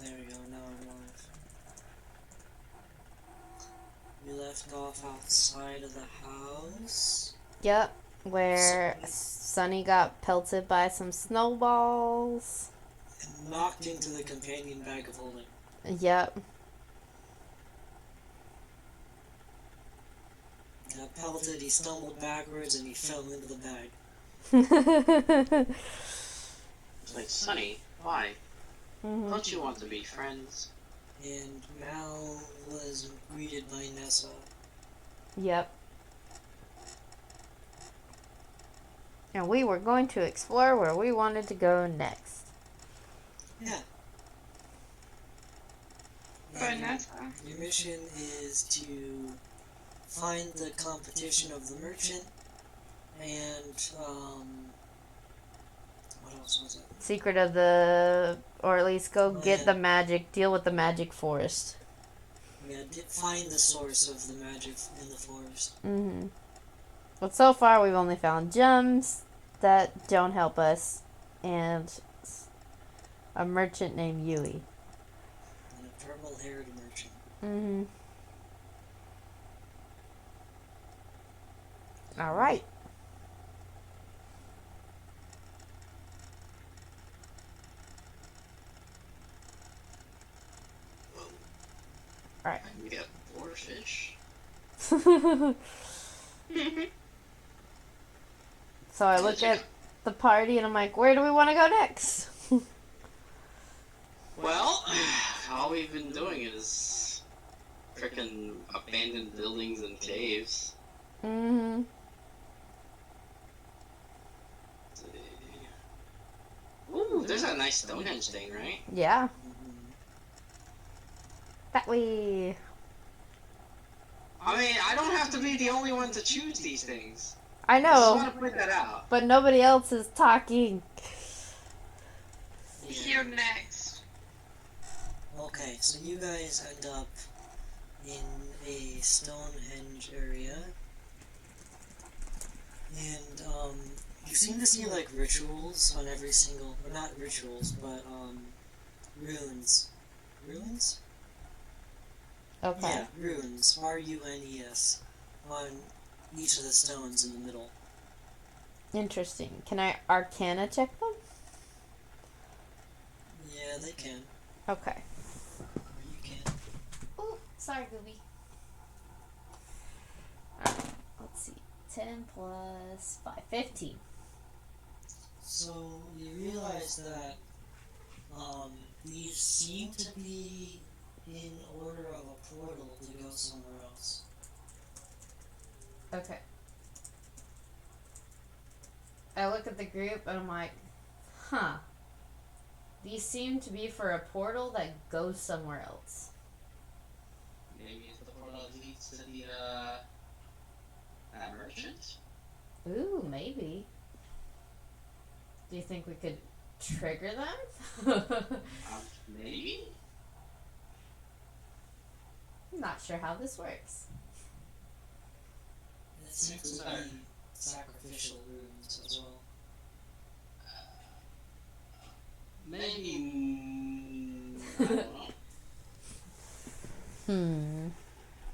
There we go, now I'm live. We left off outside of the house. Yep, where Sunny got pelted by some snowballs. And knocked into the companion bag of holding. Yep. Got pelted, he stumbled backwards, and he fell into the bag. It's like, Sunny, why? Don't you want to be friends? And Mal was greeted by Nessa. Yep. And we were going to explore where we wanted to go next. Yeah. But Nessa. Your mission is to find the competition of the merchant and, what else was it? Secret of the... Or at least go get yeah. the magic, deal with the magic forest. Yeah, find the source of the magic in the forest. But so far we've only found gems that don't help us and a merchant named Yui. And a purple-haired merchant. Alright. Alright. We got boarfish. So I look at the party and I'm like, where do we want to go next? Well, all we've been doing is frickin' abandoned buildings and caves. Ooh, there's a nice Stonehenge thing, right? Yeah. That way. I mean, I don't have to be the only one to choose these things. I I just know, want to point that out. but nobody else is talking. You're next. Okay, so you guys end up in a Stonehenge area. And, you seem to see, like, rituals on every single... Well, not rituals, but, runes. Runes? Okay. Yeah, runes. R-U-N-E-S. On each of the stones in the middle. Interesting. Can I Arcana check them? Yeah, they can. Okay. Or you can. Oh, sorry, Gooby. Alright, let's see. 10 plus 5. 15. So, you realize that, these seem to be in order of a portal to go somewhere else. Okay. I look at the group and I'm like, huh. These seem to be for a portal that goes somewhere else. Maybe it's the portal that leads to the, that merchant? Ooh, maybe. Do you think we could trigger them? Maybe? I'm not sure how this works. It seems to be sacrificial runes as well. Maybe. I don't know.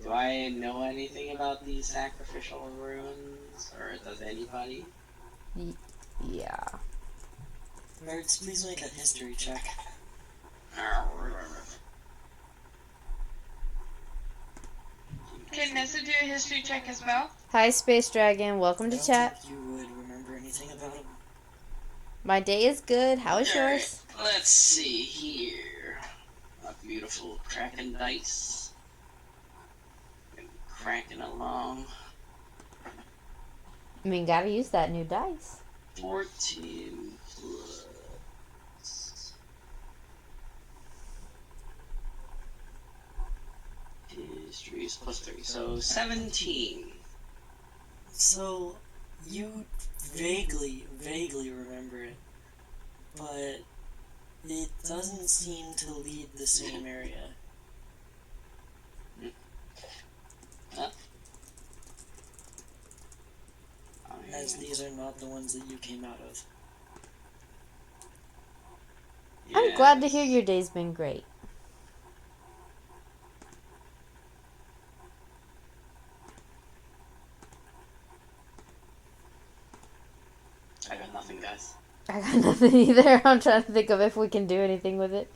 Do I know anything about these sacrificial runes? Or does anybody? Yeah. Nerds, please make a history check. Can Nessa do a history check as well? Hi, Space Dragon. Welcome to I don't chat. think you would remember anything about them. My day is good. How is yours? Let's see here. A beautiful cracking dice. Been cracking along. I mean, gotta use that new dice. 14 plus. History is plus 3, so 17. So, you vaguely remember it, but it doesn't seem to lead the same area. As these are not the ones that you came out of. I'm glad to hear your day's been great. Nothing either. I'm trying to think of if we can do anything with it.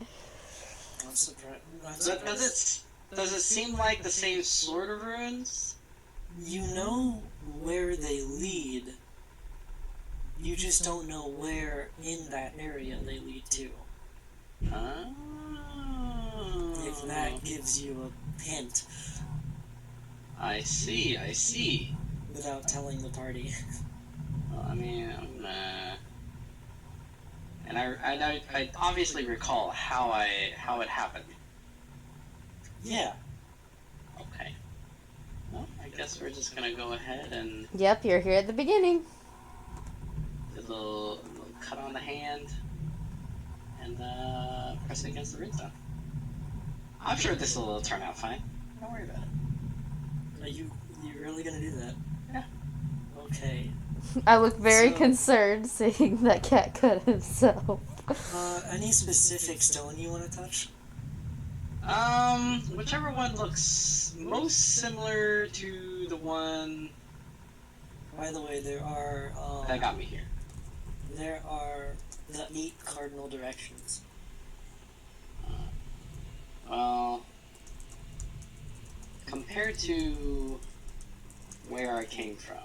I'm surprised. Does it seem like the same sort of ruins? You know where they lead. You just don't know where in that area they lead to. Oh. If that gives you a hint I see. without telling the party. Well, I mean, and I obviously recall how it happened. Yeah. Okay. Well, I guess we're just gonna go ahead and Yep, you're here at the beginning. do a little cut on the hand and press it against the ring zone. I'm sure this will turn out fine. Don't worry about it. Are you really gonna do that? Yeah. I Okay. look very So- concerned seeing that cat cut himself. Any specific stone you want to touch? Whichever one looks most similar to the one By the way, there are that got me here. there are the 8 cardinal directions. Well, compared to where I came from,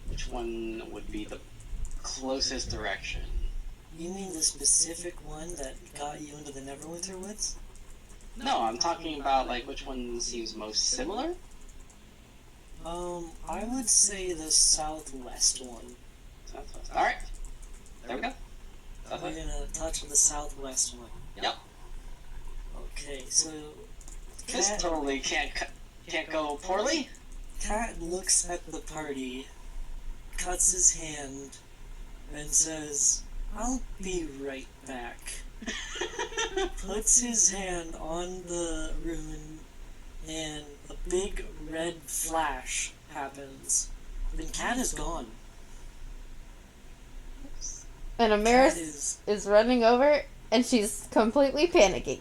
which one would be the closest direction? You mean the specific one that got you into the Neverwinter Woods? No, I'm talking about like which one seems most similar. I would say the southwest one. Southwest. All right, there we go. We're Southwest. gonna touch the southwest one. Yep. Okay, so This totally can't go poorly. Cat looks at the party, cuts his hand, and says, "I'll be right back." Puts his hand on the rune, and a big red flash happens. And Cat is gone. And Cat Amaris is running over, and she's completely panicking.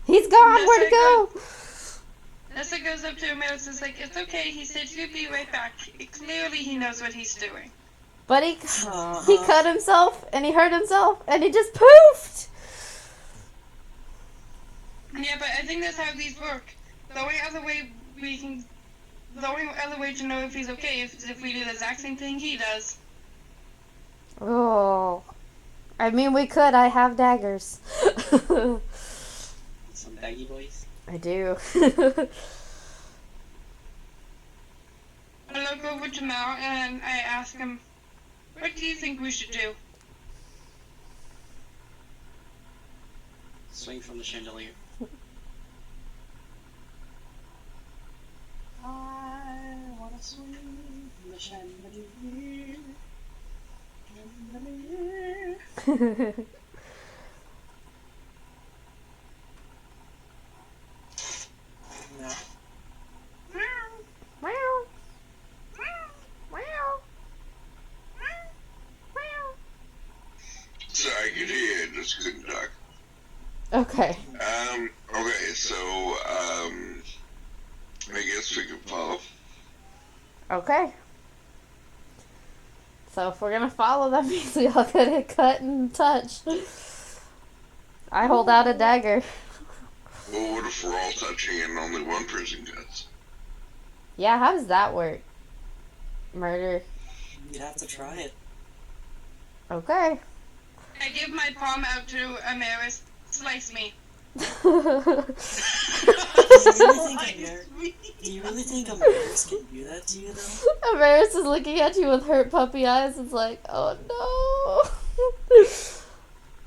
He's gone. Where'd he go? Nessa goes up to him and is like, "It's okay." He said he'll be right back. Clearly, he knows what he's doing. But he Uh-huh. cut himself, and he hurt himself, and he just poofed. Yeah, but I think that's how these work. The only other way to know if he's okay is if we do the exact same thing he does. Oh, I mean, we could. I have daggers. Some baggy boys. I do. I look over to Mal and I ask him, "What do you think we should do?" Swing from the chandelier. I wanna swing from the chandelier. Chandelier. No. Meow. Meow. So I could hear it, just couldn't talk. Okay. Okay, so, I guess we can follow. Okay. So if we're gonna follow, that means we all gotta cut and touch. I hold out a dagger. Well, what if we're all touching and only one person cuts? Yeah, how does that work? Murder. You'd have to try it. Okay. I give my palm out to Amaris. Slice me. Do you really think Amaris can do that to you, though? Amaris is looking at you with hurt puppy eyes. It's like, oh no.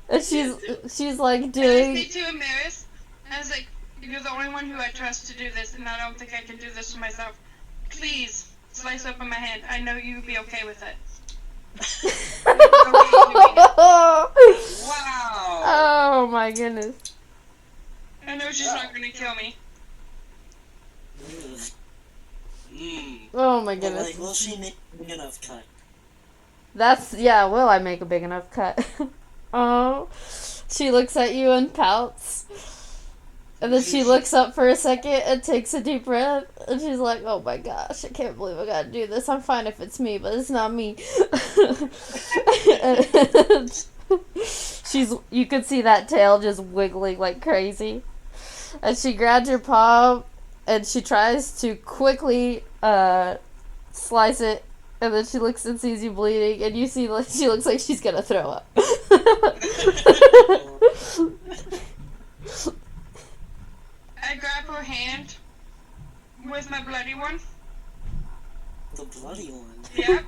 And she's like And I doing. say to Amaris, I was like, "You're the only one who I trust to do this, and I don't think I can do this for myself. Please, slice open my hand. I know you'd be okay with it." Wow! Oh my goodness. I know she's not gonna kill me. Ugh. Mmm. Oh my But, goodness. like, will she make a big enough cut? That's, yeah, will I make a big enough cut? Oh. She looks at you and pouts. And then she looks up for a second and takes a deep breath. And she's like, oh my gosh, I can't believe I gotta do this. I'm fine if it's me, but it's not me. And you could see that tail just wiggling like crazy. And she grabs your palm and she tries to quickly slice it. And then she looks and sees you bleeding. And you see like she looks like she's gonna throw up. I grab her hand with my bloody one. The bloody one. Yep.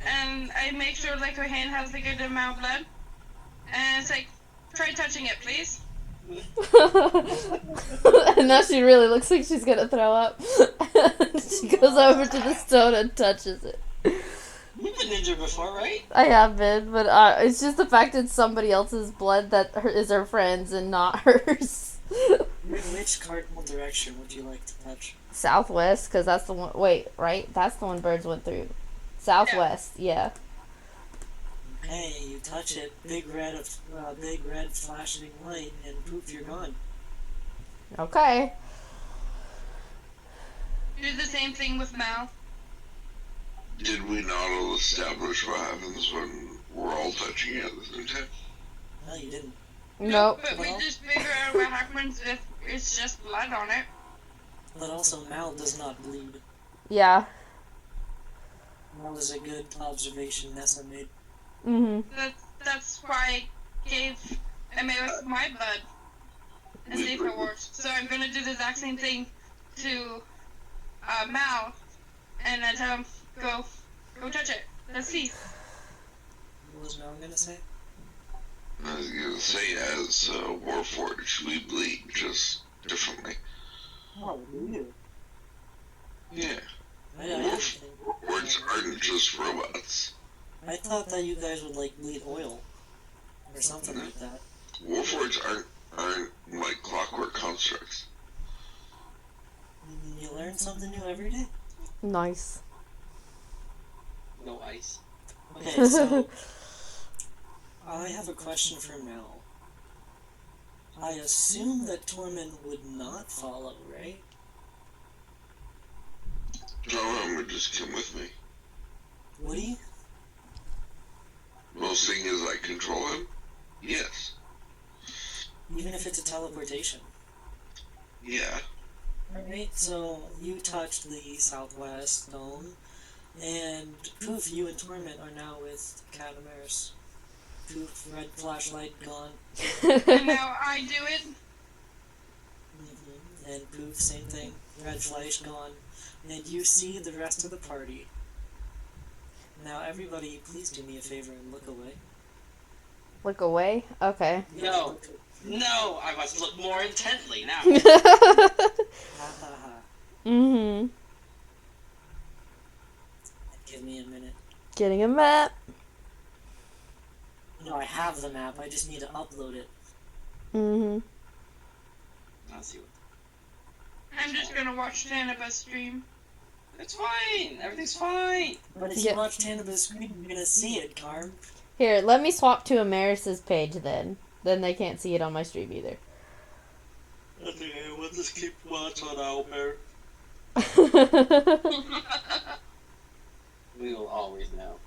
And I make sure like her hand has a good amount of blood. And it's like, try touching it, please. And now she really looks like she's gonna throw up. She goes over to the stone and touches it. You've been injured before, right? I have been, but it's just the fact it's somebody else's blood that is her friend's and not hers. Which cardinal direction would you like to touch? Southwest, because that's the one. Wait, right? That's the one birds went through. Southwest, yeah. Hey, you touch it, big red flashing light, and poof, you're gone. Okay. Do the same thing with Mal. Did we not all establish what happens when we're all touching it at the same time? No, you didn't. Nope. But we just figure out what happens if it's just blood on it. But also, Mal does not bleed. Yeah. That was a good observation Nessa made. Mm-hmm. That's why I gave Emma my blood and see if it works. So I'm gonna do the exact same thing to Mal, and then tell him go touch it. Let's see. What was Mal gonna say? I was gonna say, as Warforged, we bleed just differently. Oh, you? Yeah. I didn't think. Warforged aren't just robots. I thought that you guys would like bleed oil or something like that. Warforged aren't like clockwork constructs. You learn something new every day. Nice. No ice. Okay, so I have a question for Mel. I assume that Torment would not follow, right? Torment would just come with me. Would he? Most thing is I control him. Yes. Even if it's a teleportation. Yeah. Alright, so you touched the southwest dome, and poof, you and Torment are now with Catameris. Poof, red flashlight gone. And now I do it. And poof, same thing. Red flash gone. And you see the rest of the party. Now everybody, please do me a favor and look away. Look away? Okay. No. No, I must look more intently now. Ha ha ha. Mm-hmm. Give me a minute. Getting a map. No, I have the map, I just need to upload it. Mm-hmm. I'll see what. I'm just gonna watch Tanaba stream. It's fine. Everything's fine. But if Yeah. you watch Tanaba's screen, you're gonna see it, Carm. Here, let me swap to Amaris's page then. Then they can't see it on my stream either. Okay, we'll just keep watch on Albert. We will always know.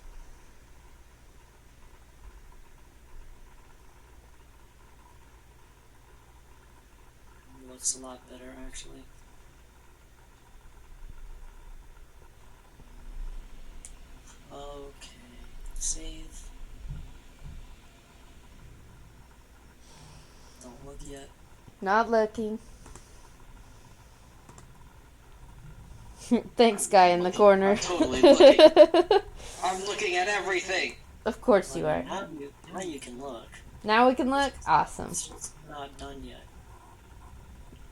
Looks a lot better, actually. Okay, save. Don't look yet. Not looking. Thanks, guy in the corner. I'm totally looking. I'm looking at everything. Of course you are. Now you can look. Now we can look? Awesome. It's just not done yet.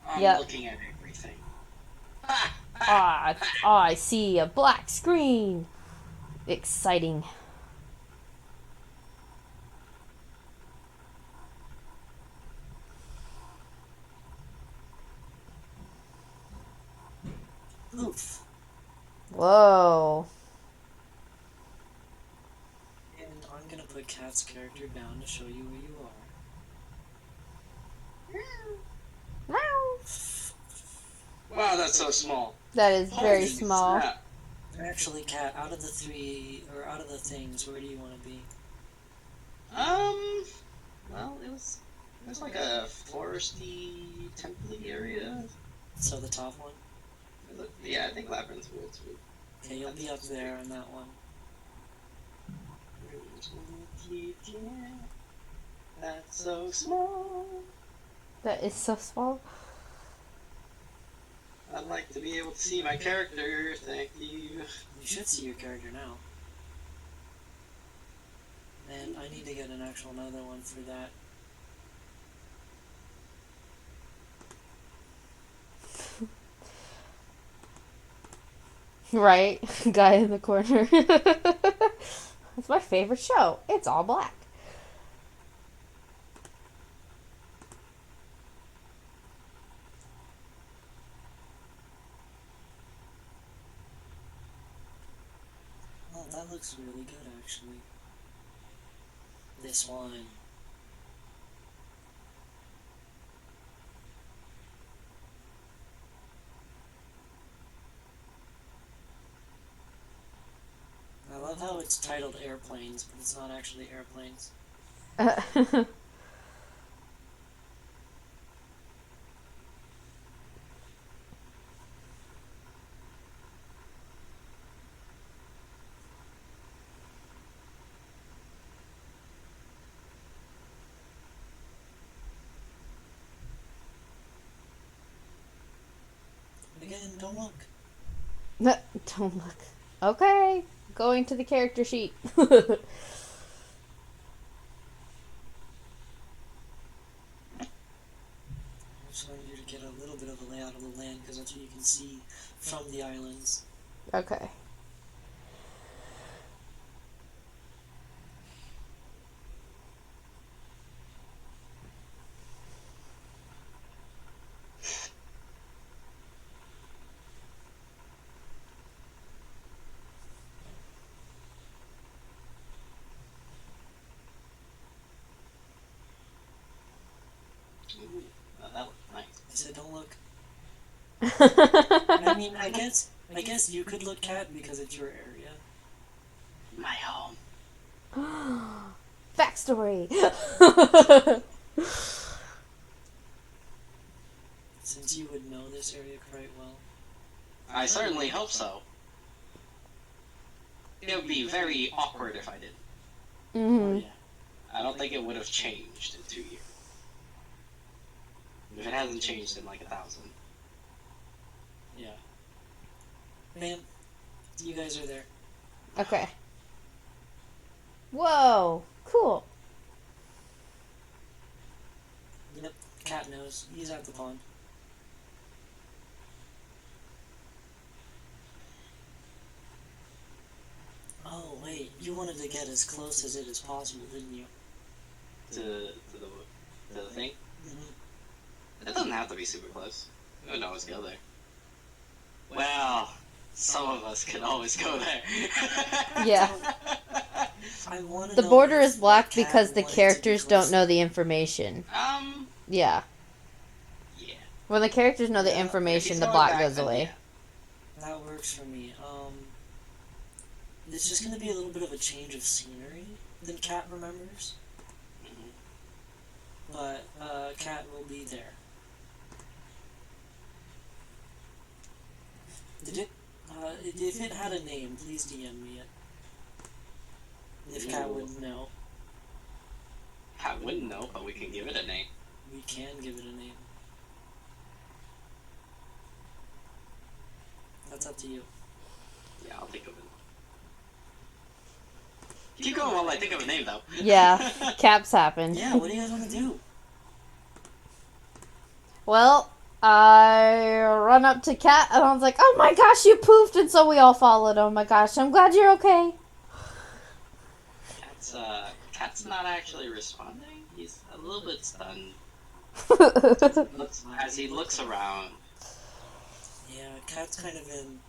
I'm Yep. looking at everything. Ah, I see a black screen. Exciting. Oof. Whoa. And I'm gonna put Kat's character down to show you where you Meow. Wow, that's so small. That is very Holy small. snap. Actually, Cat, out of the three, or out of the things, where do you want to be? Well, it was like a foresty, temple-y area. So the top one? Yeah, I think Labyrinth Woods would. Okay, you'll be up there on that one. That's so small. That is so small. I'd like to be able to see my character, thank you. You should see your character now. And I need to get an actual another one for that. Right? Guy in the corner. That's my favorite show. It's all black. Oh, that looks really good, actually. This one. I love how it's titled Airplanes, but it's not actually airplanes. And again, don't look. Don't look. Okay. Going to the character sheet. I just wanted you to get a little bit of a layout of the land, because that's what you can see from the islands. Okay. Ooh, that looked nice. I said, don't look. I mean, I guess you could look, Cat, because it's your area. My home. Backstory. Since you would know this area quite well. I certainly hope so. It would be very awkward if I didn't. Mhm. Yeah. I don't think it would have changed in 2 years. If it hasn't changed in like 1,000. Yeah. Ma'am, you guys are there. Okay. Whoa. Cool. Yep, Cat knows. He's at the pond. Oh, wait, you wanted to get as close as it is possible, didn't you? To the thing. Mm-hmm. It doesn't have to be super close. We would always go there. Well, some of us can always go there. Yeah. I want to The know border if is black Cat because the wanted to be characters don't close. know the information. Yeah. Yeah. When the characters know the Yeah, information, If the he's block going back, goes then away. yeah. That works for me. It's just gonna be a little bit of a change of scenery than Cat remembers. Mhm. But, Cat will be there. Did it, if it had a name, please DM me it. If Cat wouldn't know, I wouldn't know, but we can give it a name. we can give it a name. That's up to you. Yeah, I'll think of it. Keep going while I think of a name, though. Yeah. Caps happen. Yeah, what do you guys want to do? Well, I run up to Cat and I was like, "Oh my gosh, you poofed!" And so we all followed. Oh my gosh, I'm glad you're okay. Cat's not actually responding. He's a little bit stunned as he looks around. Yeah, Cat's kind of in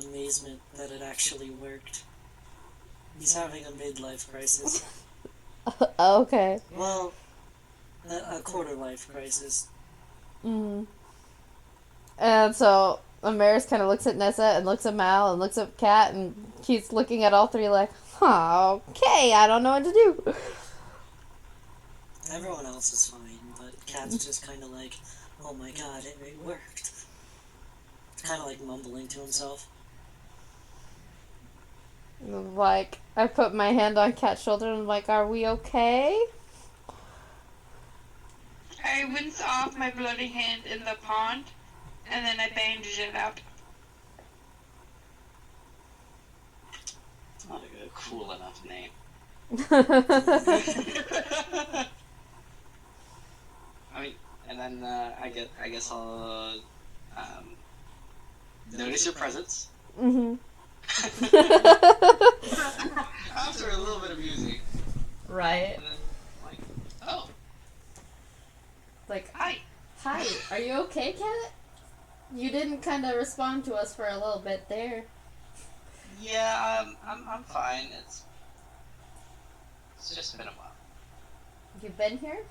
amazement that it actually worked. He's having a midlife crisis. Okay. Well, A quarter life crisis. Mm. And so Amaris kind of looks at Nessa and looks at Mal and looks at Kat and keeps looking at all three like, huh, okay, I don't know what to do. Everyone else is fine, but Kat's just kind of like, oh my god, it worked. Kind of like mumbling to himself. Like, I put my hand on Kat's shoulder and I'm like, are we okay? I rinse off my bloody hand in the pond, and then I bandage it up. Not a cool enough name. I mean, and then I guess I'll notice your presence. Mm-hmm. After a little bit of music, Right. and then like, oh, Like, hi. hi, are you okay, Kat? You didn't kind of respond to us for a little bit there. Yeah, I'm fine. It's just been a while. You've been here?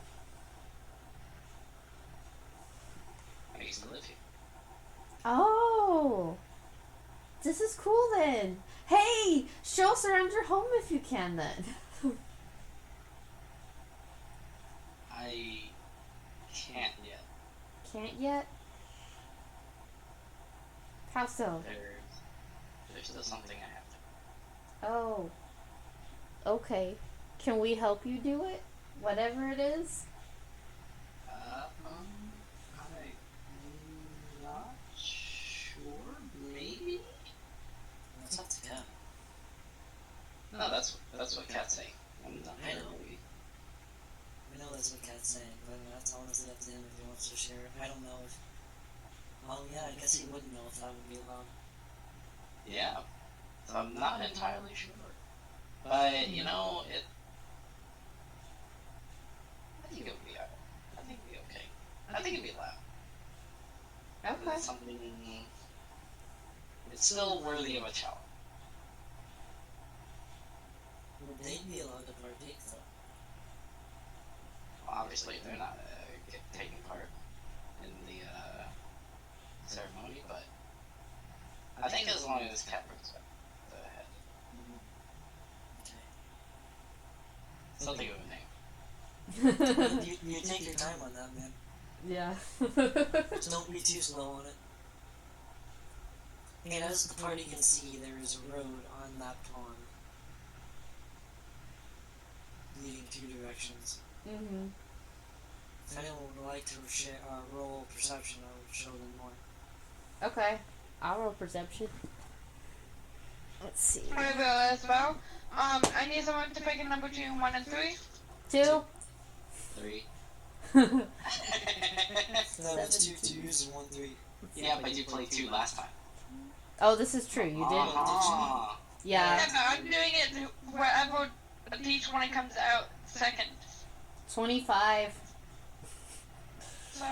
I used to live here. Oh. This is cool then. Hey, show us around your home if you can then. I can't yet. Can't yet? How so? There's still something I have to. Oh. Okay. Can we help you do it? Whatever it is? I'm not sure. Maybe. That's up to Kat. No, that's what Kat's saying. I'm not I know. really. I know that's what Kat's saying, but that's honestly up to him if he wants to share it. I don't know if. Well, yeah, I guess he wouldn't know if that would be allowed. Yeah. So I'm not entirely sure. But you know, I think it would be alright. I think it'd be okay. I think it'd be loud. Okay. It's something. It's still worthy of a challenge. Would they be allowed to partake, though? Well, obviously, they're not taking part in the ceremony, but I think as long as Cat brings back the head, Okay. something of a name. You take your time on that, man. Yeah. Just don't be too slow on it. And as the party can see, there is a road on that pond leading two directions. Mm-hmm. If anyone would like to roll perception, I would show them more. Okay. I'll roll perception. Let's see. I will as well. I need someone to pick a number between 1 and 3. 2. 3. No, it's 2 17. 2s and 1 3. Yeah, but you played 2 last time. Oh, this is true. You did. Uh-huh. Yeah. Yeah, but I'm doing it wherever each one comes out second. 25. So,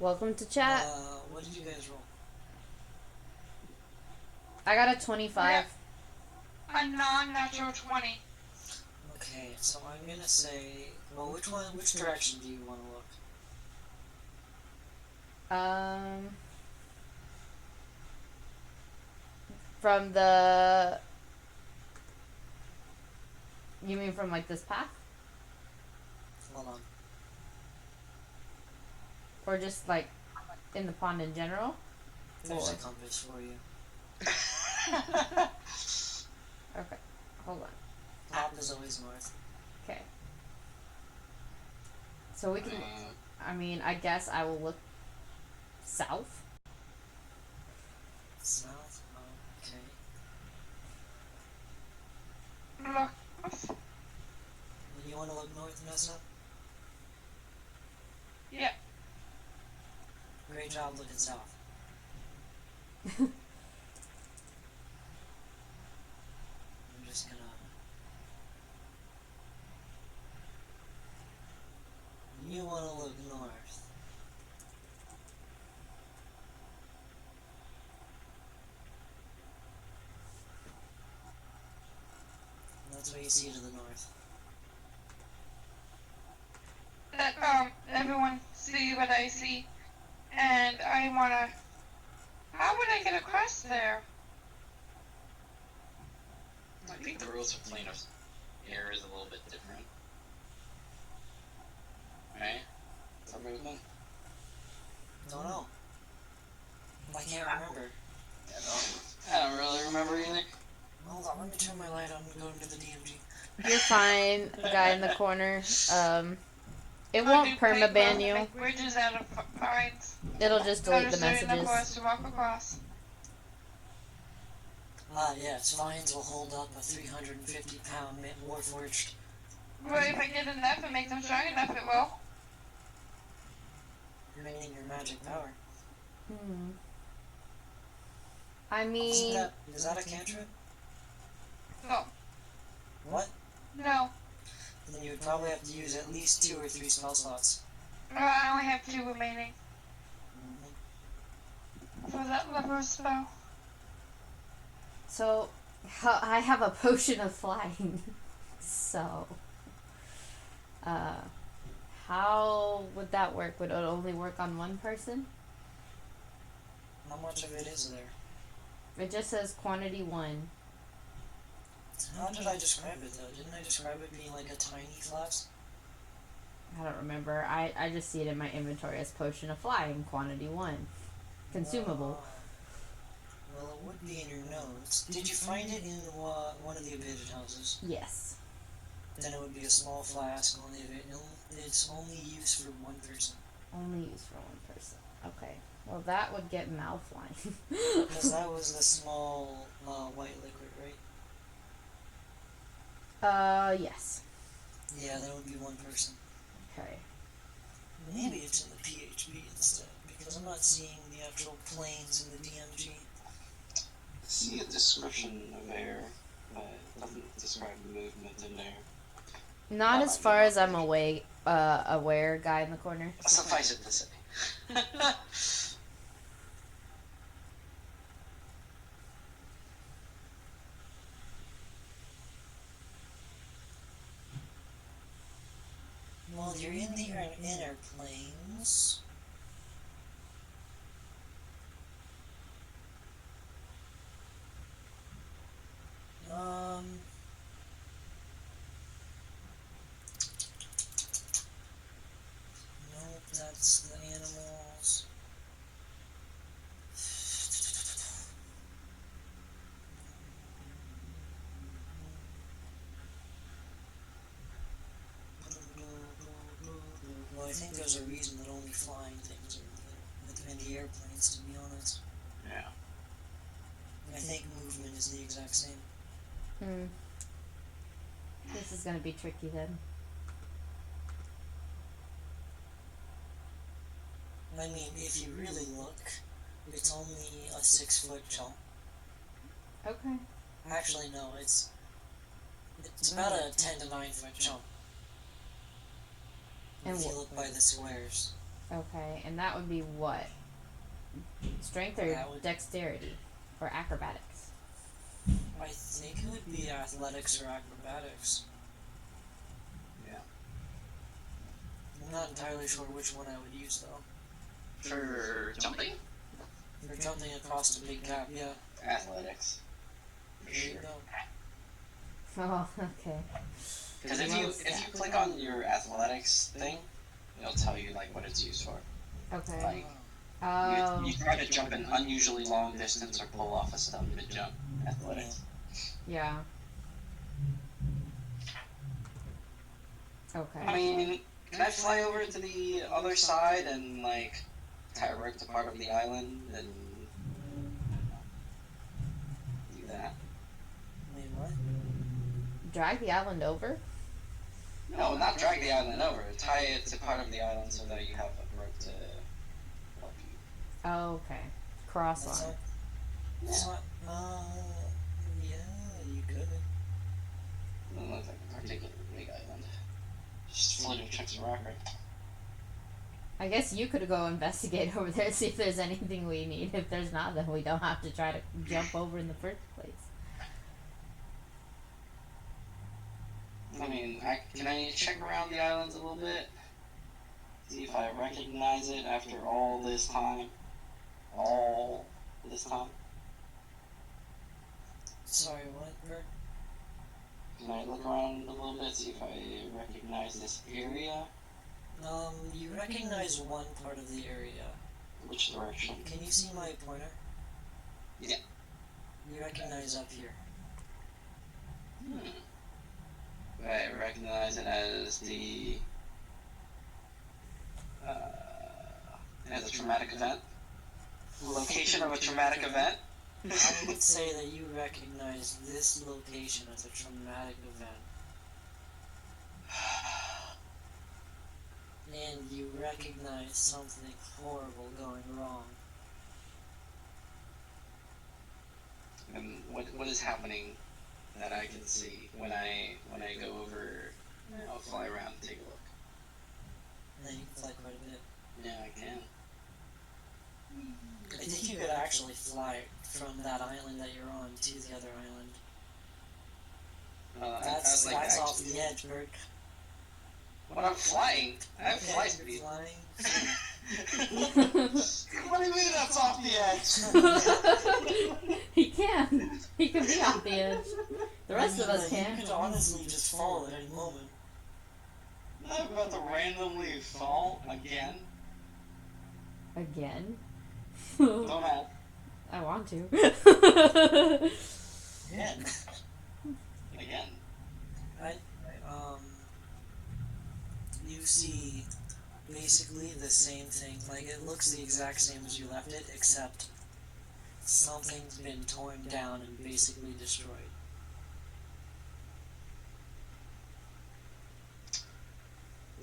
Welcome to chat. What did you guys roll? I got a 25. a non-natural 20. Okay, so I'm gonna say, well, which direction do you want to look? From the. You mean from like this path? Hold on. Or just like in the pond in general? There's Or- a compass for you. Okay. Hold on. Top is always north. Okay. So we can. I mean, I guess I will look south. South? Okay. Look, You want to look north, Nessa? yeah. Great job looking south. I'm just gonna That's what you see to the north. Let everyone see what I see, and I wanna. How would I get across there? I think the rules for plane of air is a little bit different. Right? For movement? Don't know. I can't remember. I don't really remember either. Hold on, let me turn my light on and go into the DMG. You're fine, guy in the corner. It Or won't do permaban paper, you. make bridges out of pines. It'll just delete the That are straight enough for messages. us to walk across. Ah, yes, vines will hold up a 350-pound warforged. But if I get enough and make them strong enough, it will. Remaining your magic power. I mean, Is that a cantrip? No. What? No. Then you would probably have to use at least 2 or 3 spell slots. I only have 2 remaining for that lever spell. so I have a potion of flying. So, how would that work? Would it only work on one person? How much of it is there? It just says quantity 1. How did I describe it, though? Didn't I describe it being like a tiny flask? I don't remember. I just see it in my inventory as potion of flying, quantity 1. Consumable. Well, it would be in your notes. Did you find it in one of the abandoned houses? Yes. Then it would be a small flask. It's only used for 1 person. Only used for 1 person. Okay. Well, that would get Malfline. Because that was the small white liquid, right? Yes. Yeah, that would be 1 person. Okay. Maybe it's in the PHB instead, because I'm not seeing the actual planes in the DMG. See a description of air, but it doesn't describe movement in there. Not as far as I'm aware, guy in the corner. Suffice it to say. Well, you're in the inner planes. Nope, that's the animals. Well, I think there's a reason that only flying things are in the airplanes, to be honest. Yeah. I think movement is the exact same. This is gonna be tricky then. I mean, if you really look, it's only a 6-foot jump. Okay. Actually, no, it's about a 10 to 9 foot jump. And If you look by the squares. Okay, and that would be what? Strength or That would- dexterity? Or acrobatics? I think it would be athletics or acrobatics. Yeah. I'm not entirely sure which one I would use, though. For jumping? For jumping across the big gap, yeah. Athletics. For There you sure. go. Oh, okay. Because if you click on your athletics thing, it'll tell you like what it's used for. Okay. Like Oh. you try to jump an unusually long distance or pull off a stone mid jump. Athletics. Yeah. Okay. I mean, can I fly over to the other side and like direct a part of the island and do that? Wait, what? Drag the island over? No, not drag the island over. Tie it to part of the island so that you have a rope to help you. Oh, okay. Cross That's on. not. That's not. Yeah, you could. It doesn't look like a particularly big island. Just floating chunks of rock, right? I guess you could go investigate over there, see if there's anything we need. If there's not, then we don't have to try to jump over in the first place. I mean, can I check around the islands a little bit? See if I recognize it after all this time. All this time. Sorry, what, Bert? Can I look around a little bit, see if I recognize this area? You recognize one part of the area. Which direction? Can you see my pointer? Yeah. You recognize up here. I recognize it as as a traumatic event. Location of a traumatic event. I would say that you recognize this location as a traumatic event. And you recognize something horrible going wrong. And what is happening that I can see when I go over? I'll fly around and take a look. And you can fly quite a bit. Yeah, I can. I think you could actually fly from that island that you're on to the other island. That's off the edge, Bert. When I'm flying, I have Okay, flight speed. flying. What do you mean that's off the edge? He can. He can be off the edge. The rest of us You can't. could honestly just fall at any moment. I'm about to randomly fall again. Again? Don't ask. I want to. Yeah. Again. You see basically the same thing. Like, it looks the exact same as you left it, except something's been torn down and basically destroyed.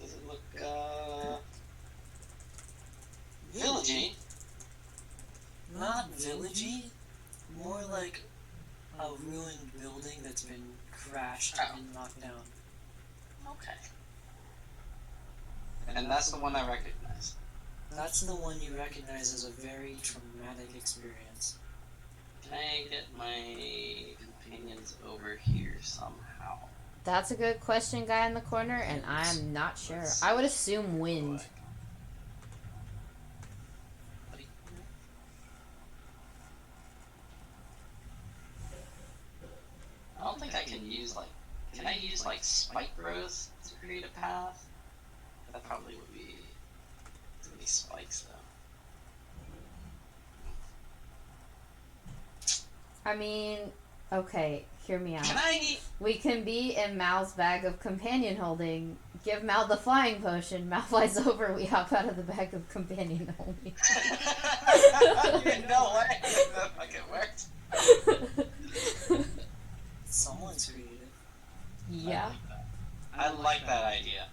Does it look, villagey? Not villagey, more like a ruined building that's been crashed and knocked down. Okay. And that's the one I recognize. That's the one you recognize as a very traumatic experience. Can I get my companions over here somehow? That's a good question, guy in the corner, and I'm not sure. I would assume wind. I don't think I can use, like, can I use, like, spike growth to create a path? That probably would be too many spikes, though. I mean, okay, hear me out. Can I? We can be in Mal's bag of companion holding. Give Mal the flying potion. Mal flies over. We hop out of the bag of companion holding. No way. That fucking worked. Someone's creative. Yeah. I like that idea.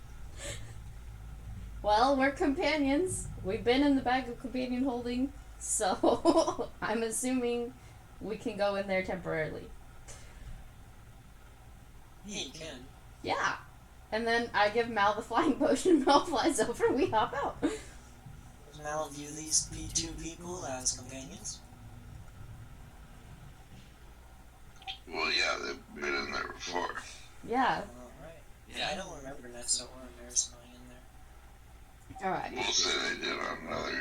Well, we're companions. We've been in the bag of companion holding, so I'm assuming we can go in there temporarily. Yeah, you can. Yeah. And then I give Mal the flying potion. Mal flies over. We hop out. Now view these two people as companions. Well, yeah, they've been in there before. Yeah. Alright. Yeah. I don't remember Nessa or Maris going in there. All right. We'll say they did on another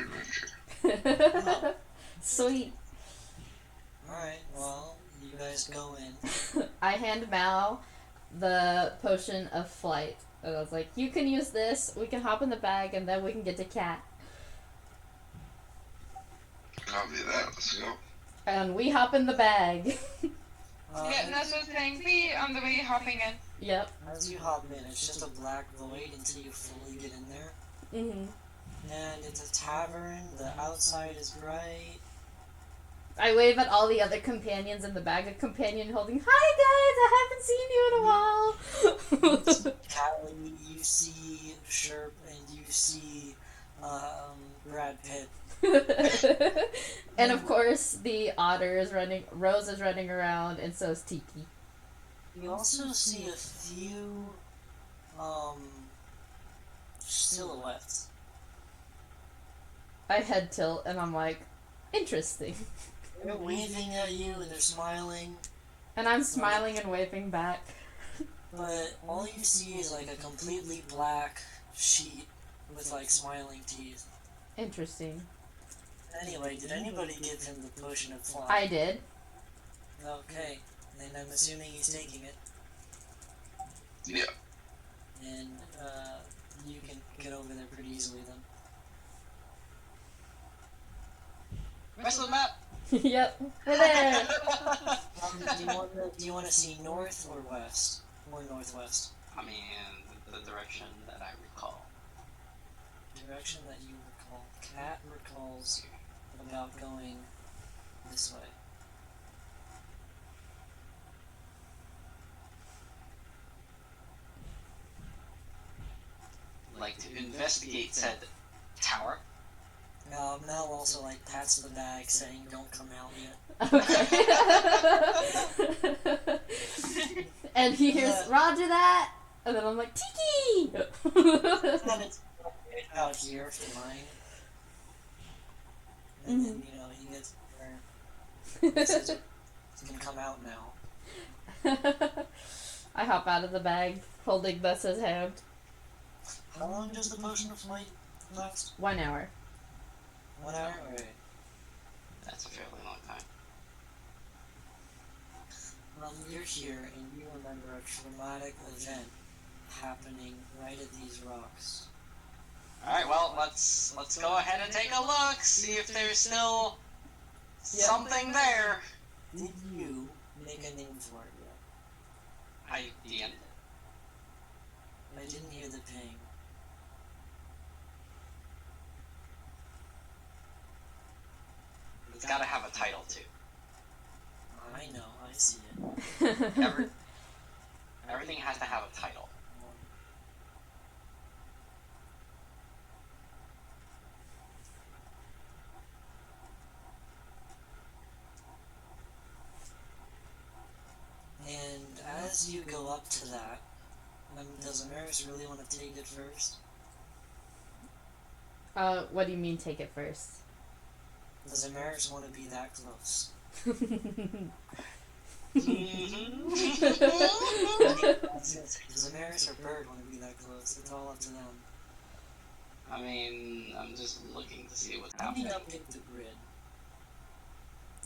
adventure. Sweet. Alright, well, you guys go in. I hand Mal the potion of flight. And I was like, you can use this, we can hop in the bag, and then we can get to Cat. Copy that, let's go. And we hop in the bag. Yeah, that's what saying. Be on the way hopping in. Yep. As you hop in, it's just a black void until you fully get in there. hmm And it's a tavern, the outside is bright. I wave at all the other companions in the bag of companion holding, hi guys, I haven't seen you in a while. Callie, you see Sherp, and you see Brad Pitt. And of course, the otter is running, Rose is running around, and so is Tiki. You also see a few silhouettes. I head tilt, and I'm like, interesting. They're waving at you and they're smiling. And I'm smiling and waving back. but all you see is like a completely black sheet with like smiling teeth. Interesting. Anyway, did anybody give him the potion of flying? I did. Okay, and I'm assuming he's taking it, Yeah. and you can get over there pretty easily then. Rest of the map. Yep, we're there. Do you want to see north or west or northwest? I mean, the direction that I recall. Direction that you recall. Cat recalls about going this way. Like to investigate said tower. Mel also like pats the bag saying don't come out yet. Okay. And he hears Roger that, and then I'm like Tiki. And it's out here for mine. And then, you know, he gets there. He says it can come out now. I hop out of the bag, holding Nessa's hand. How long does the potion of flight last? 1 hour. 1 hour? Alright. That's a fairly long time. You're here and you remember a traumatic event happening right at these rocks. Alright, well, let's go ahead and take a look, see if there's still something there. Did you make a name for it yet? I DM'd it. I didn't hear the ping. It's gotta have a title too. I know, I see it. Everything has to have a title. And as you go up to that, does Amaris really want to take it first? What do you mean take it first? Does Amaris want to be that close? Does Amaris or Bird want to be that close? It's all up to them. I mean, I'm just looking to see what's I happening. think I'll pick the grid.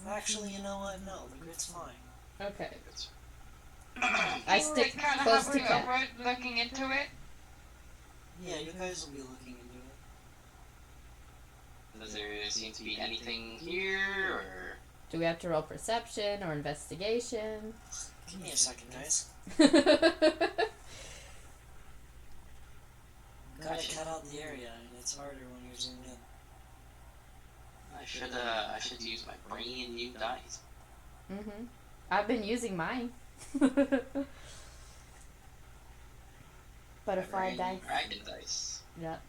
Actually, you know what? No, the grid's fine. Okay. It's- I stick kind of close to hovering Cat. over it, looking into it. Yeah, you guys will be looking into it. Does there seem to be anything here, or Do we have to roll perception or investigation? Give me a second, guys. Gotta cut out the area, and it's harder when you're zoomed in. I should use my brain new dice. Mm-hmm. I've been using mine. Butterfly Brain dice. Dragon dice. Yep.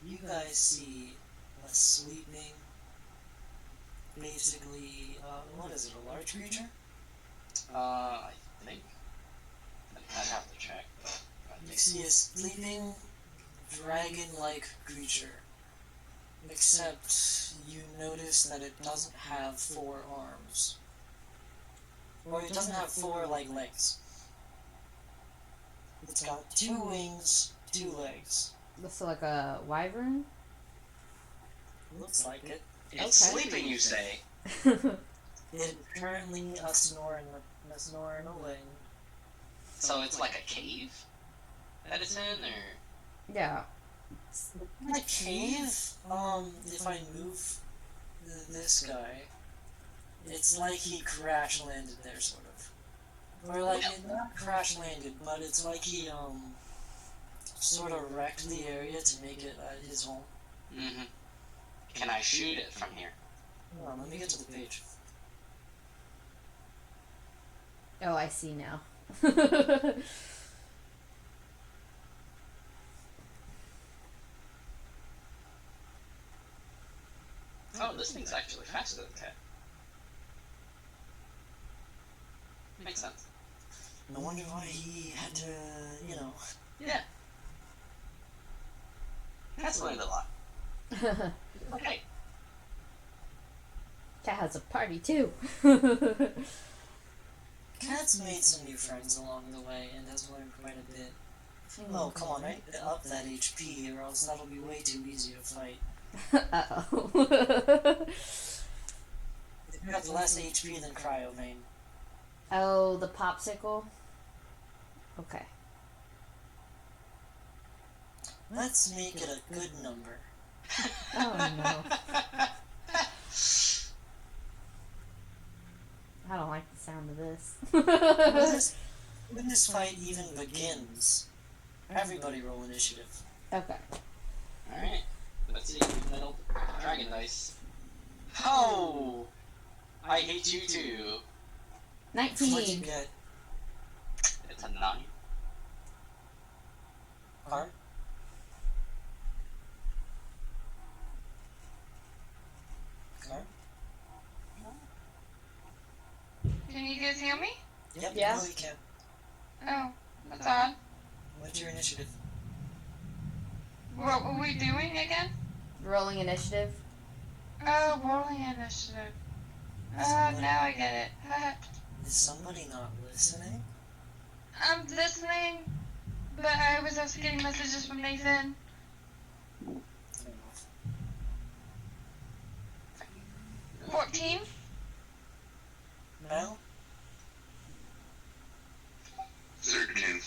You guys see a sleeping, basically, what is it, a large creature? I think. I'd have to check. But You see a sleeping, dragon-like creature. Except you notice that it doesn't have 4 arms. Or it doesn't have 4, like, legs. It's got 2 wings, 2 legs. Looks like a wyvern. Looks like it. it's Okay. sleeping, you say? It's currently a snoring away. So it's like a cave that it's in, or Yeah. The cave, if I move this guy, it's like he crash landed there, sort of. Or like, not crash landed, but it's like he, sort of wrecked the area to make it his home. mm-hmm. Can I shoot it from here? Hold on, let me get to the page. Oh, I see now. Oh, this thing's actually faster than cat. Makes sense. No wonder why he had to, you know. Yeah. Cat's learned a lot. Okay. Cat has a party too. Cat's made some new friends along the way and has learned quite a bit. Oh, come on, right? Up that HP, or else that'll be way too easy to fight. Uh-oh. You got the less HP than Cryovane. Oh, the popsicle? Okay. Let's make it a good number. Oh, no. I don't like the sound of this. When this fight even begins, everybody roll initiative. Okay. Alright. Let's see. Metal dragon dice. Oh! I hate you too. What'd you 19. get? It's a 9. Harm? Harm? Can you guys hear me? Yep, Yeah. no, you can. Oh, that's odd. What's your initiative? What were we doing again? Rolling initiative. Oh, rolling initiative. Now I get it. Is somebody not listening? I'm listening, but I was also getting messages from Nathan. I don't know. 14? Mel? 13.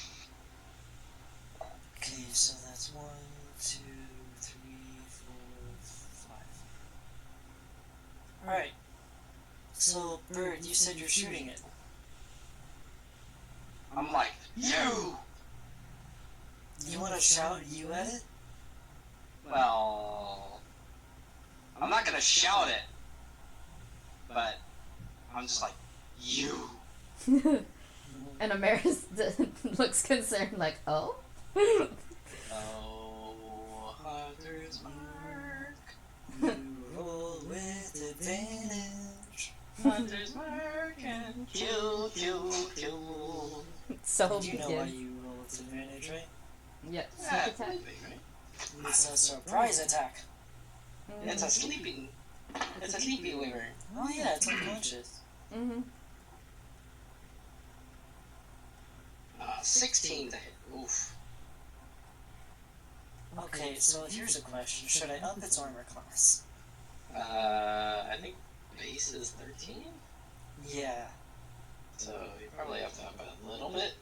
Okay, so that's 1, 2, 3, 4, 5. Alright. So, Bird, you said you're shooting it. I'm like, you! You want to shout you at it? Well, I'm not gonna shout it, but I'm just like, you! And Amaris looks concerned, like, oh? Oh, hunter's mark. You roll with advantage. Hunter's mark and kill, kill, kill. So You know why begin. you roll with advantage, right? Yep, Yeah, sneak it's attack. sleeping, right? It's a surprise attack. It's a sleeping. It's a sleepy wyvern. Oh yeah, it's unconscious. Mm-hmm. 16 to hit. Oof. Okay, so here's a question. Should I up its armor class? I think base is 13, Yeah. so you probably have to up it a little bit.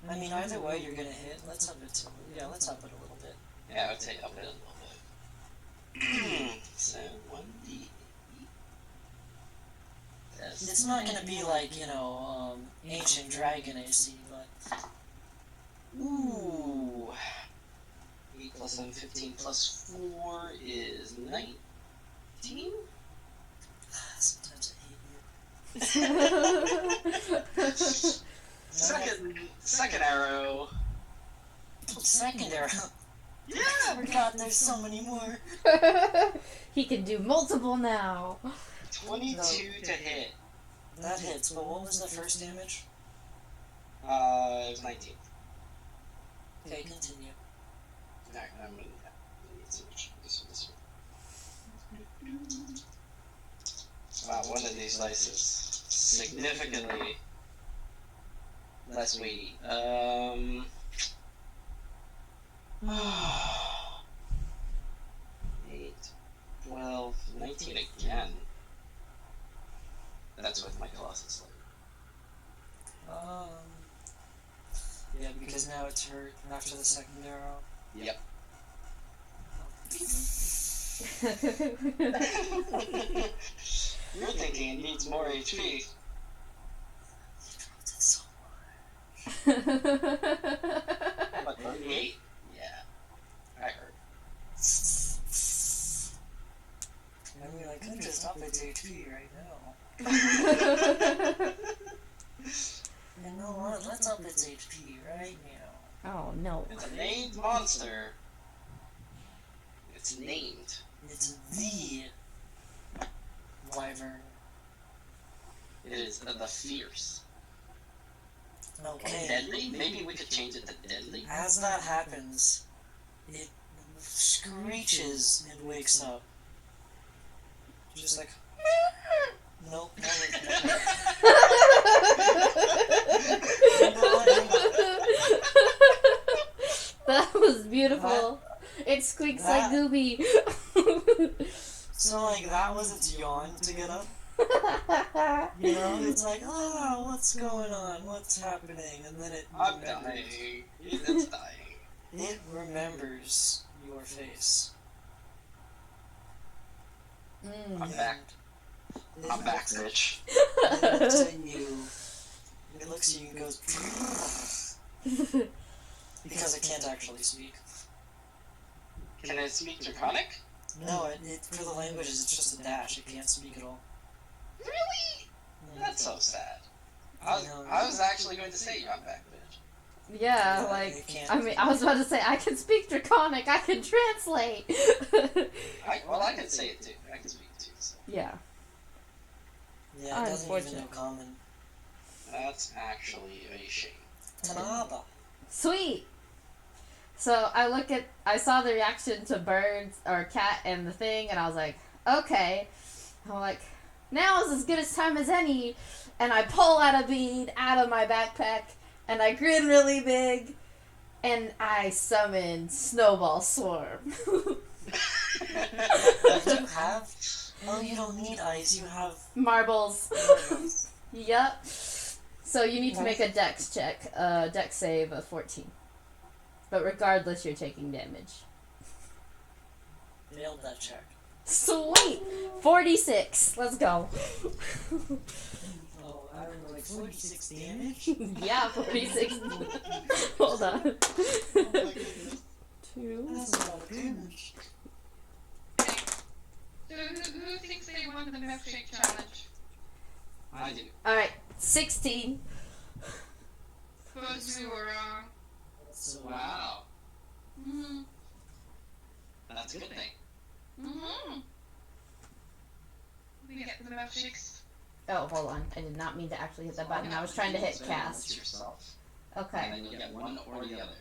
I mean, either way, you're gonna hit. Let's up it. Yeah, let's up it a little bit. Yeah, I would say up it a little bit. So 1d. It's not gonna be like, ancient dragon AC, but Ooh. 8 plus 7, 15 plus 4 is 19. sometimes I hate you. Second arrow. Second arrow. Yeah. I forgot there's so many more. He can do multiple now. 22 to hit. That hits, but what was the first damage? It was 19. Okay, continue. Alright, I'm gonna need to switch this one. Wow, one of these dice is significantly less weighty. 8, 12, 19 again. That's with my Colossus Slayer. Yeah, because now it's hurt after the second arrow. Yep. You're thinking it needs more HP. You dropped it so much. But 38? Yeah. I heard. I mean, I could just up its HP right now. You know what? Let's up its HP right now. Oh, no. It's a named monster. It's named. It's the wyvern. It is the fierce. Or Okay. deadly? Maybe we could change it to deadly. As that happens, it screeches and wakes up. Just like, nope. beautiful. It squeaks like that- Gooby. So, like, that was its yawn to get up. You know, it's like, oh, what's going on? What's happening? And then it I'm remembers. dying. It's dying. It remembers your face. Mm. I'm back. It I'm back, bitch. It looks at you. It looks at you and goes, because it can't actually speak. Can it speak Draconic? No, for the languages, it's just a dash. It can't speak at all. Really? That's so sad. I was actually going to say I'm back, bitch. Yeah, It like, can't. I mean, I was about to say, I can speak Draconic, I can translate. I can say it too. I can speak it too. So. Yeah. Yeah, it doesn't even know Unfortunate. common. That's actually a shame. Tanaba. Sweet. So I saw the reaction to Birds or Cat and the thing, and I was like, okay. I'm like, now is as good a time as any. And I pull out a bead out of my backpack, and I grin really big, and I summon Snowball Swarm. You have? Oh, you don't need ice. You have. Marbles. Yep. So you need to make a dex check, dex save of 14. But regardless, you're taking damage. Nailed that check. Sweet! 46. Let's go. Oh, I remember like 46 damage? Yeah, 46. Hold on. Oh my goodness. 2. That's a lot of damage. So who thinks they won the milkshake challenge? I do. Alright, 16. Suppose we were wrong. So, Wow. Mm-hmm. That's a good thing. Mm-hmm. We get the milkshakes. Oh, hold on. I did not mean to actually hit that button. I was trying to hit cast. Yourself. Okay. And then you'll get one or the other.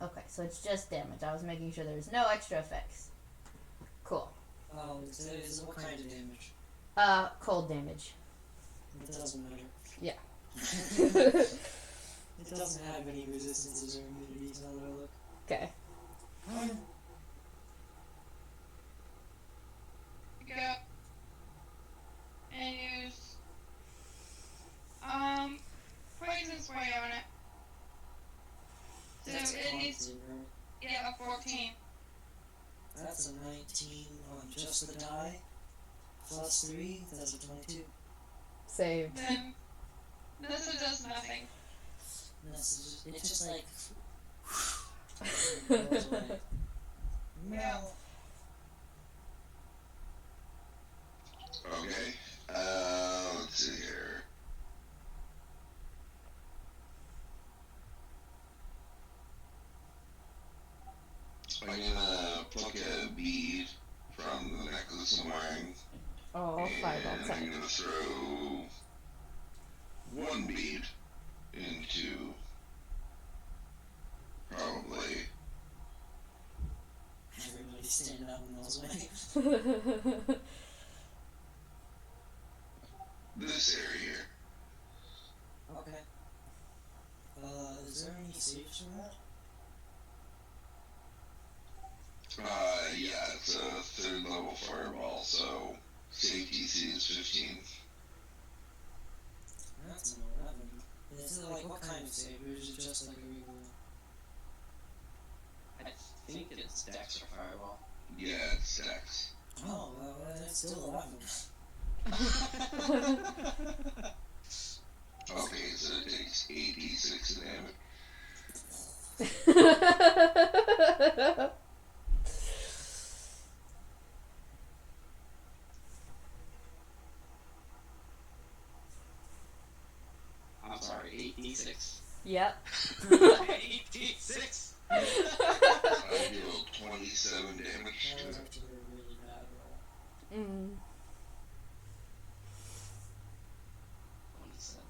Okay, so it's just damage. I was making sure there was no extra effects. Cool. what kind of damage? Cold damage. It doesn't matter. Yeah. It doesn't have any resistances or immunities now that I look. Okay. Go. And use poison spray on it. So That's it needs constant, right? a 14. That's a 19 on just the die. Plus 3, that's a 22. Saved. Then this does nothing. It's just like. It goes away. Yeah. Okay. Let's see here. I'm gonna pluck a bead from the necklace I'm wearing. Oh, fireball And I'm time. gonna throw one bead into probably Everybody stand up in those way. this area here. Okay. Is there any saves for that? Yeah, it's a 3rd level fireball, so safety DC is 15. That's an 11. Is it like what kind of save, or is it just like a regular? I think it's Dex or Fireball. Yeah, it's Dex. Oh, well, that's still 11. Okay, so it takes 8d6 damage. I'm sorry, 8d6. Yep. 8d6! I deal 27 damage That to was it. actually a really bad roll. Mm. 27.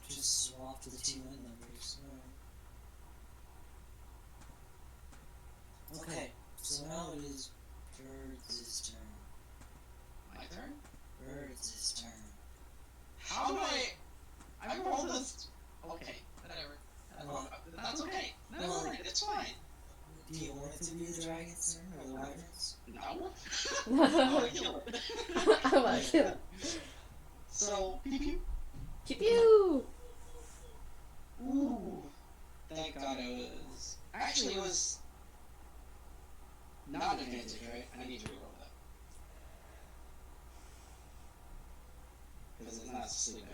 Just swap the two end numbers. Alright. Okay, so now it is Birds' turn. My turn? Birds' turn. How do I... I rolled this. Okay, whatever. That's okay. No, it's fine. Do you want it to be the dragon's turn or the wyvern's? No. I wanna kill it. I want to kill him. So, pew pew. Pew pew! Ooh. Thank God it was. Actually, it was. Not advantage, right? I need to reroll that. Because it's not asleep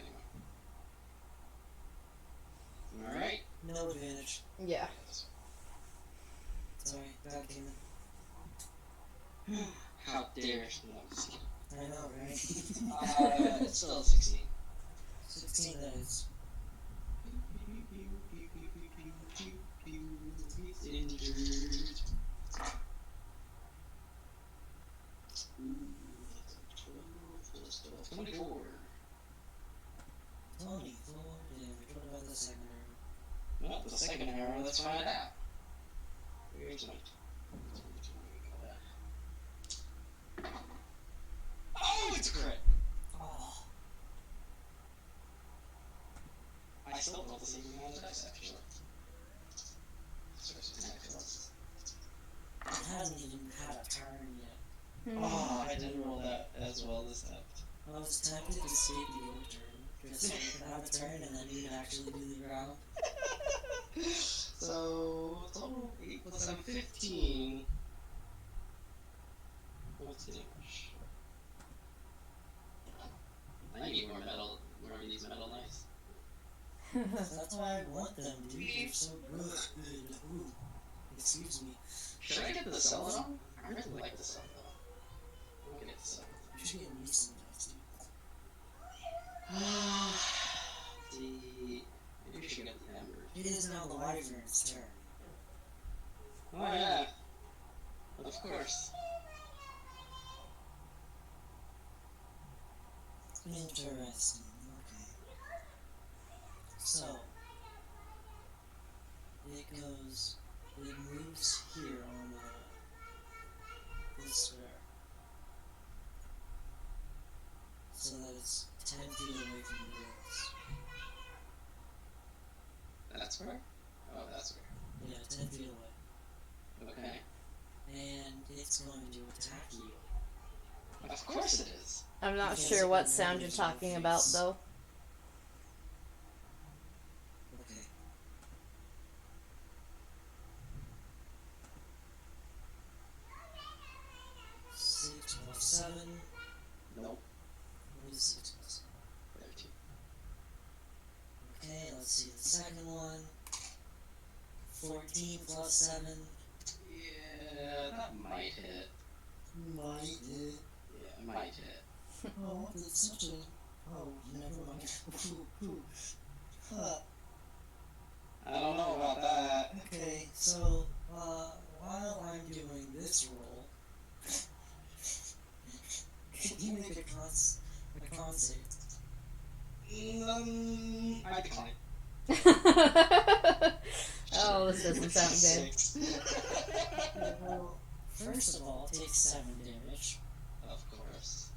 anymore. Alright? No advantage. Yeah. Sorry, that came in. How dare she? No, I'm just kidding. I know, right? It's still 16. 16 that is. He's injured. Ooh, 12 plus 12, 24. 24 damage. What about the second arrow? Well, the second arrow, let's find out. Where's my... Oh, it's a crit! Oh, I still rolled the same amount of dice, actually. it hasn't even had a turn yet. Oh, I didn't roll that as well this time. I was tempted to skip your turn, just so you could have a turn and then you could actually do the ground. So, total 8 plus 7, 15. What's the damage? I need more metal, more of these metal knives. That's why I want them, dude. They're so good. Ooh. Excuse me. Should I get the Celadon? I really like the Celadon. I'm gonna get the Celadon. You should get me some knives, dude. Maybe we should get the Ember. It is now the wyvern's turn. Oh yeah. Of course. Interesting. Okay. So it moves here on this square, so that it's 10 feet away from the rails. That's where? Oh, that's where. Yeah, 10 feet away, Okay. and it's going to attack you. Of course it is. I'm not Because sure it what can sound you're damage your talking about, face. though. Okay. Six plus 7. Nope. What is 6 plus 13. 7? Okay, let's see the second one. 14 plus 7. Yeah, that might hit. Might hit. Yeah, it might hit. Oh, it's such a. Oh, never mind. Huh. I don't know about that. Okay, so, while I'm doing this roll, can you make a con save? I decline. Oh, this doesn't sound good. 6. Well, first of all, take 7 damage, Of course.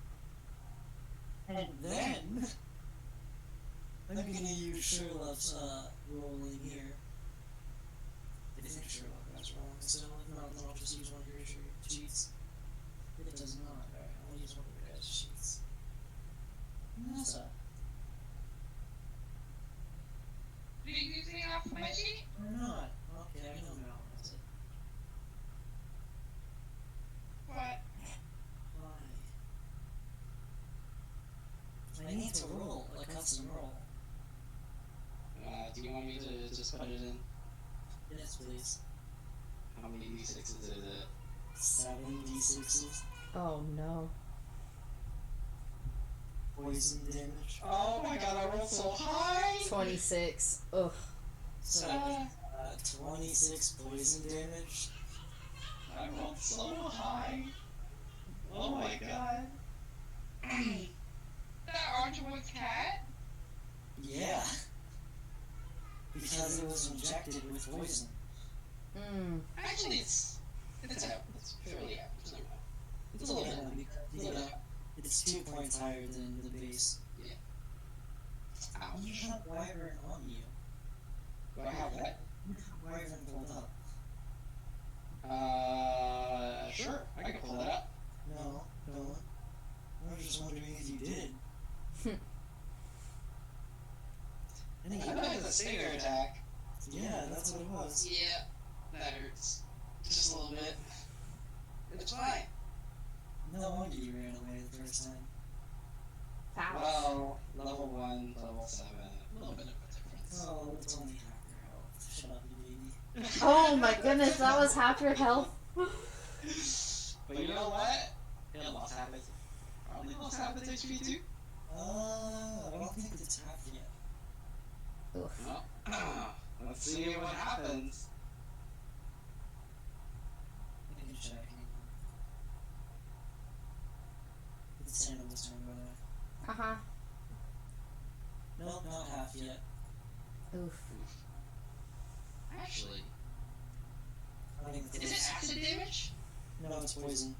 and then I'm gonna use Sherlock's rolling here. I think Sherlock has rolling, so if not, then I'll just use one of your sheets. If it does not, alright, I'll use one of your guys' sheets. That's up. Are you using off my sheet? Or not. Okay, I know now. That's it. What? Why? I need to roll a custom roll. Do you want me to just put it in? Yes, please. How many d6s is it? 7 d6s. Oh, no. Poison damage. Oh my god, I rolled so high! 26. Ugh. So, 26 poison damage. I rolled so high. Oh my god. That Archwood's cat? Yeah. Because it was injected with poison. Actually, it's fairly average. Never mind. It's a little bit. Yeah, it's 2 points higher than the base. Ow. Ouch. You have Wyvern on you. Do I have what? You have Wyvern pulled up. Sure. I can pull that up. No, don't. I was just wondering if you did. I know it's a stinger attack. Yeah, that's what it was. Yeah, that hurts. Just a little bit. It's fine. No wonder you ran away the first time. Ouch. Well, level 1, level 7, a little bit of a difference. Oh, it's only half your health. Shut up, you baby. Oh my goodness, that was half your health. But you know what? It lost half its, probably lost half its HP too. I don't think it's half yet. Oof. Well, let's see what happens. I can check. It's Hannibal's turn, by the way. Uh-huh. Nope, not half yet. Oof. Actually, I think is it it's acid damage? No, it's poison.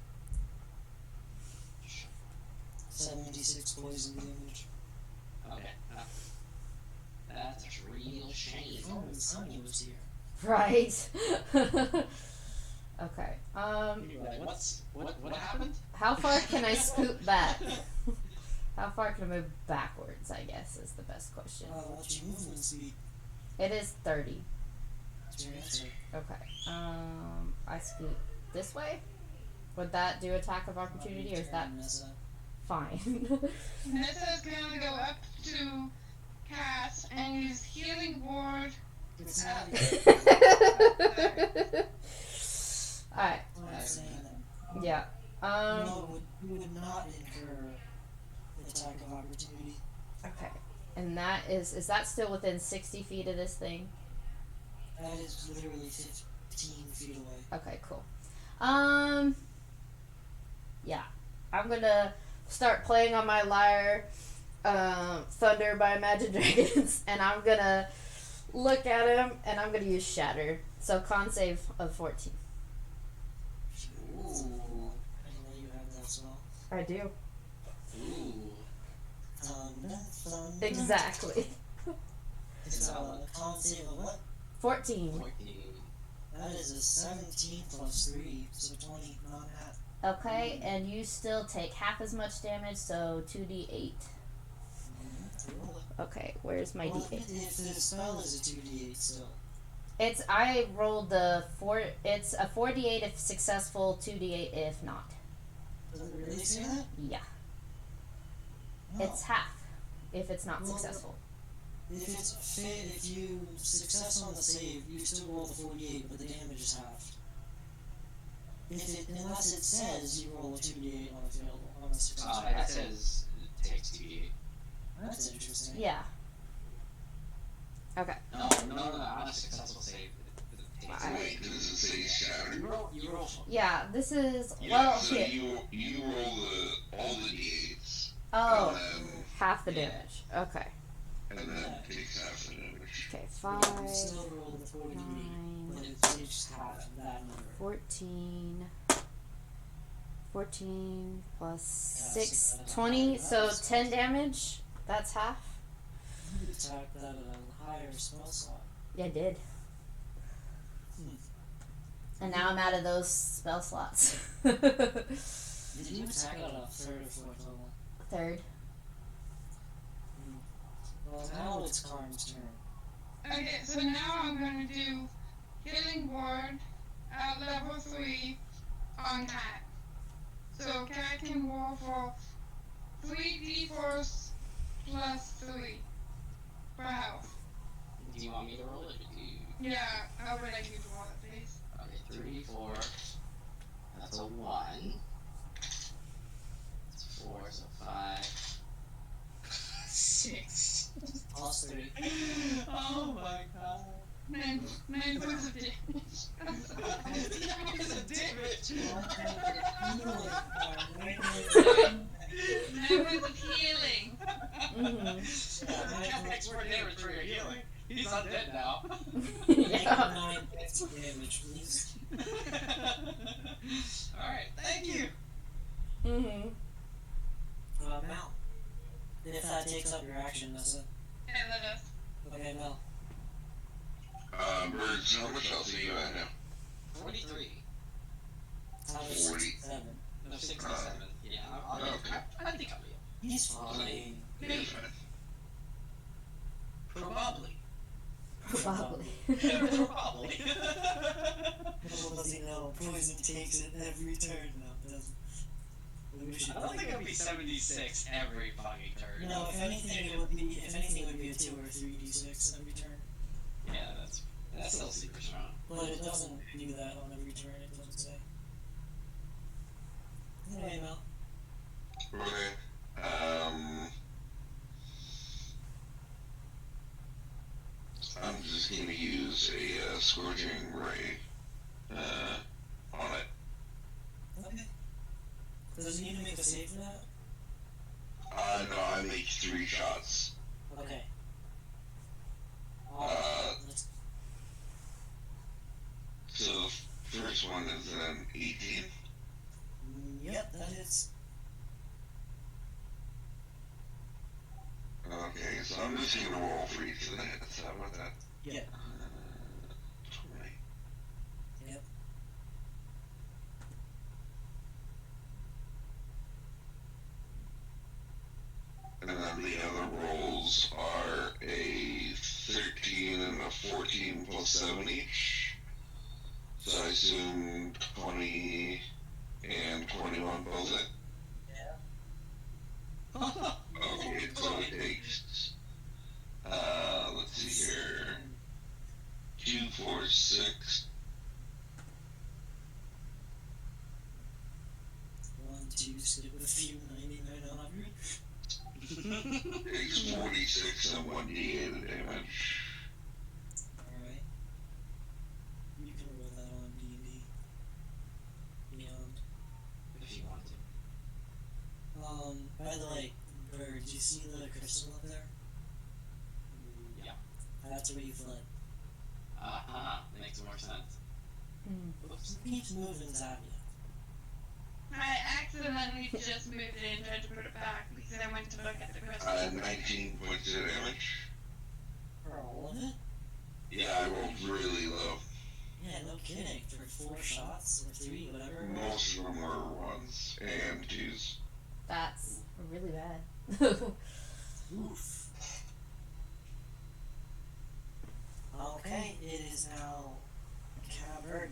76 poison damage. Okay. That's a real shame. If only Sunny was here. Right. Okay. What happened? How far can I scoot back? How far can I move backwards, I guess, is the best question. What's your movement speed? It is 30. That's your answer. Okay. I scoot this way? Would that do attack of opportunity, or is that Nessa. fine? Nessa's gonna go up to Cass and use Healing Ward. It's Uh, not Alright. I'm not saying that. Yeah. No, you would not incur attack of opportunity. Okay. And that is that still within 60 feet of this thing? That is literally 15 feet away. Okay, cool. Yeah. I'm gonna start playing on my lyre, Thunder by Imagine Dragons, and I'm gonna look at him, and I'm gonna use Shatter. So con save of 14. Ooh. I didn't know you had that spell. I do. Ooh. Thunder. Exactly. It's a con save of what? 14. 14. That is a 17 plus 3, so 20, not half. Okay, and you still take half as much damage, so 2d8. Roll it. Okay, where's my Well, d8? if the spell is a 2d8 still. I rolled it's a 4d8 if successful, 2d8 if not. Does it really say that? Yeah. No. It's half if it's not Well, successful. If you success on the save, you still roll the 48, but the damage is halved. Unless it says you roll a 2d8 on a failed on a successful. That says it takes 2d8. That's interesting. Yeah. Okay. No, on a successful save. It takes Wait, does it say shatter? You roll. Yeah, this is Yeah, well so here. you roll all the d8s. Oh, And half the damage. Okay. then takes half the damage. Okay, You 5, still roll the 48, 9, but it's just half that number. 14. 14 plus Yeah, 6, six, 20, that so was 10 damage. That's half. You attacked that at a higher spell slot. Yeah, I did. And now I'm out of those spell slots. Did you attack at a third or fourth level? Third. Well, now it's Karn's turn. Okay, so now I'm gonna do Healing Ward at level 3 on Cat. So Cat can roll for 3d4s plus 3 for health. Do you want me to roll it? Or do you... Yeah, I would like you to roll it, please. Okay, 3, 4. That's a 1. That's 4, so 5. 6. Plus 3. Oh my god. 9 points of damage. 9 points of damage. 9 points of healing. Mm-hmm. Takes 4 damage for your healing. He's undead now. Make Yeah. 9 points of damage, please. Alright, thank you. Mm-hmm. Mount. If that takes up your action, that's it. Yeah, Okay, Mel. Birds, how much else are you at now? 43. How about 47? No, 67. Yeah, Okay. I think I'll be up. He's fine. Yeah, fine. Probably. Probably. Probably. Little does he know, Poison takes it every turn. No, it doesn't. We should I don't think it'll be 76 every fucking turn. No, if anything, it would be a 2 or 3 d6 every turn. Yeah, that's still super strong. But it doesn't do that on every turn. It doesn't say. Anyway, Mel. Okay. I'm just gonna use a scorching ray on it. Okay. Does he need to make a save for that? No, I make 3 shots. Okay. Let's, So the first one is an 18. yep, that hits. Okay, so I'm just gonna roll for each of the hits. How about that? Yeah. 20. Yep. And then the other rolls are a 13 and a 14 plus 7 each. So I assume 20 and 21 both hit. Okay, so it takes, let's see here, 2, 4, 6, 1, 2, sit with you, 99, 100. takes 46 and 1d8 of damage. Alright. You can roll that on D&D. Beyond. If you want to. By the way, Bird, do you see the crystal up there? Yeah. That's where you fled. Makes more sense. Oops. It keeps moving Zabia. I accidentally just moved it and tried to put it back because I went to look at the crystal. 19 points of damage. For all of it? Yeah, I rolled really low. Yeah, no kidding. For 4 shots or 3, whatever. Most of them were 1s and 2s. That's really bad. Oof. Okay, it is now Catbird,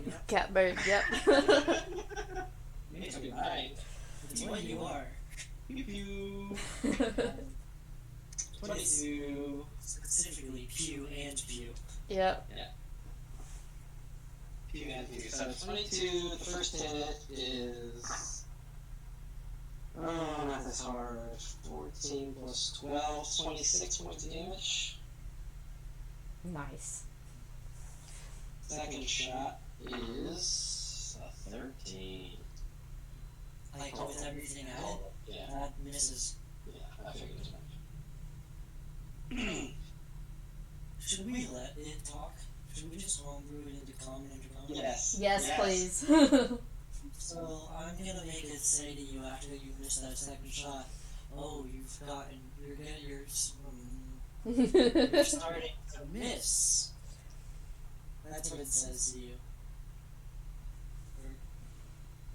yep. Catbird, yep. It's gonna be mine. It's what you are. Pew pew. 22. Specifically, Pew and Pew. Yep. Pew and pew. So 22, the first hit is... Oh, not this hard. 14 plus 12, 26 points of damage. Nice. Second shot is a 13. Like, with everything added, Yeah, that misses. yeah, I figured as much. Should we let it talk? Should we just homebrew it into common intercom? Yes. Yes, please. So, I'm gonna make it say to you after you miss that second shot, oh, you're starting to miss. That's what it says to you.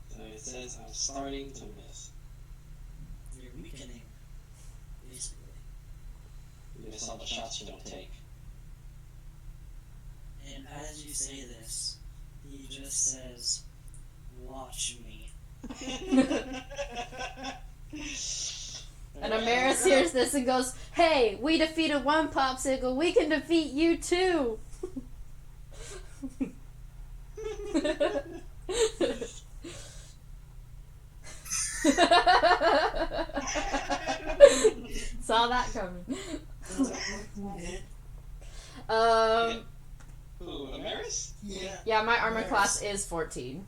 So it says I'm starting to miss. You're weakening, basically. You miss all the shots you don't take. And as you say this, he just says, watch me. And Amaris hears this and goes, "Hey, we defeated one popsicle. We can defeat you too." Saw that coming. Who, Amaris? Yeah. Yeah, my armor class is 14.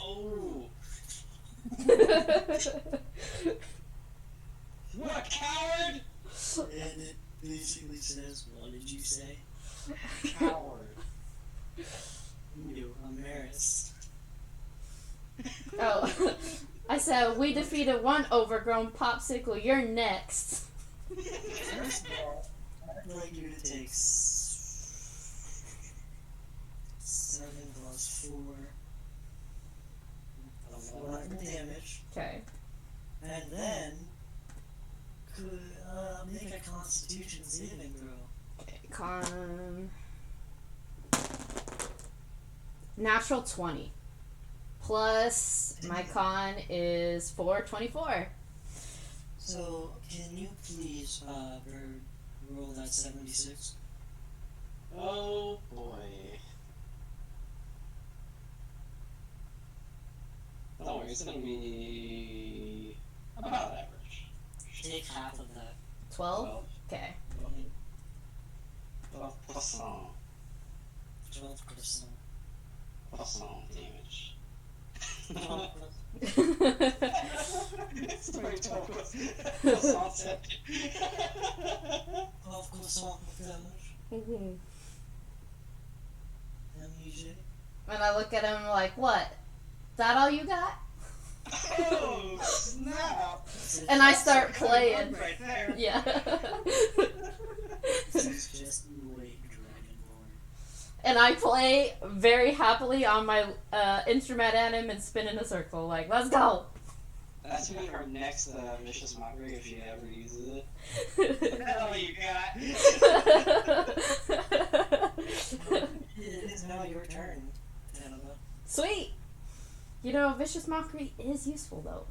Oh. What a coward! And it basically says, what did you say? Coward. You, Amaris. Oh, I said we defeated one overgrown popsicle. You're next. First of all, I'd like you to take 7 plus 4 of 11 damage, Okay. and then could make a Constitution saving throw. Con. Natural 20. Plus, my con is 424. So, can you please, Bird, roll that 76? Oh boy. Don't worry, it's gonna be about average. Take half of that. 12? Okay. 12%. 12%. Damage. 12 It's very 12%. 12% damage. Mhm. MUJ. And I look at him like, what? Is that all you got? Oh, snap! And I start playing. Right there. Yeah. This is just you wait, Dragonborn. And I play very happily on my instrument at him and spin in a circle, like, let's go! That's gonna be her next vicious mockery if she ever uses it. What hell you got? It is now your turn, Annabelle. Sweet! You know, Vicious Mockery is useful, though.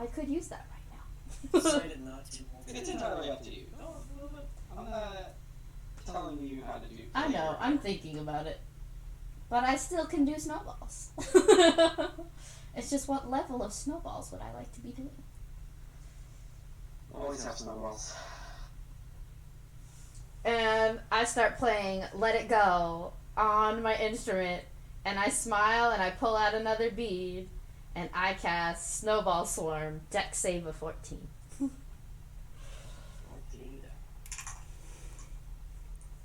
I could use that right now. Decided not to. It's entirely up to you. I'm not telling you how to do. I know, I'm thinking about it. But I still can do snowballs. It's just what level of snowballs would I like to be doing? Always have snowballs. And I start playing Let It Go on my instrument, and I smile and I pull out another bead, and I cast Snowball Swarm, Dex save of 14.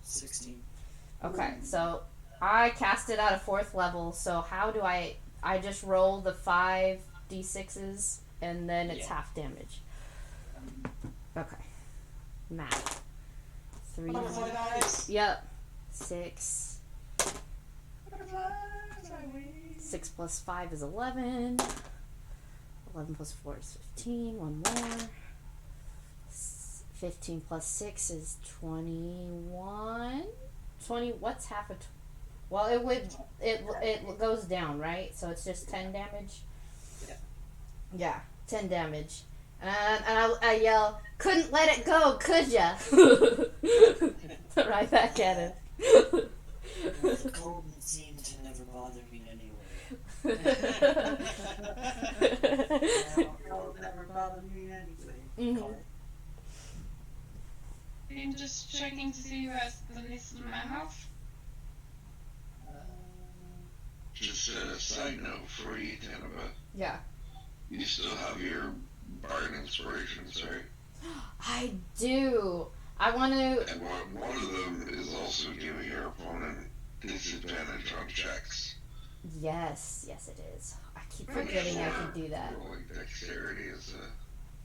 16. Okay, so I cast it at a 4th level, so how do I just roll the 5 d6s and then it's Yeah. half damage. Okay. Math. 3. Butterfly dice. Yep. 6. 6 plus 5 is 11. 11 plus 4 is 15. One more. 15 plus 6 is 21. 20. What's half a? Well, it goes down, right? So it's just 10 damage. Yeah. Yeah, 10 damage. And I yell, "Couldn't let it go, could ya?" Right back at him. The cold seemed to never bother me anyway. It'll never bother me anyway. Mhm. I'm just checking to see who has the least amount of. Just a side note for you, Tanaba. Yeah. You still have your Bard inspirations, right? I do. I want to. And one of them is also giving your opponent disadvantage on checks. Yes, it is. I keep forgetting I can do that. Rolling dexterity is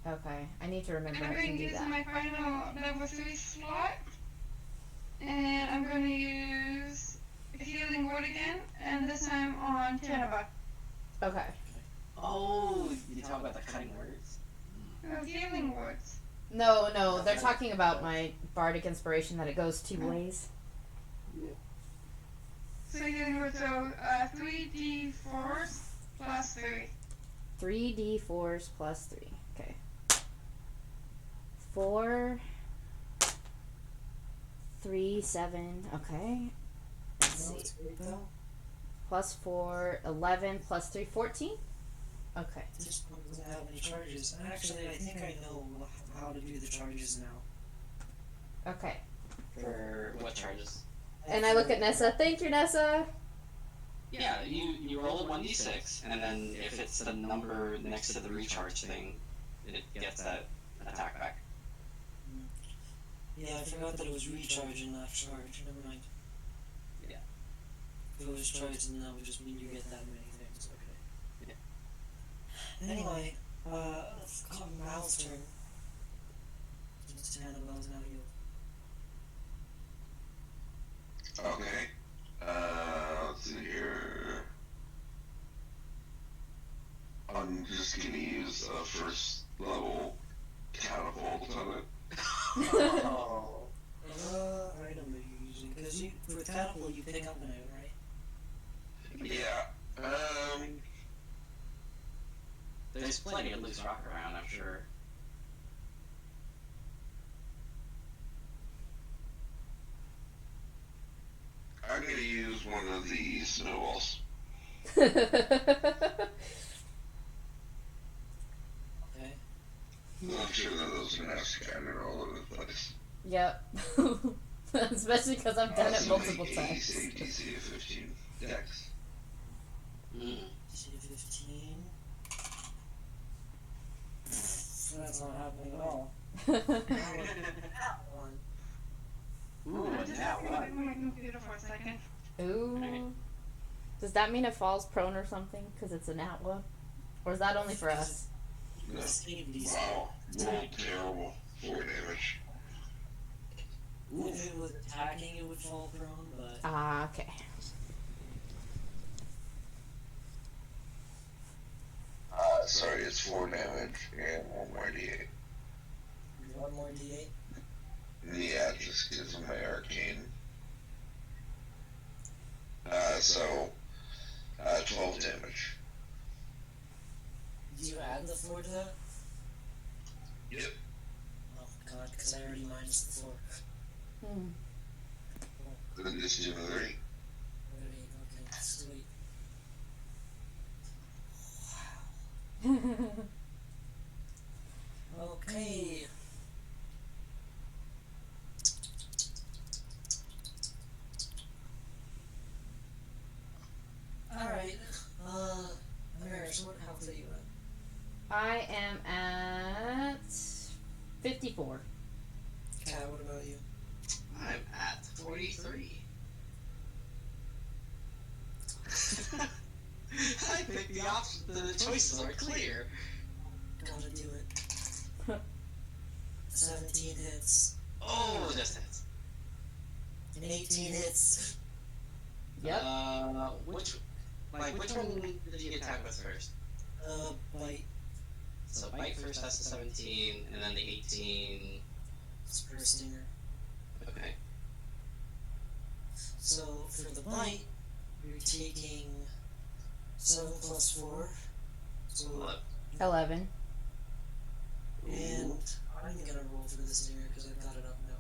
Okay, I need to remember And I'm I can going to do use that. my final level 3 slot. And I'm going to use a healing word again, and this time on Tanaba. Okay. Oh, you talk about the cutting words. No, healing words. No, they're talking about my bardic inspiration that it goes 2 ways. So healing words, so 3d4s plus 3. 3d4s plus 3. Okay. 4, 3, 7. Okay. Let's see. That's great though. Plus 4, 11 plus 3, 14? Okay. This one doesn't have any charges. Actually, I think I know how to do the charges now. Okay. For what charges? And I look at Nessa. Thank you, Nessa. Yeah, you roll a 1d6, and then if it's the number next to the recharge thing, it gets that attack back. Yeah, I forgot that it was recharge and not charge. Never mind. Yeah. If it was charge, then that would just mean you get that many things. Okay. Anyway, Mal's turn. Since Tannabelle's now healed. Okay. Let's see here. I'm just gonna use a first level catapult on it. Oh. Item that you're using. Because with catapult, you pick up an item, right? Yeah. There's plenty of loose rock around, I'm sure. I'm gonna use one of the snowballs. Okay. I'm sure that those are nasty kind of all over the place. Yep. Especially because I've done it So multiple make a times. safety DC of 15 dex. Mm. C15. That's not happening at all. One. Ooh, I and just that have to one. open my computer for a second. Ooh. Does that mean it falls prone or something? Because it's an outlaw? Or is that only for us? No. Save these. Wow. Rolled terrible. 4 damage. If it was attacking, it would fall prone, but Ah, okay. Sorry, it's 4 damage and 1 more d8. one more d8. Yeah, just because of my arcane. So, 12 damage. Do you add the 4 to that? Yep. Oh god, because I already minus the 4. Hmm. Then just do another 8. Okay, sweet. Okay. Alright. Amaris, what health are you at? I am at 54. Kat, what about you? I'm at 43. I think the choices are clear. Gotta do it. 17 hits. Oh, just hits. And 18 hits. Yep. Which one did you attack with first? Bite. So bite first, that's the 17, and then the 18. Spur Stinger. Okay. So, for the bite, you're taking 7 plus 4. So, 11. and I'm gonna roll for the stinger because I've got it up now.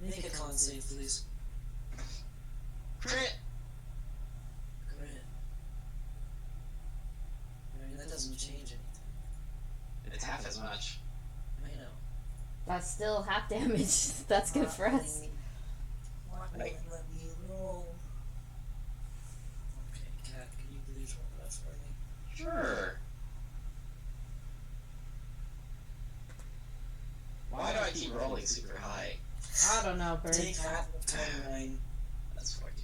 Make a con save, please. Crit! Crit. I mean, that doesn't change anything. It's half as much. I know. That's still half damage. That's good for us. Why won't it let me roll? Okay, Kat, can you please roll that for me? Sure. Why do I keep rolling super high? I don't know, Bird. Take half of 29. That's 14.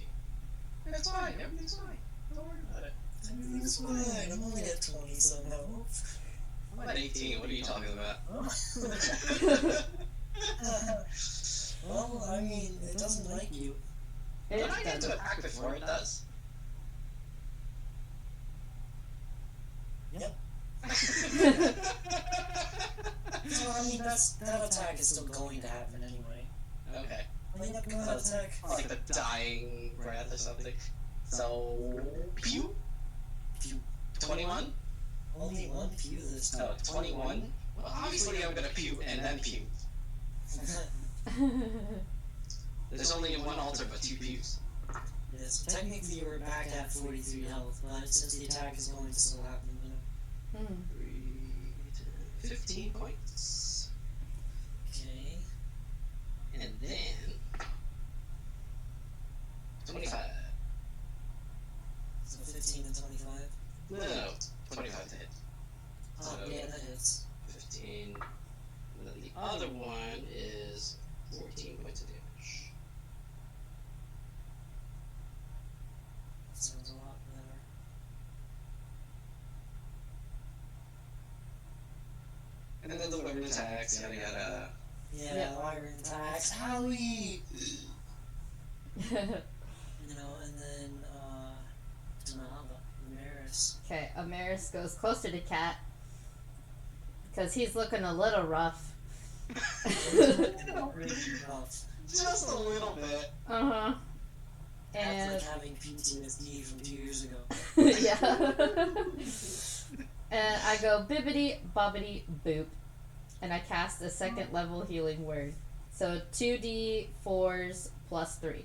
That's fine, everything's fine. Don't worry about it. Everything's fine. I'm only at 20 somehow. I'm at 18, what are you talking about? Well, I mean, it doesn't like you. Don't I get to attack before it does? Yep. So, I mean, that attack is still going to happen anyway. Okay. Yep, go ahead, attack. Like the dying breath or something. So, pew? Pew. 21? Only one pew this time. Oh, 21? Well, obviously I'm gonna pew and then pew. There's only one altar but 2 pews. Yes, technically we're back at 43 health, but since the attack is going to still happen, you know. Hmm. 3 to 15 points. Okay. And then 25. So 15 and 25. No, 25 to hit. Oh, So- yeah, that hits. 15. And then the other one is 14 points of damage. Sounds a lot better. And then the weapon attacks, yada yada. Yeah, Yeah. Wyvern attacks. Howie! You know, and then, Tanava, Maris. Okay, Amaris goes closer to Cat because he's looking a little rough. Really rough. Just a little bit. Uh-huh. That's And like having PTSD from 2 years ago. yeah. And I go bibbity bobbity boop, and I cast a second level healing word. So 2d4s plus 3.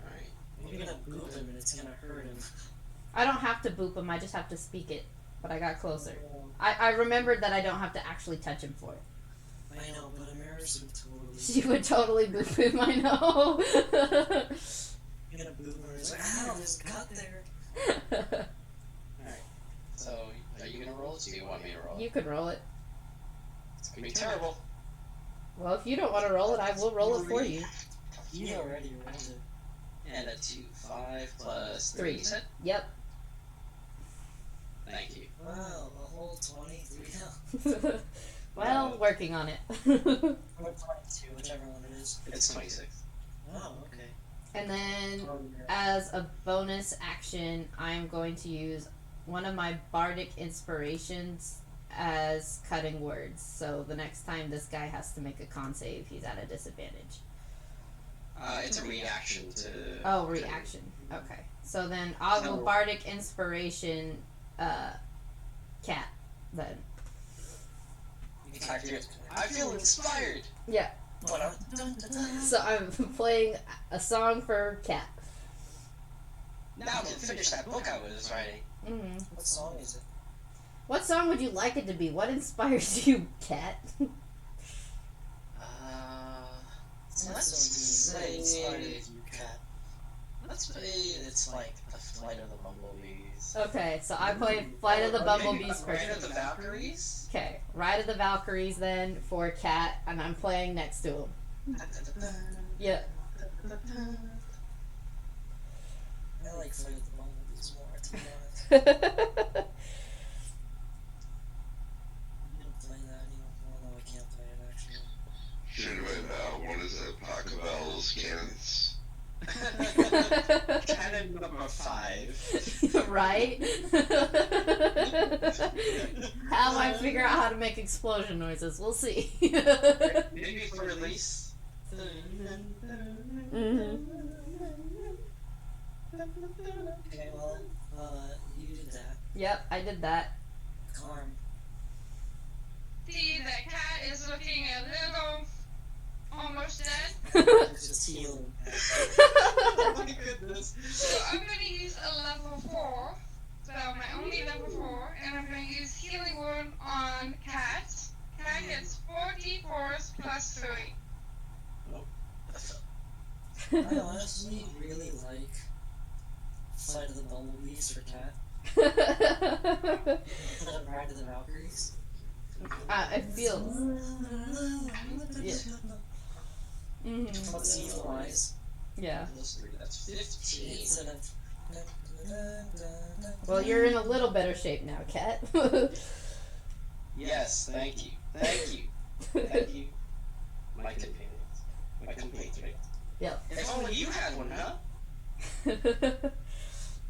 Alright. You're gonna boop him and it's gonna hurt him. I don't have to boop him, I just have to speak it. But I got closer. I remembered that I don't have to actually touch him for it. I know, but Amaris would totally. She would totally boop him, I know. You're gonna boop him and it's like, ow, there's a cut there. Alright. So, are you gonna roll it? Do you want me to roll it? You could roll it. It's gonna be terrible. Well, if you don't want to roll it, I will roll it for you. He already rolled it. And a 2, 5 plus 3. 3. You said? Yep. Thank you. Wow, a whole 23 now. Well, working on it. Or 22, whichever one it is. It's 26. Oh, okay. And then, Oh, yeah. as a bonus action, I'm going to use one of my bardic inspirations as cutting words. So the next time this guy has to make a con save, he's at a disadvantage. It's a reaction to. Oh, reaction. Okay. So then I'll go No. bardic inspiration, cat. Then. I feel inspired. Yeah. So I'm playing a song for cat. Now I can finish that book I was writing. Mm-hmm. What song is it? What song would you like it to be? What inspires you, cat? Let's say inspired you, Cat. Let's play. It's like the Flight of the Bumblebees. Okay, so I play Flight of the Bumblebees Flight first. of the Valkyries. Okay, Ride of the Valkyries then for Cat, and I'm playing next to him. Yeah. I like Flight of the Bumblebees more, to be honest. I'm gonna play that anymore. Well, no, I can't play it actually. Should have been, what is it, Pachelbel's cannons? Cannon number 5. Right? How do I figure out how to make explosion noises? We'll see. Maybe for release. Mhm. Okay, well, you did that. Yep, I did that. Karm. See, the cat is looking a little almost dead. It's just healing. Oh my goodness. So I'm gonna use a level 4. So my only level 4, and I'm gonna use healing word on cat. Cat gets 4d4s plus 3. I honestly really like Flight of the Bumblebees for Cat. Instead of Ride of the Valkyries. It feels. Yeah. Mhm. What's the wise? Yeah. Plus 3, that's 15. Instead of. Well, you're in a little better shape now, Cat. Yes, thank you. Thank you. Thank you. My companions. My compatriots. Yep. If only you had one, huh?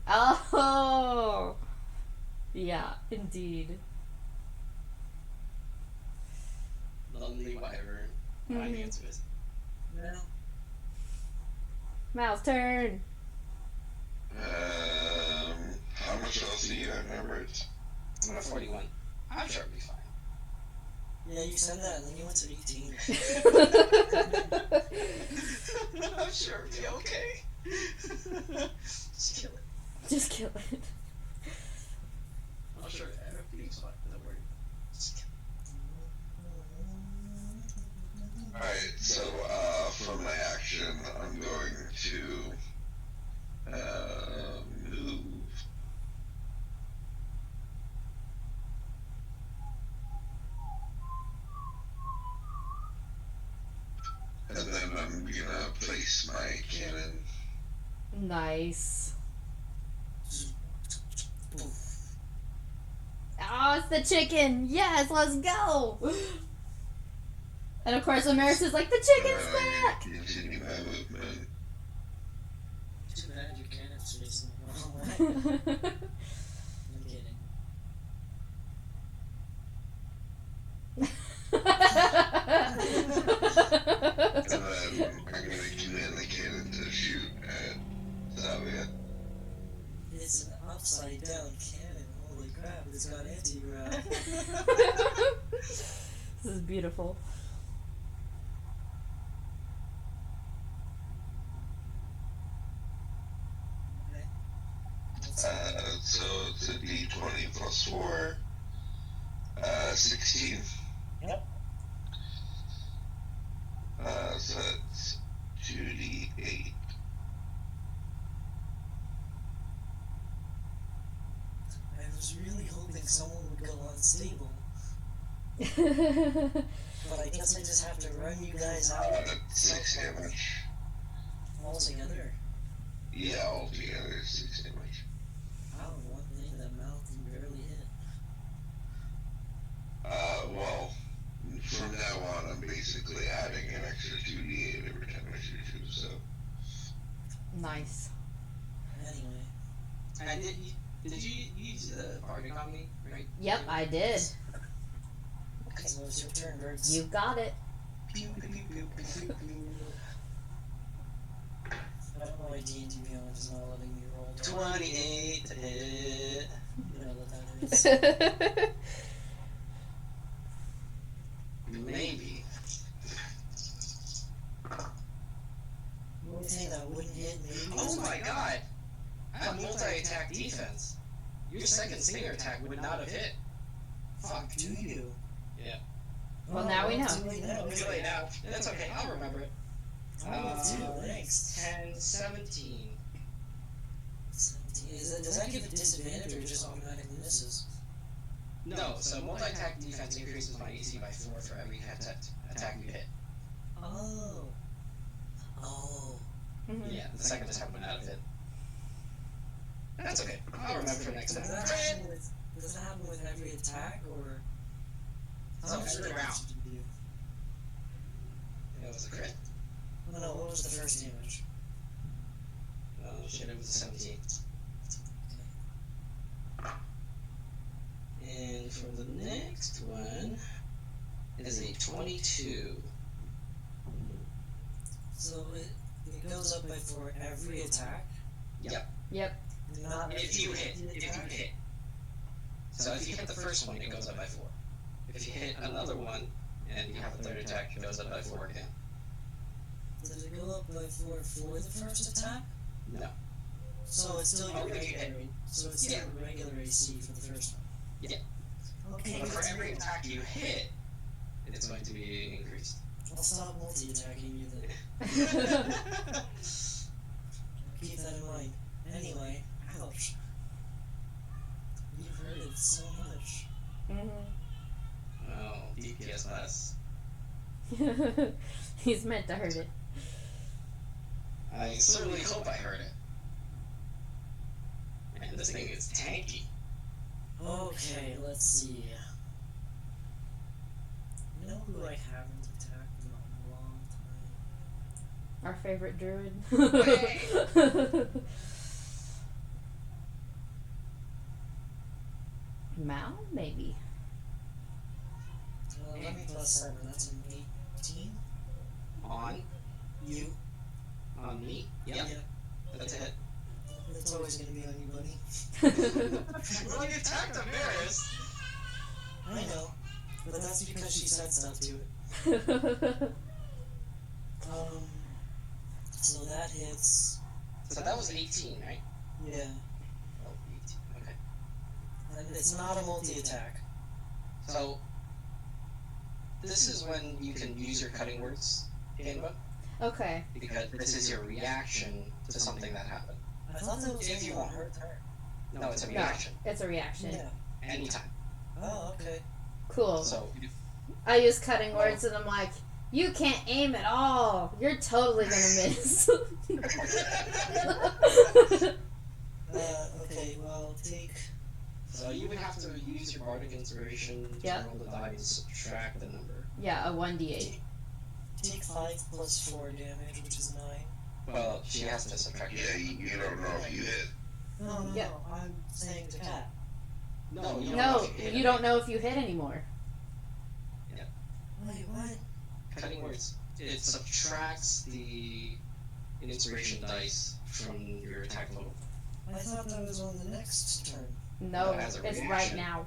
Oh. Yeah, indeed. Lonely Wyvern. My Mhm. answer is. No. Mouse turn. How much else do you remember it? I'm at 41. I'm sure it'll be fine. Yeah, you said that, and then you went to 18. I'm sure it'll be okay. Just kill it. Just kill it. I'm sure everything's fine. Don't worry. Just kill Alright, so, for my action, I'm going to, move. And then I'm gonna place my cannon. Nice. Oh, it's the chicken. Yes, let's go. And of course, Amaris is like, the chicken's back! Continue my movement. Too bad your cannon's facing the wrong way. I'm kidding. And then I'm gonna command the cannon to shoot at Zavia. It's an upside down cannon. Holy crap, it's got anti-grav. This is beautiful. So it's a d20 plus 4. 16. Yep. So that's 2d8. I was really hoping someone would go unstable, but I guess I just have to run you guys out 6 damage. all together. Yeah, altogether 6 damage. Wow, one thing that mouth you barely hit. Well, from now on, I'm basically adding an extra 2d8 every time I shoot you, so. Nice. Anyway, And did you use the bardic on me, right? Yep, I did. so it's your turn, Birds. You got it. Pew, pew, pew, pew, pew, pew. I don't know why D&D Beyond is not letting me roll. 28 to hit. You know what that is. Maybe. One thing that wouldn't hit maybe. Oh my god! I have multi-attack defense. Your second stinger attack would not have hit. Fuck. Do you? Yeah. Well, now we know. Too late now. Too late now. That's okay, I'll remember it. Oh, thanks. 10, 17. 17. Does that give a disadvantage or just automatically misses? No, so multi-attack defense increases my AC by 4 for every attack you hit. Oh. Oh. Yeah, the second attack would not have hit. That's okay. I'll remember for next time. Does that happen with every attack or? Oh, it's really round. Did you? It was a crit. Oh no, what was the first damage? Oh shit, it was a 17. And for the next one, it is a 22. So it goes up by 4 every attack? Yep. Yep. Not If you hit. every If you attack? hit. So if you hit the first one, it goes up by 4. If you hit another one, and you have a third attack, it goes up by 4 again. Does it go up by 4 for the first attack? No. So it's still your Oh, if you regular. So it's still your regular AC for the first one. Yeah. Okay. But for that's every good. attack you hit, it's going to be increased. I'll stop multi-attacking you then. Keep that in mind. Anyway, ouch. You hurt it so much. Oh, DPS less. He's meant to hurt it. I certainly hope I heard it. Man, this thing is tanky. Okay, let's see. You know who I haven't attacked in a long time? Our favorite druid. Mal, maybe. Let me plus 7, that's an 18. On? You? On me? Yep. Yeah. That's a hit. It's always gonna be on you, buddy. Well, you attacked Amaris! I know, but that's because she said stuff to it. So that hits. So that was 18, right? Yeah. Oh, 18. Okay. And it's not a multi-attack. So, this is when you can use your cutting words, Canva, Okay. because this is your reaction to something that happened. I thought that was If only you on want. her turn. No, it's a reaction. It's a reaction. Yeah. Anytime. Oh, okay. Cool. So, I use cutting words and I'm like, you can't aim at all. You're totally gonna miss. Okay, well, take. so you would have to use your bardic inspiration to Yep. roll the die and subtract the number. Yeah, a 1d8. take 5 plus 4 damage, which is 9. Well, she has to subtract Yeah, it. you don't know if you hit. No, Yeah. I'm saying to Cat. No, you don't know No, if hit you it. don't know if you hit anymore. Wait, what? Cutting words. It subtracts the inspiration dice from your attack total. I thought that was on the next turn. No, As a it's right reaction. now.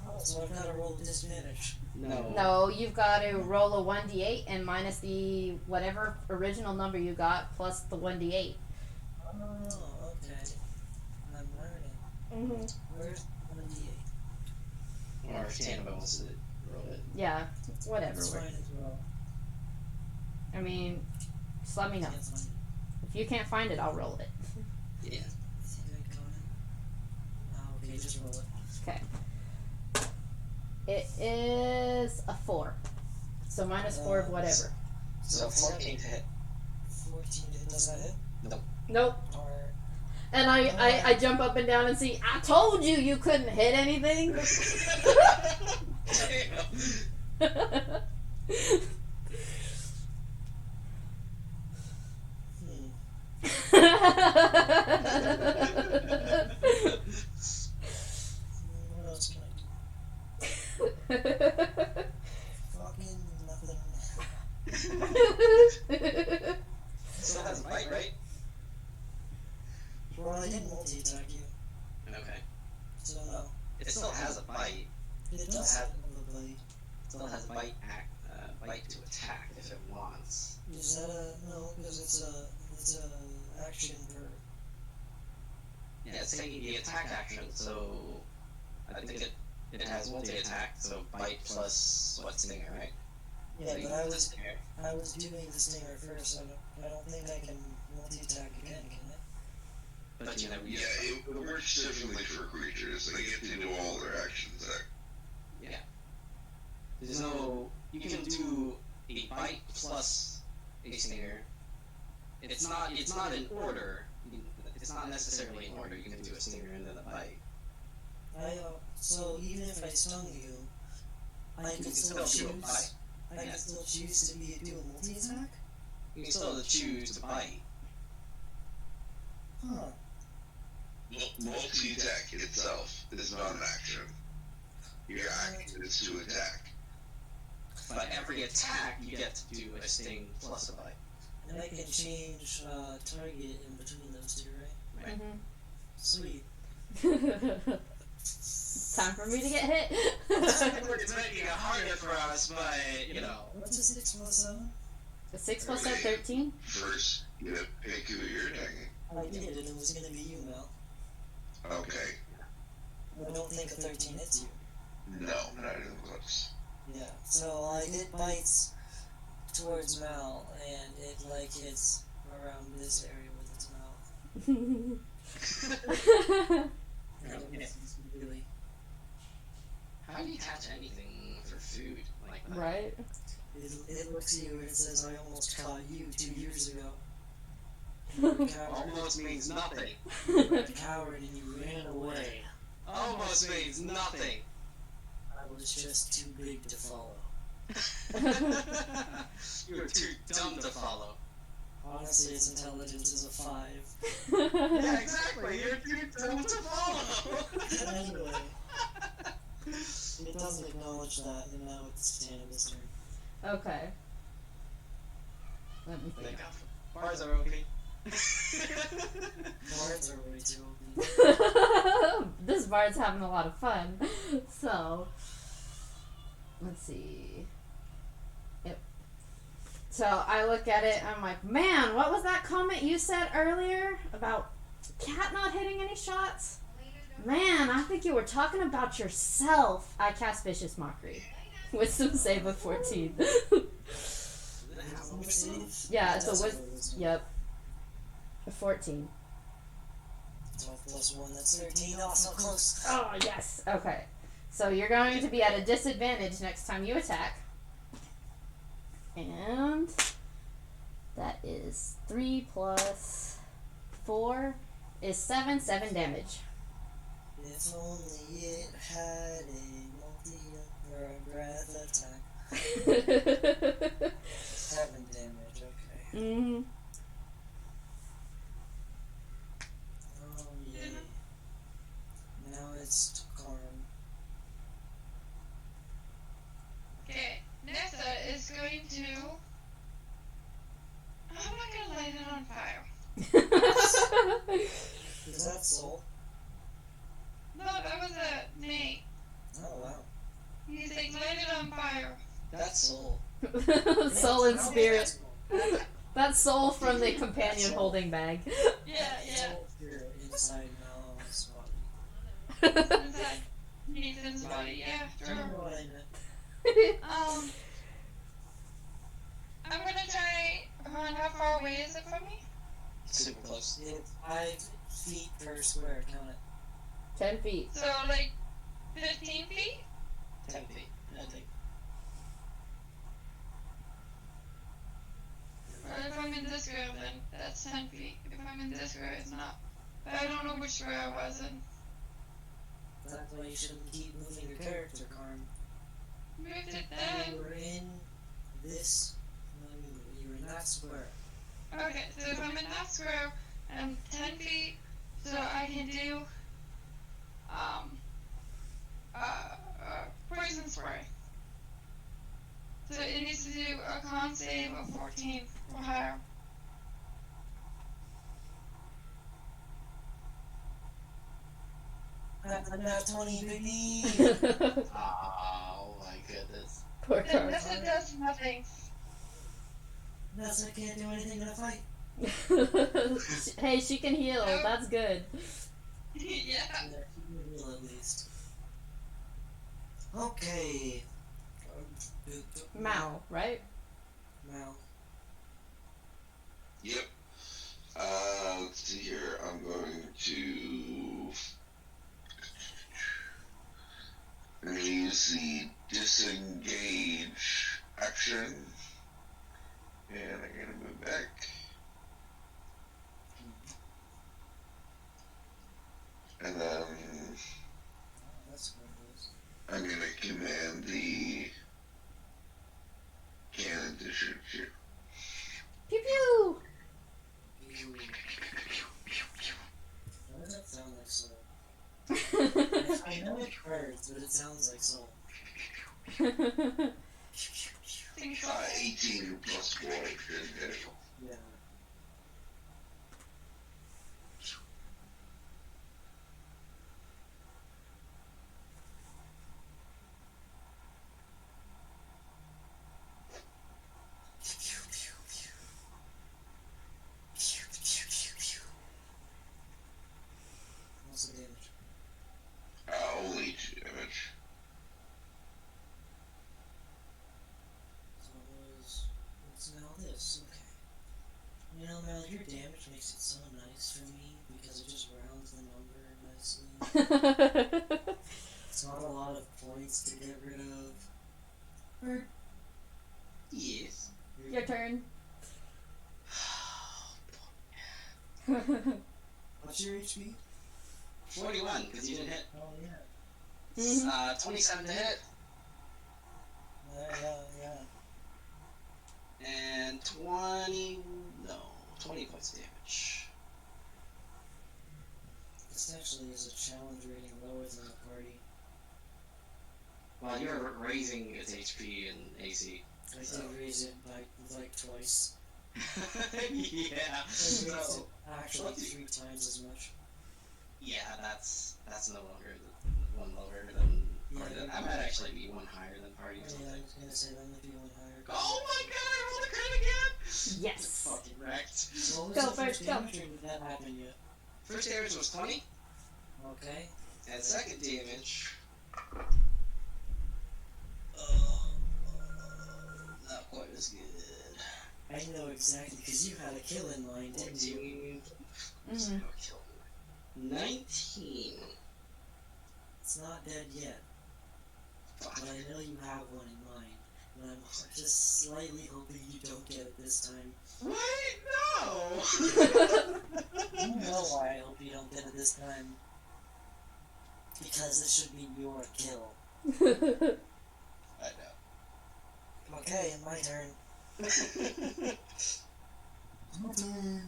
Oh, so I've got to roll disadvantage. No. No, you've got to roll a 1d8 and minus the whatever original number you got plus the 1d8. Oh, okay. I'm learning. Mm-hmm. Where's 1d8? Or if Tannibal wants to roll it. Yeah, whatever. That's fine as well. I mean, just let me know. Can't find it. If you can't find it, I'll roll it. Yeah. I think I got it. Oh, okay, just roll it. Okay. It is a 4. So minus 4 of whatever. So 14 to hit. 14 to hit. Does that hit? Nope. Or... And I jump up and down and see, I told you you couldn't hit anything. What else can I do? Fucking nothing. Still has a bite, right? Well, I didn't multi-attack you, Okay. so no. It still has a bite. It does have a bite. Still has a bite to attack if it wants. Is that a... no, because it's a action verb. Yeah, it's taking the attack action, so I think it has multi-attack, so bite plus what, stinger, right? Yeah, So you but can I do was stinger. doing the stinger first, so I don't think I can multi-attack again, can I? But you never use Yeah, it. it works differently for creatures. They get to do all their actions there. There's no... You can do a bite plus a stinger. It's not in order. It's not necessarily in order. You can do a stinger and then a bite. So even if I stung you, I You can can still still do a choose. bite. I can still choose to do a multi-attack? You can still choose to bite. Huh. Multi-attack itself is not an action. Your action is to attack. But every attack, you get to do a sting plus a bite. And I can change target in between those two, right? Sweet. Time for me to get hit. It's making it harder for us, but, you know. What's a 6 plus 7? A 6 plus 7, 13? First, you have to pick who you're attacking. I did, and it was gonna be you, Mel. Okay. I don't think a 13 hits you. No, not even close. Yeah, so I did bites towards Mal, and it like hits around this area with its mouth. And it was really... How do you attach anything for food like that? Right? It looks at you and it says, I almost caught you 2 years ago. You were a coward. Almost means nothing. You were a coward and you ran away. Almost means nothing. I was just too big to follow. You were too dumb to follow. Honestly, its intelligence is a 5. Yeah, exactly. You're too dumb to follow. Anyway, it doesn't acknowledge that, and now it's Tana's turn. Okay. Let me think. Thank God. Bars are OP. Bards are way too OP. This bard's having a lot of fun. So, let's see. Yep. So I look at it, I'm like, man, what was that comment you said earlier about Cat not hitting any shots? Man, I think you were talking about yourself. I cast Vicious Mockery. Wisdom save of 14. Yeah, it's a Yep. A 14. 12 plus 1, that's 13. Oh, so close. Oh, yes. Okay. So you're going to be at a disadvantage next time you attack. And that is 3 plus 4 is 7 damage. If only it had a multi or a breath attack. damage, okay. Mm-hmm. Oh, yay. Now it's to Karm. Okay, Nessa is going to. I'm not gonna light it on fire. Is that Soul? No, that was a Nate. Oh, wow. He's like, light it on fire. That's Soul. Soul and Yeah, spirit. that's That's soul from the companion holding bag. Yeah, Soul spirit inside Mal's body. Inside Nathan's body, yeah, I sure. don't know what I meant. I'm gonna try. How far away is it from me? Super close. It's 5 feet per square, count it. 10 feet. So, like, 15 feet? 10 feet, I think. Or if I'm in this square, then that's 10 feet. If I'm in this square, it's not. But I don't know which square I was in. That's why you shouldn't keep moving your character, Karm. Moved it You then. were in this. You were in that square. Okay, so if I'm in that square, I'm 10 feet, so I can do, poison spray. So it needs to do a con save of 14 or higher. Not 20, baby! Oh my goodness. Poor Then Carl. Nessa does nothing. Nessa can't do anything in a fight. Hey, she can heal. That's good. Yeah. Yeah, she can heal at least. Okay. Mal, right? Mal. Yep. Let's see here. I'm going to use the disengage action. And I'm gonna move back. And then That's what it is. I'm gonna command the cannon to shoot you. Pew pew! Why does that sound like Soul? I know it hurts, but it sounds like Soul. Think so. 18 plus 4 should hit. Yeah. What's the damage? Only 2 damage. So it was. It's now this, okay. You know, Mel, your damage makes it so nice for me because it just rounds the number nicely. It's not a lot of points to get rid of. Or, Yes. Your turn. what's your HP? 41, because you didn't hit. Oh, yeah. Mhm. 27 to hit, Yeah. and 20 points of damage. This actually is a challenge rating lower than the party. Well, you're raising its HP and AC. I did raise it by like twice. Yeah. I raised it So, actually 3 times as much. yeah, that's no longer one lower than Yeah, party. you're That might actually be one higher than party or Yeah, I something. was gonna say that might be one higher. Oh my god, I rolled a crit again! Yes. Fucking wrecked. What was Go the first, first go. damage, or did that happen yet? First damage was 20, Okay. and second damage, not quite as good. I know exactly, because you had a kill in mind, didn't you? 14. Kill. 19. It's not dead yet, Fuck. but I know you have one in mind. And I'm just slightly hoping you don't get it this time. Wait, no! You know why I hope you don't get it this time. Because it should be your kill. I know. Okay, my turn. My turn.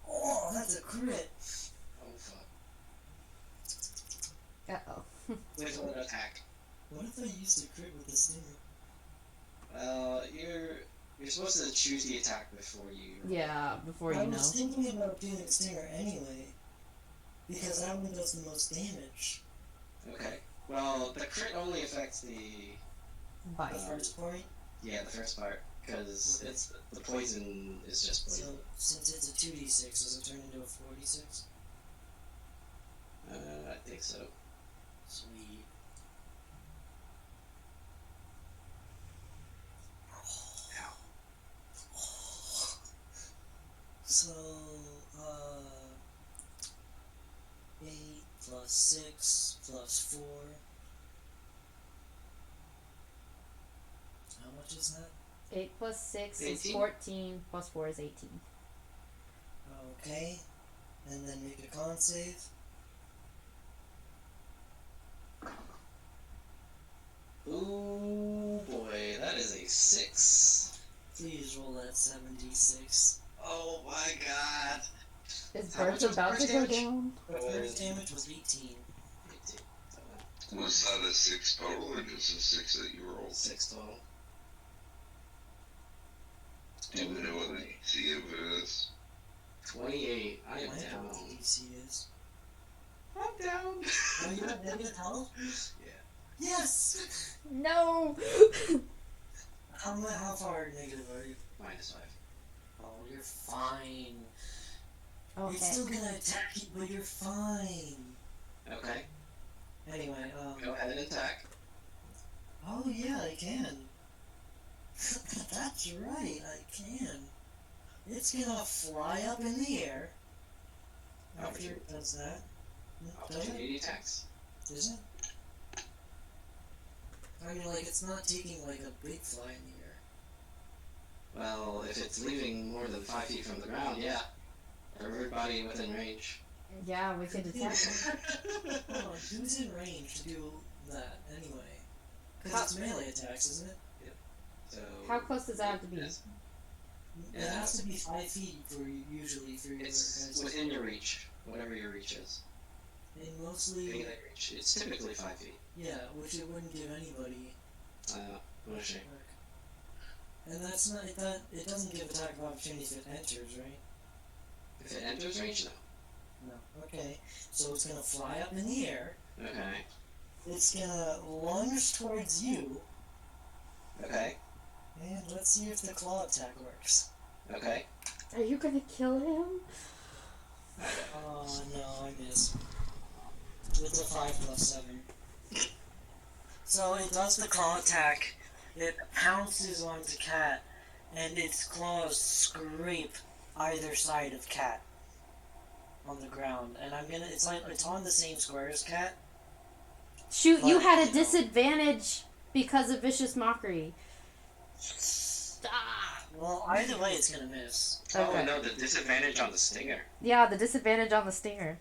Oh, that's a crit. Oh fuck. Uh-oh. With what attack? What if I used a crit with the stinger? Well, you're supposed to choose the attack before you. Yeah, before I you know. was thinking about doing a stinger anyway, because that one does the most damage. Okay. Well, the crit only affects the Bite. The first part. yeah the first part because it's the poison is just So poison. since it's a 2d6, does it turn into a 4d6? I think so. Sweet. So, 8 plus 6 plus 4. How much is that? 8 plus 6 is 18? 14, plus 4 is 18. Okay. And then make a con save. Ooh boy, that is a 6. Please roll that 7d6. Oh my god. Is How much Birth was about to first go damage? down? The first damage was 18. 18. Was that a 6 total or just a 6 that you rolled? 6 total. Do we know what the AC of it is? 28. I am I know down. what the AC is. I'm down. Are you at negative health? Yeah. Yes! No! How far negative are you? -5. Oh, you're fine. It's Okay. still gonna attack you, but you're fine. Okay. Anyway, Go ahead and attack. oh yeah, I can. That's right, I can. It's gonna fly up in the air. After it does that. Does it? Opportunity attacks. Is it? I mean, like, it's not taking, like, a big fly in the air. Well, if it's leaving more than 5 feet from the ground, yeah. Everybody within range. Yeah, we could attack him. Hold on, who's in range to do that, anyway? Because it's melee attacks, isn't it? So. How close does that have to be? It's, It has to be 5 feet usually for your it's guys. within your reach, whatever your reach is. And mostly, Melee reach. It's typically 5 feet. yeah, which it wouldn't give anybody. What a shame. And that's not, it doesn't give attack of opportunity if it enters, right? If it enters range, no. No. Okay, so it's gonna fly up in the air. Okay. It's gonna lunge towards you, Okay. and let's see if the claw attack works. Okay. Are you gonna kill him? Oh no, I missed. With the 5 plus 7. So it does the claw attack. It pounces onto Cat, and its claws scrape either side of Cat on the ground. And it's on the same square as Cat. Shoot, you But, had a you know. disadvantage because of Vicious Mockery. Well, either way, it's gonna miss. Oh Okay. no, the disadvantage on the stinger. Yeah, the disadvantage on the stinger.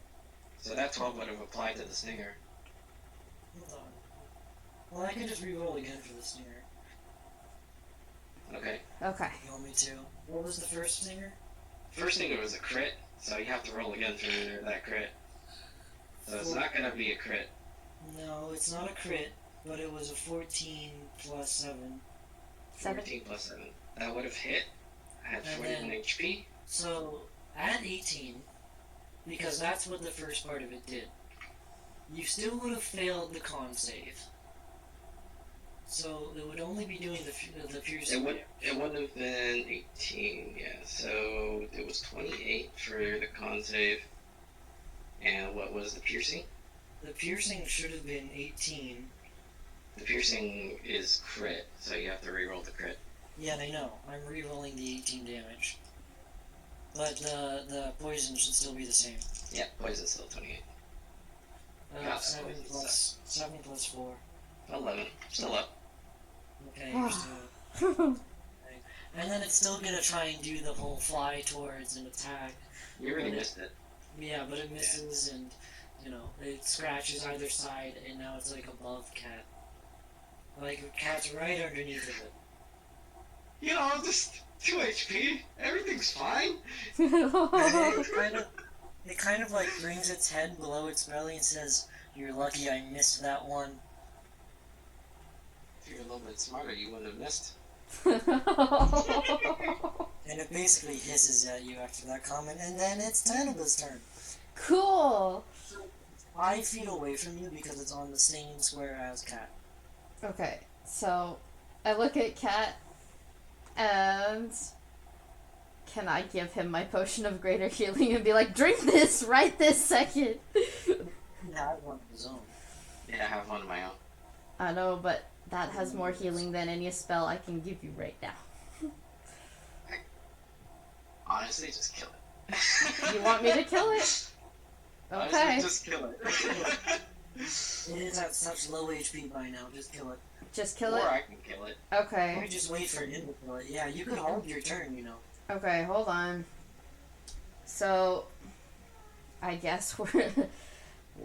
So that 12 would have applied to the stinger. Hold on. Well, I can just re-roll again for the stinger. Okay. Okay. You want me to? What was the first stinger? First stinger was a crit, so you have to roll again for that crit. So it's not gonna be a crit. No, it's not a crit, but it was a 14 plus 7. 14 plus 7. That would have hit. I had And 41 then- HP. So, at 18, because that's what the first part of it did, you still would have failed the con save. So, it would only be doing the piercing. It wouldn't have been 18, yeah. So it was 28 for the con save. And what was the piercing? The piercing should have been 18. The piercing is crit, so you have to reroll the crit. Yeah, I know. I'm re-rolling the 18 damage. But the poison should still be the same. Yeah, poison's still 28. Yeah, 7 poison plus 7 plus 4. 11. Still up. Okay, you're still. And then it's still gonna try and do the whole fly towards and attack. You already missed it. Yeah, but it misses and, it scratches either side and now it's like above Cat. Like, Cat's right underneath of it. You know, just 2 HP. Everything's fine. And it kind of like brings its head below its belly and says, "You're lucky I missed that one." If you're a little bit smarter, you wouldn't have missed. And it basically hisses at you after that comment, and then it's Tanaba's turn. Cool. 5 feet away from you because it's on the same square as Cat. Okay, so I look at Cat and can I give him my potion of greater healing and be like, drink this right this second? He has one of his own. Yeah, I have one of my own. I know, but that has more healing than any spell I can give you right now. Honestly, just kill it. You want me to kill it? Honestly, Okay. just kill it. It is at such low HP by now, just kill it. Just kill Or it? I can kill it. Or Okay. just wait for him to kill it. Yeah, you could hold your turn, you know. Okay, hold on. So, I guess we're...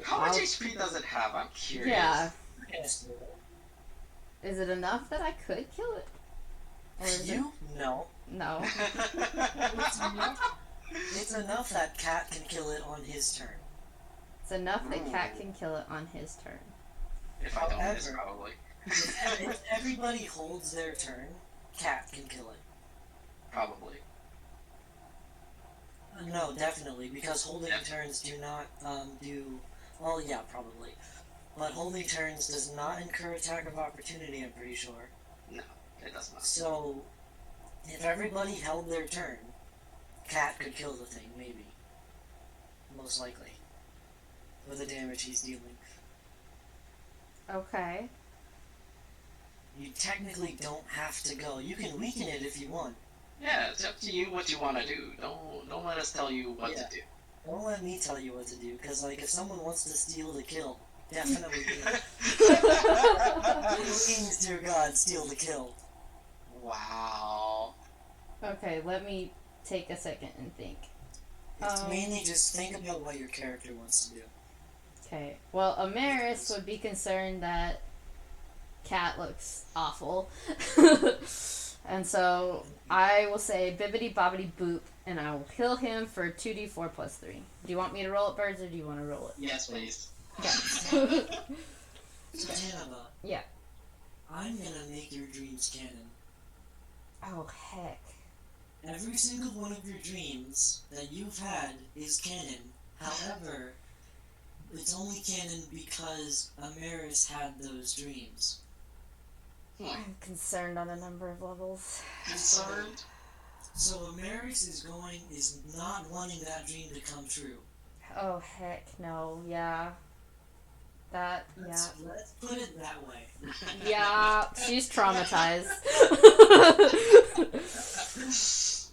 How much I'll- HP does it have? I'm curious. Yeah. Yes. Is it enough that I could kill it? Or is You? No. it... No. It's enough that Cat can kill it on his turn. It's enough that Cat can kill it on his turn. If I don't miss, However- probably. If everybody holds their turn, Cat can kill it. Probably. No, definitely, because holding turns do not do. Well, yeah, probably. But holding turns does not incur attack of opportunity, I'm pretty sure. No, it does not. So, if everybody held their turn, Cat could kill the thing, maybe. Most likely. With the damage he's dealing. Okay. You technically don't have to go. You can weaken it if you want. Yeah, it's up to you what you want to do. Don't let us tell you what Yeah. to do. Don't let me tell you what to do, because, like, if someone wants to steal the kill, definitely do it. Please, dear God, steal the kill. Wow. Okay, let me take a second and think. It's mainly just think about what your character wants to do. Okay. Well, Amaris would be concerned that Cat looks awful. And so I will say bibbity bobbity boop, and I will heal him for 2d4 plus 3. Do you want me to roll it, Birds, or do you want to roll it? Yes, please. Okay. So, Tanaba. Yeah. I'm gonna make your dreams canon. Oh, heck. Every single one of your dreams that you've had is canon. However, it's only canon because Amaris had those dreams. I'm concerned on a number of levels. Concerned? So Amaris is not wanting that dream to come true. Oh, heck no. Yeah. That, yeah. Let's put it that way. Yeah, she's traumatized.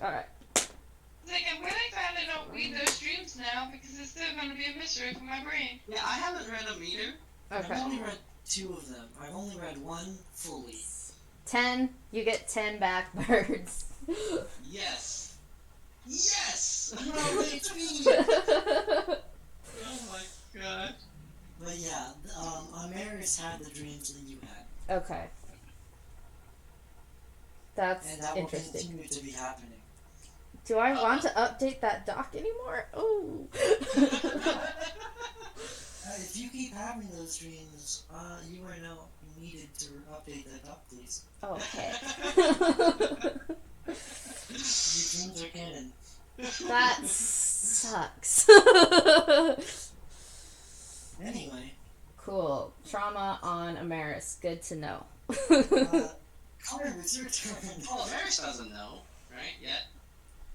Alright. It's like, I'm really glad I don't read those dreams now because it's still going to be a mystery for my brain. Yeah, I haven't read them either. I've Okay. only read 2 of them. I've only read 1 fully. 10. You get 10 back, Birds. Yes. Yes! No, HP! Oh my god. But yeah, Amaris had the dreams that you had. Okay. That's And that will interesting. continue to be happening. Do I want to update that doc anymore? Oh. If you keep having those dreams, you are now needed to update that up, please. Okay. Your dreams are canon. That sucks. Anyway, Cool. Trauma on Amaris. Good to know. Carter, it's your turn. Oh, Maris doesn't know, right? Yet.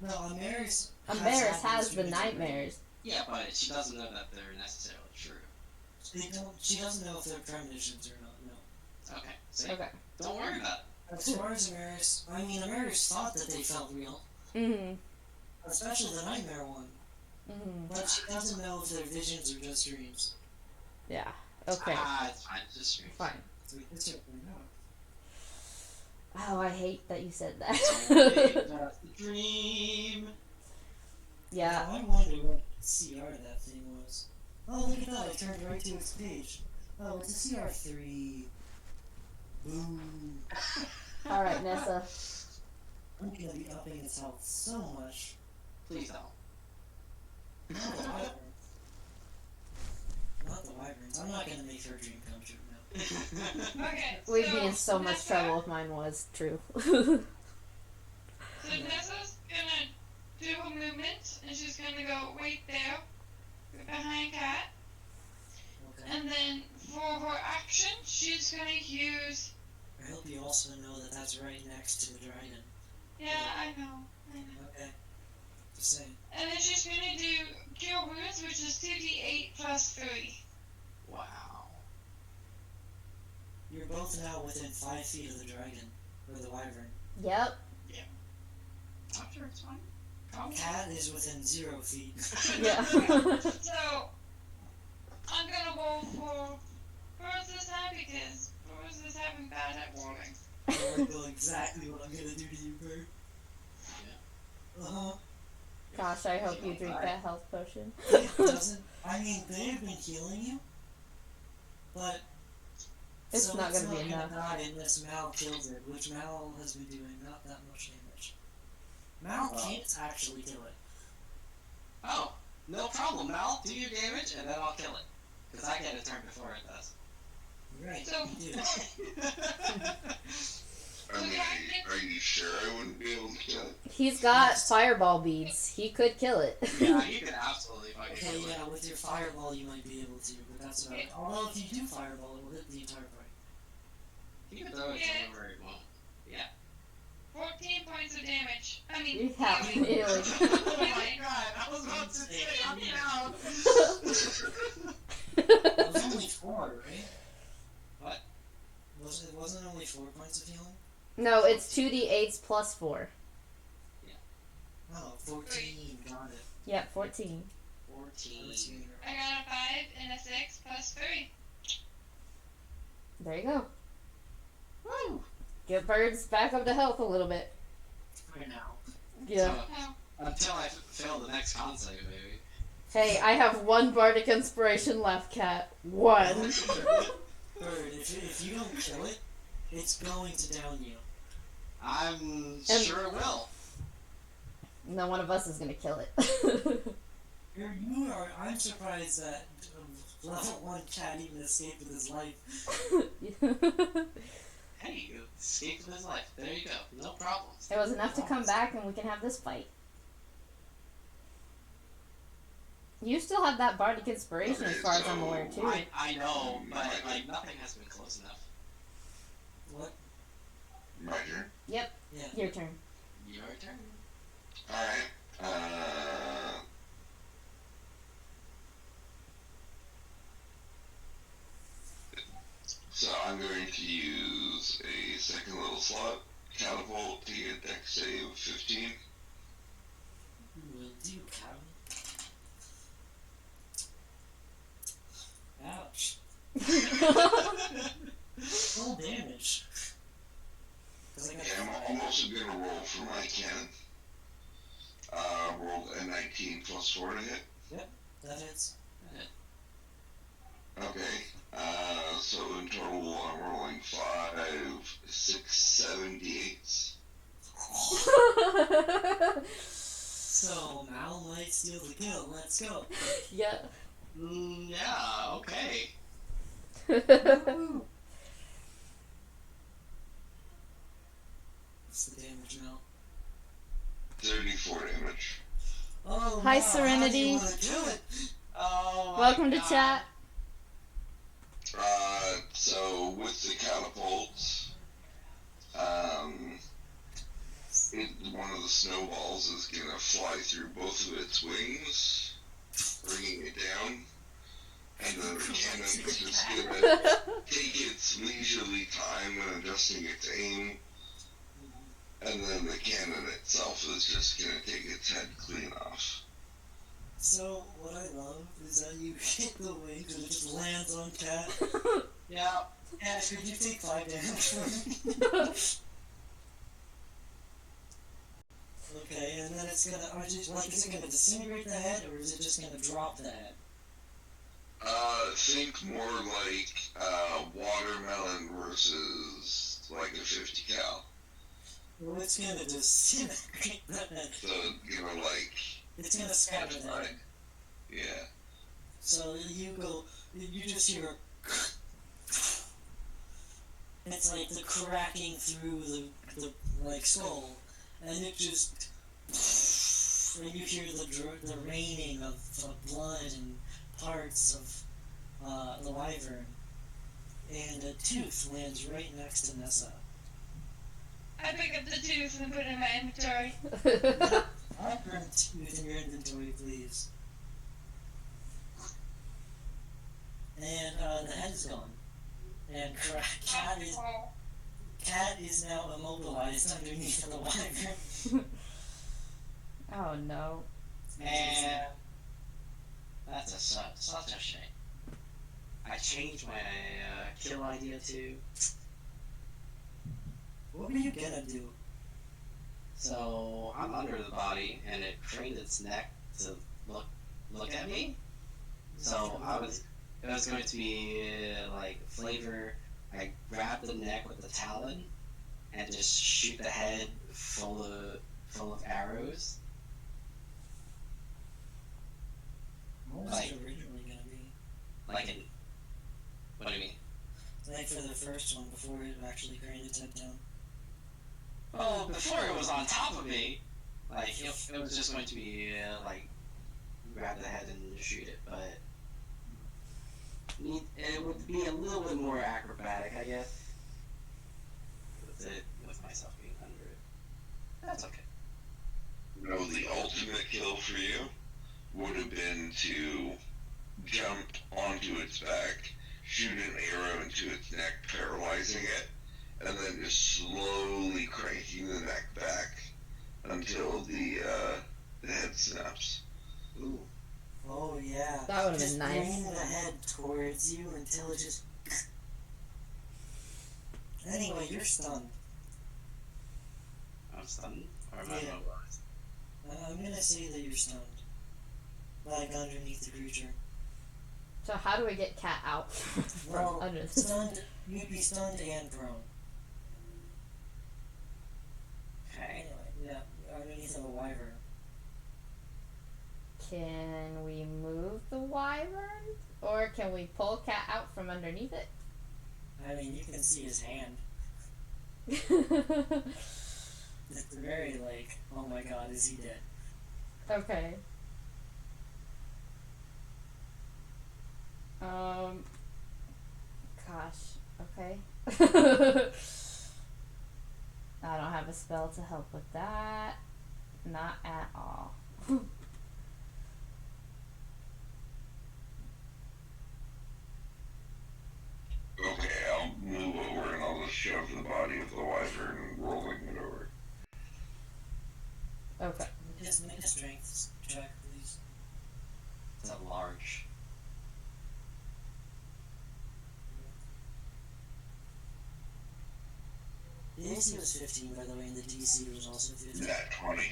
No, Amaris. Amaris had has those the dreams nightmares. Yeah, but she doesn't know that they're necessarily true. She doesn't know if they're premonitions or not, no. Okay. See? Okay. Don't worry about it. As far as Amaris, I mean, Amaris thought that they felt real. Mm-hmm. Especially the nightmare one. Mm-hmm. But she doesn't know if they're visions or just dreams. Yeah. Okay. Ah, it's fine. It's just dreams. Fine. So it's your turn now. Oh, I hate that you said It's only that. just a dream. Yeah. Now, I wonder what CR that thing was. Oh, look at that, I turned right to its page. Oh, it's a CR3. Boom. All right, Nessa. I'm gonna be upping its health so much. Please don't. Not the wyvern. Not the wyverns. I'm not gonna make her dream come true now. Okay. We'd be in so much Nessa- trouble if mine was true. So Nessa's gonna do her movement, and she's gonna go wait there, behind Cat, Okay. and then for her action, she's gonna use. I hope you also know that that's right next to the dragon. Yeah, I know. Okay. Just saying. And then she's gonna do Cure Wounds, which is 2d8 plus 3. Wow. You're both now within 5 feet of the dragon, or the wyvern. Yep. I'm sure it's fine. Cat is within 0 feet. Yeah. So, I'm gonna roll for Burns this time because Burns is having bad at rolling. I know exactly what I'm gonna do to you, Bird. Uh-huh. Gosh, I hope you drink that health potion. It doesn't. I mean, they've been healing you, but It's so not it's gonna be not enough. gonna die unless Mal kills it, which Mal has been doing not that much damage. Mal can't actually kill it. Oh, no problem, Mal. Do your damage, and then I'll kill it. Because I get a turn before it does. Right, So- you do. I mean, are you sure I wouldn't be able to kill it? He's got fireball beads. He could kill it. Yeah, you can absolutely fucking Okay, kill it. yeah, with your fireball you might be able to, but that's about it. Although if you do fireball, it will hit the entire party. You can throw it somewhere you want. 14 points of damage. I mean, You have healing. healing. Oh my god, I was about to say, I'm down. It was only 4, right? What? Wasn't it only 4 points of healing? No, it's 2d8s plus 4. Oh, 14, got it. Yep, 14. 14. Let's see. I got a 5 and a 6 plus 3. There you go. Woo! Get birds back up to health a little bit. For now. Yeah. Oh. Until I fail the next con save, maybe. Hey, I have 1 bardic inspiration left, Cat. 1. Bird, if you don't kill it, it's going to down you. I'm sure it will. No one of us is gonna kill it. I'm surprised that level 1 cat even escaped with his life. Hey, you escaped with his life. There you go. No problems. It was enough to come back and we can have this fight. You still have that bardic inspiration as far as I'm aware too. I know, but like nothing has been close enough. What? My turn? Yep, Yeah. your turn. Your turn. Alright, so I'm going to use a second little slot, catapult, to get dex save 15. Will do, Captain. Ouch. Full damage. 'Cause I got Yeah, I'm also gonna roll for my cannon. Rolled a 19 plus 4 to hit. that hits. Okay, so in total I'm rolling 5, 6, 7 d8s. So Mal might steal the kill. Let's go. Yeah. Yeah, okay. What's the damage now? 34 damage. Oh, Hi, wow, Serenity. How do you want to do it? Oh, my Welcome to God. chat. So with the catapult, one of the snowballs is gonna fly through both of its wings, bringing it down, and then the cannon is just gonna take its leisurely time when adjusting its aim, and then the cannon itself is just gonna take its head clean off. So, what I love is that you hit the wings and it just lands on Cat. Yeah. Yeah, could you take 5 damage? Okay, and then it's gonna, is it gonna disintegrate the head, or is it just gonna drop the head? Think more like watermelon versus like a 50 cal. Well, it's gonna disintegrate the head. So, like, It's gonna scatter the head. yeah. So you just hear. It's like the cracking through the like skull, and it just. And you hear the raining of blood and parts of the wyvern, and a tooth lands right next to Nessa. I pick up the tooth and put it in my inventory. I'll burn a tooth in your inventory, please. And the head is gone. And Cat is now immobilized underneath the wyvern. Oh no. Man, that's such a shame. I changed my kill idea to. What were you gonna do? So I'm under the body, and it craned its neck to look at me. So it was going to be like flavor. I grab the neck with the talon, and just shoot the head full of arrows. What was it originally gonna be? Like in. What do you mean? Like for the first one, before it actually craned its head down. Well, before it was on top of me, like it was just going to be like grab the head and shoot it, but it would be a little bit more acrobatic, I guess, with myself being under it. That's okay. No, the ultimate kill for you would have been to jump onto its back, shoot an arrow into its neck, paralyzing it, and then just slowly cranking the neck back until the head snaps. Ooh. Oh yeah. That would've been Just nice. bring the head towards you until it just. Anyway, you're stunned. I'm stunned? Or am I Yeah. mobilized? I'm gonna say that you're stunned. Like underneath the creature. So how do we get Cat out from Well, under this? stunned. You'd be stunned and prone. Okay. Anyway, yeah, underneath of a wyvern. Can we move the wyvern? Or can we pull Cat out from underneath it? I mean, you can see his hand. It's very like, oh my god, is he dead? Okay. Gosh. Okay. I don't have a spell to help with that. Not at all. Okay, I'll move over and I'll just shove the body of the wyvern, rolling it over. Okay. Just make a strength check, please. It's a large. The AC was 15, by the way, and the DC was also 15. Nat 20.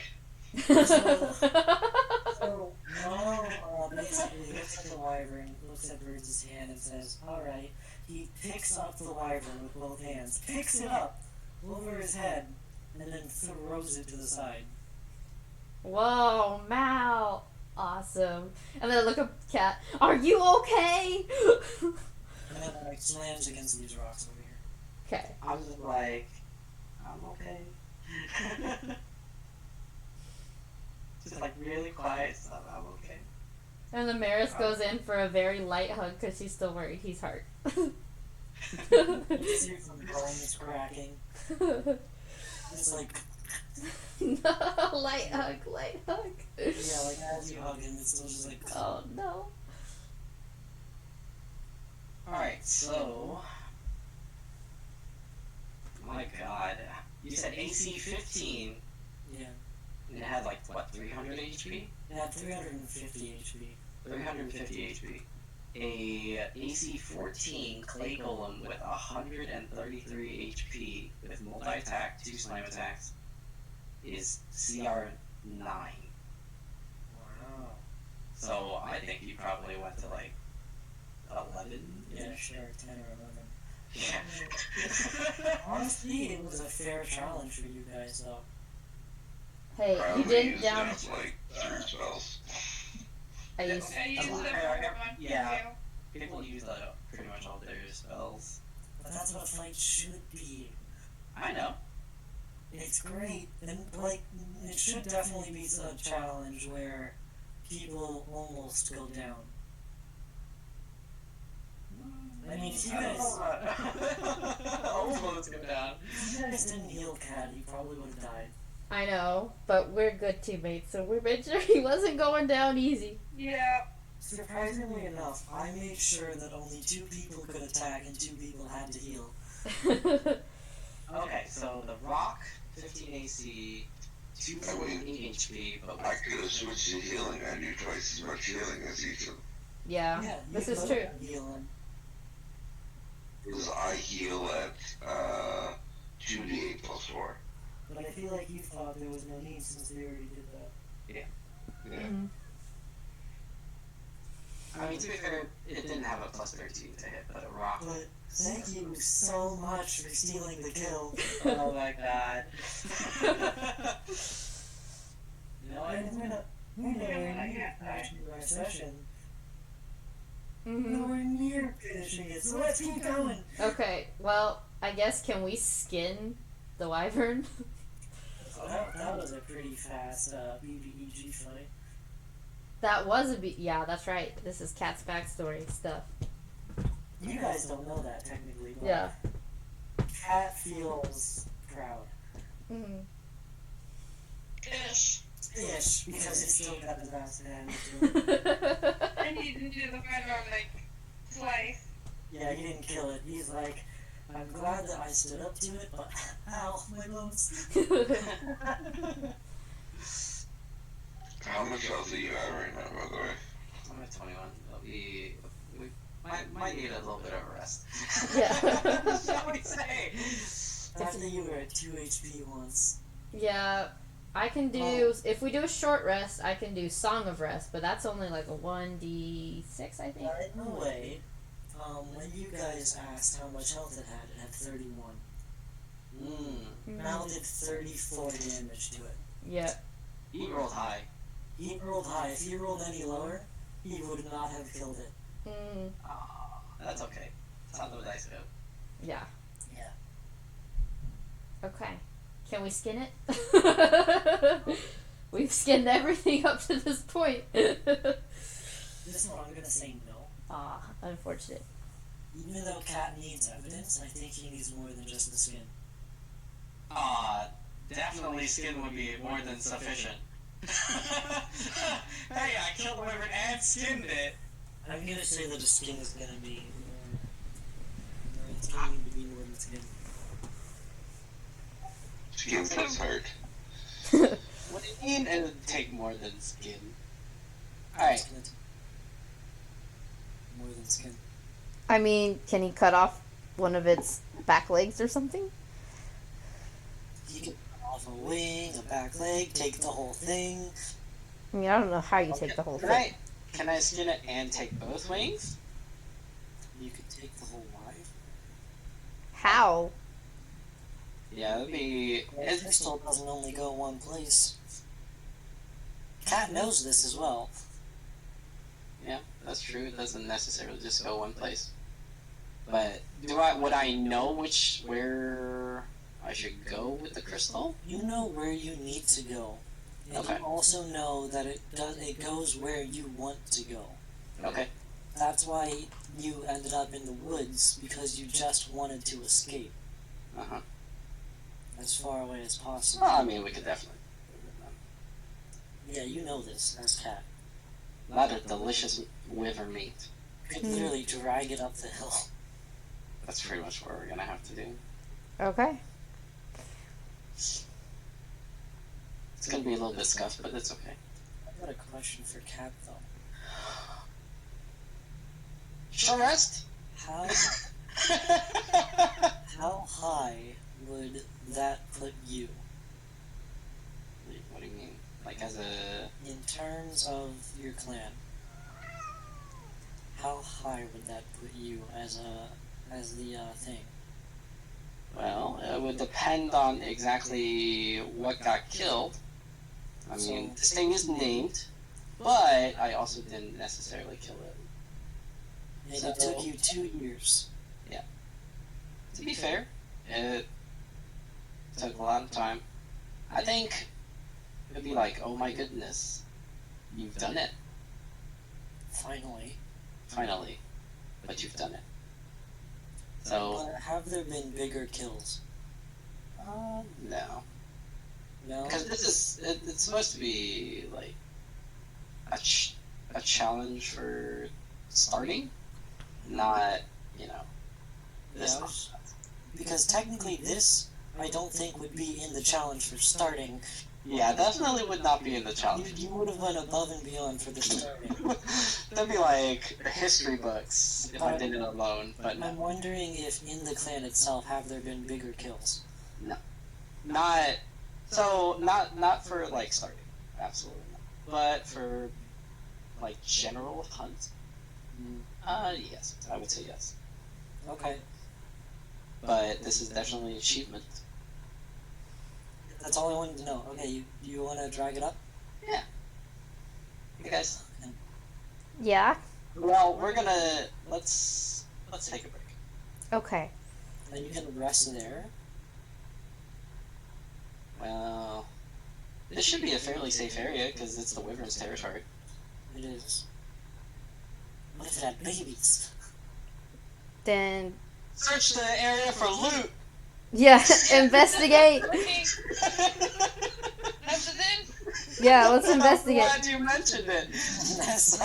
So, Mono basically looks at the wyvern, looks at Birds' hand, and says, alright. He picks up the wyvern with both hands, picks it up over his head, and then throws it to the side. Whoa, Mal. Awesome. And then I look up Cat. Are you okay? And then it like, slams against these rocks over here. Okay. I was just like, I'm okay. Just like really quiet stuff. I'm okay. And the Maris goes in for a very light hug because she's still worried he's hurt. You see some bones cracking. It's like, No, light hug, light hug. yeah, like as you hug him, it's still just like, Oh no. Alright, so. My god. You said AC 15, yeah. and it had like, what, 300 HP? It had 350 HP. 350 HP. A AC 14 Clay Golem with 133 HP with multi-attack, 2 slam attacks is CR 9. Wow. So I think you probably went to like 11. Yeah, sure, 10 or 11. Yeah. Honestly, it was a fair challenge for you guys, though. Hey, I you only didn't used down. up like 3 spells. I used. I used lot. the first one. Yeah. too. People use pretty much all their spells. But that's what a fight should be. I know. It's great, and like, it should definitely be a challenge where people almost go down. I mean, if you guys, Almost go down. if you guys didn't heal Cat, he probably would have died. I know, but we're good teammates, so we made sure he wasn't going down easy. Yeah. Surprisingly enough, I made sure that only 2 people could attack and 2 people had to heal. Okay, so the rock, 15 AC, 214 HP, but I could have switched to healing. I do twice as much healing as you do. Yeah, Yeah, this you is could true. heal him. Because I heal at 2d8 plus 4. But I feel like you thought there was no need since they already did that. Yeah. I mean, to be fair, it didn't have a plus 13 to hit, but a rock. But thank you so much for stealing the kill. Oh my god. No, And we're nowhere near finishing our session. Mhm. Nowhere near finishing it, so let's keep going. Okay, well, I guess can we skin the wyvern? So that was a pretty fast BBEG fight. That was yeah, that's right. This is Cat's backstory stuff. You guys don't know that technically, but Yeah. Cat feels proud. Mm. Ish. Ish, because it still got the best hand to it. And he didn't do the final, like, slice. Yeah, he didn't kill it. He's like, I'm glad that I stood up to it, but ow, my bones. How much health are you at right now, by the way? I'm at 21. We might need a little bit of a rest. Yeah. Shall we say? After you were at 2 HP once. Yeah, I can do. If we do a short rest, I can do Song of Rest, but that's only like a 1d6, I think. By the way, when you guys asked how much health it had 31. Mal did 34 damage to it. Yeah. He rolled high. He rolled high. If he rolled any lower, he would not have killed it. Mm, Aw, that's okay. That's how the dice go. yeah. Yeah. Okay. Can we skin it? We've skinned everything up to this point. This one I'm gonna say no. Ah, unfortunate. Even though Cat needs evidence, I think he needs more than just the skin. Definitely skin would be more than sufficient. Hey, I killed the wyvern and skinned it. I'm gonna say that the skin is gonna be more. It's gonna need to be more than skin. Skin plus heart. What do you mean it would take more than skin? Alright. More than skin. I mean, can he cut off one of its back legs or something? You can cut off a wing, a back leg, take the whole thing. I mean, I don't know how you take the whole thing. Can I skin it and take both wings? You could take the whole life. How? Yeah, that'd be. His pistol doesn't only go one place. Cat knows this as well. Yeah, that's true. It doesn't necessarily just go one place. But would I know where I should go with the crystal? You know where you need to go. And Okay. you also know that it goes where you want to go. Okay. That's why you ended up in the woods, because you just wanted to escape Uh-huh. as far away as possible. Well, I mean, we could definitely. Yeah, you know this as Cat. A lot of delicious wyvern meat. You could literally drag it up the hill. That's pretty much what we're gonna have to do. Okay. It's gonna be a little bit scuffed, but it's okay. I've got a question for Cat though. Short rest? How high would that put you What do you mean? Like as a... in terms of your clan? how high would that put you as the thing? Well, it would depend on exactly what got killed. I mean, So- this thing is named, but I also didn't necessarily kill it. And So- it took you 2 years. To be fair, it took a lot of time. I think it'd be like, oh my goodness, you've done it, Finally. finally. But you've done it. So, But have there been bigger kills? no. No? Because it's supposed to be like a challenge for starting, not, this Yeah, because technically this, I don't think, would be in the challenge for starting. Yeah, definitely would not be in the challenge. You would have went above and beyond for the starting. That'd be like history books if I did it alone, but no. I'm wondering if in the clan itself have there been bigger kills? Not not for like starting, absolutely not. But for like general hunts, yes, I would say yes. Okay. But this is definitely an achievement. That's all I wanted to know. Okay, you want to drag it up? You guys, Yeah. well, let's take a break. Okay. Then you can rest there. Well, this should be a fairly safe area because it's the Wyvern's territory. It is. What if it had babies? Then, Search the area for loot. yeah, investigate. Okay, that's the thing. Yeah, let's I'm investigate. glad you mentioned it. That's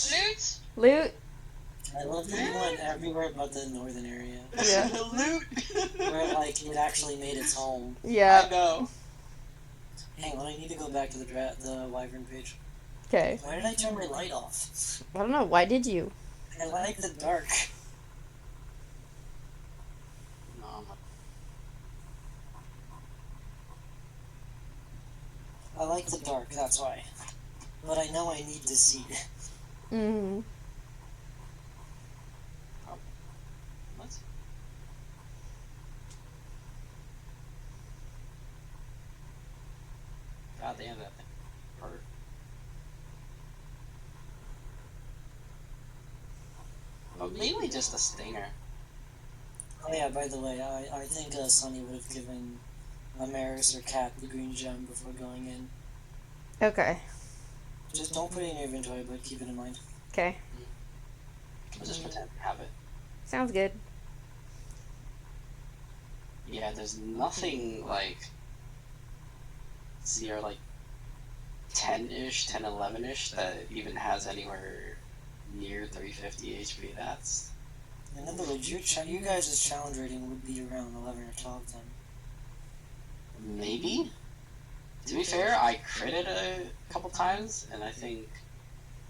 Loot? Loot. I love that you went everywhere but the northern area, Yeah. Loot. where like it actually made its home. I Yeah. know. Hang on, I need to go back to the Wyvern page. Okay. Why did I turn my light off? I don't know. Why did you? I like the dark. I like the dark, that's why. But I know I need to see. Mm. What? God damn that thing. Hurt. But mainly just a stinger. Oh yeah, by the way, I think Sunny would have given Amaris or Cat the green gem before going in. Okay. Just don't put it in your inventory, but keep it in mind. Okay. I'll just pretend to have it. Sounds good. Yeah, there's nothing like CR like 10-ish, 10, 11-ish that even has anywhere near 350 HP. That's In other words, you guys' challenge rating would be around 11 or 12 then. maybe. To be fair, I critted a couple times, and I think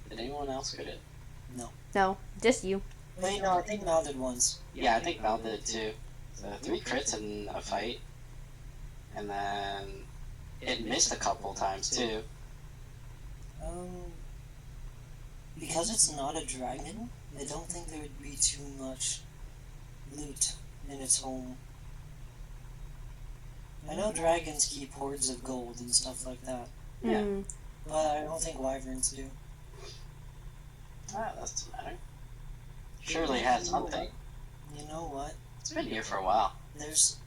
did anyone else crit it? No, just you. Wait, no, I think Mal did once. Yeah, I think Val did it too. So 3 crits in a fight, and then it missed a couple times too. Because it's not a dragon, I don't think there would be too much loot in its home. I know dragons keep hordes of gold and stuff like that, Yeah. Mm. but I don't think wyverns do. Ah, that doesn't matter. Surely it has something. You know what? It's been here for a while. There's...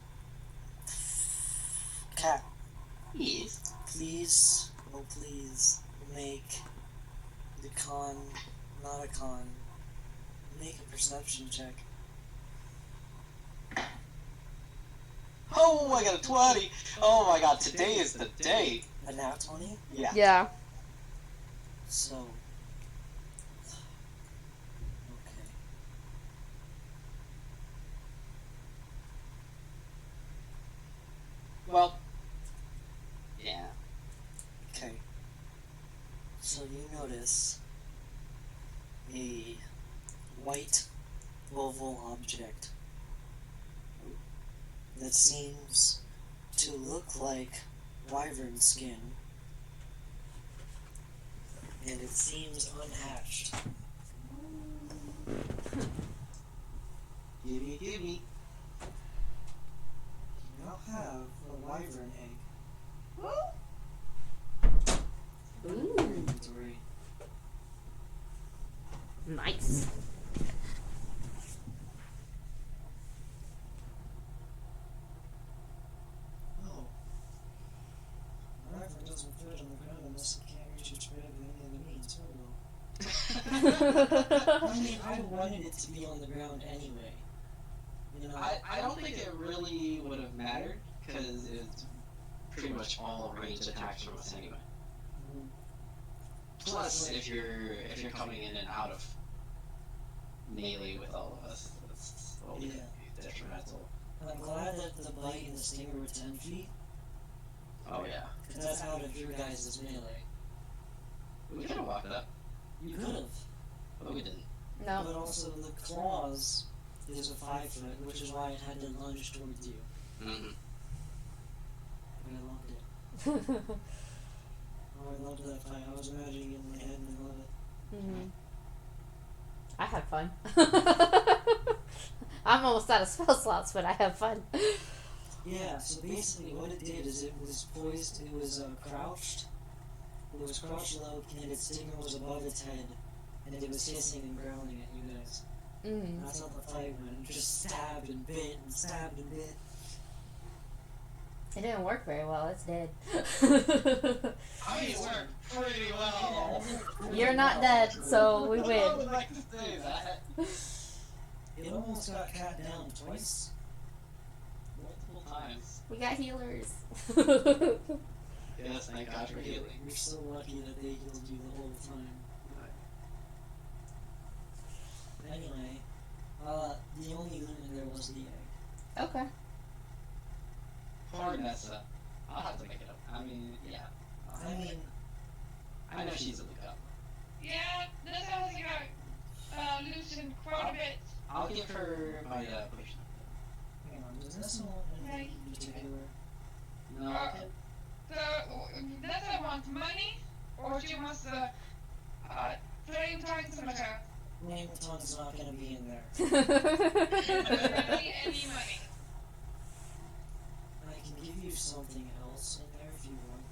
Cat, Yes. please, oh please, make the con, not a con, make a perception check. Oh, I got a 20. Oh my god, today is the day. A nat 20? Yeah. Yeah. So... Okay. Well. Yeah. Okay. So you notice a white oval object that seems to look like wyvern skin, and it seems unhatched. Gimme, gimme. You now have a wyvern egg in your Ooh, inventory. nice. Oh. A wyvern doesn't fit on the ground unless it can't reach its prey by any other means. Oh well. I mean, I wanted it to be on the ground anyway. You know, I don't think it really would have mattered, because it's pretty much all ranged attacks from us anyway. mm, Plus, if you're coming in and out of melee with all of us, that's only Yeah. detrimental. I'm glad that the bite and the stinger were 10 feet, Oh yeah. because that's out of your guys' melee. We could have walked up, You could have. but we didn't. No. But also, the claws is a 5 foot, which is why it had to lunge towards you. Mm-hmm. But I loved it. Oh, I loved that fight. I was imagining it in my head and I love it. Mm-hmm. I had fun. I'm almost out of spell slots, but I have fun. Yeah, so basically what it did is it was poised, it was crouched. It was crouched low, and its stinger was above its head. And it was hissing and growling at you guys. Mm. That's how the fight went. It just stabbed and bit and stabbed and bit. It didn't work very well. It's dead. I mean, it worked pretty well. You're not dead, so we I win. would like to say that. It almost got cat down twice. Multiple times. We got healers. Yes, thank God for healing. You're so lucky that they healed you the whole time. Anyway, the only loot in there was the egg. Okay. Poor Nessa. I'll have to make it up. I mean, yeah. I mean, I know she's a lookup. Yeah, this has got loosened quite a bit. I'll give her my potion. hang on, does Nessa want anything in particular? No, So, Nessa wants money, or she wants the flame tongue scimitar. Name tongue's not gonna be in there. Really, any money. I can give you something else in there if you want.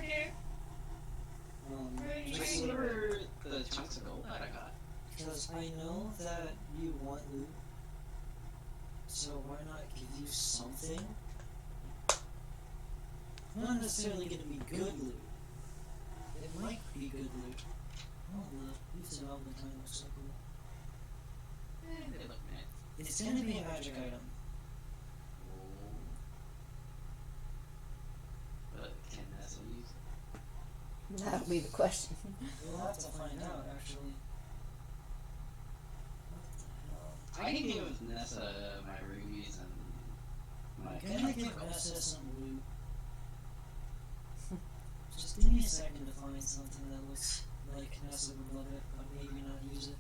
Okay. just Just give so, her the chunks of gold that I got. because I know that you want loot, so why not give you something? Not necessarily gonna be good loot. It might be good loot. Oh, the use of Valentine looks so cool. They look meh. It's gonna be a magic item. But can Nessa use it? That'll be the question. We'll have to find out, actually. What the hell? I can give Nessa my rubies and my I'm gonna give chunks of gold. Nessa some loot. Just give me a second to find something that looks like Nessa would love it, but maybe not use it.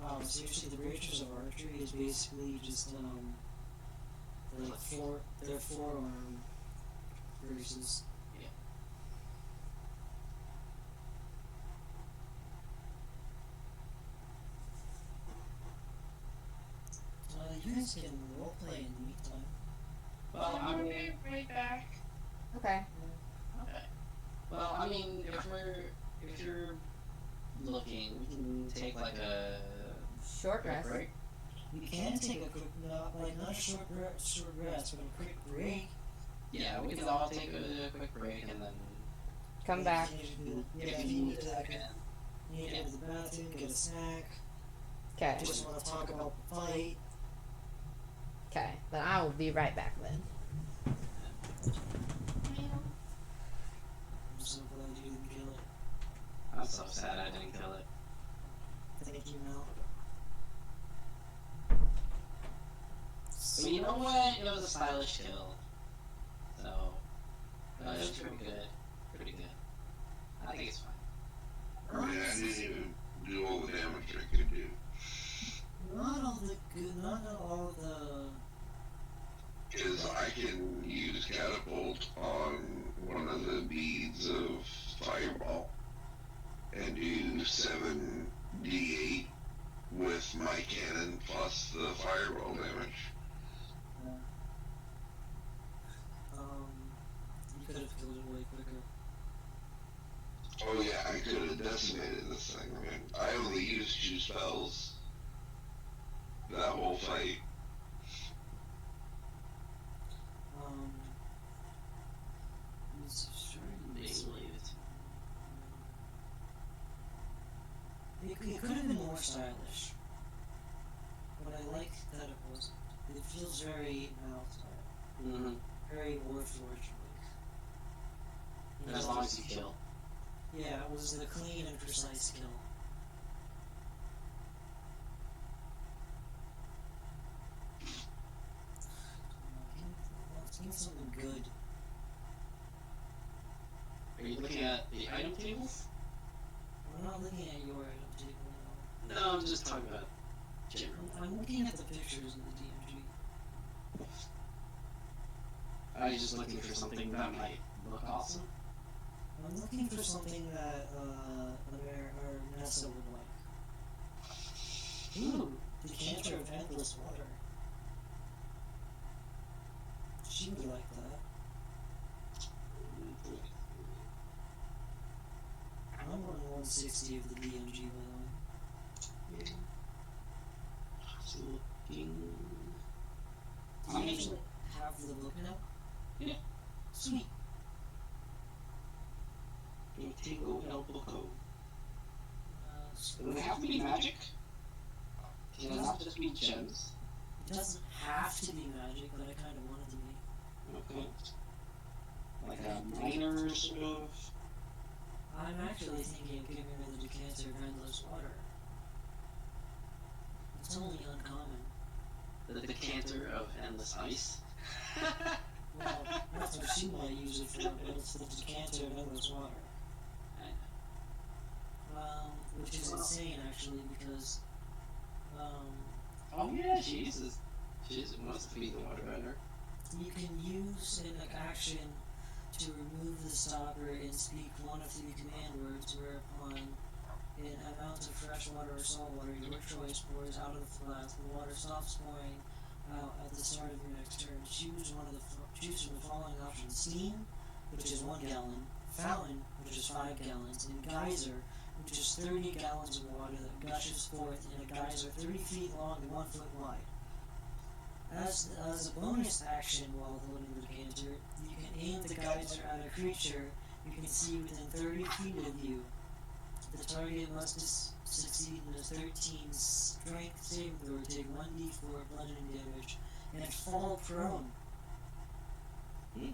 Wow, seriously, the Breachers of Archery is basically just, like their forearm braces. Yeah. You guys can roleplay in the meantime. Well, I I'll mean, be right back. Okay. okay. Well, I mean, if you're looking, we can take like a Short quick rest. break. We can take a quick, not a short rest, but a quick break. Yeah, we can all take a quick break and then Come back. Yeah, if you need to, you need to go to the bathroom, get a snack. Okay. Just want to talk about the fight. Okay. Then I will be right back then. I'm so glad you didn't kill it. I'm so sad I didn't kill it. Thank you, Mel. But you know what? It was a stylish kill. So, it was pretty good. Pretty good. I think it's fine. Yeah, I didn't even do all the damage I could do. Not all the. Is I can use catapult on one of the beads of fireball and do 7d8 with my cannon plus the fireball damage. You could have killed it way quicker. Oh yeah, I could have decimated this thing. I mean, I only used 2 spells that whole fight. It's Basically, It could have been more stylish, but I like that it wasn't. It feels very very Warforged like. as long as you kill. Yeah, it was the clean and precise kill. Let's get something good. Are you looking at the item tables? I'm not looking at your item table now. No, I'm just talking about general. I'm looking at the pictures in the DMG. Are you just looking for something that might look awesome? I'm looking for something that Nessa would like. Ooh, Decanter of Endless Water. She would like that. I'm on 160 of the DMG, by the way. Just looking. Do you actually have the book now? Yeah. Sweet. Tango El Boco. It Does it have to be magic? Can it not just be gems? doesn't have to be magic, but I kind of want it to be. Okay. Like a minor sort of. I'm actually thinking of giving her the Decanter of Endless Water. It's only uncommon. The decanter of endless ice. Well, that's what she might use it for, but it's the Decanter of Endless Water. Which is insane, actually, because, Oh yeah, she wants to be the waterbender. you can use an action to remove the stopper and speak one of 3 command words, whereupon an amount of fresh water or salt water, your choice, pours out of the flask. The water stops pouring out at the start of your next turn. Choose from the following options: Steam, which is 1 gallon; Fountain, which is 5 gallons; and Geyser, which is 30 gallons of water that gushes forth in a geyser 30 feet long and 1 foot wide. As a bonus action while holding the decanter, you can aim the geyser at a creature you can see within 30 feet of you. The target must succeed in a 13 strength saving throw, take 1d4 bludgeoning damage, and fall prone.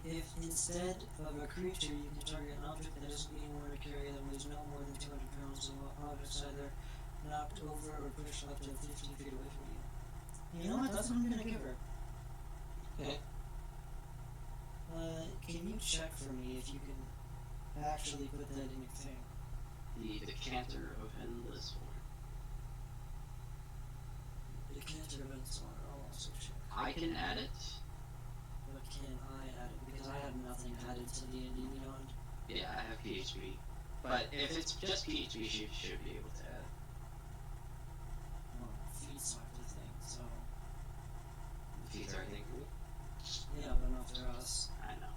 If instead of a creature you can target an object that isn't being worn to carry that weighs no more than 200 pounds, the object is either knocked over or pushed up to 15 feet away from you. You know what? That's what I'm gonna give her. Okay. Can you check for me if you can actually put that in your thing? The decanter of endless water. The Decanter of Endless Water, I'll also check. I can add it. But can I add it? Because I have nothing added to D&D Beyond. Yeah, I have PHP. But if it's just PHP, she should be able to add. Well, feats aren't the thing, so... Feeds are everything for me. Yeah, but not for us. I know.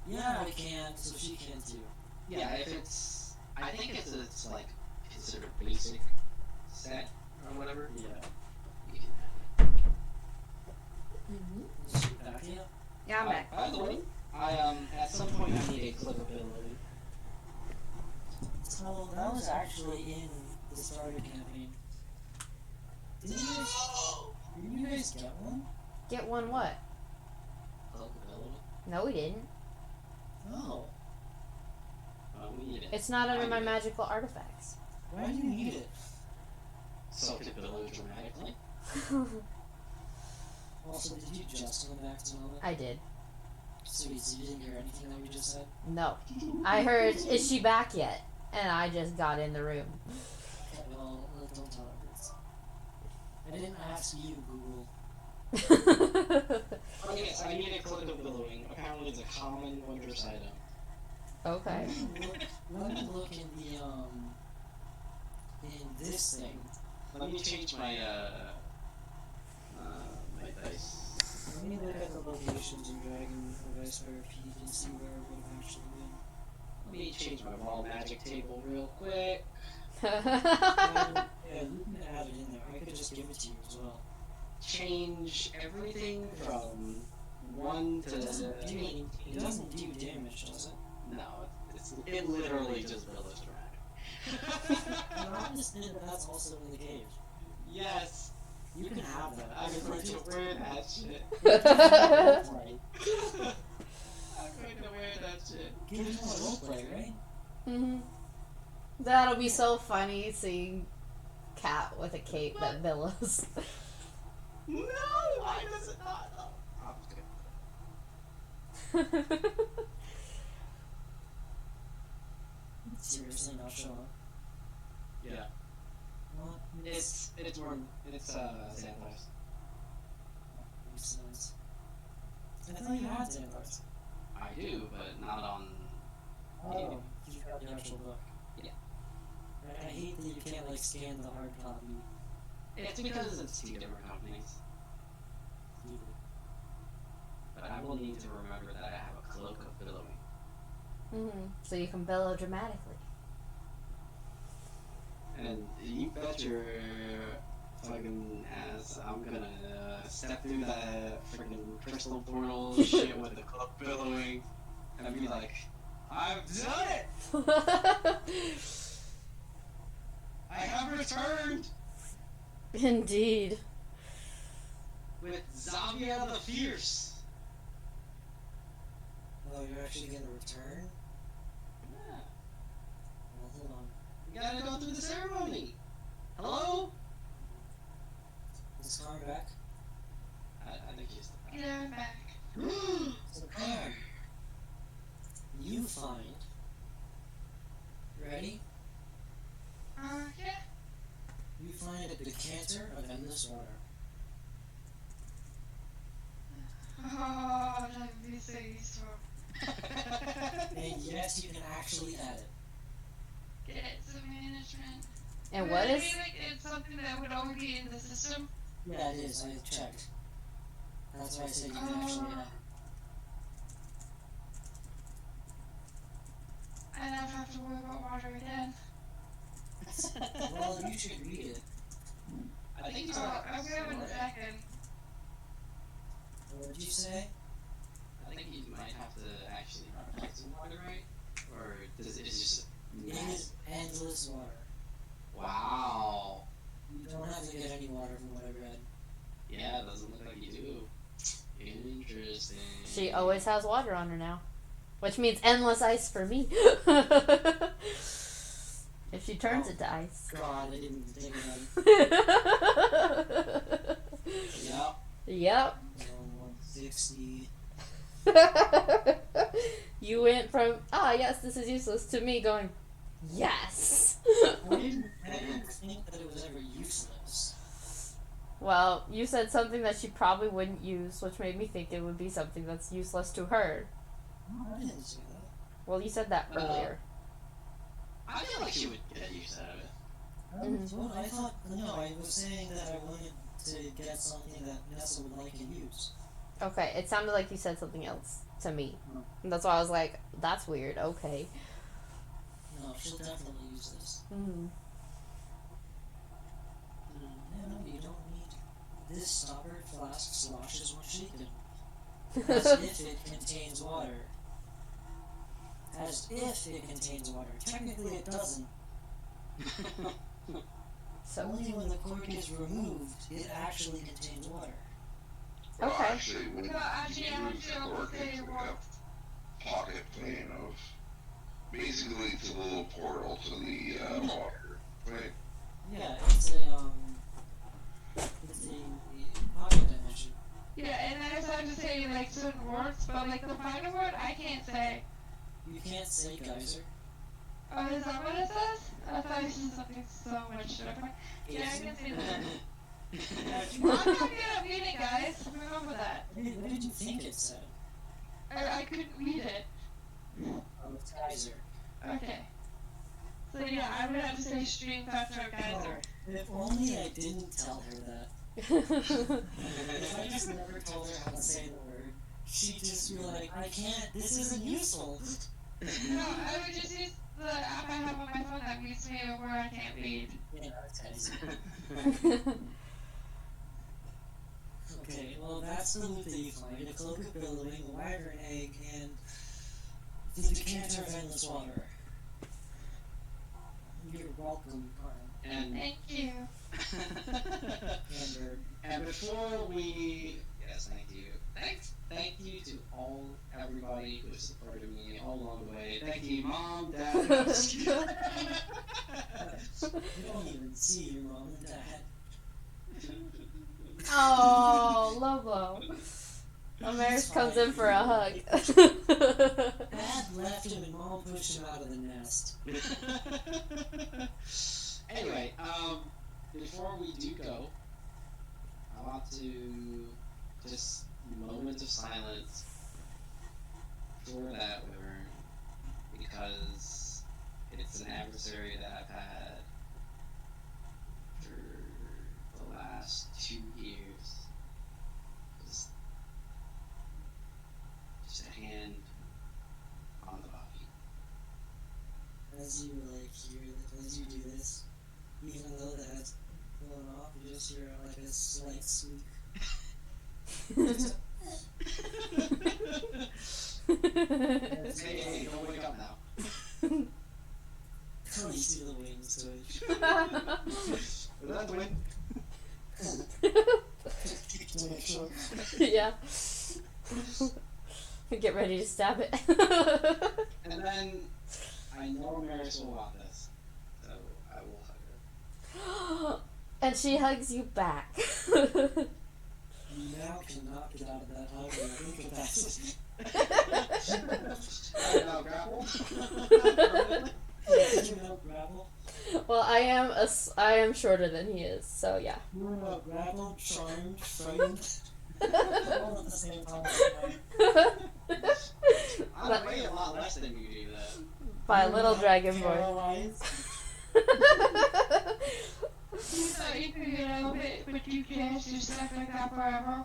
Yeah, I can, so she can too. Yeah, if it's. I think if it's like considered basic set or whatever. Yeah. You can add Is she back yet? Yeah, I'm it. back. By the way, I at some point I need a clickability. So, that was actually in the starter campaign. Didn't you guys get one? Get one what? Clickability. No, we didn't. No. We need it. It's not under I my need it. magical artifacts. Why do you need it? So it could build dramatically. Also, did you just come back to Melvin? I did. Sweet, so you didn't hear anything that we just said? No. I heard, is she back yet? And I just got in the room. Okay, well, don't tell her this. I didn't ask you, Google. Oh yes, I need a cloak of billowing. Apparently it's a common wondrous item. Okay. Let me look in the in this thing. Let me change my my dice. Let me look at the locations in Dragon of Ice Fire Peak and see where it would have actually been. Let me change my raw magic table real quick. Yeah, you can add it in there. I could just give it to you as well. Change everything from 1 to... It doesn't do damage, does it? No, it literally just billows dramatic. I understand that that's also in the cave. Yes, You can have that. I'm going to wear that shit. Roleplay. I'm going to wear that shit. Give it more roleplay, right? Hmm. That'll be so funny seeing Cat with a cape that billows. No, why does it not? Oh, I'm good. Seriously, not showing up. Yeah. What? It's Xanathars. Makes sense. I thought you had Xanathars. I do, but not on... Oh, you got the actual book. Yeah. I hate that you can't, like, scan the hard copy. It's because it's 2 different companies. But I will need to remember that I have a cloak of billowing. Hmm. So you can billow dramatically. And you bet your fucking ass I'm gonna step through that freaking crystal portal shit with the cloak billowing and be like, I've done it! I have returned Indeed. with Zavia the Fierce! Oh, you're actually gonna return? Yeah, Well, hold on. you gotta go through the ceremony! Hello? Is Karn back? I think he's the Yeah, I'm back. So, Karn, you find. Ready? Yeah. You find a decanter of endless water. Oh, that would be so useful. And yes, you can actually add it. Get some management. And Would what it is? be like it's something that would only be in the system? Yeah, it is. I checked. That's why I said you can actually add I don't have to worry about water again. it. Well, you should read it. I think he's Oh, not. I will in a second. What did you say? I think you might have to actually get some water, right? Or does it just... It is endless water. Wow. You don't have to get any water from what I read. Yeah, it doesn't look like you do. Interesting. She always has water on her now, which means endless ice for me. If she turns it to ice. God, I didn't even think about it. Yep. Yep. 160. You went from, yes, this is useless, to me going, yes. I didn't think that it was ever useless. Well, you said something that she probably wouldn't use, which made me think it would be something that's useless to her. No, I didn't say that. Well, you said that earlier. I feel like she would get use out of it. I thought, no, I was saying that I wanted to get something that Nessa would like and use. Okay, it sounded like you said something else to me. And that's why I was like, that's weird, okay. No, she'll definitely use this. Mm-hmm. No, you don't need. This stoppered flask sloshes when shaken. As if it contains water. As if it contains water. Technically it doesn't. So, Only when the cork is removed, it actually contains water. Well, Okay. actually, when No, actually, you I move have the to cork say into what. a pocket plane of... Basically, it's a little portal to the water. Right? Yeah, it's a pocket dimension. Yeah, and I just have to say like certain words, but like the final word I can't say. You can't say geyser. Oh, is that what it says? I thought it said something so much different. Yeah, I can see that. I'm not good at reading, guys. Remember that. What did you think it said? I couldn't read it. Oh, it's Kaiser. Okay. So yeah, I would have to say Stream Factor Geyser. If only I didn't tell her that. If I just never told her how to say the word, she'd just be like, I can't, this isn't useful. No, I would just use the app I have on my phone that reads me where I can't read. Yeah, it's Kaiser. Okay, well that's the loop that you find. A cloak of billowing, a wyvern egg, and the decanter of endless water. You're welcome, And Thank you. Amber. and before we thank you to everybody who supported me all along the way. Thank you, Mom, Dad. You don't even see your mom and dad. Oh, Lobo. Amaris comes in for a hug. Dad left him and mom pushed him out of the nest. Anyway, before we do go, I want to just moment of silence for that wyvern because it's an adversary that I've had for the last 2 years. Just a hand on the body. As you as you do this, even though the head's blown off, you just hear like a slight squeak. Hey, don't wake up now. You see the wings twitch. Was that the wind? To make sure. Yeah. Get ready to stab it. And then I know Maris will want this, so I will hug her. And she hugs you back. You now cannot get out of that hug in incapacity. I know, grapple. You know grapple? Well, I am shorter than he is, so yeah. You know grapple, charmed, frightened, all at the same time. I weigh a lot less than you do, though. By a little dragon boy. Paralyzed. You thought you could get out of it, but you can't. You're stuck like that forever.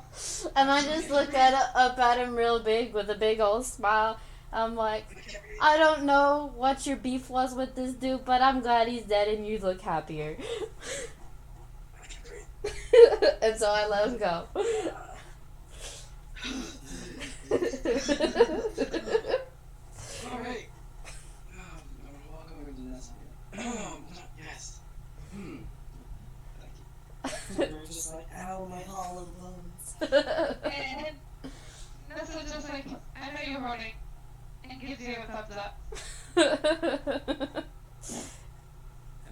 And I just look up at him real big with a big old smile. I'm like, I don't know what your beef was with this dude, but I'm glad he's dead and you look happier. And so I let him go. Alright. I'm gonna walk over to Nessa here. Yes. Thank you. You're just like, ow, my hollow bones. And Nessa just like, I know you're holding, and gives you a thumbs up.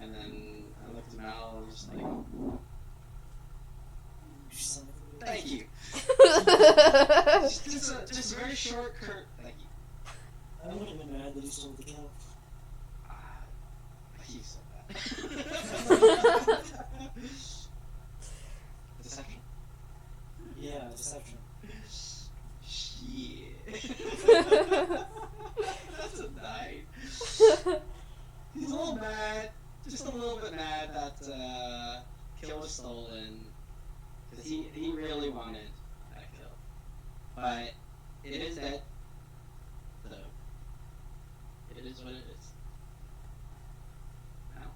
And then I looked at Mal and was just like, You son of a bitch. thank you. Just a very short, curt thank you. I would have been mad that he stole the kill. You said that. Deception? Yeah, deception. Shit. That's a 9. He's a little mad. Just a little bit mad that kill was stolen. Because he really wanted that kill. But it is dead. So it is what it is. Now.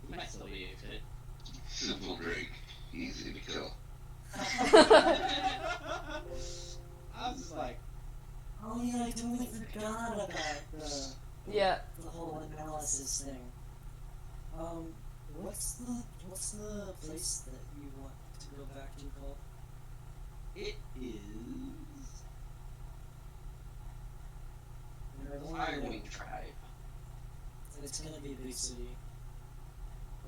He might still be a kid. Simple Drake, easy to kill. I was just like, Oh yeah, I totally forgot about Yeah. the whole analysis thing. What's the place that you want to go back to called? it is Firewing Tribe. It's gonna be a big city.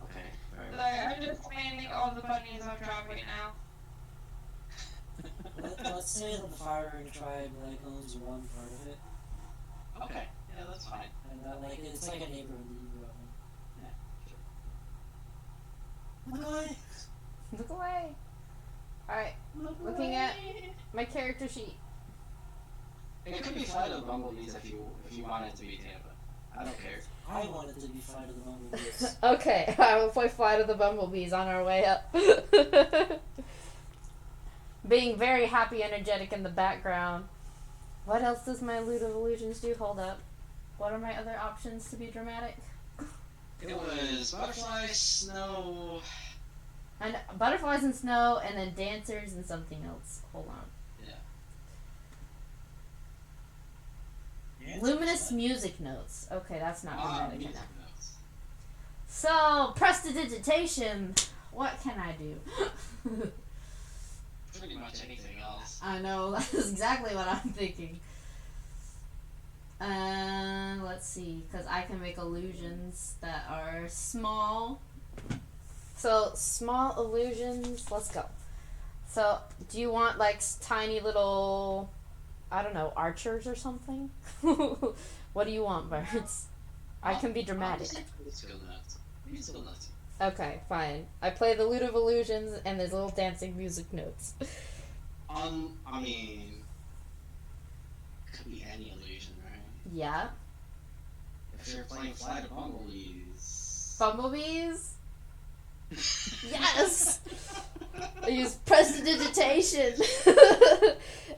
Okay. Sorry, I'm just commanding all the bunnies on job right now. Let's let's say the firing tribe like owns one part of it, Okay, yeah, that's fine. and that like it's like a neighborhood that you grew up in. Yeah, sure. Look away. Look away. Alright, looking at my character sheet. It could be Flight of the Bumblebees if you want it to be Tampa. I don't care. I want it to be Fight of the Bumblebees. Okay, I will play Flight of the Bumblebees on our way up. Being very happy, energetic in the background. What else does my Loot of Illusions do? Hold up. What are my other options to be dramatic? It was butterfly, snow. And butterflies and snow, and then dancers and something else. Hold on. Yeah. Luminous music notes. Okay, that's not dramatic Music enough. notes. So, prestidigitation. What can I do? Pretty much anything else. I know, that's exactly what I'm thinking. Let's see, because I can make illusions that are small. So, small illusions, let's go. So, do you want like tiny little, I don't know, archers or something? What do you want, Birds? I can be dramatic. Let's go nuts. Let's go nuts. Okay, fine. I play the Lute of Illusions and there's little dancing music notes. I mean, could be any illusion, right? Yeah. If you're playing Flight of Bumblebees. Bumblebees? Yes! I use prestidigitation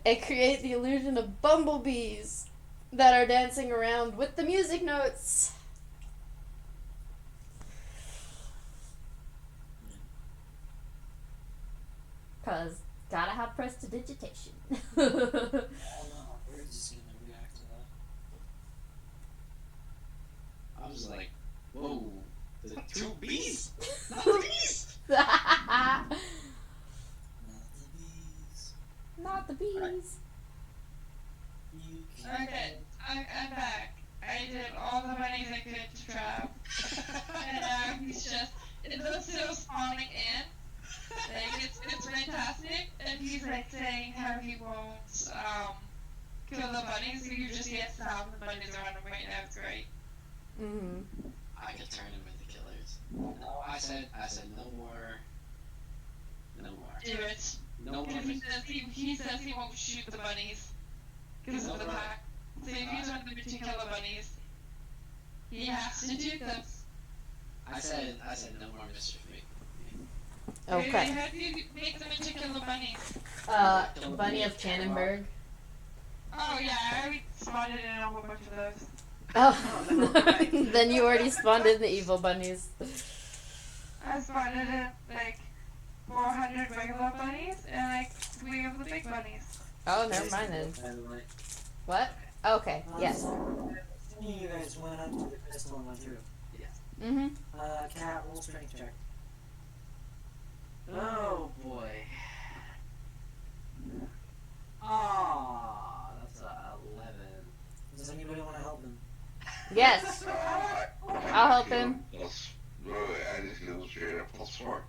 and create the illusion of bumblebees that are dancing around with the music notes. Cause gotta have prestidigitation. I don't know how Birds is gonna react to that. I was like, whoa, the two bees? Not the bees! Not the bees. Not the bees. You can't. Okay, I'm back. I did all the bunnies I could to trap. And now he's just, it's still spawning in. Like, it's fantastic. And he's like saying how he won't, kill the bunnies. So you just get sound the bunnies are on the way, and that's great. Mm-hmm. I could turn them into killers. No, I said no more. No more. Do it. No more. Because he says he won't shoot the bunnies. Because of the pack. So if he's one of the to kill the bunnies, he has to do this. I said no more mischief making. Okay. How do you make them into kill the bunnies? Bunny of Tannenberg. Oh yeah, I already spotted in a whole bunch of those. Oh, then you already spawned in the evil bunnies. I spotted in like 400 regular bunnies and like 3 of the big bunnies. Oh, never mind then. By the way. What? Okay, yes. You guys went up to the crystal and went through. Mm-hmm. Cat, roll strength check. Oh boy. Ah, that's 11. Does anybody want to help him? Yes. I'll help him. I just go straight up +4.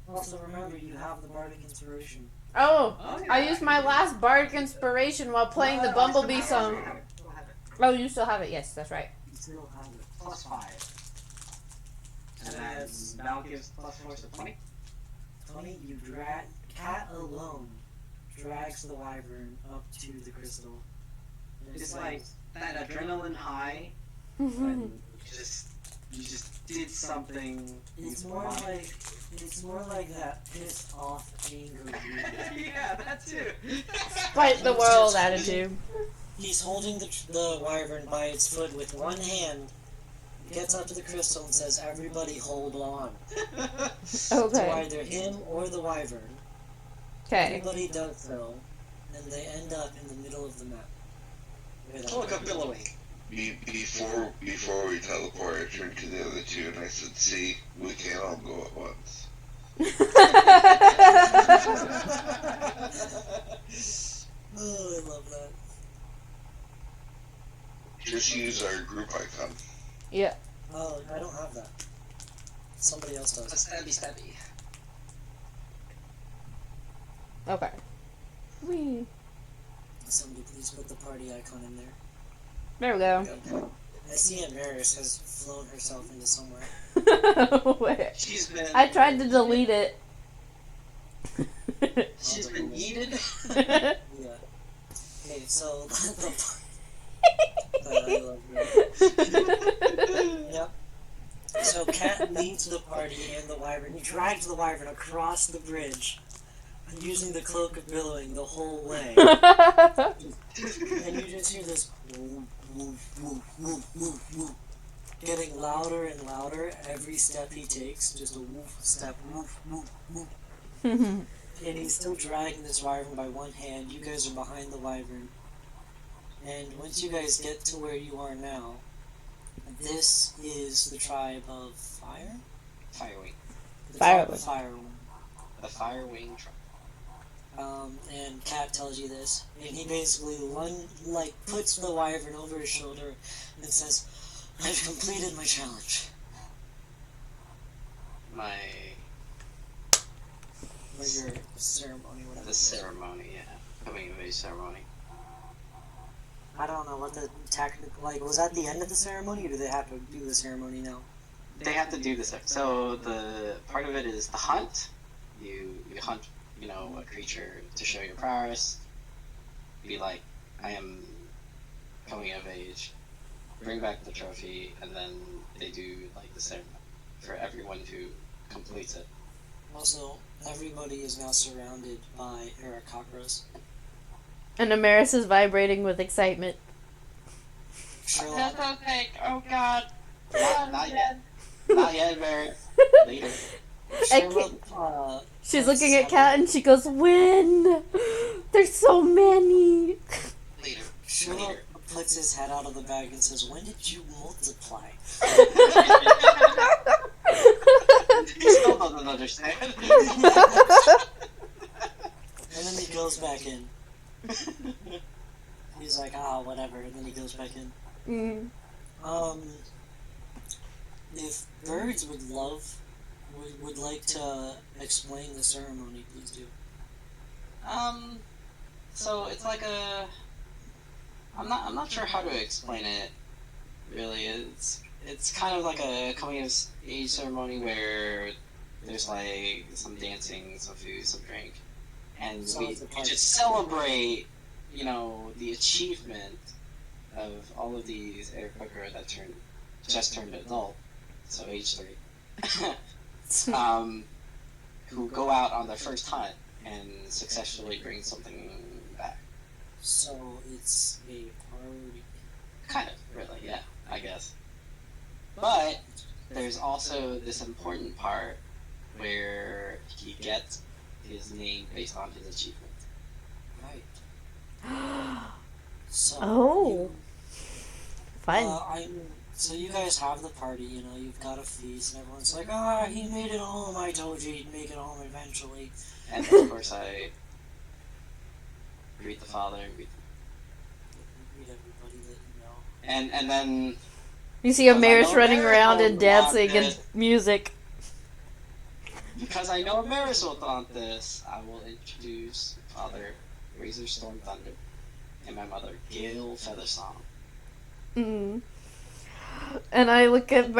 Also, remember, you have the bardic inspiration. Oh, Oh, yeah. I used my last bardic inspiration while playing the Bumblebee song. Oh, you still have it. Yes, that's right. You still have it. +5. And then Val gives +4, so 20. 20, you drag. Cat alone drags the wyvern up to the crystal. It's like that adrenaline high when you just did something. It's more like that pissed off anger. Yeah, that too. Fight the world attitude. He's holding the wyvern by its foot with one hand, gets up to the crystal and says, "Everybody hold on." To Okay. either him or the wyvern. Okay. Everybody does so, and they end up in the middle of the map. Where the- Oh, look, a billowing. Before we teleport, I turned to the other two and I said, "See, we can't all go at once." Oh, I love that. Just use our group icon. Yeah. Oh, I don't have that. Somebody else does. Stabby. Okay. Wee. Somebody please put the party icon in there. There we go. I see Amaris has flown herself into somewhere. Wait. She's been. I tried to delete it. She's been yeeted. Yeah. Okay, so I love you. Yep. So Cat leads the party and the wyvern. He drags the wyvern across the bridge, using the cloak of billowing the whole way. And you just hear this woo, woo, woo, woo, woo, woo, getting louder and louder every step he takes. Just a woof step, woof, woof, woof. And he's still dragging this wyvern by one hand. You guys are behind the wyvern. And once you guys get to where you are now, this is the tribe of Fire? Firewing. The Fire. tribe of Firewing. The Firewing tribe. And Cat tells you this, and he basically puts the wyvern over his shoulder and says, "I've completed my challenge." My. Or your ceremony, whatever. The ceremony, yeah. Coming of age ceremony. I don't know what the technical, was that the end of the ceremony, or do they have to do the ceremony now? They have to do this. So the part of it is the hunt. You hunt, a creature to show your prowess. Be like, I am coming of age. Bring back the trophy, and then they do the ceremony for everyone who completes it. Also, everybody is now surrounded by Aarakocras. And Amaris is vibrating with excitement. Sherlock, That's okay. Oh god. Not yet. Not yet, Mary. Later. Sherlock, She's looking at Cat and she goes, "When? There's so many." Later. Sherlock puts his head out of the bag and says, "When did you multiply?" He still doesn't understand. And then he goes back in. He's like, whatever, and then he goes back in. Mm. If birds would like to explain the ceremony, please do. So it's like I'm not sure how to explain it, really. It's kind of like a coming of age ceremony where there's some dancing, some food, some drink, and we just celebrate, the achievement of all of these Aarakocra that just turned adult, so age 3, who go out on their first hunt and successfully bring something back. So it's a party. Kind of, really, yeah, I guess. But there's also this important part where he gets his name based on his achievement. Right. So, Oh. Fun. so you guys have the party, you've got a feast, and everyone's like, he made it home, I told you he'd make it home eventually. And of course I greet the father, greet everybody that you know. and then You see Amaris know running Amaris around will and dancing want and this. music. because I know Amaris will want this, I will introduce Father Razor Storm Thunder and my mother Gale Feathersong. Mm. And I look at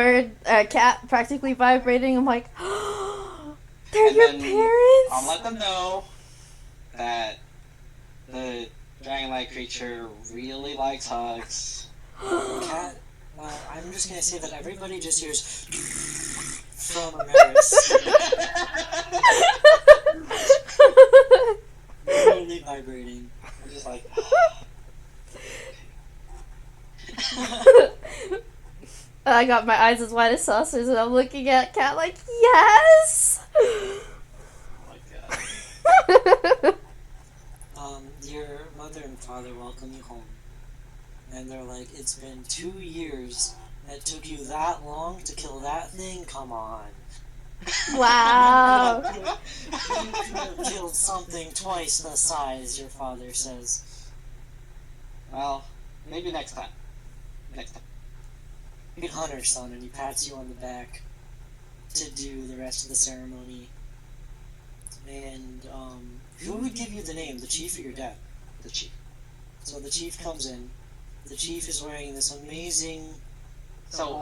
Cat practically vibrating. I'm like, they're And your then parents? I'll let them know that the dragon-like creature really likes hugs. Cat, I'm just gonna say that everybody just hears from Amaris. Really vibrating. I'm just like, I got my eyes as wide as saucers, and I'm looking at Cat like, yes! oh my god. Your mother and father welcome you home. And they're like, it's been 2 years. It took you that long to kill that thing? Come on. Wow. You could have killed something twice the size, your father says. Well, maybe next time. Next time. Good hunter, son, and he pats you on the back to do the rest of the ceremony. And who would give you the name, the chief or your dad? The chief. So the chief comes in. The chief is wearing this amazing. So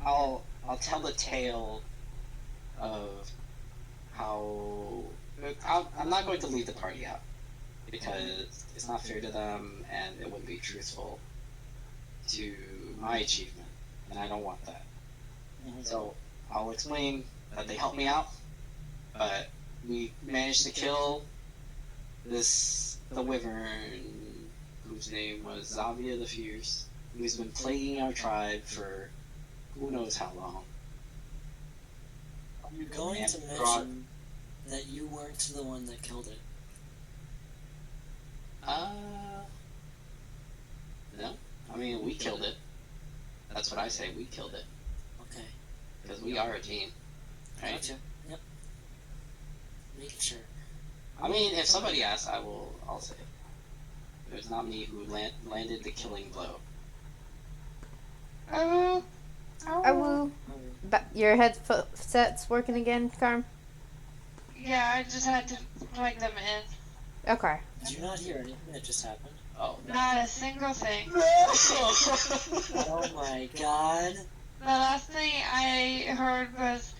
I'll tell the tale of how I'm not going to leave the party out because it's not fair to them and it wouldn't be truthful to my achievement, and I don't want that. So I'll explain that they helped me out, but we managed to kill the wyvern whose name was Zavia the Fierce, who's been plaguing our tribe for who knows how long. You're going to mention that you weren't the one that killed it. No. I mean, we killed it. That's what I say, we killed it. Okay. Because we are a team. Right? Gotcha. Yep. Making sure. I mean, if somebody asks, I'll say it. It was not me who landed the killing blow. Oh. Woo. Your headset's working again, Carm? Yeah, I just had to plug them in. Okay. Did you not hear anything that just happened? Oh, no. Not a single thing. Oh my god. The last thing I heard was,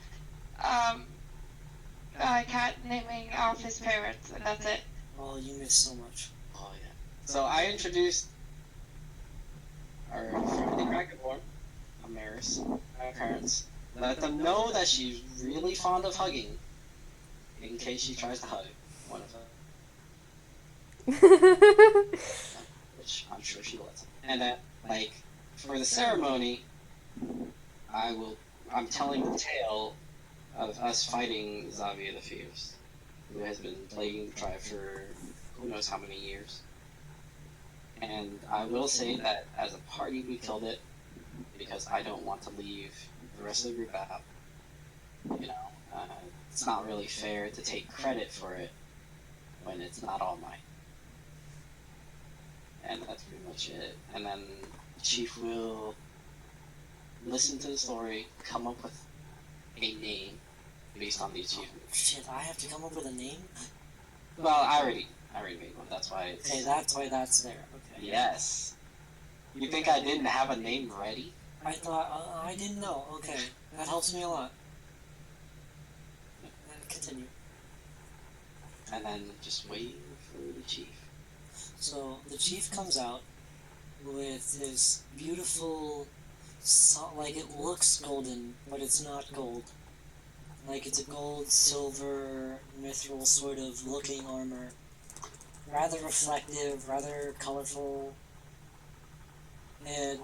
Cat naming off his parents, and that's it. Oh, you missed so much. Oh, yeah. So I introduced our friendly Dragonborn, Amaris, our parents. Let them know that she's really fond of hugging, in case she tries to hug one of them, which I'm sure she lets. And that, like, for the ceremony, I'm telling the tale of us fighting Zavia the Fierce, who has been plaguing the tribe for who knows how many years. And I will say that as a party we killed it, because I don't want to leave the rest of the group out. You know, it's not really fair to take credit for it when it's not all mine. And that's pretty much it. And then the chief will listen to the story, come up with a name based on the achievement. Shit, I have to come up with a name? Well, I already made one. That's why it's... Okay, that's why that's there. Okay. Yes. You think I didn't have a name ready? I thought, I didn't know. Okay, that helps me a lot. Continue. And then just wait for the chief. So, the chief comes out with his beautiful, like it looks golden, but it's not gold. Like it's a gold, silver, mithril sort of looking armor. Rather reflective, rather colorful. And,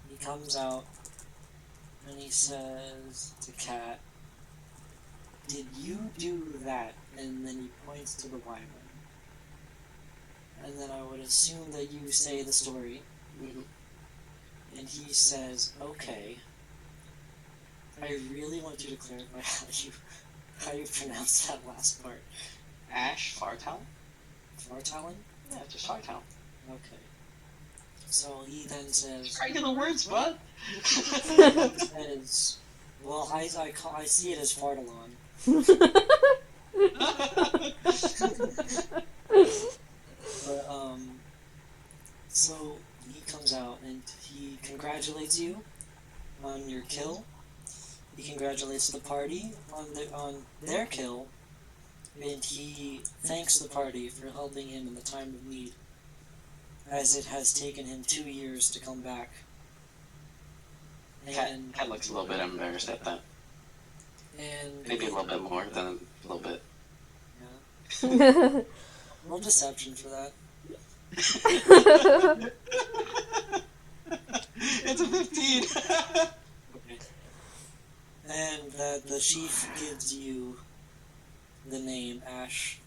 he comes out and he says to Cat, "Did you do that?" And then he points to the wyvern. And then I would assume that you say the story. And he says, "Okay, I really want you to clarify how you pronounce that last part." Ash Fartal? Fartalin? Yeah, just Fartal. Okay. So he then says, Regular words, bud. says, well, I see it as Fartalon. But, so he comes out and he congratulates you on your kill. He congratulates the party on their kill, and he thanks the party for helping him in the time of need, as it has taken him 2 years to come back. And Cat looks a little bit embarrassed at that. and Maybe a little bit more than a little bit. yeah, roll deception for that. It's a 15. Okay. And the chief gives you the name Ash.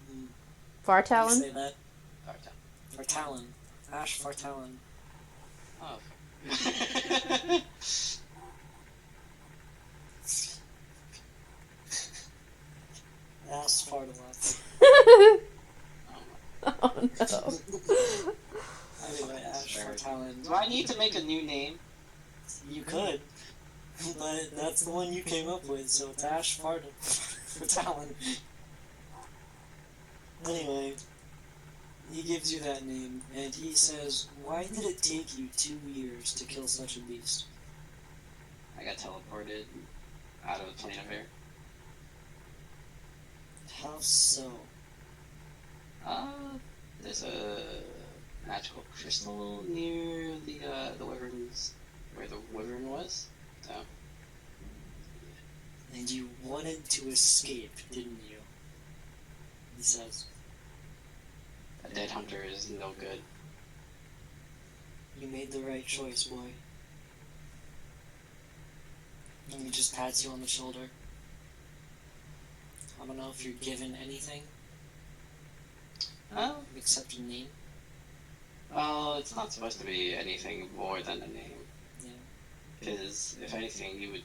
You Fartalin? say that? Fartalin. Ash Fartalin. Oh. Ash Fartalin. Oh no. Anyway, Ash Fartalin. Do I need to make a new name? You could, but that's the one you came up with, so it's Ash Fartalin. for Talon. Anyway, he gives you that name, and he says, "Why did it take you 2 years to kill such a beast?" I got teleported out of the plane of air. How so? There's a magical crystal near the wyvern's, where the wyvern was. So, And you wanted to escape, didn't you? He says. a dead hunter is no good. You made the right choice, boy. And he just pats you on the shoulder. I don't know if you're given anything except a name. Well, it's not supposed to be anything more than a name. Yeah. Because, if anything, you would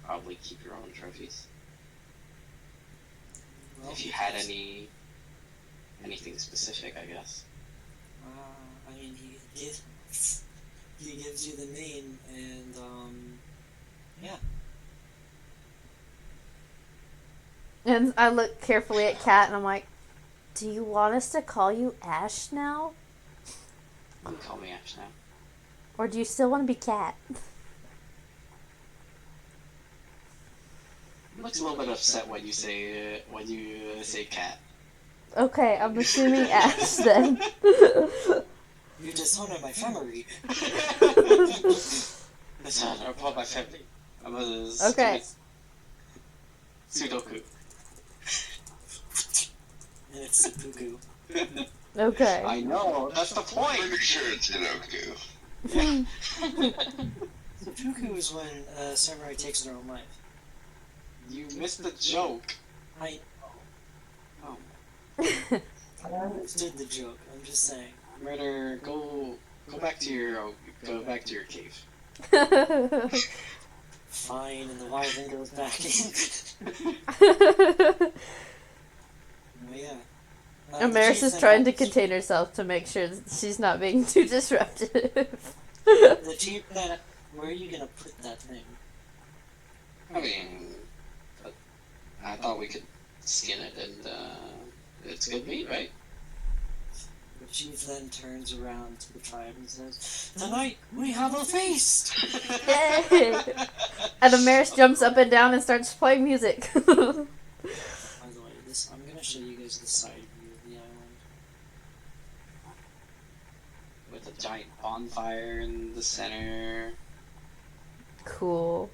probably keep your own trophies. Well, If you had anything specific, I guess. I mean, he gives you the name, and yeah. And I look carefully at Kat and I'm like, do you want us to call you Ash now? You can call me Ash now. Or do you still want to be Kat? Looks a little bit upset when you say cat. Okay, I'm assuming Ash then. You dishonor my family. That's not about my family. I'm a Okay. Sudoku. And it's seppuku. Okay. I know, that's the I'm point! pretty sure it's Inoku. Seppuku is when a samurai takes their own life. You missed the joke. I understood the joke. I'm just saying. Murder, go back to your cave. Fine, and the wyvern goes back in. But yeah. Amaris is trying to contain herself to make sure that she's not being too disruptive. The cheap that. Where are you gonna put that thing? I mean, but I thought we could skin it and it's good meat, right? The chief then turns around to the tribe and says, "Tonight we have a feast!" Yay! And Amaris jumps up and down and starts playing music. By the way, I'm gonna show you guys the side view of the island. With a giant bonfire in the center. Cool.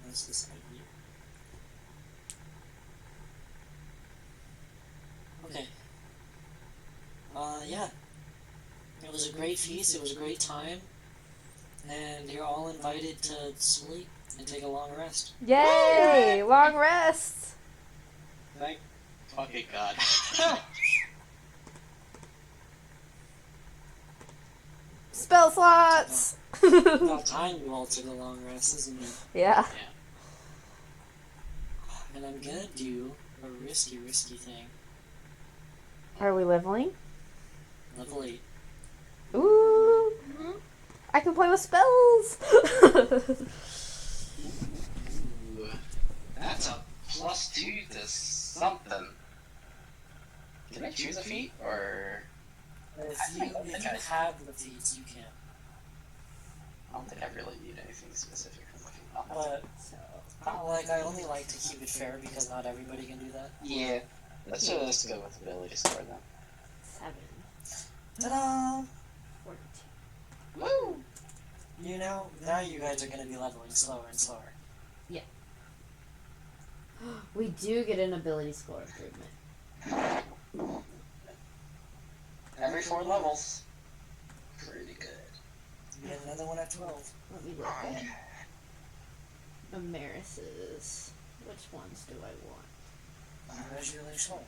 That's the side view. Okay. Yeah. It was a great feast, it was a great time. And you're all invited to sleep and take a long rest. Yay! Long rest! Thank fucking God. Spell slots! About time you all took a long rest, isn't it? Yeah. And I'm gonna do a risky thing. Are we leveling? Level 8. Ooh! I can play with spells! Ooh, that's a +2 to something. Can I choose a feat, or If you have the feats, you can. I don't think I really need anything specific from looking up. But, I only like to keep it fair because not everybody can do that. Yeah, let's just go with ability score then. 7. Ta-da! 42. Woo! You know, now you guys are gonna be leveling slower and slower. We do get an ability score improvement. Every 4 levels. Pretty good. You get another one at 12. Let me look at Amaris's. Which ones do I want? Where's your really slow?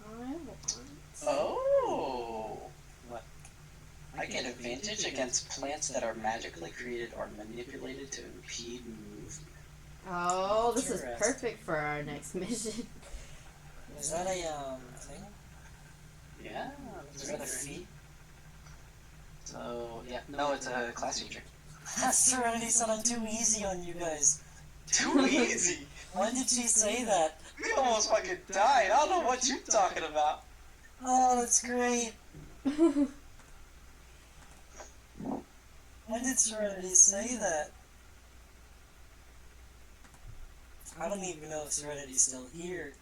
I want... Oh! What? I get advantage against plants that are magically created or manipulated to impede movement. Oh, this is Interesting. perfect for our next mission. Is that a, thing? Yeah, that's For the right. feet. So, yeah. No, it's a class feature. Serenity said I'm too easy on you guys. Too easy! When did she say that? We almost fucking died. I don't know what you're talking about. Oh, that's great. When did Serenity say that? I don't even know if Serenity's still here.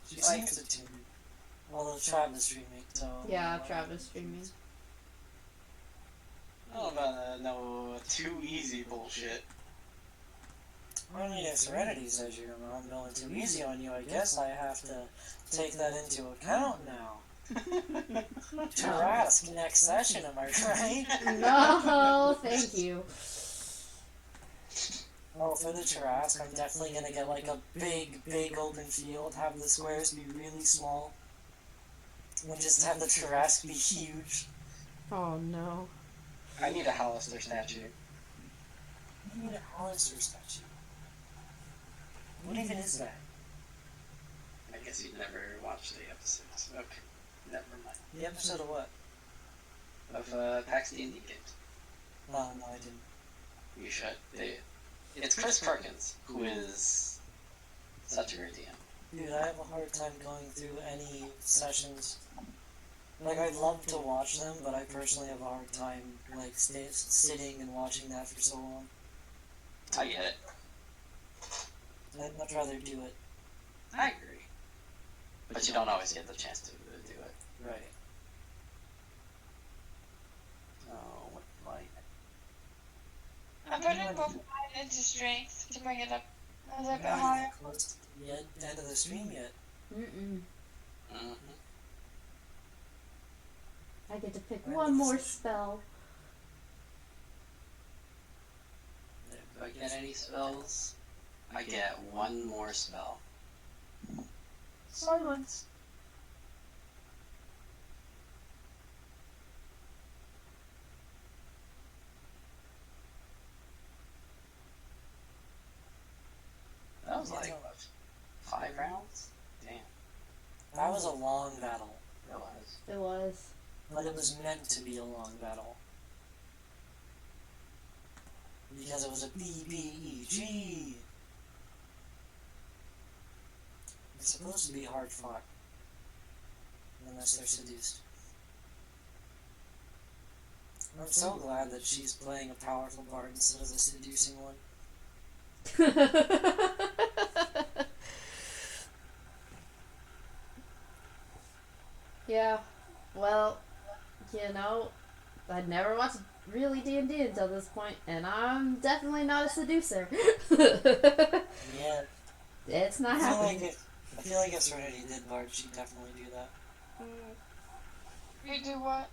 She seems to tune in. Although Travis streaming, so... Yeah, Travis streaming. I don't know about no too easy bullshit. I mean, if Serenity says I'm going too easy on you, I guess I have to take that into account now. Tarask next session, am I right? No, thank you. Oh, for the Tarask, I'm definitely gonna get like a big open field, have the squares be really small, and just have the Tarask be huge. Oh no. I need a Hallister statue. I need a Hollister statue. What even is that? I guess you never watched the episodes. Okay, never mind. The episode of what? Of PAX D&D games. Oh, no, I didn't. You should. It's Chris Perkins, who is such a great DM. Dude, I have a hard time going through any sessions. Like, I'd love to watch them, but I personally have a hard time, like, sitting and watching that for so long. I get it. I'd much rather do it. I agree. But you don't always get the chance to do it. Right. Oh, what like? I'm putting both mine into strength to bring it up a little bit Not higher. even close to the end of the stream yet. Mm-mm. Mm-hmm. I get to pick one more spell. If I get any spells, I get one more spell. Silence. That was like, what, 5 rounds? Damn, That was a long battle, that was. It was. but it was meant to be a long battle. Because it was a BBEG. It's supposed to be hard fought. Unless they're seduced. I'm so glad that she's playing a powerful part instead of the seducing one. Yeah. Well, you know, I'd never watched really D&D until this point, and I'm definitely not a seducer. Yeah. It's not I happening. feel like if Serenity did Bard, she'd definitely do that. You do what?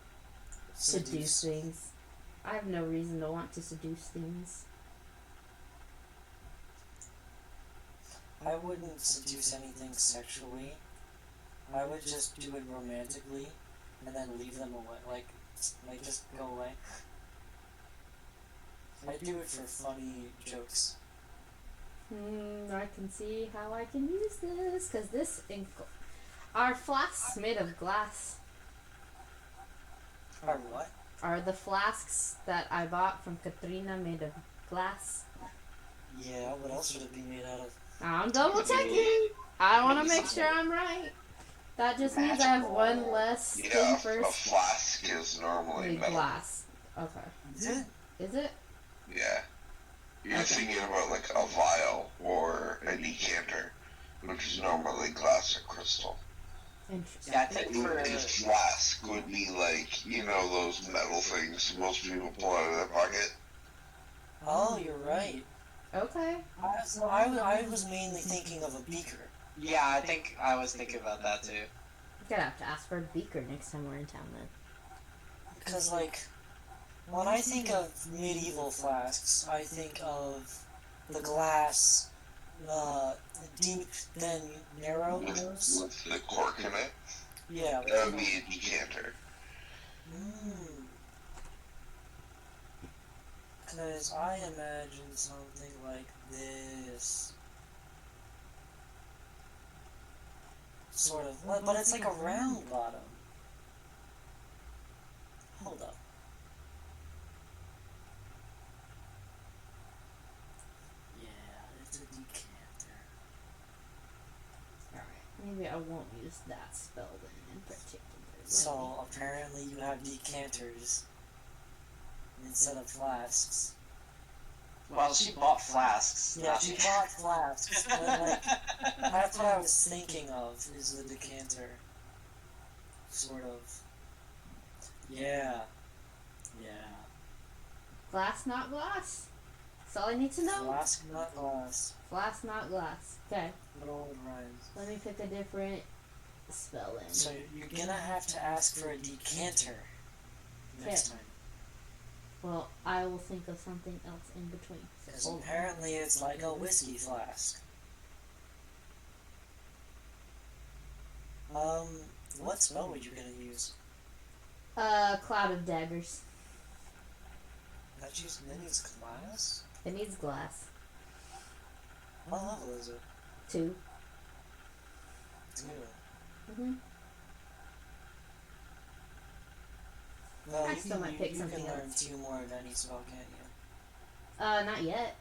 Seduce things. I have no reason to want to seduce things. I wouldn't seduce anything sexually. I would just do it romantically, and then leave them away. Like just go away. I do it for funny jokes. I can see how I can use this, because this our flasks made of glass. Or what? Are the flasks that I bought from Katrina made of glass? Yeah, what else would it be made out of? I'm double checking. I want to make sure I'm right. That just means I have one less thing Yeah, a first. flask is normally Made metal. glass. Okay. Is it? Is it? Yeah. You're Okay. thinking about like a vial or a decanter, which is normally glass or crystal. Interesting. Yeah, I think for... A flask would be like, you know, those metal things most people pull out of their pocket. Oh, you're right. Okay. I was mainly thinking of a beaker. Yeah, I think I was thinking about that too. I'm gonna have to ask for a beaker next time we're in town then. Because, like, when I think of medieval flasks, I think of the glass, deep, then narrow nose. With the cork in it. Yeah. That would be a decanter. Because I imagine something like this. sort of. But it's like a round bottom. Hold up. Yeah, it's a decanter. Alright, maybe I won't use that spell then in particular. So apparently you have decanters instead of flasks. Well, she bought flasks. Yeah, she bought flasks, but like, that's what I was thinking of, is the decanter. Sort of. Yeah. Yeah. Glass, not glass. That's all I need to know. Flask, not glass. Glass, not glass. Okay, But all it rhymes. let me pick a different spell then. So you're gonna have to ask for a decanter next time. Well, I will think of something else in between. Because Hold on. apparently it's like a whiskey flask. What spell were you gonna use? Cloud of Daggers. That needs glass? It needs glass. What level is it? 2. 2. Mm-hmm. Well, I you still can, might pick you something can learn else. 2 more of any spell, can't you? Not yet.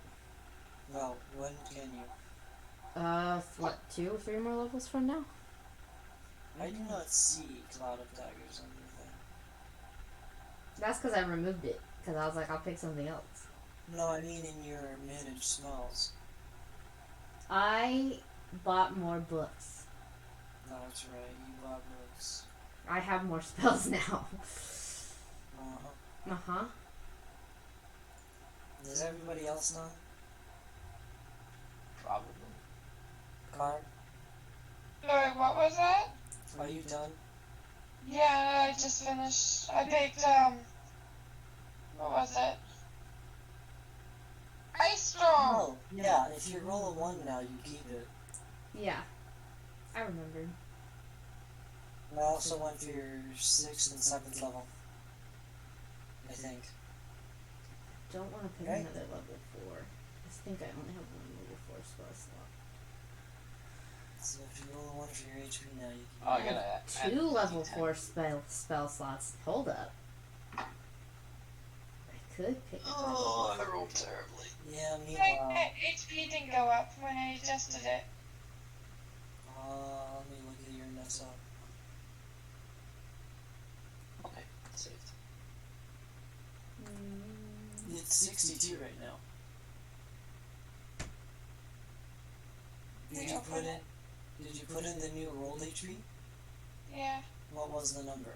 Well, when can you? What, 2 or 3 more levels from now? I do not see Cloud of Daggers on your thing. That's because I removed it. Because I was like, I'll pick something else. No, I mean in your managed spells. I bought more books. That's right, you bought books. I have more spells now. Uh-huh. Uh-huh. Does everybody else know? Probably. Carl, Sorry, what was that? are you done? Yeah, I just finished. I picked, what was it? Ice Storm! Oh, yeah, if you roll a 1 now, you keep it. Yeah. I remembered. I also went for your 6th and 7th level. I think. Don't want to pick Okay. another level 4. I think I only have 1 level 4 spell slot. So if you roll a 1 for your HP now, you Oh, I can gotta add 2 level D10. 4 spell slots. Hold up. I could pick Oh, I rolled terribly. Yeah, My meanwhile, HP didn't go up when I adjusted it. let me look at your mess up. Okay, saved. It's 62 right now. Did you put in the new rolled HP? Yeah. What was the number?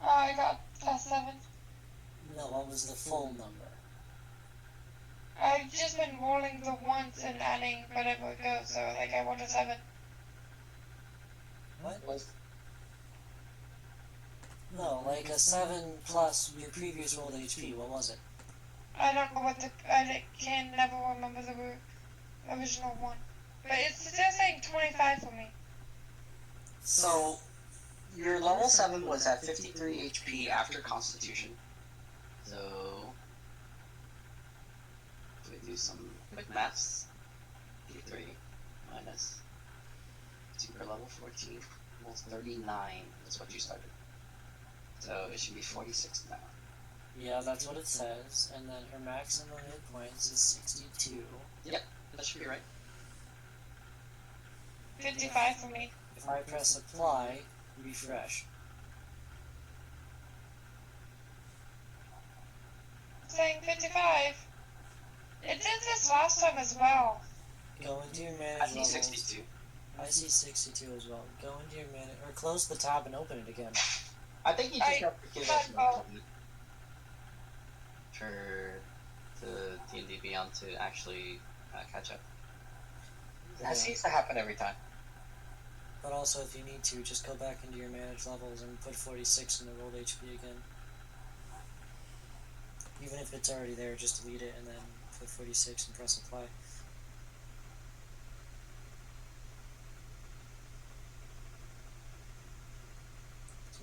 Oh, I got +7. No, what was the full number? I've just been rolling the ones and adding whatever it goes, so like I rolled a 7. What? No, like a 7 plus your previous rolled HP. What was it? I don't know what I can never remember the original one. But it's still saying 25 for me. So, your level 7 was at 53 HP after Constitution. So, if we do some quick maths, 53 minus 2 per level 14, almost 39 is what you started. So, it should be 46 now. Yeah, that's what it says. And then her maximum hit points is 62. That should be right. 55 for me. If I press apply, refresh. Saying 55. It did this last time as well. Go into your I manage see levels. 62. I see 62 as well. Go into your manage, or close the tab and open it again. I think you just I have to give us thought- more time for the D&D Beyond to actually catch up. That seems to happen every time. But also, if you need to, just go back into your manage levels and put 46 in the rolled HP again. Even if it's already there, just delete it and then put 46 and press apply.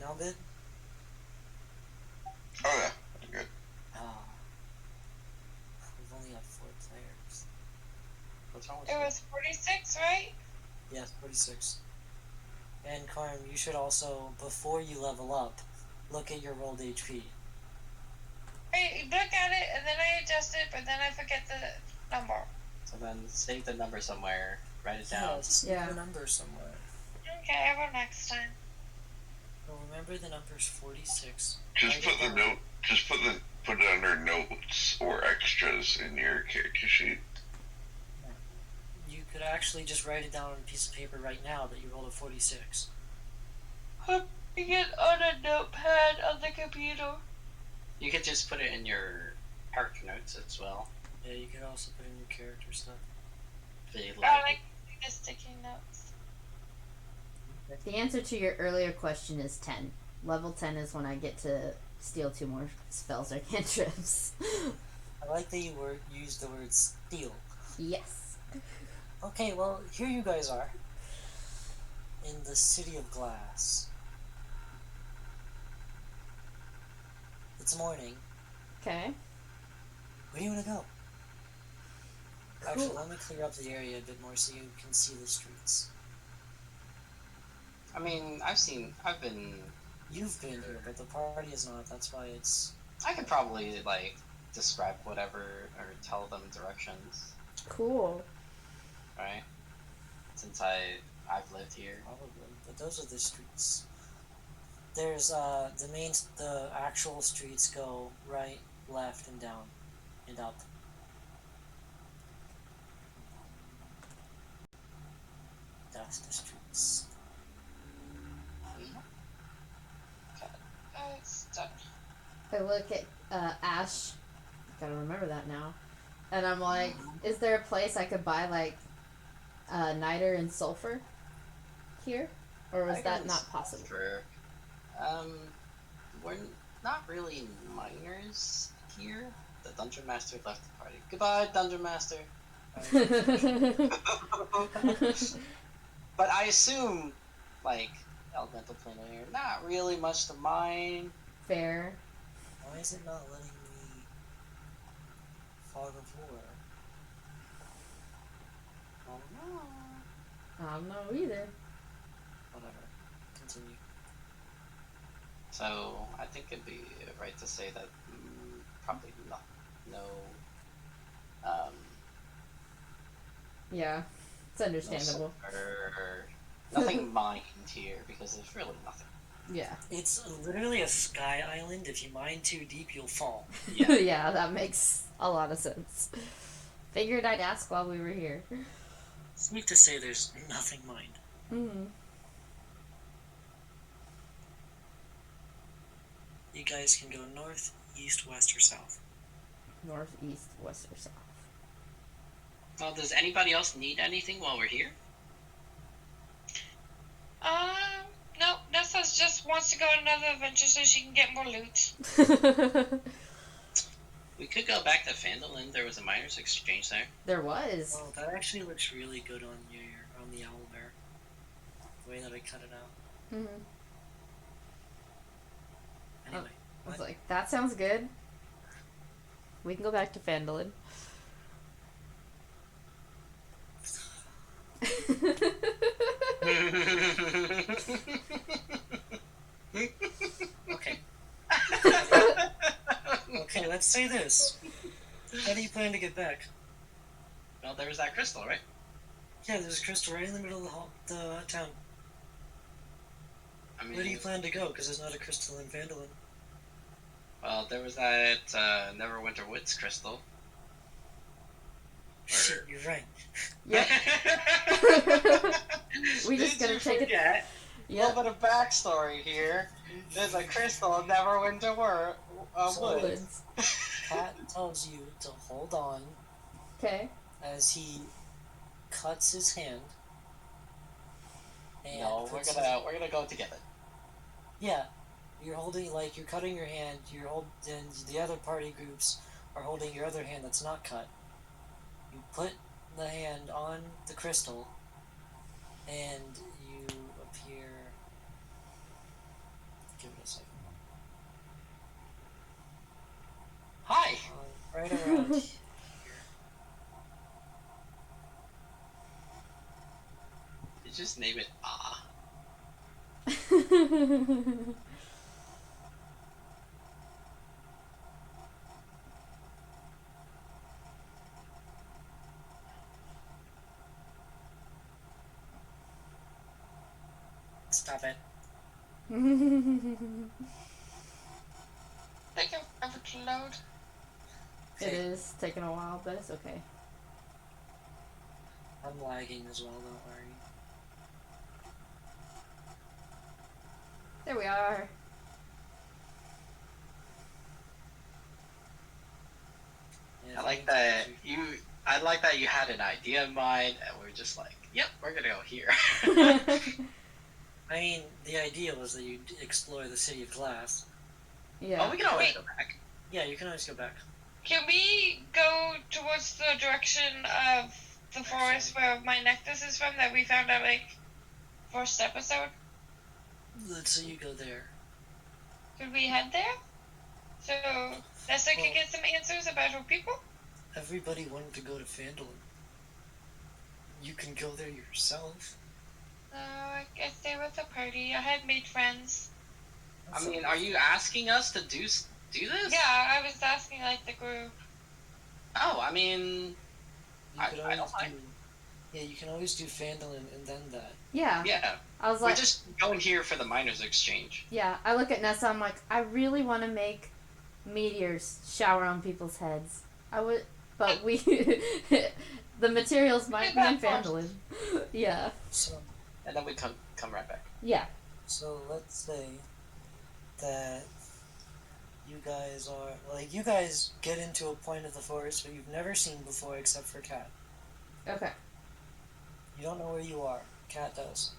Now good? Oh yeah, good. Ah. We've only got 4 players. What's wrong with It you? was 46, right? Yes, 46. And Carm, you should also, before you level up, look at your rolled HP. I look at it and then I adjust it, but then I forget the number. So then save the number somewhere, write it down. Save Yeah. the number somewhere. Okay, I will next time. Well, remember the number's 46. Just Write put it the down. note. Just put it under notes or extras in your character sheet. You could actually just write it down on a piece of paper right now that you rolled a 46. You get on a notepad on the computer. You could just put it in your character notes as well. Yeah, you could also put in your character stuff. If you I like. like the sticky notes. The answer to your earlier question is 10. Level 10 is when I get to steal 2 more spells or cantrips. I like that you used the word steal. Yes. Okay, well, here you guys are. In the City of Glass. It's morning. Okay. Where do you want to go? Actually, let me clear up the area a bit more so you can see the streets. I mean, I've been. You've been here, but the party is not. That's why it's... I could probably like describe whatever or tell them directions, Cool. right? Since I've lived here. Probably, but those are the streets. There's the actual streets go right, left, and down, and up. That's the streets. It's done. I look at Ash. Gotta remember that now. And I'm like, is there a place I could buy like niter and sulfur here? Or was that not possible? For, we're not really minors here. The dungeon master left the party. Goodbye, dungeon master. But I assume, like, elemental plane of air, not really much to mine. Fair. Why is it not letting me fog of war? Oh no. I don't know either. Whatever. Continue. So I think it'd be right to say that probably no. Yeah, it's understandable. Nothing mined here because there's really nothing. Yeah. It's literally a sky island. If you mine too deep, you'll fall. Yeah. Yeah, that makes a lot of sense. Figured I'd ask while we were here. Safe to say there's nothing mined. Mm-hmm. You guys can go north, east, west, or south. North, east, west, or south. Well, does anybody else need anything while we're here? No, Nessa just wants to go on another adventure so she can get more loot. We could go back to Phandalin. There was a miners' exchange there. There was. Oh, that actually looks really good on the owlbear. The way that I cut it out. Mm-hmm. Anyway, I was what? like, that sounds good. We can go back to Phandalin. Okay. Okay, let's say this. How do you plan to get back? Well, there was that crystal, right? Yeah, there's a crystal right in the middle of the town. I mean, Where do you plan to go? Because there's not a crystal in Phandalin. well, there was that Neverwinter Woods crystal. Shit, you're right. Yep. We just gotta take it. A Yep. little bit of backstory here. There's a crystal in Neverwinter So- Woods. Pat tells you to hold on Okay. as he cuts his hand. And No, we're puts gonna go together. Yeah, you're holding, like, you're cutting your hand, and the other party groups are holding your other hand that's not cut. You put the hand on the crystal, and you appear... Give it a second. Hi. Right around here. You just name it Ah. Stop it. Taking forever to load. It is taking a while, but it's okay. I'm lagging as well, don't worry. There we are. Yeah, I like that you had an idea in mind, and we're just like, yep, we're gonna go here. I mean, the idea was that you explore the city of glass. Yeah. Oh, we can always Wait. go back. Yeah, you can always go back. Can we go towards the direction of the forest where my necklace is from that we found out, like, first episode? Let's say you go there. Could we head there? So Nessa Well- could get some answers about her people? Everybody wanted to go to Phandalin. You can go there yourself. No, I guess they were the party. I had made friends. I mean, are you asking us to do this? Yeah, I was asking, like, the group. Oh, I mean, You could I don't always mind. do. Yeah, you can always do Phandalin and then that. Yeah. yeah, I was we're like, just going here for the miners' exchange. yeah. I look at Nessa. I'm like, I really want to make meteors shower on people's heads. I would, but we, the materials might be in Phandalin. Yeah. So, And then we come right back. Yeah. so let's say that you guys get into a point of the forest where you've never seen before except for Cat. Okay. You don't know where you are. Cat does.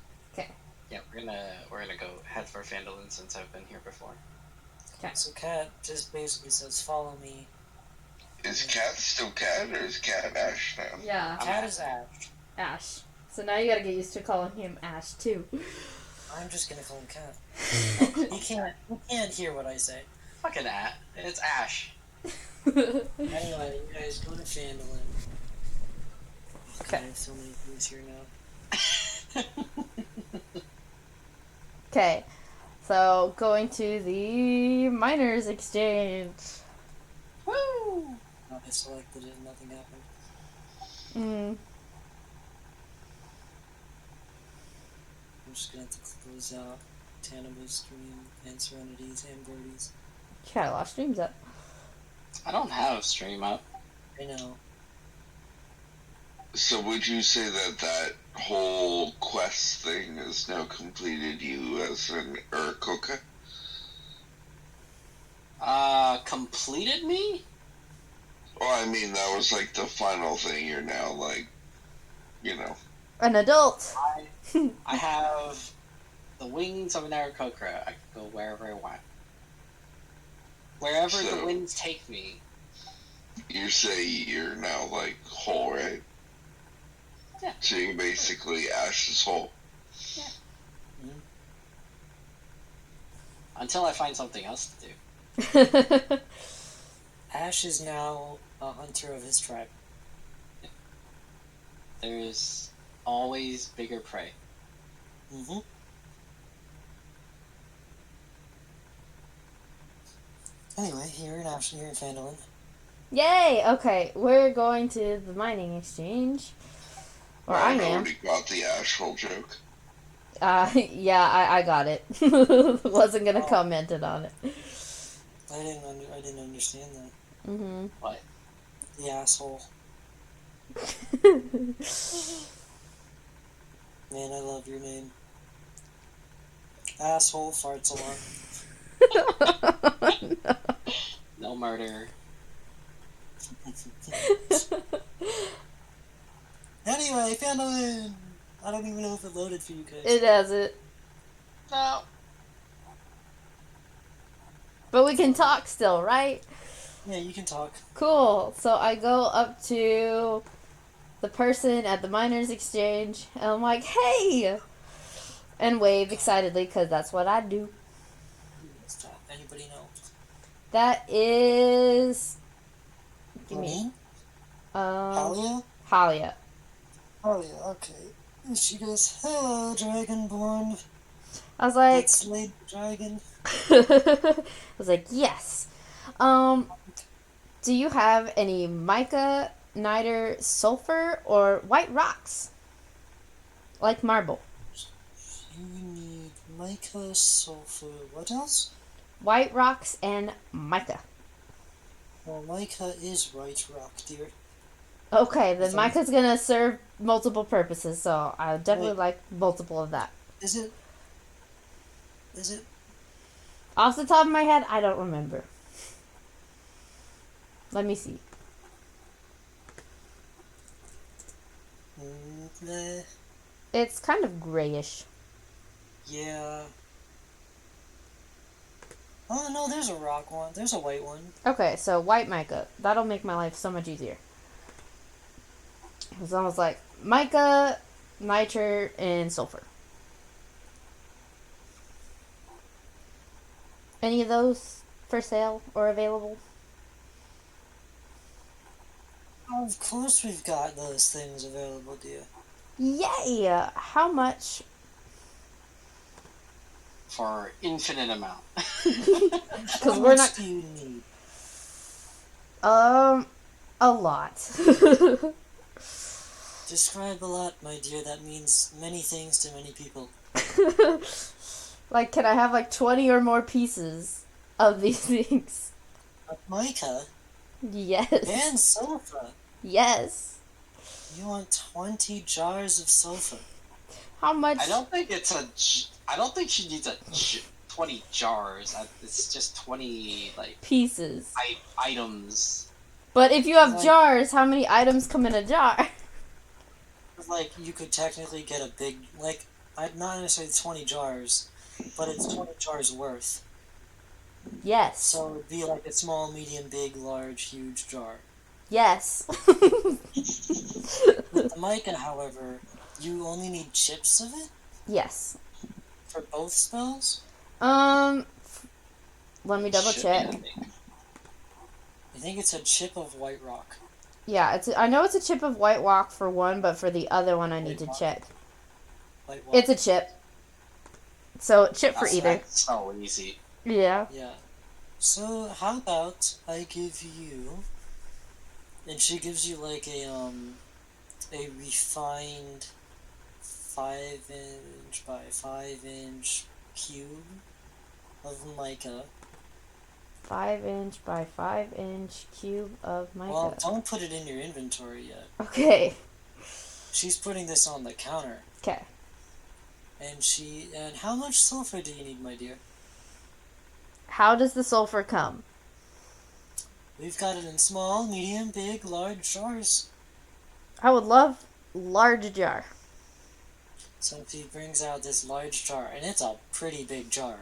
Yeah, we're gonna go head for Phandalin since I've been here before. Okay. So Cat just basically says, "Follow me." Is Cat still Cat, or is Cat Ash now? Yeah. Cat is Ash. Ash. So now you gotta get used to calling him Ash too. I'm just gonna call him Cat. You can't hear what I say. Fucking it's Ash. Anyway, you guys go to Phandalin. Okay. I have so many things here now. Okay. So going to the miners exchange. Woo! I selected it and nothing happened. Mm. I'm just gonna have to close out Tanaba's stream and Serenity's and Birdie's. Yeah, I lost streams up. I don't have stream up. I know. So would you say that whole quest thing has now completed you as an Urakoka? Completed me? Well, I mean, that was like the final thing. You're now like, you know. An adult. I have the wings of an Aarakocra. I can go wherever I want. Wherever the So- winds take me. You say you're now like whole, right? Yeah. So you basically Ash's whole. Until I find something else to do. Ash is now a hunter of his tribe. There's always bigger prey. Mm-hmm. Anyway, you're in Phandalin. Yay! Okay, we're going to the mining exchange. Or I am. already got the Ash hole joke. Yeah, I got it. Wasn't gonna comment it on it. I didn't understand that. Mm-hmm. What? The asshole. Man, I love your name. Asshole farts a lot. No murder. Anyway, Phandalin! I don't even know if it loaded for you guys. It has it. No. But we can talk still, right? Yeah, you can talk. Cool. So I go up to the person at the miners exchange and I'm like, hey! And wave excitedly because that's what I do. Who's that? Anybody know? That is. Give me. Me? Halia? Halia. Halia, okay. And she goes, "Hello, Dragonborn. I was like, That slayed the dragon. I was like, yes. Do you have any mica, niter, sulfur, or white rocks? Like marble. You need mica, sulfur. What else? White rocks and mica. Well, mica is white rock, dear. Okay, then So- mica's gonna serve multiple purposes, so I would definitely Wait. like multiple of that. Is it? Is it? Off the top of my head, I don't remember. Let me see. Nah. It's kind of grayish. Yeah. Oh no, there's a rock one. There's a white one. Okay, so white mica. That'll make my life so much easier. It's almost like mica, niter, and sulfur. Any of those for sale or available? Of course we've got those things available, dear. Yay! How much? For infinite amount. Because How we're much not. do you need? A lot. Describe a lot, my dear. That means many things to many people. Like, can I have like 20 or more pieces of these things? But mica Yes. and sulfur. Yes. You want 20 jars of sulfur. How much? I don't think it's a. I don't think she needs 20 jars. It's just 20 like Pieces. items. But if you have Like- jars, how many items come in a jar? Like, you could technically get a big, like, not necessarily 20 jars, but it's 20 jars worth. Yes. So it'd be like a small, medium, big, large, huge jar. Yes. With the mica, however, you only need chips of it Yes. for both spells. Let me double Should be, check. I think. I think it's a chip of white rock. Yeah, I know it's a chip of white rock for one, but for the other one I need to White rock. check. White rock. It's a chip. So chip for either. That's so easy. Yeah. Yeah. So how about I give you, and she gives you like a refined 5" by 5" cube of mica. 5" by 5" cube of mica. Well, don't put it in your inventory yet. Okay. She's putting this on the counter. Okay. And how much sulfur do you need, my dear? How does the sulfur come? We've got it in small, medium, big, large jars. I would love large jar. So she brings out this large jar, and it's a pretty big jar.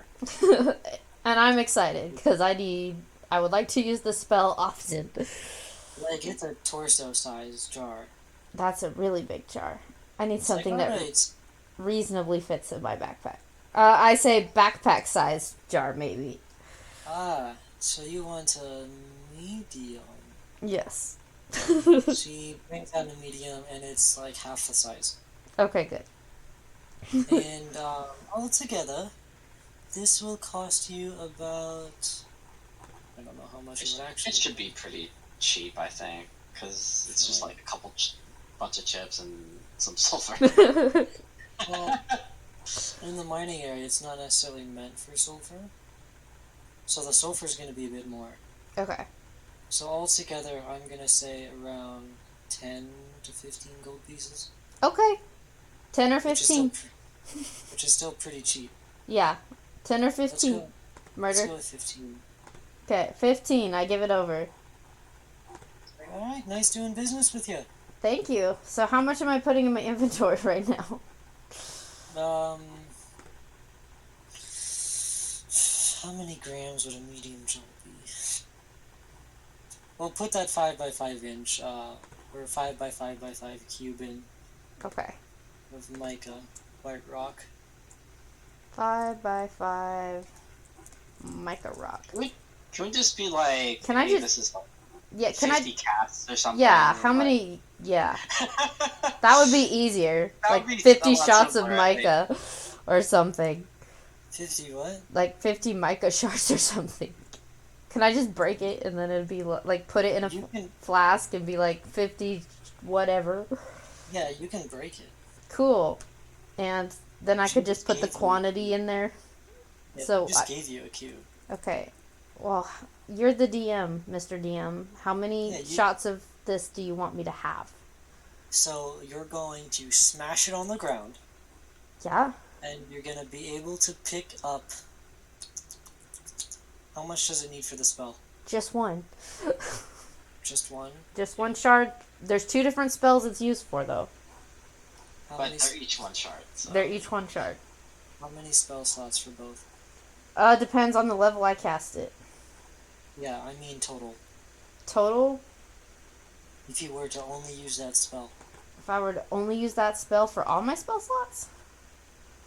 And I'm excited because I would like to use the spell often. Like, it's a torso-sized jar. That's a really big jar. I need It's like, something that alright, reasonably fits in my backpack. I say backpack size jar, maybe. so you want a medium. Yes. She brings out a medium, and it's like half the size. Okay, good. And all together, this will cost you about, I don't know how much it would It actually. should be pretty cheap, I think, because it's just like a couple bunch of chips and some sulfur. Well, in the mining area, it's not necessarily meant for sulfur, so the sulfur is going to be a bit more. Okay. So altogether, I'm gonna say around 10 to 15 gold pieces, Okay. 10 or which is still 15. which is still pretty cheap. Yeah. 10 or Let's 15. go. Let's Murder. go with 15. Okay, 15. I give it over. All right, nice doing business with you. Thank you. So how much am I putting in my inventory right now? How many grams would a medium jar be? We'll put that 5 by 5" or 5 by 5 by 5" cube in Okay. of mica, white rock. 5 by 5 mica rock. Can we just be like, Can I hey, just- this is like Yeah, can 50 I? cats or something? Yeah, how like- many? Yeah, that would be easier. That Like would be 50 so much shots of simpler, I think. mica or something. 50 what? Like 50 mica shards or something. Can I just break it and then it'd be like put it in a You can, flask and be like 50 whatever? yeah, you can break it. Cool. And then I She could just put the gave you- quantity in there. Yeah, So I just gave you a cube. okay. Well, you're the DM, Mr. DM. How many Yeah, you- shots of this do you want me to have? So you're going to smash it on the ground, Yeah? and you're gonna be able to pick up. How much does it need for the spell? Just one. Just one. Just one shard. There's 2 different spells it's used for, though. How But many? they're each one shard. So. They're each one shard. How many spell slots for both? Depends on the level I cast it. Yeah, I mean total. Total, If you were to only use that spell if I were to only use that spell for all my spell slots?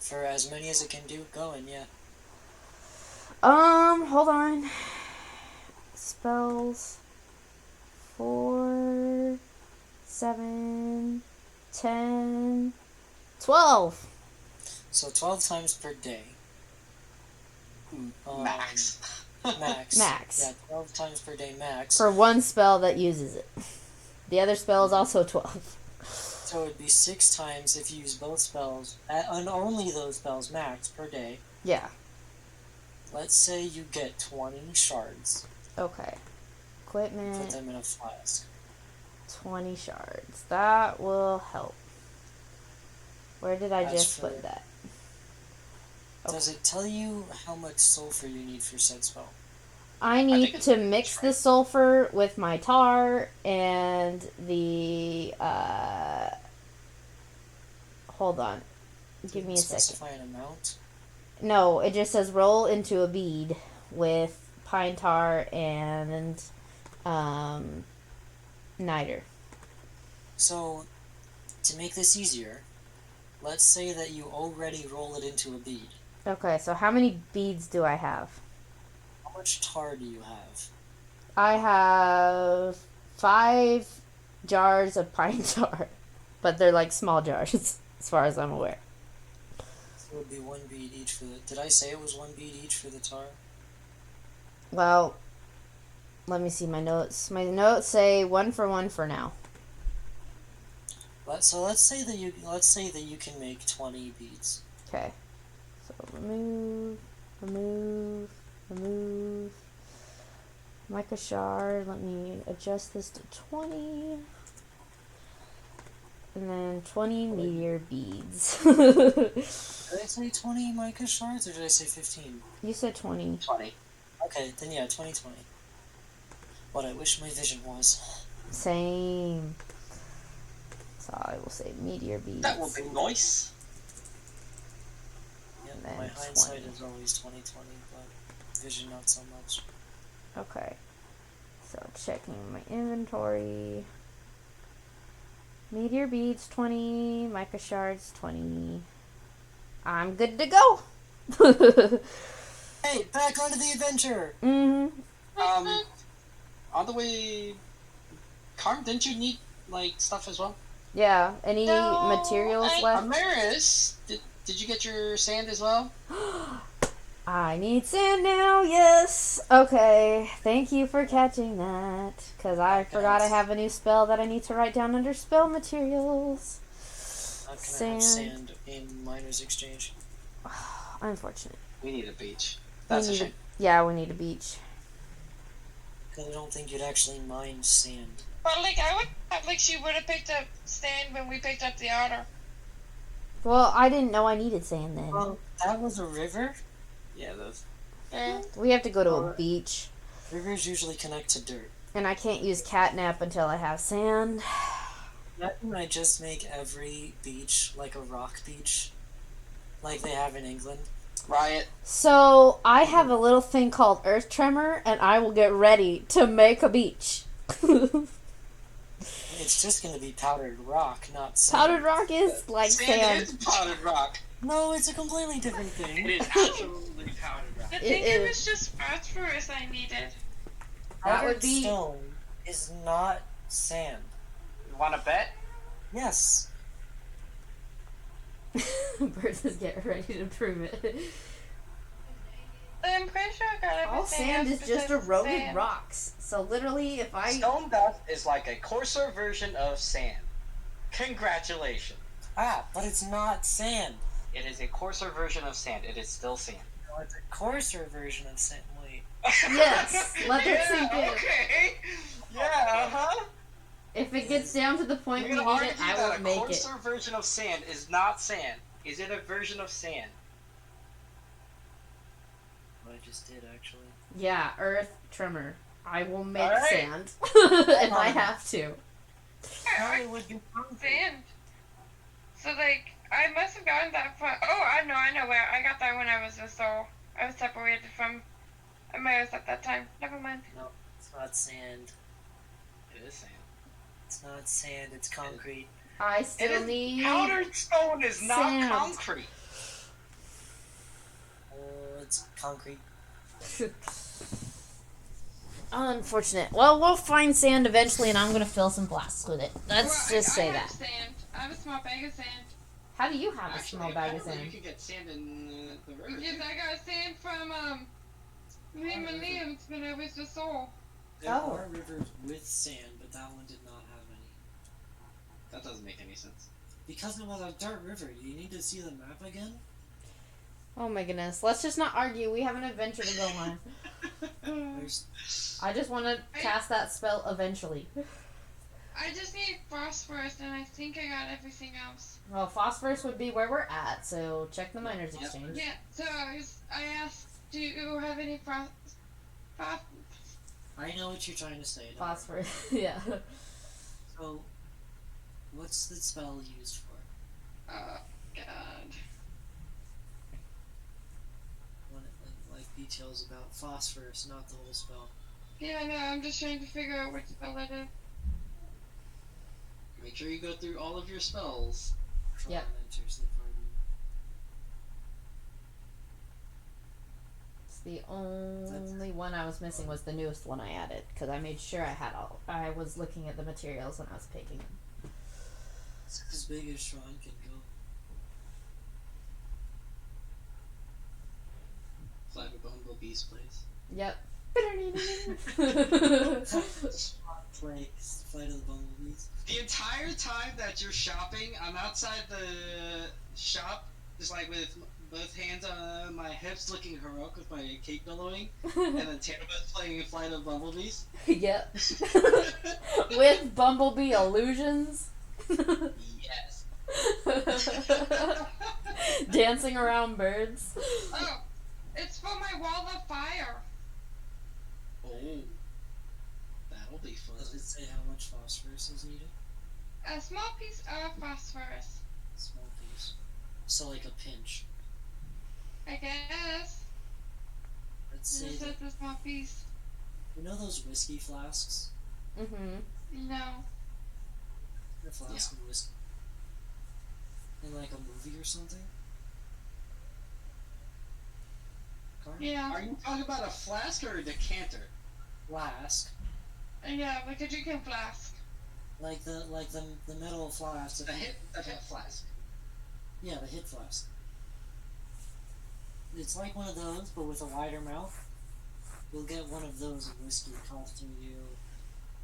for as many as it can do, going. Yeah. Hold on. Spells. 4, 7, 10, 12. So 12 times per day. Max. Max. Max. Yeah, 12 times per day max. For one spell that uses it. The other spell is also 12. So it'd be 6 times if you use both spells, and only those spells max per day. Yeah. Let's say you get 20 shards. Okay. Put Equipment, them in a flask. 20 shards. That will help. Where did I As just for- put that? Does it tell you how much sulfur you need for said spell? I think need it's to mix the sulfur with my tar and the, hold on. Give me a second. Specify an amount. No, it just says roll into a bead with pine tar and, niter. So, to make this easier, let's say that you already roll it into a bead. Okay, so how many beads do I have? How much tar do you have? I have 5 jars of pine tar, but they're like small jars, as far as I'm aware. So it would be 1 bead each for the... Did I say it was 1 bead each for the tar? Well, let me see my notes. My notes say 1 for 1 for now. So let's say that you can make 20 beads. Okay. So remove, remove, remove. Mica shard. Let me adjust this to 20. And then 20 meteor beads. Did I say 20 mica shards or did I say 15? You said 20. 20. Okay, then yeah, 20. What I wish my vision was. Same. So I will say meteor beads. That will be nice. Yeah, And then my hindsight 20. is always 20/20, but vision not so much. Okay. So checking my inventory. Meteor beads 20, mica shards 20. I'm good to go. Hey, back onto the adventure! Mhm. On the way, Carm, didn't you need like stuff as well? Yeah. Any No, materials I- left? Amaris, did you get your sand as well? I need sand now. Yes. Okay. Thank you for catching that. Cause I forgot I have a new spell that I need to write down under spell materials. Not gonna Sand. have sand in Miner's Exchange. Unfortunate. We need a beach. That's a need shame. Yeah, we need a beach. Because I don't think you'd actually mine sand. But like I would have like she would have picked up sand when we picked up the otter. Well, I didn't know I needed sand then. Well, that was a river? Yeah, those. Yeah. We have to go to a Alright. beach. Rivers usually connect to dirt. And I can't use catnap until I have sand. Imagine I just make every beach like a rock beach. Like they have in England. Riot. So, I have a little thing called Earth Tremor, and I will get ready to make a beach. It's just gonna be powdered rock, not sand. Powdered rock is like Sand is sand. powdered rock. No, it's a completely different thing. It is absolutely powdered rock. I It think it is. was just phosphorus I needed. That would Powdered be- stone is not sand. You want to bet? Yes. Birds is getting ready to prove it. I'm pretty sure I got everything. All sand else is just besides eroded sand. rocks. So literally, if I Stone dust is like a coarser version of sand. Congratulations. Ah, but it's not sand. It is a coarser version of sand. It is still sand. No, it's a coarser version of sand. Wait. Yes, let that sink in. Okay. Yeah, uh-huh. if it gets down to the point we You're need gonna it, argue I that will a make it. coarser version of sand is not sand. Is it a version of sand? What I just did, actually. Yeah, earth tremor. I will make Alright. sand if I have to. Probably would be concrete. Sand. So like, I must have gotten that from. Oh, I know where. I got that when I was a soul. I was separated from Amaris at that time. Never mind. No, it's not sand. It is sand. It's not sand, it's concrete. I still need. Powdered stone is not sand. concrete. Oh, it's concrete. Unfortunate. Well, we'll find sand eventually, and I'm gonna fill some flasks with it. Let's Well, just I say have that. Sand. I have a small bag of sand. How do you have a Actually, small bag of apparently sand? You can get sand in the river. Yes, I got sand from Liam and Liam's when I was a soul. There Oh. are rivers with sand, but that one did not have any. That doesn't make any sense. Because it was a dirt river. Do you need to see the map again? Oh my goodness. Let's just not argue. We have an adventure to go on. There's I just want to cast that spell eventually. I just need phosphorus, and I think I got everything else. Well, phosphorus would be where we're at, so check the miners exchange. Yeah, so I asked, do you have any phosphorus? I know what you're trying to say. don't worry. Phosphorus, yeah. So, what's the spell used for? Oh, God. Want it, like details about phosphorus, not the whole spell. Yeah, no, I'm just trying to figure out which spell it is. Make sure you go through all of your spells. Yep. Enters the party. It's the only one I was missing was the newest one I added, because I made sure I had all. I was looking at the materials when I was picking them. It's as big as Sean can go. Fly the Bumblebee's place. Yep. Flight of the Bumblebees. The entire time that you're shopping, I'm outside the shop, just like with both hands on my hips, looking heroic with my cape billowing, and then Tanner's playing Flight of Bumblebees. Yep. With Bumblebee illusions. Yes. Dancing around birds. Oh, it's for my wall of fire. Oh. That'll be fun. Does it say how much phosphorus is needed? A small piece of phosphorus. Small piece. So like a pinch. I guess. Let's say This that, is a small piece. you know those whiskey flasks? Mm-hmm. No. A flask of whiskey. In like a movie or something? Carmen? Yeah. Are you talking about a flask or a decanter? Flask. Yeah, like a drinking flask. Like the metal flask. The hit flask. Yeah, the hit flask. It's like one of those, but with a wider mouth. You'll get one of those of whiskey costing you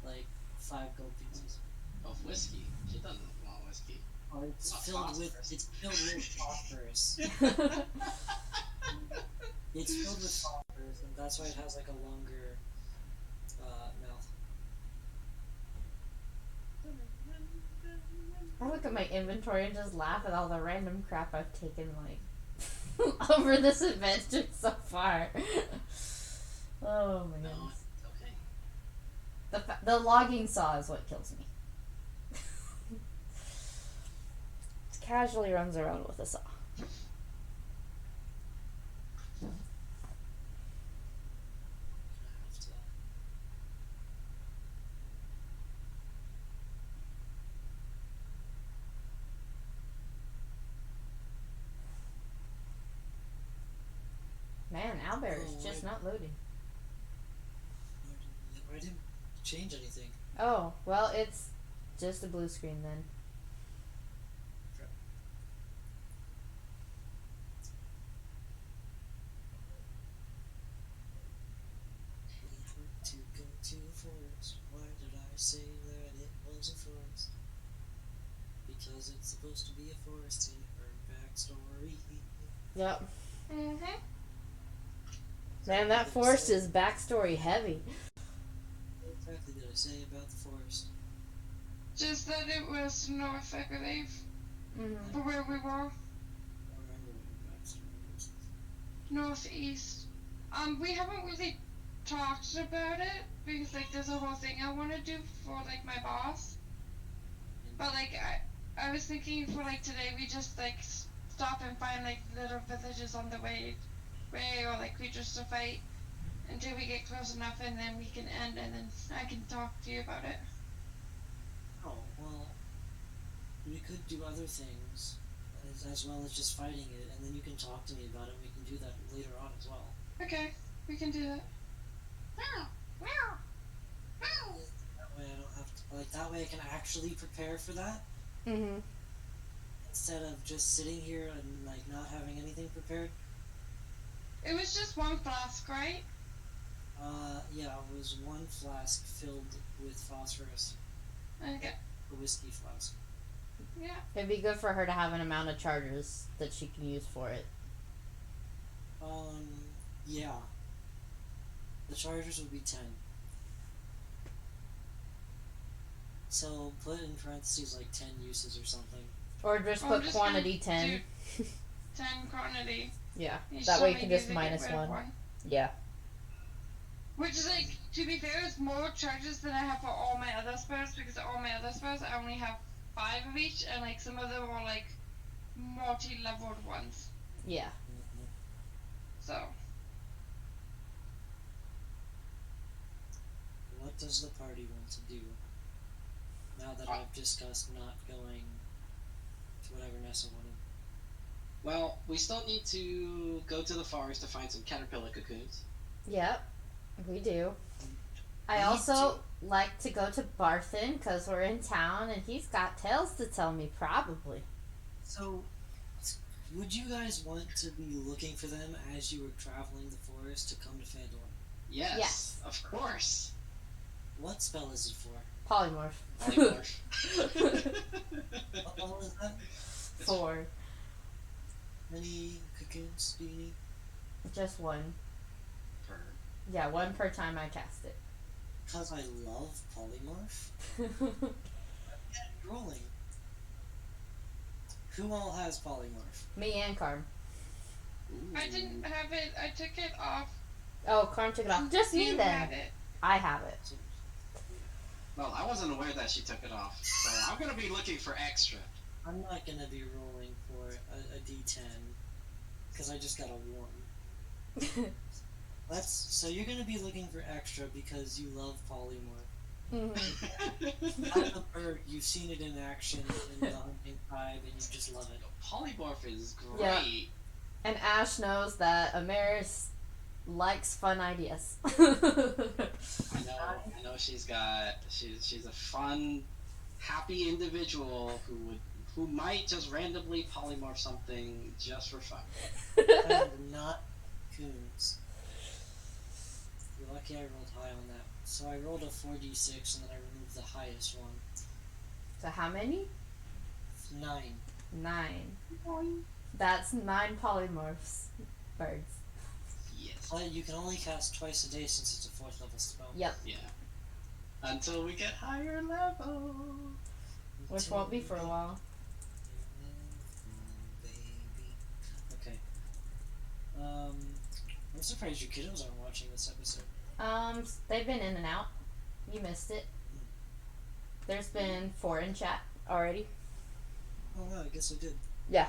like 5 gold pieces. Of whiskey. She doesn't want whiskey. Oh, it's Not filled with phosphorus. It's filled with phosphorus, and that's why it has like a longer mouth. I look at my inventory and just laugh at all the random crap I've taken, like, over this adventure so far. Oh my No, goodness. it's okay. The logging saw is what kills me. It casually runs around with a saw. I have to. Man, Owlbear is Oh, just wait. not loading. I didn't change anything. Oh, well, it's just a blue screen then. supposed to be a forest in her backstory. Yep. Mm-hmm. Man, that forest is backstory heavy. What exactly did I say about the forest? Just that it was north, I believe, Mm-hmm. for where we were. I don't remember what your backstory was. Northeast. We haven't really talked about it because like there's a whole thing I want to do for like my boss. But like I was thinking for like today we just like stop and find like little villages on the way, or like creatures to fight until we get close enough and then we can end and then I can talk to you about it. Oh, well, we could do other things as well as just fighting it, and then you can talk to me about it, and we can do that later on as well. Okay, we can do that. That way I don't have to, like, that way I can actually prepare for that, Mm-hmm. instead of just sitting here and, like, not having anything prepared. It was just one flask, right? Yeah, it was one flask filled with phosphorus. Okay. A whiskey flask. Yeah. It'd be good for her to have an amount of charges that she can use for it. Yeah. The chargers would be 10. So put in parentheses like 10 uses or something. Or just I'm put just quantity gonna 10. 10 quantity. Yeah. Each That way time you can I just use it, get minus rid of one. Yeah. Which is like, to be fair, is more charges than I have for all my other spells because all my other spells I only have 5 of each, and like some of them are like multi-leveled ones. Yeah. So What does the party want to do? Now that I've discussed not going to whatever Nessa wanted. Well, we still need to go to the forest to find some caterpillar cocoons. Yep. We do. I Me also like to go to Barthen because we're in town and he's got tales to tell me, probably. So, would you guys want to be looking for them as you were traveling the forest to come to Fandor? Yes, Yes. of course. What spell is it for? Polymorph. Polymorph. What level is that? 4. How many cocoons do you need? Just one. Per. Yeah, one per time I cast it. Because I love polymorph. Yeah, rolling. Who all has polymorph? Me and Carm. I didn't have it. I took it off. Oh, Carm took it off. Just me You then. had it. I have it. Well, I wasn't aware that she took it off, so I'm gonna be looking for extra. I'm not gonna be rolling for a d10 because I just got a 1. So you're gonna be looking for extra because you love polymorph. Mhm. As a bird, you've seen it in action in the hunting tribe, and you just love it. Polymorph is great. Yeah. And Ash knows that Amaris likes fun ideas. I know she's a fun, happy individual who might just randomly polymorph something just for fun. And not coons. You're lucky I rolled high on that. So I rolled a 4d6 and then I removed the highest one. So how many? 9. 9. That's 9 polymorphs. Birds. Yes. But you can only cast twice a day since it's a 4th level spell. Yep. Yeah. Until we get higher level. Which won't be for a while. Okay. I'm surprised your kiddos aren't watching this episode. They've been in and out. You missed it. There's been 4 in chat already. Oh wow, I guess I did. Yeah.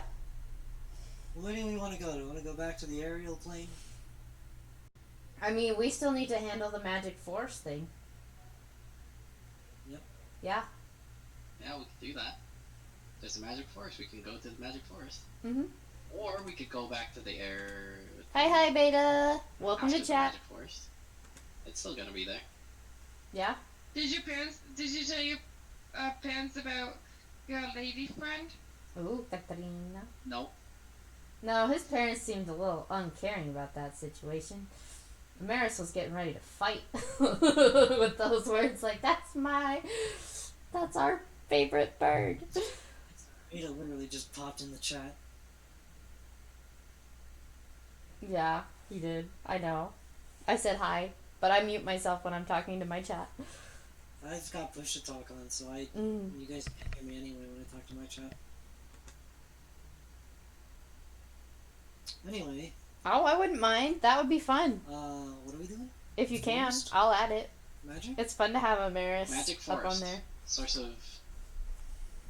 Where do we want to go? Do we want to go back to the aerial plane? I mean, we still need to handle the magic force thing. Yep. Yeah. Yeah, we can do that. There's a magic forest. We can go to the magic forest. Mhm. Or we could go back to the air. Hi, Beta. Welcome after to the chat. magic forest. It's still gonna be there. Yeah. Did you tell your parents about your lady friend? Ooh, Katarina. Nope. No, his parents seemed a little uncaring about that situation. Amaris was getting ready to fight with those words like, that's our favorite bird. Rita literally just popped in the chat. Yeah, he did. I know. I said hi, but I mute myself when I'm talking to my chat. I've got push to talk on, so Mm. you guys can't hear me anyway when I talk to my chat. Anyway, Oh, I wouldn't mind. That would be fun. what are we doing? If you can, Forest? I'll add it. Magic? It's fun to have a Maris Magic up on forest. there. Source of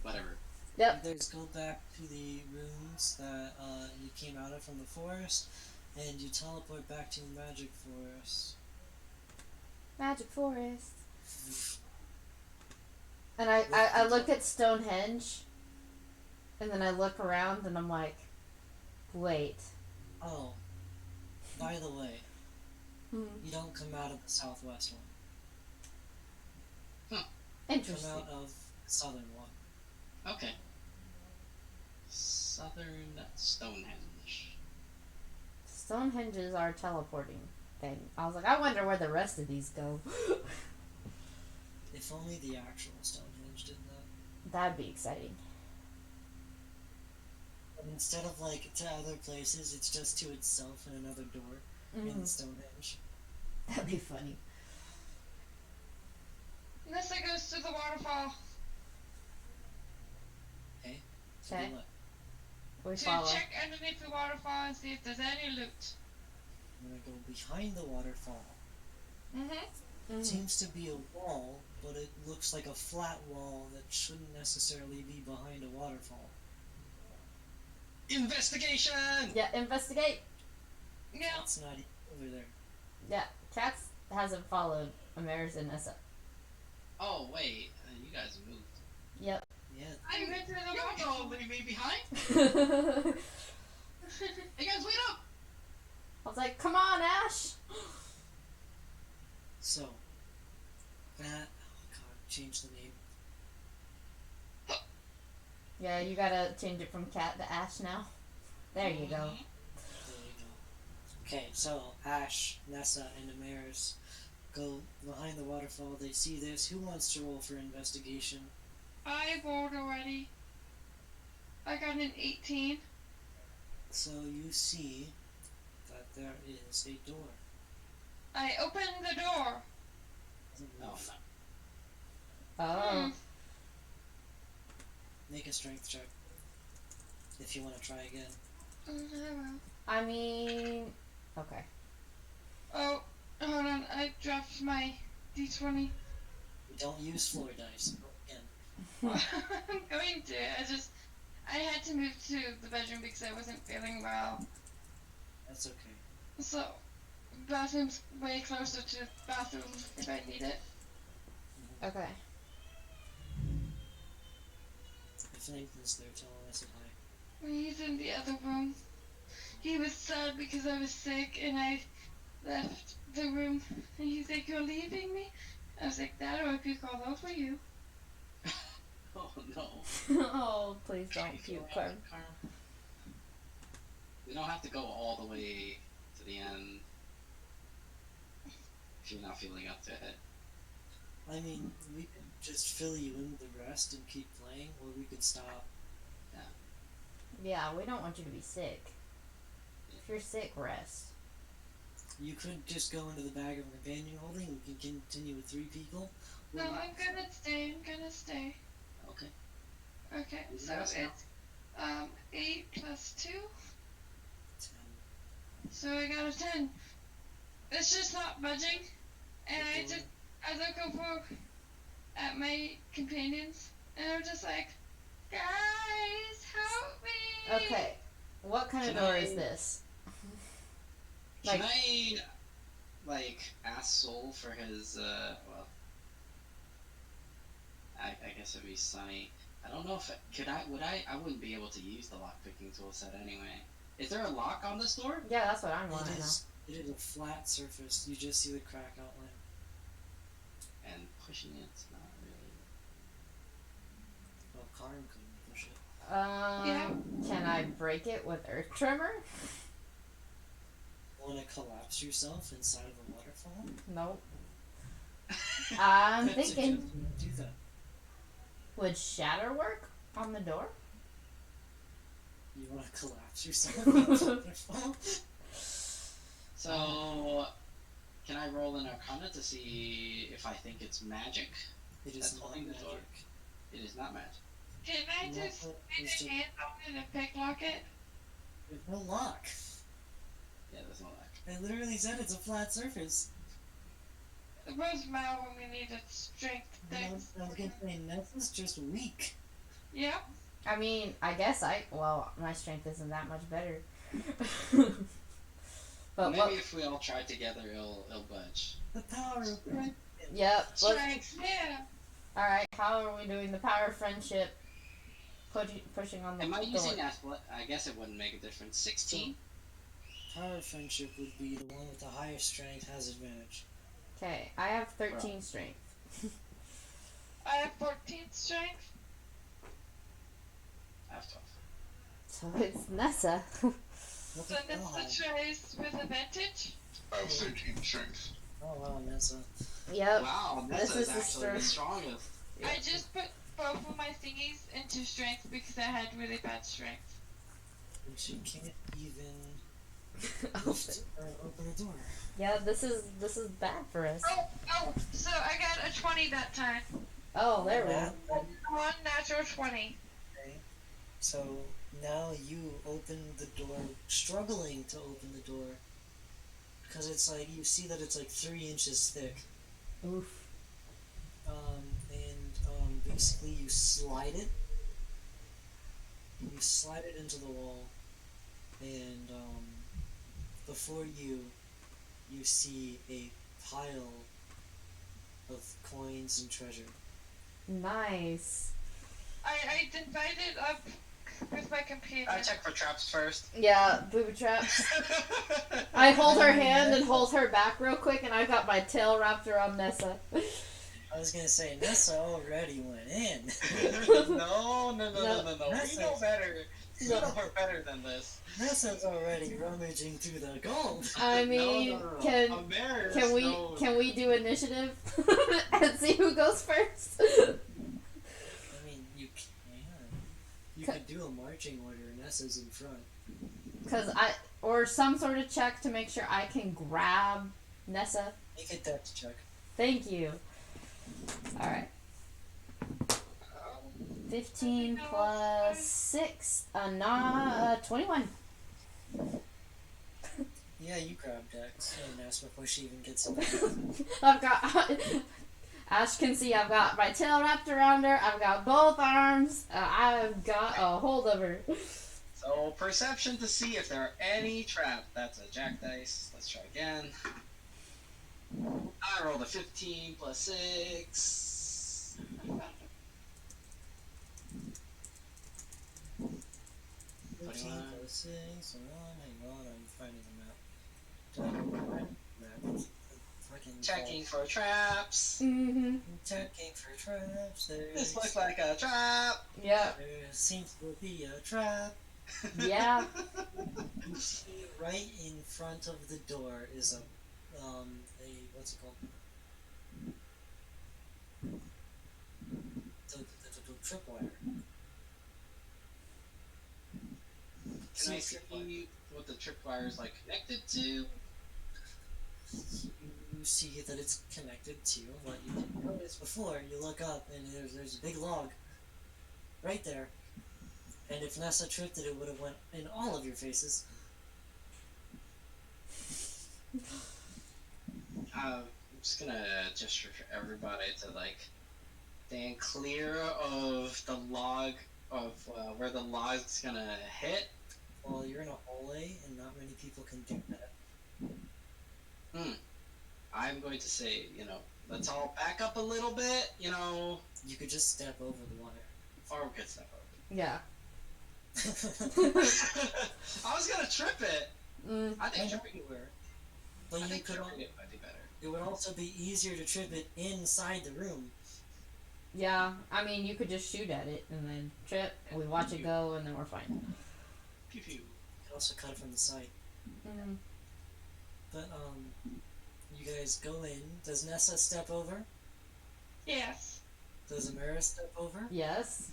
whatever. Yep. You guys go back to the rooms that you came out of from the forest, and you teleport back to the magic forest. Magic Forest. And I look at Stonehenge, and then I look around, and I'm like, wait. Oh, by the way, Hmm. you don't come out of the southwest one. You Interesting. come out of the southern one. Okay. Southern Stonehenge. Stonehenge is our teleporting thing. I was like, I wonder where the rest of these go. If only the actual Stonehenge did that. That'd be exciting. But instead of like to other places, it's just to itself and another door in Stonehenge. That'd be funny. Nessa goes to the waterfall So Okay. what? We to follow. check underneath the waterfall and see if there's any loot. I'm gonna go behind the waterfall. Mm-hmm. It seems to be a wall, but it looks like a flat wall that shouldn't necessarily be behind a waterfall. Investigation! Yeah, investigate. Yeah. That's not over there. Yeah, Cats hasn't followed Amaris and Nessa. Oh, wait. You guys moved. Yep. Yeah, I went to the You waterfall. don't leave me behind? I Hey guys, wait up! was like, come on, Ash. so that oh god, change the name. Yeah, you gotta change it from Cat to Ash now. There you go. There you go. Okay, so Ash, Nessa, and Amaris go behind the waterfall. They see this. Who wants to roll for investigation? I rolled already. I got an 18. So you see that there is a door. I opened the door. Oh, no. Oh. Make a strength check. If you want to try again. I mean, okay. Oh, hold on. I dropped my d20. Don't use floor dice. Roll again. I'm going to. I had to move to the bedroom because I wasn't feeling well. That's okay. So, bathroom's way closer to the bathroom if I need it. Okay. If Nathan's there, tell him I said hi. He's in the other room. He was sad because I was sick and I left the room. And he's like, "You're leaving me?" I was like, "Dad, I puke all over you." Oh, no. Oh, please don't puke, Carm. We don't have to go all the way to the end if you're not feeling up to it. I mean, we could just fill you in with the rest and keep playing, or we could stop. Yeah, we don't want you to be sick. If you're sick, rest. You could just go into the bag of companion holding. We can continue with 3 people. No, I'm gonna stay. I'm gonna stay. Okay. Okay, so Yes, it's 8 plus 2. 10. So I got a 10. It's just not budging. And I look over at my companions and I'm just like, "Guys, help me!" Okay. What kind of Can door I- is this? Can I, ask Soul for his, well, I guess it'd be Sunny. I don't know if, I wouldn't be able to use the lockpicking tool set anyway. Is there a lock on this door? Yeah, that's what I'm wanting It to know. is a flat surface. You just see the crack outline. And pushing it's not really. Well, Karn couldn't push it. Yeah. Can I break it with Earth Tremor? Want to collapse yourself inside of a waterfall? Nope. I'm That's thinking, suggesting you do that. would Shatter work on the door? You want to collapse yourself? So, can I roll an Arcana to see if I think it's magic? It is That's not holding the magic. door. It is not magic. Can I just No, put it's a hand on it and picklock it? There's no lock. Yeah, there's no lock. I literally said it's a flat surface. Where's Mal when we needed strength I was things? gonna say, Nessa's just weak. Yep. I mean, I guess well, my strength isn't that much better. But Maybe what? if we all try together, it'll budge. The power of friendship. Yep. let's- Strength, yeah. All right. How are we doing the power of friendship? Pushing on the Am I door. using athletic? I guess it wouldn't make a difference. 16? Power of friendship would be the one with the higher strength has advantage. Okay, I have 13 strength. I have 14 strength. I have 12. So it's Nessa. What So the hell? this tries with advantage. I have 13 strength. Oh wow, Nessa. Yep. Wow, This this is is the actually the strongest. I just put both of my thingies into strength because I had really bad strength. And she can't even Oh, lift or open a door. yeah, this is bad for us. Oh, so I got a 20 that time. Oh, there we That- go. One natural 20. Okay. So now you open the door, struggling to open the door. Because it's like, you see that it's like 3 inches thick. Oof. Basically you slide it. You slide it into the wall. And, before you see a pile of coins and treasure. Nice. I divided up with my computer. I check for traps first. Yeah, booby traps. I hold her hand and hold her back real quick, and I got my tail wrapped around Nessa. I was gonna say, Nessa already went in. No. We Nessa- know better. We No. know her better than this. Nessa's already rummaging through the gold. I mean, No. can Amaris can we knows. can we do initiative and see who goes first? I mean, you can. You could do a marching order, Nessa's in front. Or some sort of check to make sure I can grab Nessa. Make a dex check. Thank you. All right. 15 plus 6, 21. Yeah, you grab Dex and Nessa before she even gets in. I've got. Ash can see I've got my tail wrapped around her. I've got both arms. I've got a hold of her. So, perception to see if there are any traps. That's a jack dice. Let's try again. I rolled a 15 plus 6. 13 plus 6, hang on, I'm finding them out. Fucking Checking for traps. Mm-hmm. Checking for traps. This looks like a trap. Yep. There seems to be a trap. Yeah. You see right in front of the door is a what's it called? The tripwire. Can I see what the tripwire is like connected to? You see that it's connected to what you didn't notice before. You look up and there's a big log right there. And if Nessa tripped it, it would have went in all of your faces. I'm just gonna gesture for everybody to like stand clear of the log of where the log's gonna hit. Well, you're in a hallway, and not many people can do that. I'm going to say, let's all back up a little bit, You could just step over the wire. or we could step Yeah. over. I was gonna trip it. I think I know tripping you were. But I you think could. tripping it might be better. It would also be easier to trip it inside the room. Yeah. I mean, you could just shoot at it and then trip. We watch it go, and then we're fine. Pew pew. You could also cut it from the side. Mm. But you guys go in. Does Nessa step over? Yes. Does Amara step over? Yes.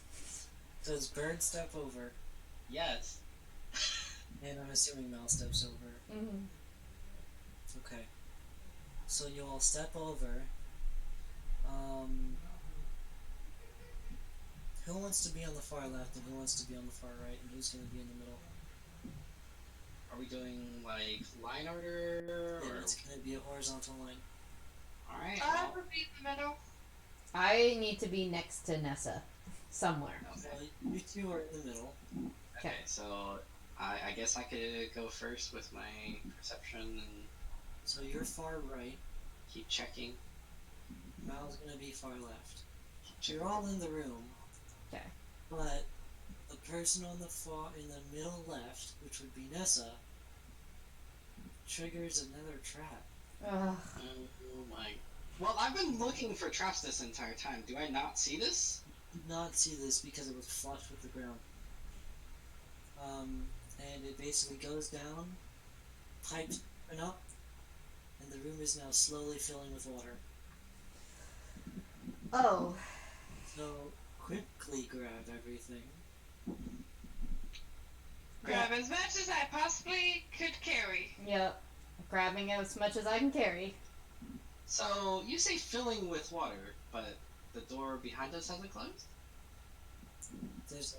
Does Bird step over? Yes. And I'm assuming Mal steps over. Mm-hmm. Okay. So you all step over. Who wants to be on the far left and who wants to be on the far right and who's going to be in the middle? Are we doing like line order Yeah, or? it's going to be a horizontal line. All right. I would be in the middle. I need to be next to Nessa, somewhere. So you two are in the middle. Okay, so I guess I could go first with my perception and So you're far right. keep checking. Mal's going to be far left. So you're all in the room. Okay. But the person on the in the middle left, which would be Nessa, triggers another trap. Ugh. Oh my. Well, I've been looking for traps this entire time. Do I not see this? Did not see this because it was flush with the ground. And it basically goes down, pipes open up, and the room is now slowly filling with water. Oh. So quickly grab everything. Grab as much as I possibly could carry. Yep. Grabbing as much as I can carry. So you say filling with water, but the door behind us hasn't closed? There's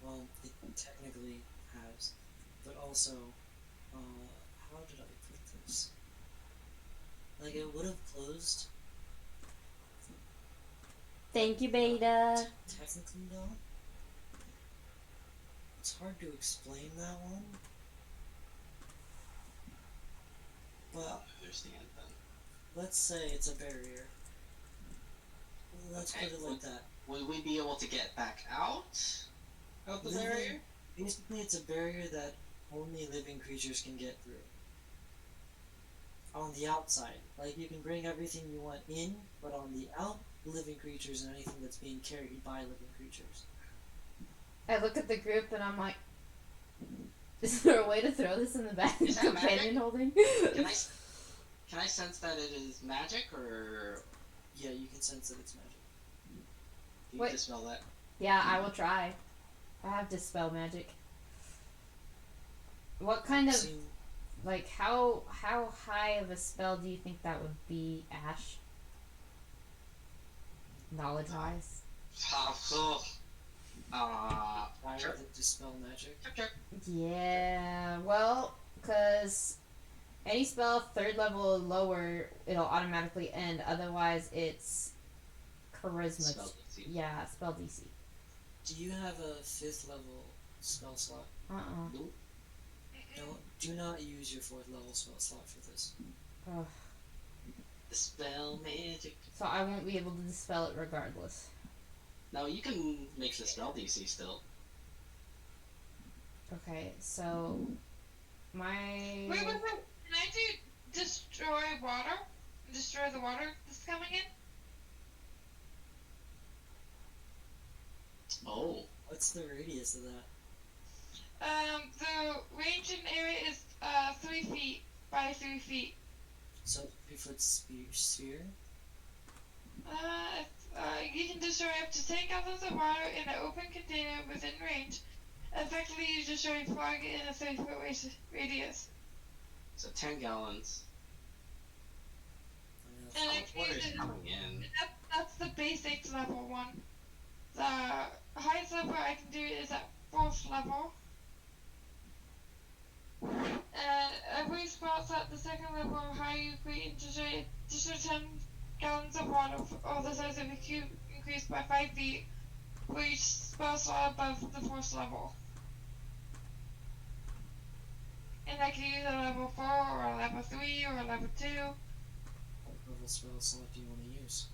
well, it technically has, but also, how did I put this? Like it would have closed Thank you, Beta. technically though. It's hard to explain that one. I But don't understand then. let's say it's a barrier. Let's Okay, put it like that. Would we be able to get back out of the Living- barrier? Basically, it's a barrier that only living creatures can get through. On the outside. Like, you can bring everything you want in, but on the out, living creatures and anything that's being carried by living creatures. I look at the group and I'm like, is there a way to throw this in the back of Is the that magic? companion holding? Can I sense that it is magic, or Yeah, you can sense that it's magic. do you Wait. dispel that? Yeah, I will try. I have dispel magic. What kind of, Seem- like, how high of a spell do you think that would be, Ash? Knowledge-wise? Why Sure. would it dispel magic? Sure. Yeah, well, because any spell 3rd level or lower, it'll automatically end. Otherwise, it's charisma. Spell DC. Yeah, spell DC. Do you have a 5th level spell slot? Uh-uh. No, do not use your 4th level spell slot for this. Ugh. Dispel magic. So I won't be able to dispel it regardless. No, you can make the spell DC still. Okay, so my Wait. Can I do destroy water? Destroy the water that's coming in? Oh. What's the radius of that? The range and area is 3 feet by 3 feet. So 3-foot sphere? You can destroy up to 10 gallons of water in an open container within range. Effectively, you destroy fog in a 30-foot radius. So 10 gallons. I And How I much water is can coming in? that's the basic level one. The highest level I can do is at 4th level. And every spell at the 2nd level or higher you create destroy 10 gallons of water or the size of a cube increased by 5 feet for each spell slot above the 4th level. And I can use a level 4 or a level 3 or a level 2. What level spell slot do you want to use?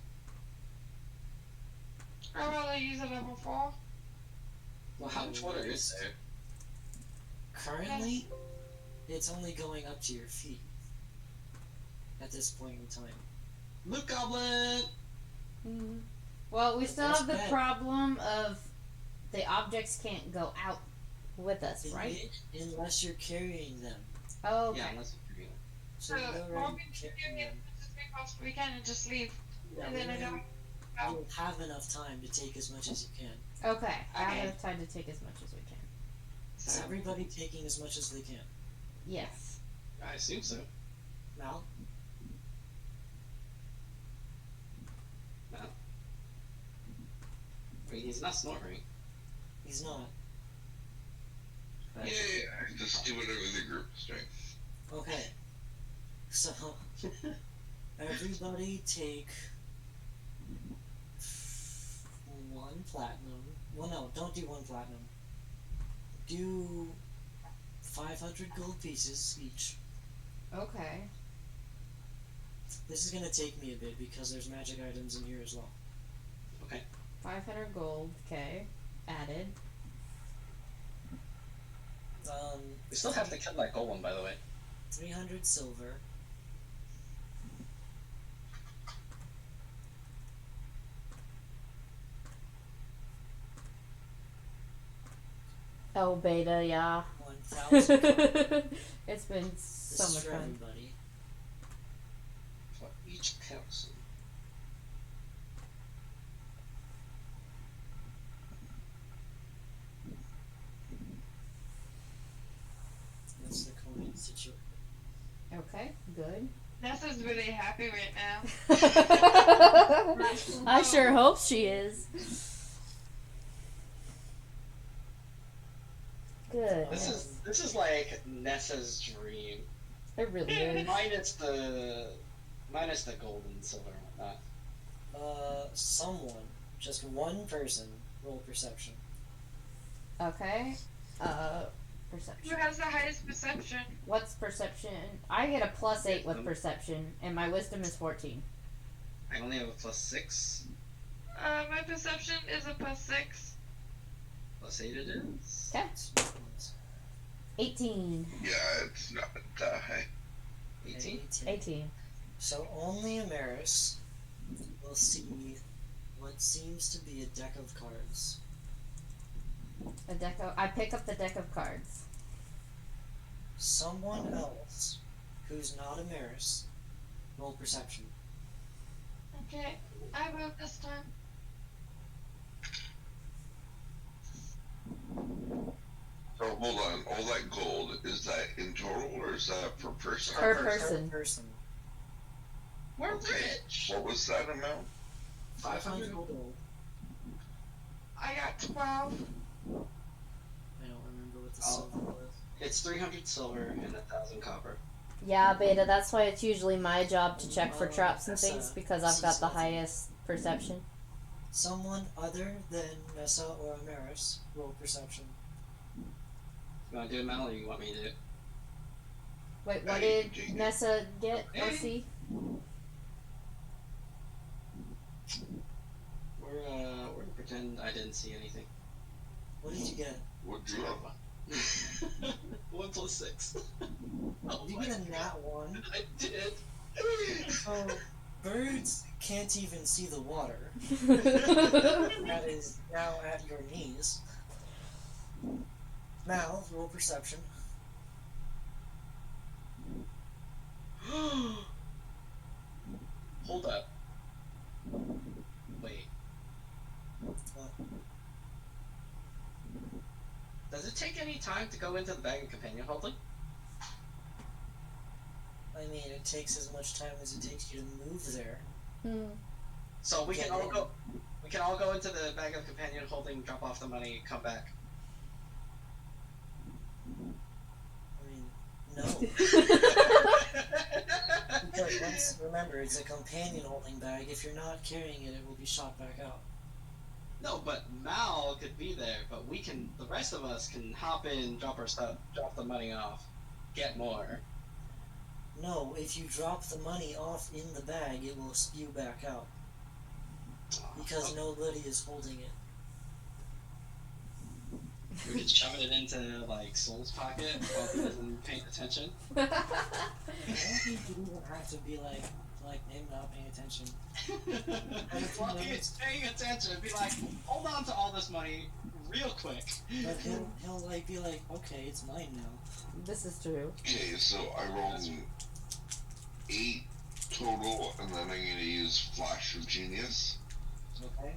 I'd rather use a level 4. Well, how much water is there? Currently, it's only going up to your feet. At this point in time. Loot Goblin! Mm. Well, we still That's have the bad. problem of the objects can't go out with us, right? Unless you're carrying them. Oh, okay. Yeah, unless you're doing it. So you All already we can carrying do is them. as we possibly can and just leave. Yeah, And then I don't. you'll have enough time to take as much as you can. Okay, I have Okay. enough time to take as much as we can. Is everybody taking as much as they can? Yes. I assume so. Mal? No. I mean, he's not snoring. He's not. But Yeah, just do whatever the group is doing. Okay. So, everybody take 1 platinum. Well, no, don't do 1 platinum. Do 500 gold pieces each. Okay. This is gonna take me a bit because there's magic items in here as well. okay. 500 gold. Okay. Added. We still have to kill that gold one, by the way. 300 silver. Oh, beta, yeah. 1,000 copper. It's been This so is much for fun. everybody. For each person. That's the coin situation. Okay, good. Nessa's really happy right now. I sure hope she is. Good. This is like Nessa's dream. It really is. Minus the gold and silver and whatnot. Someone, just one person, roll perception. Okay. Who Perception. has the highest perception? What's perception? I get a +8 with perception, and my wisdom is 14. I only have a +6. My perception is a +6. +8 it is. Okay. 18. Yeah, it's not that high. 18. 18. So only Amaris will see what seems to be a deck of cards. A deck of, I pick up the deck of cards. Someone else who's not Amaris, roll perception. Okay, I will this time. So hold on, all that gold, is that in total or is that per person? Per person. Person. We're Okay. rich. What was that amount? 500 gold. I got 12. I don't remember what the Oh. silver was. It's 300 silver and 1,000 copper. Yeah, beta, that's why it's usually my job to check for Oh, traps and that's things, a because I've got the seasonal thing. highest perception. Someone other than Nessa or Amaris, roll perception. You want to do it, Mel, or you want me to do it? Wait, what Hey, did Jacob. Nessa get? Hey. Let's see. We're gonna pretend I didn't see anything. What did you get? What'd you have? 1 + 6. Oh, Did you my get a God. nat 1? I did. Oh, birds can't even see the water. That is now at your knees. Mal, roll perception. Hold up. Wait. What? Does it take any time to go into the bag of companion holding? I mean, it takes as much time as it takes you to move there. Hmm. So we can Yeah, all yeah. go. We can all go into the bag of companion holding, drop off the money, come back. I mean, no. Because once, remember, it's a companion holding bag. If you're not carrying it, it will be shot back out. No, but Mal could be there, but we can. The rest of us can hop in, drop our stuff, drop the money off, get more. No, if you drop the money off in the bag, it will spew back out. Because nobody is holding it. We could shove it into like Soul's pocket while he isn't paying attention. I don't think you even have to be like him not paying attention. While he's paying attention, be like, hold on to all this money real quick. But he'll like be like, okay, it's mine now. This is true. Okay, so I rolled 8 total, and then I'm gonna use Flash of Genius, Okay.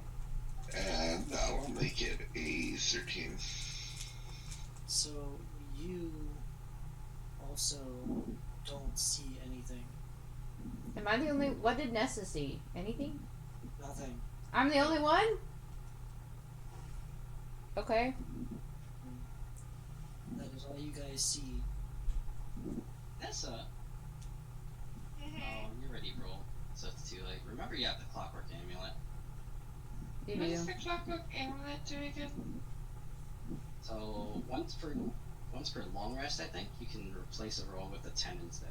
and that'll make it a 13. So you also don't see anything. Am I the only? What did Nessa see? Anything? Nothing. I'm the only one. Okay. That is all you guys see. Nessa. Oh, you're ready to roll. So it's too late. Remember, you have the clockwork amulet. You What do. does the clockwork amulet do again? So once per long rest, I think you can replace a roll with a 10 instead.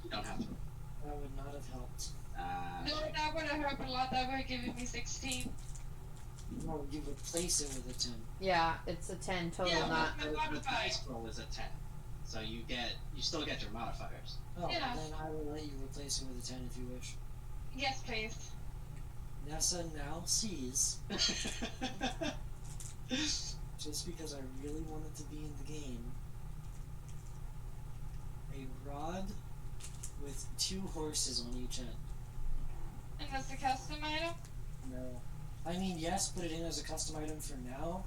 You don't have to roll. That would not have helped. No, that would have helped a lot. That would have given me 16. No, you replace it with a 10. Yeah, it's a 10 total, Yeah, not. my The modifier. dice roll is a 10, so you still get your modifiers. Oh, Yeah. then I will let you replace it with a 10 if you wish. Yes, please. Nessa now sees, just because I really wanted to be in the game, a rod with 2 horses on each end. And that's the custom item? No. I mean, yes, put it in as a custom item for now.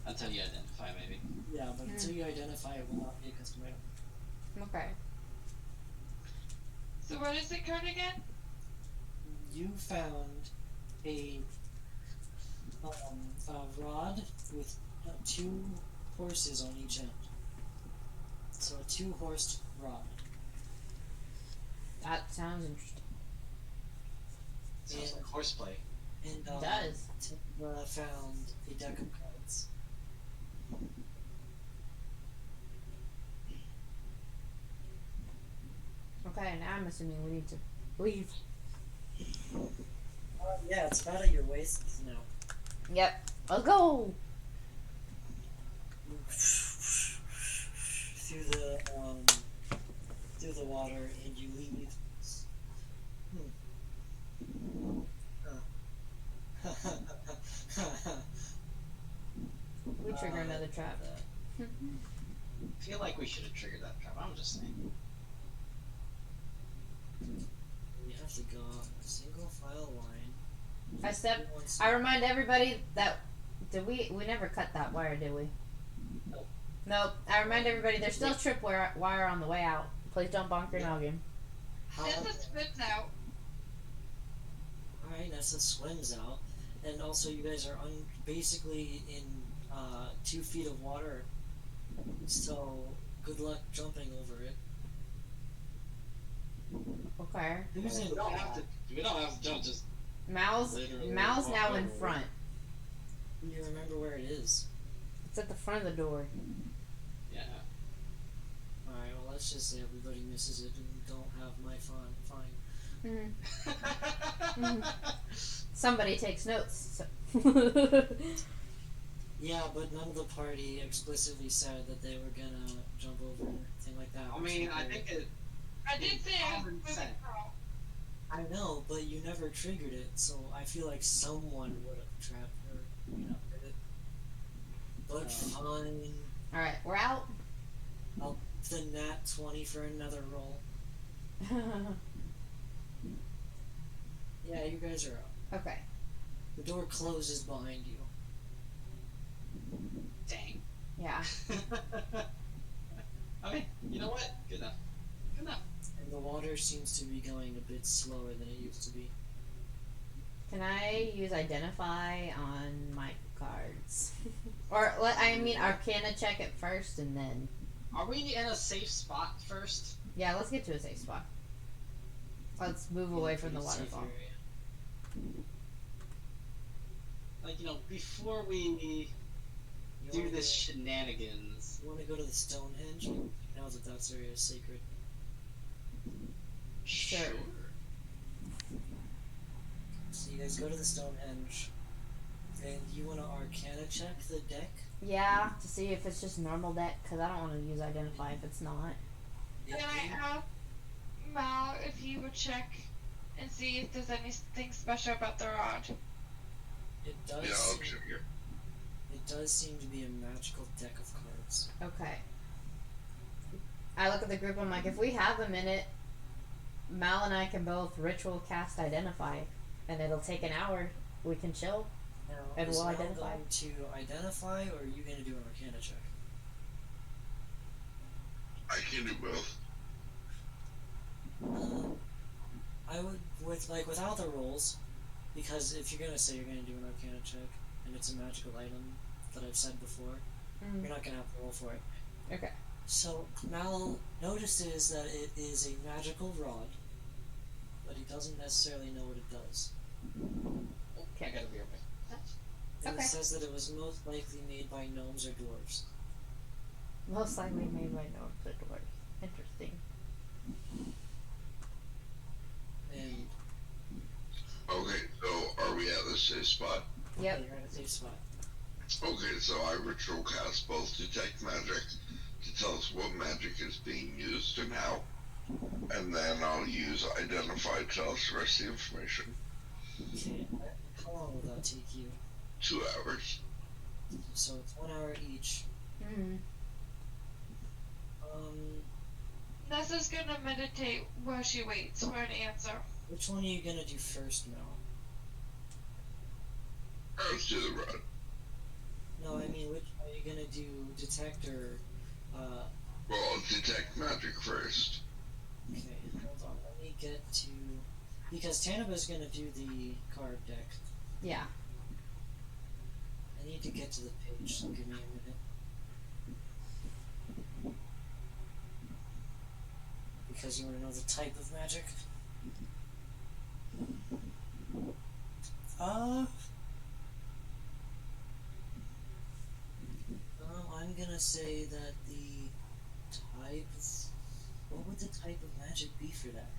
Until you identify, maybe. Yeah, but until you identify, it will not be a custom item. Okay. So what is it called again? You found a rod with 2 horses on each end. So a 2-horsed rod. That sounds interesting. Sounds like horseplay. And It does. Tara found a deck of cards. Okay, now I'm assuming we need to leave. Yeah, it's about at your waist now. Yep. Let's go! Through the water, and you leave. We trigger another trap. I feel like we should have triggered that trap. I'm just saying. You have to go a single file line. I remind everybody that we never cut that wire, did we? Nope. Nope. I remind everybody there's still wire on the way out. Please don't bonk your noggin. Nessa spits out. Alright, Nessa swims out. And also you guys are basically in 2 feet of water. So good luck jumping over it. Okay. Who's in We don't have to jump. Just Mal's Literally now walk in over. front. You remember where it is? It's at the front of the door. yeah. Alright, well let's just say everybody misses it and don't have my fun. Fine. Somebody takes notes. So. Yeah, but none of the party explicitly said that they were gonna jump over or anything like that. I mean, I think it. I did say I was Common moving sense. girl. I know, but you never triggered it, so I feel like someone would have trapped her, did it. But fine. Alright, we're out. The nat 20 for another roll. Yeah, you guys are out. Okay. The door closes behind you. Dang. Yeah. Okay, you know what? Good enough. Good enough. And the water seems to be going a bit slower than it used to be. Can I use identify on my cards? Or Arcana check it first and then. Are we in a safe spot first? Yeah, let's get to a safe spot. Let's move away from the Pretty safe waterfall. area. Like, before we You do wanna this go- shenanigans. You want to go to the Stonehenge? Now that that area is sacred. Sure. So you guys go to the Stonehenge, and you want to Arcana check the deck? Yeah, to see if it's just normal deck, because I don't want to use identify if it's not. Yeah, Can I ask Mal if he would check and see if there's anything special about the rod? it does. Yeah, I'll seem, check it. it does seem to be a magical deck of cards. Okay. I look at the group, I'm like, if we have a minute, Mal and I can both ritual cast identify, and it'll take an hour. We can chill. Now, And is we'll Mal identify. going to identify, or are you going to do an Arcana check? I can do both. I would without the rolls, because if you're gonna say you're gonna do an Arcana check and it's a magical item that I've said before, you're not gonna have to roll for it. Okay. So Mal notices that it is a magical rod, but he doesn't necessarily know what it does. I gotta be right. And Okay. it says that it was most likely made by gnomes or dwarves. Most likely made by gnomes or dwarves. Interesting. And Okay, so are we at the safe spot? Yep. you're at a safe spot. Okay, so I ritual cast both detect magic to tell us what magic is being used and how, and then I'll use identify to tell us the rest of the information. Okay. How long will that take you? 2 hours. So it's 1 hour each. Mm-hmm. Nessa's gonna meditate while she waits for an answer. Which one are you gonna do first, Mel? Let's do the rod. No, I mean, which are you gonna do? Detect or? Well, I'll detect magic first. Okay, hold on. Let me get to because Tanaba's gonna do the card deck. Yeah. I need to get to the page, so give me a minute. Because you want to know the type of magic. I'm gonna say that the type. What would the type of magic be for that?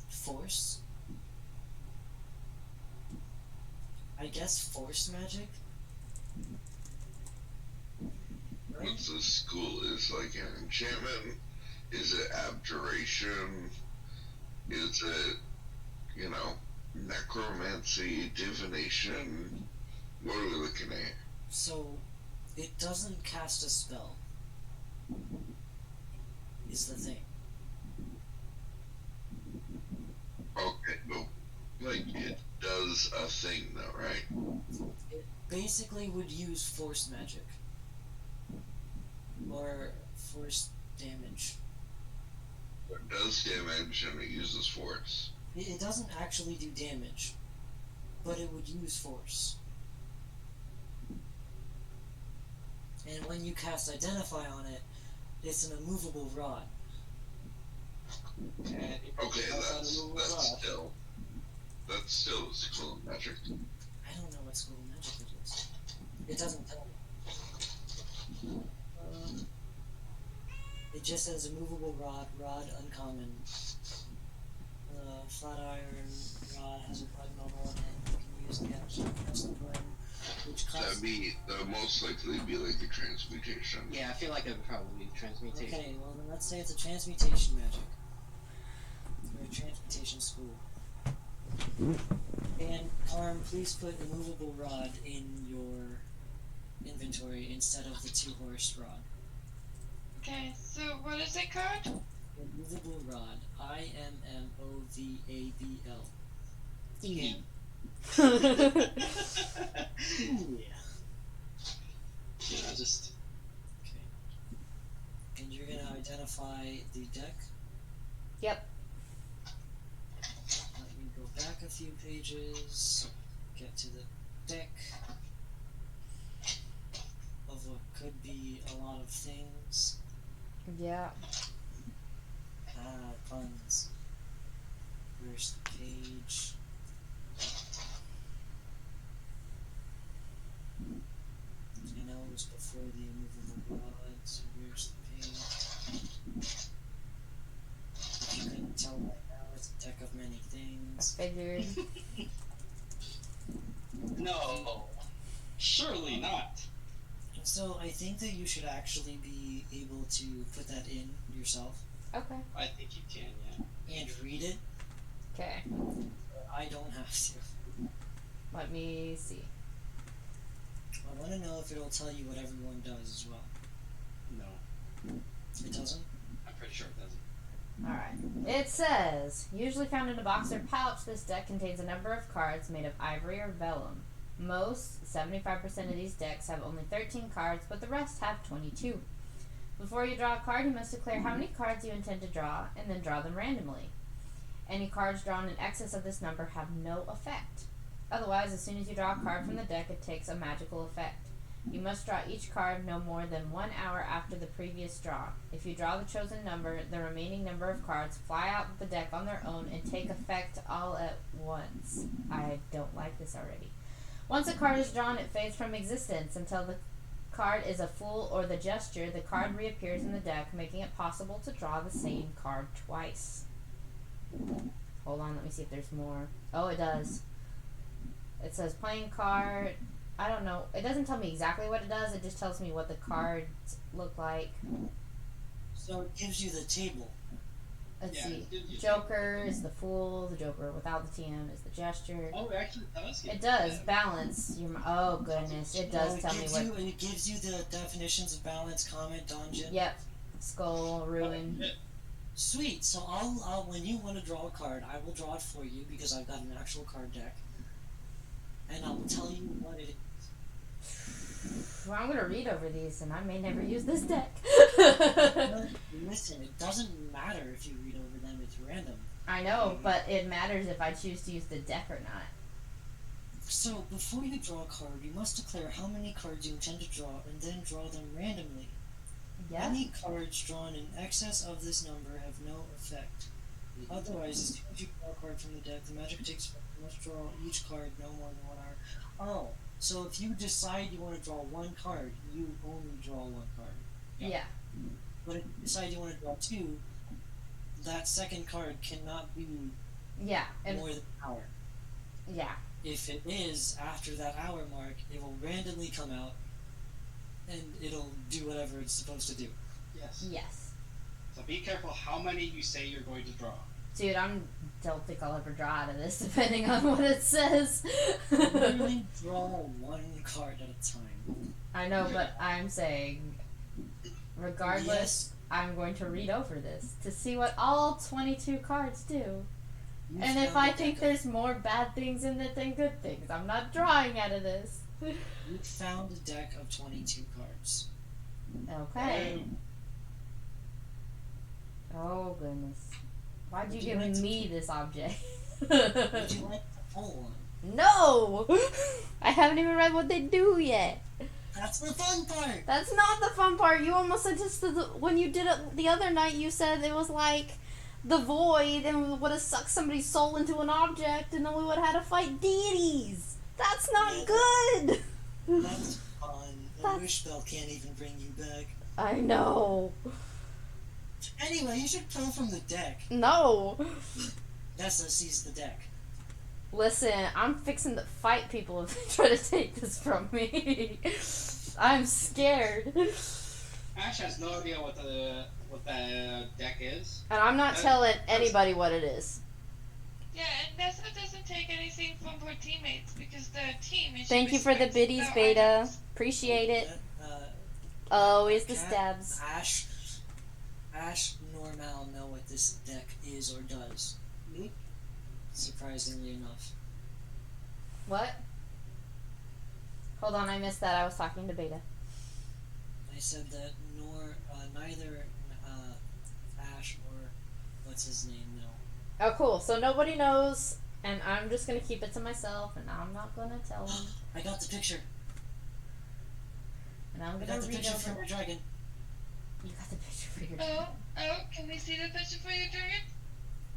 Force? I guess force magic? Right? What's the school? Is like an enchantment? Is it abjuration? Is it, necromancy, divination? What are we looking at? So, it doesn't cast a spell. Is the thing. Okay, but it does a thing though, right? It basically would use force magic. Or force damage. It does damage and it uses force. It doesn't actually do damage, but it would use force. And when you cast Identify on it, it's an immovable rod. And Okay, that's still. still school of magic. I don't know what school of magic it is. It doesn't tell me. It just says immovable rod uncommon. Flat iron rod has a blood bubble in it. You can use the action to press the button, which costs. That'd most likely be like a transmutation. Yeah, I feel like it would probably be transmutation. Okay, well then let's say it's a transmutation magic. Or a transmutation school. And Karm, please put immovable rod in your inventory instead of the two-horse rod. Okay, so what is it called? Immovable rod. IMMOVABL. Easy. Yeah. Just. Okay. And you're gonna identify the deck. Yep. Let me go back a few pages. Get to the deck of what could be a lot of things. Yeah. Puns. Where's the page? I know it was before the immovable rod, so where's the page? If you couldn't tell right now, it's a deck of many I things. figured. No, surely not. So I think that you should actually be able to put that in yourself Okay. I think you can, yeah. and read it. Okay. I don't have to. Let me see. I want to know if it'll tell you what everyone does as well. No. It doesn't? I'm pretty sure it doesn't. Alright. It says, usually found in a box or pouch, this deck contains a number of cards made of ivory or vellum. Most, 75% of these decks have only 13 cards, but the rest have 22. Before you draw a card, you must declare how many cards you intend to draw, and then draw them randomly. Any cards drawn in excess of this number have no effect. Otherwise, as soon as you draw a card from the deck, it takes a magical effect. You must draw each card no more than 1 hour after the previous draw. If you draw the chosen number, the remaining number of cards fly out the deck on their own and take effect all at once. I don't like this already. Once a card is drawn, it fades from existence until the card is a fool or the gesture. The card reappears in the deck, making it possible to draw the same card twice. Hold on, let me see if there's more. Oh, it does. It says playing card. I don't know. It doesn't tell me exactly what it does. It just tells me what the cards look like. So it gives you the table. Let's Yeah, see. it gives you- Joker is the fool. The Joker without the TM is the gesture. Oh, it actually does. It does balance. Oh goodness, it does tell me what. It gives you the definitions of balance, comment, dungeon. Yep. Skull, ruin. Sweet. So I'll when you want to draw a card, I will draw it for you because I've got an actual card deck, and I'll tell you what it is. Well, I'm gonna read over these, and I may never use this deck. Listen, it doesn't matter if you read over them; it's random. I know, but it matters if I choose to use the deck or not. So before you draw a card, you must declare how many cards you intend to draw, and then draw them randomly. Yeah. Any cards drawn in excess of this number have no effect. Otherwise, as soon as you draw a card from the deck, the magic takes effect. You must draw each card no more than 1 hour. Oh, so if you decide you want to draw one card, you only draw one card. Yeah. But if you decide you want to draw two, that second card cannot be Yeah. And more than an hour. yeah. If it is after that hour mark, it will randomly come out, and it'll do whatever it's supposed to do. Yes. Yes. So be careful how many you say you're going to draw. Dude, don't think I'll ever draw out of this, depending on what it says. Literally draw one card at a time. I know, but I'm saying, regardless, Yes, I'm going to read over this to see what all 22 cards do. you And if found I a think deck there's more bad things in it than good things, I'm not drawing out of this. you found a deck of 22 cards. Okay. Oh, goodness. Why'd you Would you give like to me this object? Would you like the full one? No! I haven't even read what they do yet. That's the fun part! That's not the fun part. You almost sent us to the... When you did it the other night, you said it was like the void and we would have sucked somebody's soul into an object and then we would have had to fight deities. That's not Yeah. good. That's fun. The That's- wish spell can't even bring you back. I know. Anyway, you should pull from the deck. No. Nessa sees the deck. Listen, I'm fixing to fight people if they try to take this from me. I'm scared. Ash has no idea what the deck is. And I'm not telling anybody what it is. Yeah, and Nessa doesn't take anything from her teammates because they're a team. And she Thank you for the respects biddies, their Beta. items. Appreciate it. Uh, Always the Cat, stabs. Ash Normal know what this deck is or does. Mhm. Surprisingly enough. What? Hold on, I missed that. I was talking to Beta. I said that neither Ash or what's his name know. Oh, cool. So nobody knows, and I'm just gonna keep it to myself, and I'm not gonna tell them. I got the picture. And I'm I gonna got the read picture from over. your dragon. You got the picture for your. Oh, can we see the picture for your dragon?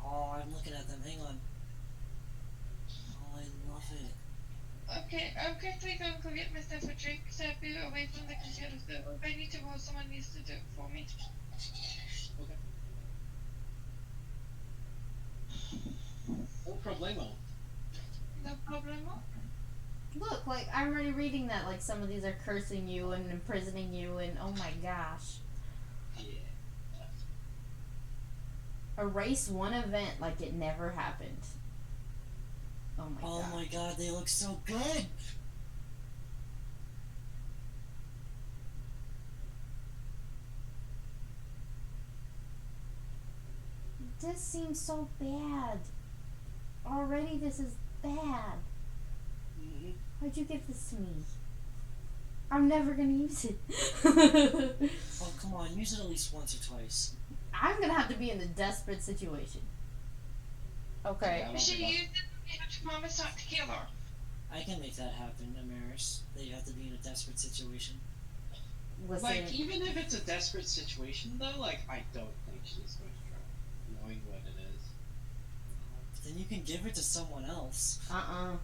Oh, I'm looking at them. Hang on. Oh, I love it. Okay, I'm quickly going to go get myself a drink so I'll be away from the computer. So if I need to roll, someone needs to do it for me. No problemo. No problem. Look, like I'm already reading that. Like some of these are cursing you and imprisoning you, and oh my gosh. Yeah. Erase one event like it never happened. Oh my Oh god. my god, they look so good! This seems so bad. Already this is bad. Mm-hmm. Why'd you give this to me? I'm never gonna use it. Oh, come on, use it at least once or twice. I'm gonna have to be in a desperate situation. Okay. Yeah. If she used it, you have to promise not to kill her. I can make that happen, Amaris. That you have to be in a desperate situation. Listen. Like, even if it's a desperate situation, though, like, I don't think she's going to try, knowing what it is. Then you can give it to someone else. I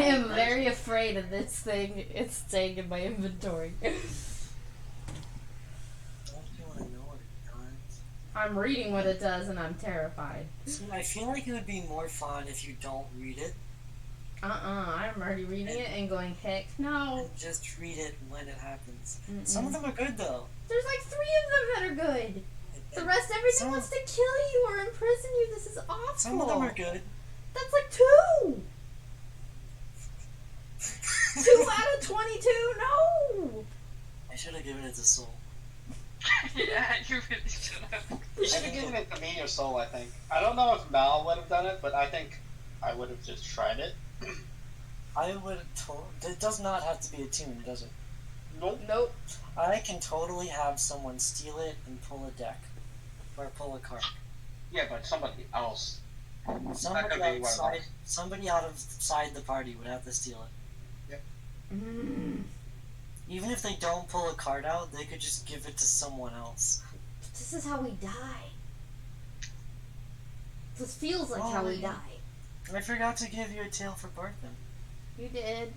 am very afraid of this thing. It's staying in my inventory. Don't you want to know what it does? I'm reading what it does and I'm terrified. See, I feel like it would be more fun if you don't read it. I'm already reading it and going, heck no. And just read it when it happens. Mm-mm. Some of them are good though. There's like 3 of them that are good. The rest, everything Some- wants to kill you or imprison you. This is awful. Some of them are good. That's like 2. 2 out of 22. No. I should have given it to Soul. Yeah, you really should have. You should have given it to me or Soul, I think. I don't know if Mal would have done it, but I think I would have just tried it. I would it does not have to be a tune, does it? Nope. I can totally have someone steal it and pull a deck. Or pull a card. Yeah, but somebody else. Somebody could be one of outside, those. somebody outside the party would have to steal it. Even if they don't pull a card out, they could just give it to someone else. This is how we die. This feels like how we die. I forgot to give you a tale for Barthen. You did.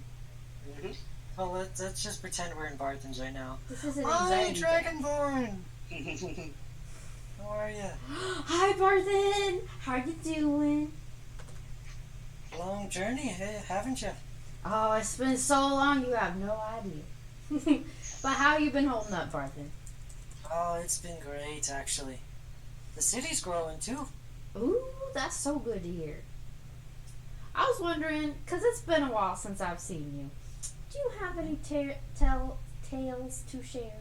Mm-hmm. Well, let's just pretend we're in Barthen's right now. This is an Hi, anxiety. Dragonborn! How are you? Hi, Barthen. How you doing? Long journey, hey, haven't you? Oh, it's been so long. You have no idea. But how you been holding up, Barthen? Oh, it's been great, actually. The city's growing, too. Ooh, that's so good to hear. I was wondering, because it's been a while since I've seen you. Do you have any tales to share?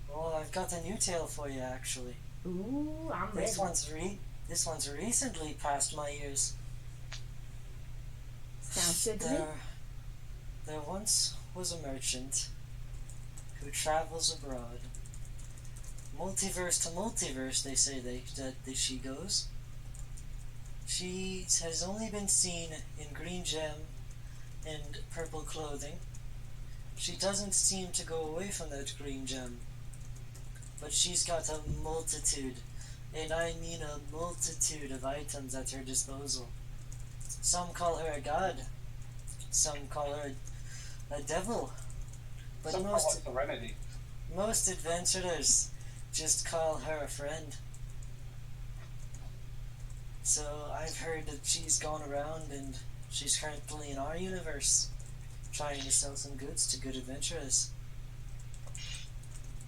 Well, I've got a new tale for you, actually. Ooh, I'm ready. This one's recently passed my ears. Sounds good to me. There once was a merchant who travels abroad. Multiverse to multiverse, they say that she goes. She has only been seen in green gem and purple clothing. She doesn't seem to go away from that green gem. But she's got a multitude, and I mean a multitude of items at her disposal. Some call her a god, some call her a devil, but Some call it Serenity. most adventurers just call her a friend. So I've heard that she's gone around and she's currently in our universe, trying to sell some goods to good adventurers.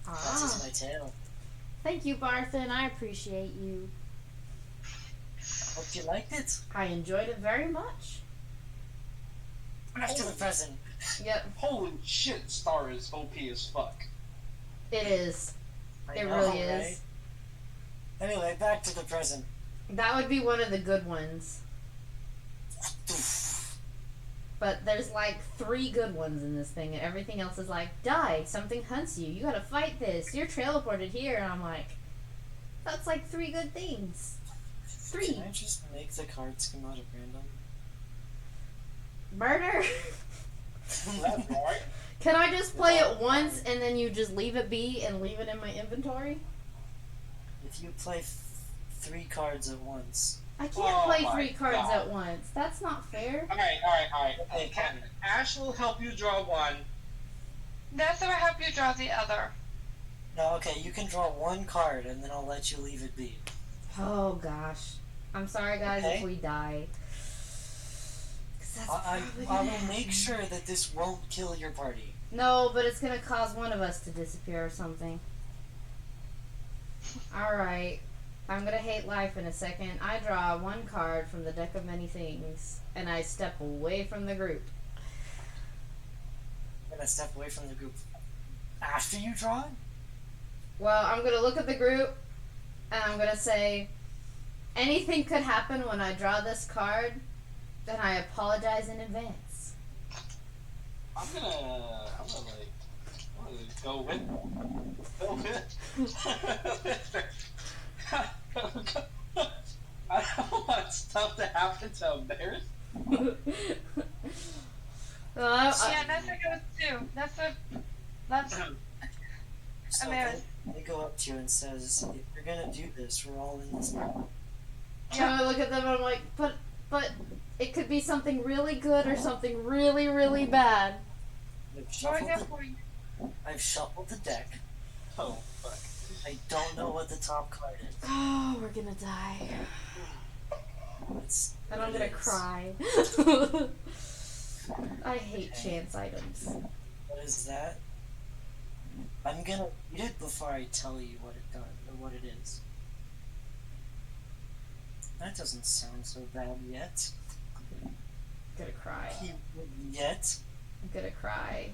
That is my tale. Thank you, Barthen. I appreciate you. Hope you liked it. I enjoyed it very much. Back to the present. Yep, Holy shit, Star is OP as fuck. it is. I It know, really right? is. Anyway, back to the present. That would be one of the good ones. But there's like 3 good ones in this thing, and everything else is like, die, something hunts you, you gotta fight this, you're teleported here, and I'm like, that's like 3 good things. 3. Can I just make the cards come out at random? Murder? That's right. Can I just play it once and then you just leave it be and leave it in my inventory? If you play 3 cards at once. I can't Oh play my 3 cards God. at once. That's not fair. Alright. Okay, Ash will help you draw one. That's how I help you draw the other. No, okay, you can draw 1 card and then I'll let you leave it be. Oh gosh. I'm sorry guys Okay. if we die. 'Cause that's I probably I gonna will happen. make sure that this won't kill your party. No, but it's gonna cause one of us to disappear or something. Alright. I'm gonna hate life in a second. I draw 1 card from the deck of many things, and I step away from the group. I'm gonna step away from the group after you draw it? Well, I'm gonna look at the group, and I'm gonna say, anything could happen when I draw this card, then I apologize in advance. I'm gonna go with I don't want stuff to happen to embarrass. Yeah, that's what goes too. That's So they go up to you and says, if you're gonna do this, we're all in this now. I look at them and I'm like, but it could be something really good or something really, really bad. I've shuffled the deck. Oh, fuck. I don't know what the top card is. Oh, we're gonna die. It's, And I'm gonna it is. cry. I hate chance items. What is that? I'm gonna read it before I tell you what it does or what it is. That doesn't sound so bad yet. Gonna cry. Yet. I'm gonna cry.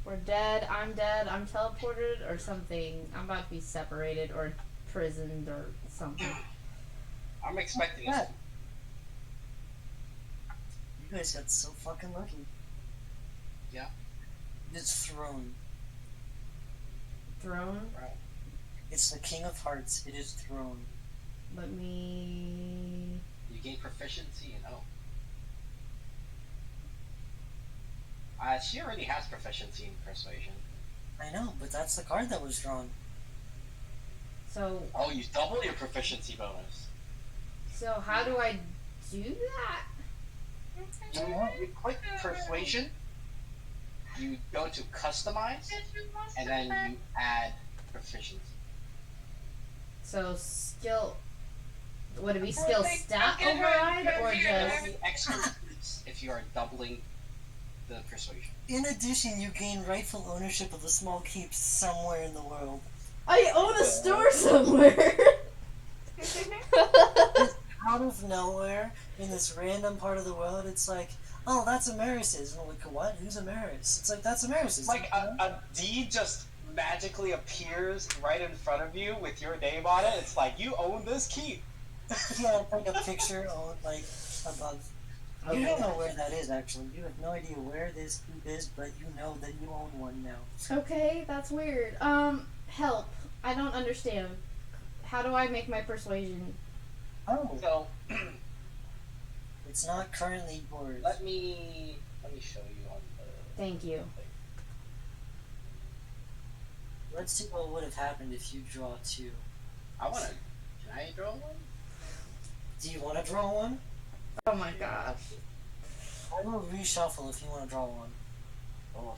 We're dead, I'm teleported or something. I'm about to be separated or imprisoned or something. I'm expecting Yeah. it. You guys got so fucking lucky. Yeah. It's thrown. Throne? It's the King of Hearts. It is thrown. Let me... You gain proficiency in she already has proficiency in persuasion. I know, but that's the card that was drawn. So You double your proficiency bonus. how do I do that? You click persuasion, you go to customize, and then you add proficiency. So skill... Would it be skill stat override or just... Only expertise if you are doubling the persuasion. In addition, you gain rightful ownership of a small keep somewhere in the world. I own a store somewhere! Out of nowhere, in this random part of the world, it's like, oh, that's Amaris's. And I'm like, what? Who's Amaris? It's like, that's Amaris's. It's like a deed just magically appears right in front of you with your name on it. It's like, you own this keep. Yeah, it's like a picture on, like, above. You don't know where that is, actually. You have no idea where this keep is, but you know that you own one now. Okay, that's weird. Help. I don't understand. How do I make my persuasion? Oh, So it's not currently yours. let me show you on the. Thank you. Let's see what would have happened if you draw two. Can I draw one? Do you want to draw one? Oh my gosh. I will reshuffle if you want to draw one. Oh.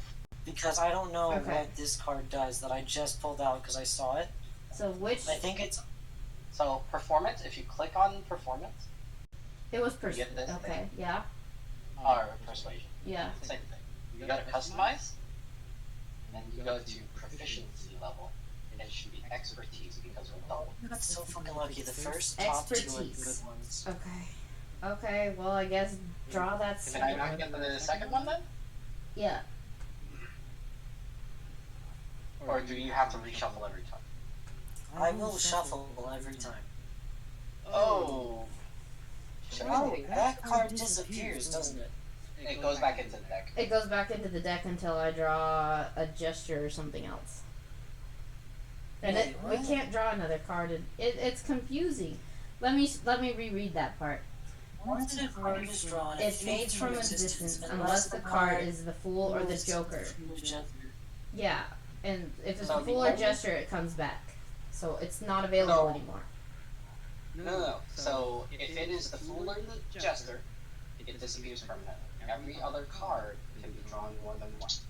Because I don't know Okay. what this card does that I just pulled out because I saw it. So which... I think it's... So performance. If you click on performance, It was You get this Okay, thing? yeah. or persuasion, Yeah. same thing. You go to customize, and then you go to proficiency level, and it should be expertise because we're double. That's so fucking lucky. The first top two are Expertise. good ones. Okay. Okay, well I guess draw that Can I second not one. get the second one then? Yeah. Or do you have to reshuffle every time? I will shuffle every time. Oh. Oh, that card disappears, doesn't it? It goes back into the deck. It goes back into the deck until I draw a gesture or something else. And Wait, we what? can't draw another card. It's confusing. Let me reread that part. Once a card is drawn, It fades from existence unless the card is the Fool or the Joker. Yeah, and if it's So the the Fool or only- Gesture, it comes back. So it's not available No. anymore. No. So if it is the Fool or the Jester, it disappears permanently. Every other card can be drawn more than once.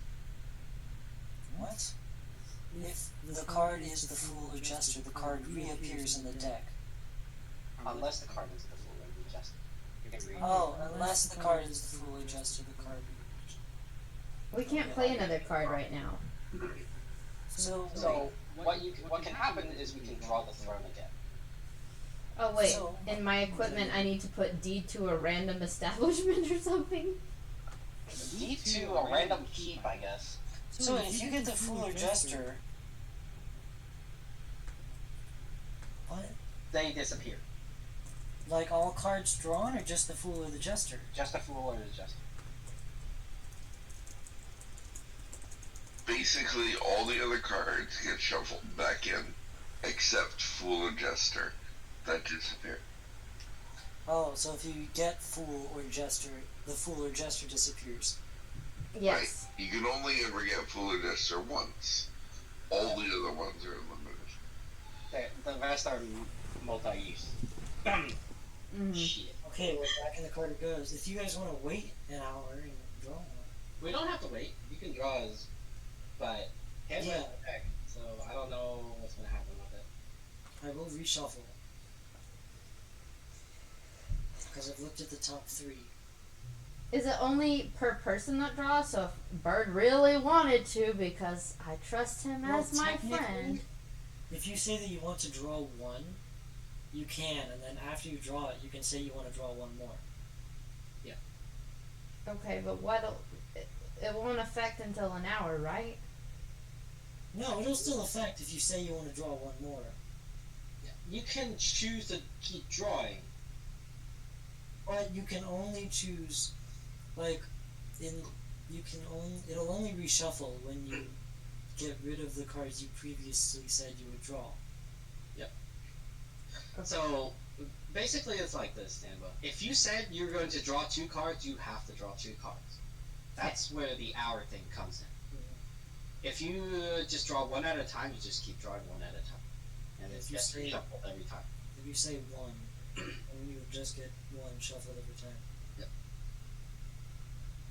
What? If the card is the Fool or Jester, the card reappears in the deck. Unless the card is the Fool or the Jester. You can read. Oh, unless the card is the Fool or Jester, the card reappears. We can't play another card right now. So, So what can happen is we can draw the throne again. Oh wait, So- in my equipment I need to put deed to a random establishment or something? Deed to a random keep, I guess. so if you get the Fool or Jester, what? They disappear. Like all cards drawn, or just the Fool or the Jester? Just the Fool or the Jester. basically all the other cards get shuffled back in, except Fool or Jester. That disappear. Oh, so if you get Fool or Jester, the Fool or Jester disappears. Yes. Right. You can only ever get Fool or Jester once. All the other ones are limited. The rest are multi-use. Mhm. Shit. Okay, well, back in the card it goes. If you guys want to wait an hour and draw one. We don't have to wait. You can draw us, but hands Yeah. are in the deck, so I don't know what's gonna happen with it. I will reshuffle. Because I've looked at the top 3. Is it only per person that draws? So if Bird really wanted to, because I trust him as my technically, friend. If you say that you want to draw one, you can, and then after you draw it, you can say you want to draw one more. Okay, but it won't affect until an hour, right? No, it'll still affect if you say you want to draw one more. You can choose to keep drawing. But you can only choose, like, it'll only reshuffle when you get rid of the cards you previously said you would draw. So basically, it's like this, Danbo. If you said you're going to draw 2 cards, you have to draw 2 cards. That's where the hour thing comes in. If you just draw one at a time, you just keep drawing one at a time, and it If you gets say- reshuffled every time. If you say one, then you would just get one shuffled every time.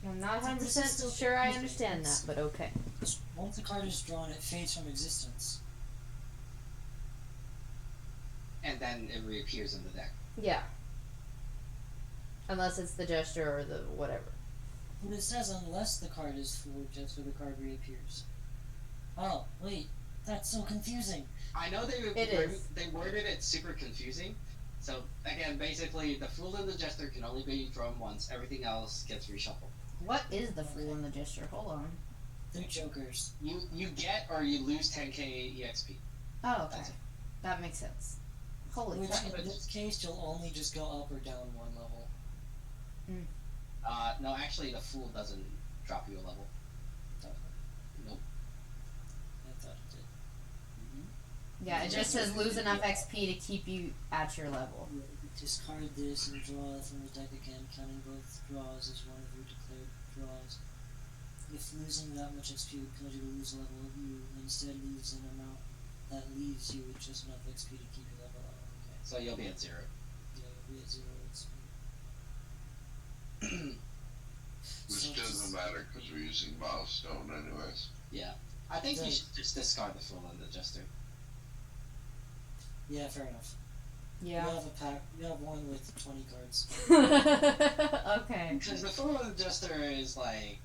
I'm not This is still 100% sure I confusing. understand that, but okay. Once the card is drawn, it fades from existence. And then it reappears in the deck. Yeah. Unless it's the gesture or the whatever. But it says unless the card is full, just so the card reappears. Oh, wait. That's so confusing. I know they worded it super confusing. So again, basically, the Fool and the Jester can only be drawn once. Everything else gets reshuffled. What is the fool in the gesture? Hold on. They're jokers. You get or you lose 10k EXP. Oh, okay. That's it. That makes sense. Holy Which, crap. in this case, you'll only just go up or down one level. No, actually, the Fool doesn't drop you a level. Nope. I thought it did. Yeah, it just says lose enough XP to keep you at your level. You discard this and draw from the deck again, counting both draws as one of your declared draws. If losing that much XP would cause you to lose a level, you instead lose an amount that leaves you with just enough XP to keep your level up. Okay. So you'll be at 0. Yeah, you'll be at 0 XP. Which doesn't matter because we're using milestone anyways. Yeah. I think you Right. should just discard the Fool and the Jester. Yeah, fair enough. You Yeah. have a pack. You have one with 20 cards. Okay. Because the Fool and the Jester is like,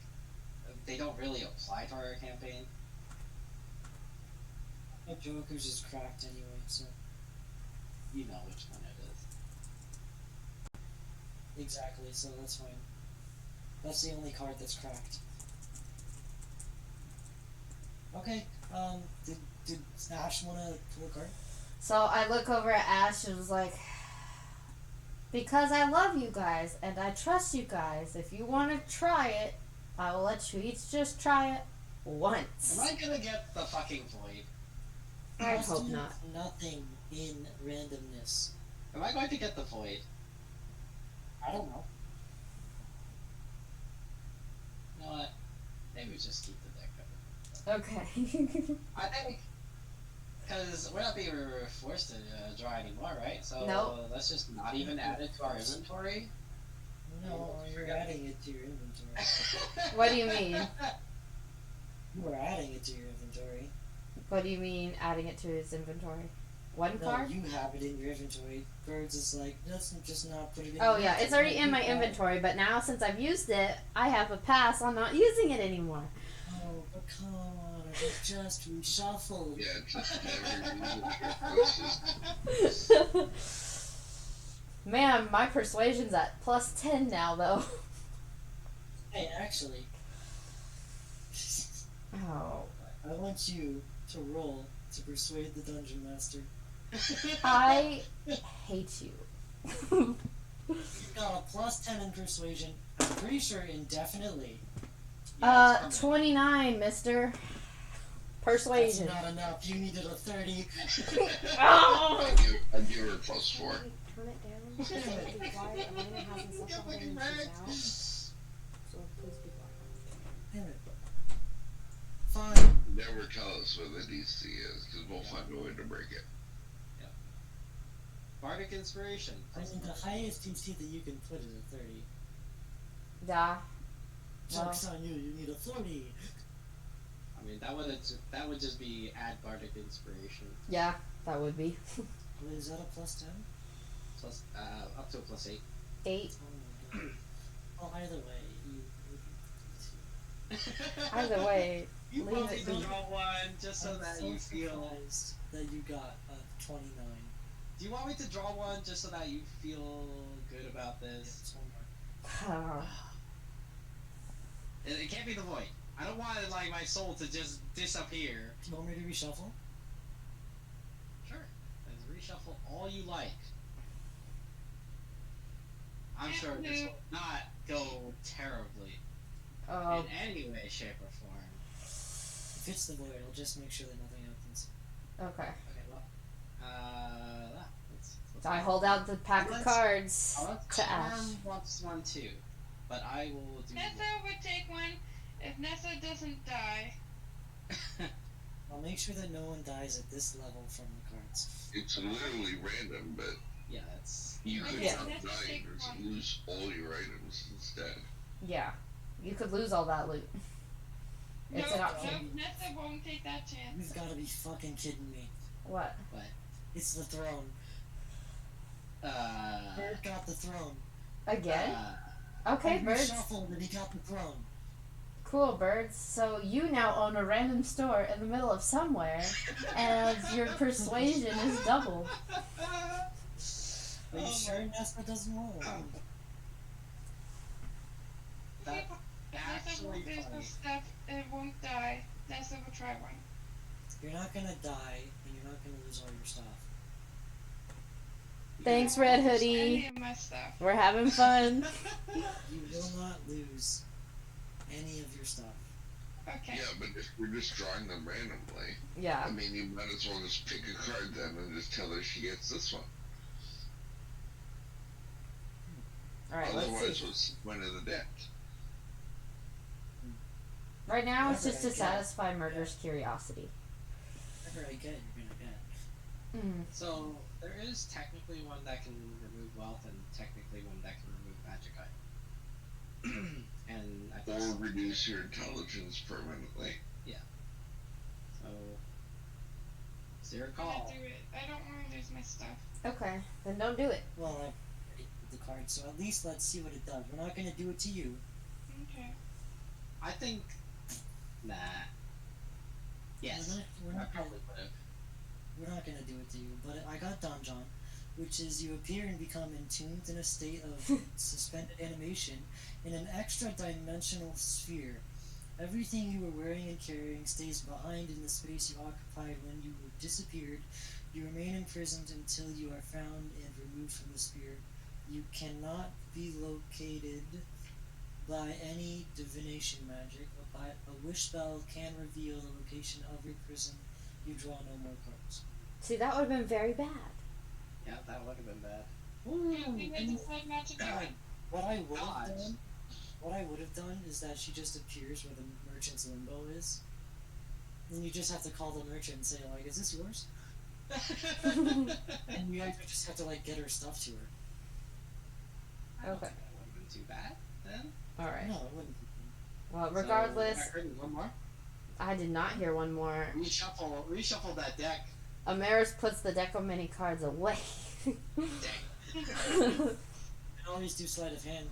they don't really apply to our campaign. My Joker's is cracked anyway, so You know which one it is. exactly. So that's fine. That's the only card that's cracked. Okay. Did Ash wanna pull a card? So I look over at Ash and was like, because I love you guys and I trust you guys, if you want to try it, I will let you each just try it once. Am I gonna get the fucking Void? I Let's hope do not. Nothing in randomness. Am I going to get the Void? I don't know. You know what? Maybe we just keep the deck covered. Okay. I think, because we're not being forced to draw anymore, right? So Nope. let's just not even add it to our inventory. No, you're adding it to your inventory. What do you mean? You are adding it to your inventory. What do you mean adding it to his inventory? One No, card? you have it in your inventory. Birds is like, let's just not put it in. Oh your yeah, it's already in my You have it. inventory, but now since I've used it, I have a pass on not using it anymore. Oh, but come on, it just reshuffled. Yeah, just never use it. Man, my persuasion's at plus 10 now, though. Hey, actually, Oh. I want you to roll to persuade the dungeon master. I hate you. You've got a plus 10 in persuasion. I'm pretty sure indefinitely. Yeah, it's coming. 29, mister. Persuasion. That's not enough. You needed a 30. Oh! I'd give her plus 4. Turn it down. So it'd be quiet. Elena hasn't slept all day and she's out. So please be quiet. Damn it. Fine. Never tell us what the DC is, because we'll find a way to break it. Bardic Inspiration. I mean, the highest DC that you can put is a 30. Yeah. Joke's on you. You need a 40. I mean, that would just be add Bardic Inspiration. Yeah, that would be. Wait, is that a plus 10? Plus, up to a plus 8. 8. Oh my god. Well, either way, Either way, You leave want me it to be. draw one just so I'm that so you feel. surprised that you got a 29. Do you want me to draw one just so that you feel good about this? It's one more. It can't be the void. I don't want like my soul to just disappear. Do you want me to reshuffle? Sure. Let's reshuffle all you like. I'm sure this will not go terribly Oh, in any way, shape, or form. If it's the void, I'll just make sure that nothing happens. okay. Okay, well, let's So I hold out the pack of Let's- cards I'll let to Ash. Charm wants one too, but I will do. Nessa would take one if Nessa doesn't die. I'll make sure that no one dies at this level from the cards. It's literally random, but Yeah, that's. you could Yeah. not Let's die take and just one. lose all your items instead. Yeah. You could lose all that loot. It's an no, option. Nessa won't take that chance. You've got to be fucking kidding me. What? It's the throne. Uh. Bird got the throne. Again? Okay, I birds. reshuffled and he got the throne. Cool, birds. So you now own a random store in the middle of somewhere, and your persuasion is doubled. Are you sure Nesta doesn't roll? That- If Nessa actually will do funny. some stuff, it won't die. Nessa will try one. You're not gonna die, and you're not gonna lose all your stuff. Thanks, Red Any Hoodie. of my stuff. We're having fun. You will not lose any of your stuff. Okay. Yeah, but if we're just drawing them randomly, Yeah. I mean, you might as well just pick a card then and just tell her she gets this one. Alright, let's Otherwise, see. what's the point of the deck? Right now, it's just to Whatever I get. satisfy Murder's curiosity. Whatever I get, you're gonna get. Mm. So there is technically one that can remove wealth, and technically one that can remove magic item. And I think Or reduce your intelligence permanently. so. It's your I'm gonna call. do it. I don't want to lose my stuff. Okay, then don't do it. Well, I already did the card, so at least let's see what it does. We're not gonna do it to you. Okay. I think. Nah. Yes. We're I not gonna, probably would have. we're not gonna do it to you. But I got Donjon, which is you appear and become entombed in a state of suspended animation in an extra dimensional sphere. Everything you were wearing and carrying stays behind in the space you occupied when you were disappeared. You remain imprisoned until you are found and removed from the sphere. You cannot be located by any divination magic, but a wish spell can reveal the location of your prison. You draw no more cards. See, that would have been very bad. Yeah, that would have been bad. We had to decide not to do it. What I would have Gosh. done, is that she just appears where the merchant's limbo is. Then you just have to call the merchant and say, like, is this yours? And you guys would just have to, like, get her stuff to her. I don't Okay. think that would have been too bad then. Alright. No, it wouldn't. Well, So, regardless, I heard one more. I did not hear one more. Reshuffle that deck. Amaris puts the deck of many cards away. And always do sleight of hand.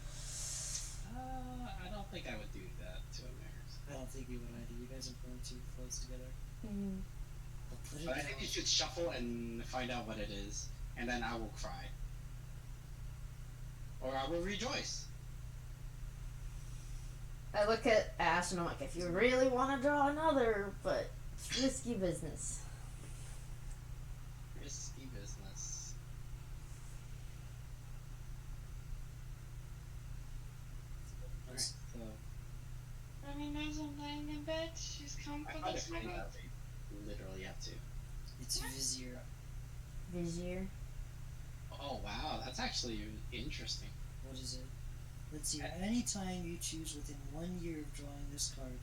I don't think I would do that to Amaris. I don't think you would either. You guys are playing too close together. Mm. I'll put it But I think you down. should shuffle and find out what it is, and then I will cry. Or I will rejoice. I look at Ash and I'm like, if you really want to draw another, but it's risky business. Risky business. Alright, so Remy knows I'm laying in bed. She's come I for find the it funny snuggle. that literally have to. It's Vizier. Vizier. Oh wow, that's actually interesting. What is it? Let's see. Anytime you choose within 1 year of drawing this card,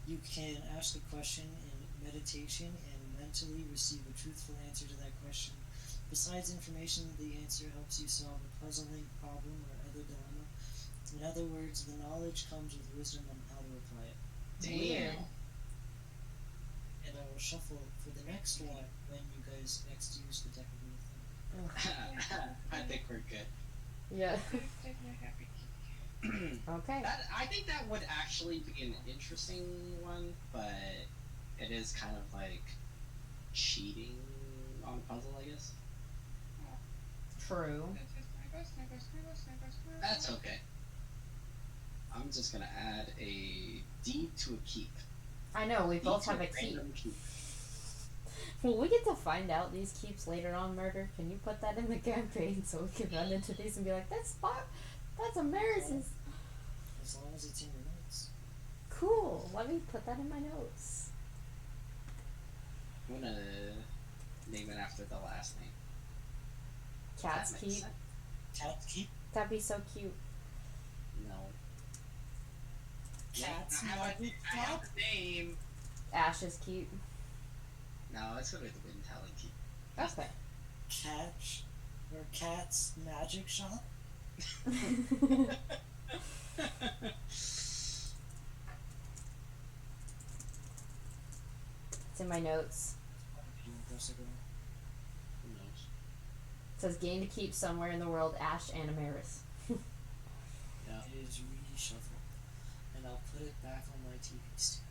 you can ask a question in meditation and mentally receive a truthful answer to that question. Besides information, the answer helps you solve a puzzling problem or other dilemma. In other words, the knowledge comes with wisdom on how to apply it. Damn. And I will shuffle for the next one when you guys next use the deck of Myth. I think we're good. Yeah. Take my happy key. Okay. I think that would actually be an interesting one, but it is kind of like cheating on a puzzle, I guess. True. That's okay. I'm just gonna add a deed to a keep. I know, we both Deed have to a keep. random keep. Will we get to find out these keeps later on, Murder? Can you put that in the campaign so we can run into these and be like, that's Amaris's. As long as it's in your notes. Cool. Let me put that in my notes. I'm gonna name it after the last name. Cat's That makes keep. sense. Cat keep. That'd be so cute. No. Cat's I have a name. Ash's keep. No, it's gonna be the Wind Talon keep. Okay. Catch or Cat's magic shop. It's in my notes. Who knows? It says gain to keep somewhere in the world, Ash and Amaris. It is reshuffled, and I'll put it back on my TV stand.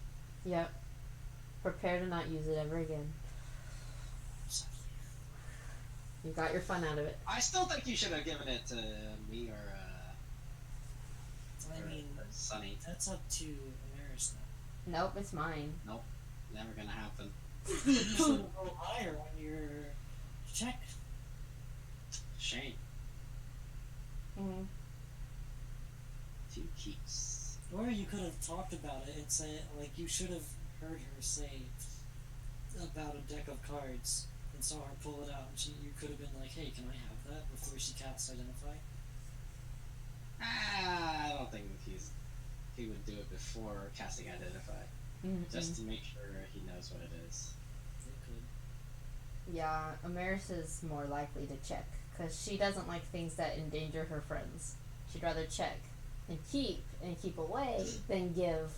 Yep. Prepare to not use it ever again. You got your fun out of it. I still think you should have given it to me or I mean, Sunny. that's up to Amaris now. Nope, it's mine. Never gonna happen. You should go higher on your check. Shame. Mm-hmm. 2 keeps. Or you could have talked about it and say, like, you should have heard her say about a deck of cards and saw her pull it out, and you could have been like, hey, can I have that before she casts Identify? I don't think he would do it before casting Identify, just to make sure he knows what it is. They could. Yeah, Amaris is more likely to check because she doesn't like things that endanger her friends. She'd rather check and keep away than give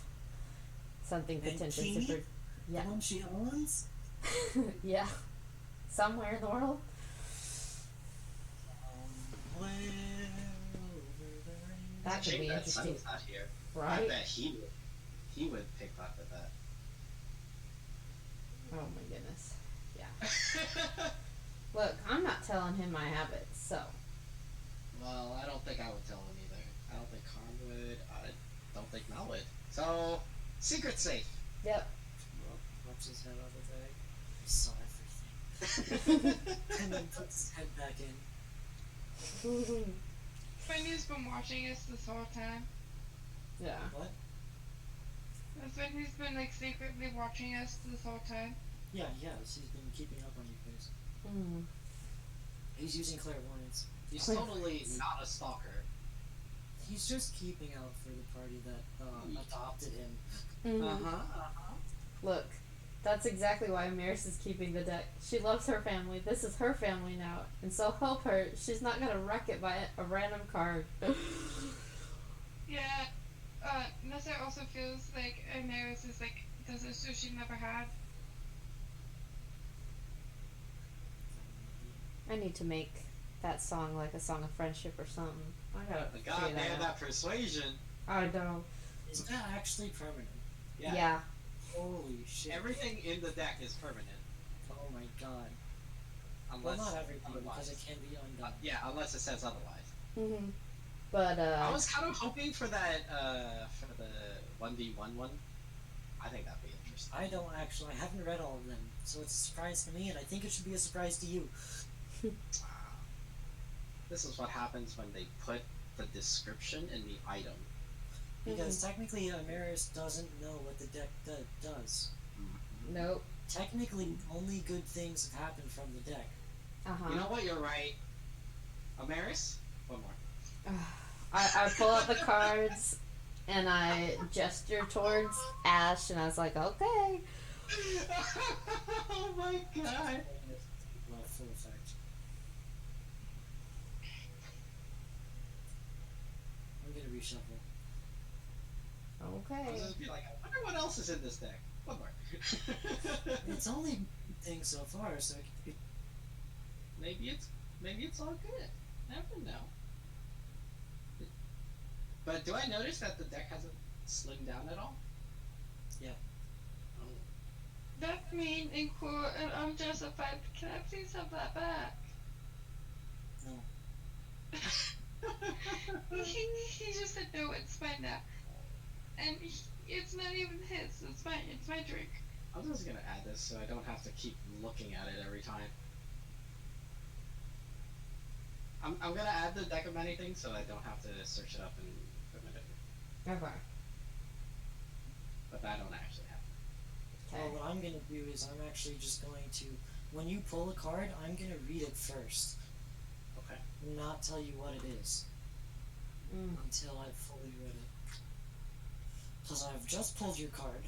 something And potentially keep? super. Yeah, The one she owns? yeah, somewhere in the world. Where over the rainbow. That could Shame be that interesting, Sunny's not here. I right? bet he would pick up with that. Oh my goodness. Yeah. Look, I'm not telling him my habits, so. Well, I don't think I would tell him either. I don't think Karn would. I don't think Mel would. So, secret safe. Yep. Well, pops his head out of the bag. He saw everything. And then puts his head back in. Svenny's been watching us this whole time. Yeah. What? Svenny's been like secretly watching us this whole time. Yeah, he has. He's been keeping up on you guys. Mm. He's using clairvoyance. He's totally not a stalker. He's just keeping out for the party that adopted him. Mhm. Look, that's exactly why Amaris is keeping the deck. She loves her family. This is her family now. And so help her. She's not gonna wreck it by a random card. Yeah. Nessa also feels like Amaris is like the sister she never had. I need to make that song like a song of friendship or something. I gotta figure God that damn out. that persuasion. I know. Is that actually permanent? Yeah. Holy shit. Everything in the deck is permanent. Oh my god. Unless Well, not everything, otherwise. because it can be undone. Yeah, unless it says otherwise. Mm-hmm. But, I was kind of hoping for that, for the 1v1 one. I think that'd be interesting. I don't actually, I haven't read all of them, so it's a surprise to me, and I think it should be a surprise to you. This is what happens when they put the description in the item. Because technically, Amaris doesn't know what the deck does. nope. technically, only good things have happened from the deck. You know what? You're right. Amaris? One more. I pull out the cards and I gesture towards Ash, and I was like, okay. Oh my god. Full effect. I'm gonna reshuffle. I was Okay. just be like, I wonder what else is in this deck. One more. It's only things so far, so it, maybe it's all good. Never know. But do I notice that the deck hasn't slimmed down at all? Yeah. Oh. That's mean and cruel and unjustified. Can I please have that back? no. He just said no, it's mine now. And it's not even his, it's mine, it's my drink. I'm just gonna add this so I don't have to keep looking at it every time. I'm gonna add the deck of many things so I don't have to search it up and equipment it. Okay. But that don't actually happen. Well, what I'm gonna do is I'm actually just going to, when you pull a card, I'm gonna read it first, Okay. and not tell you what it is Mm. until I've fully read it. Because I've just pulled your card.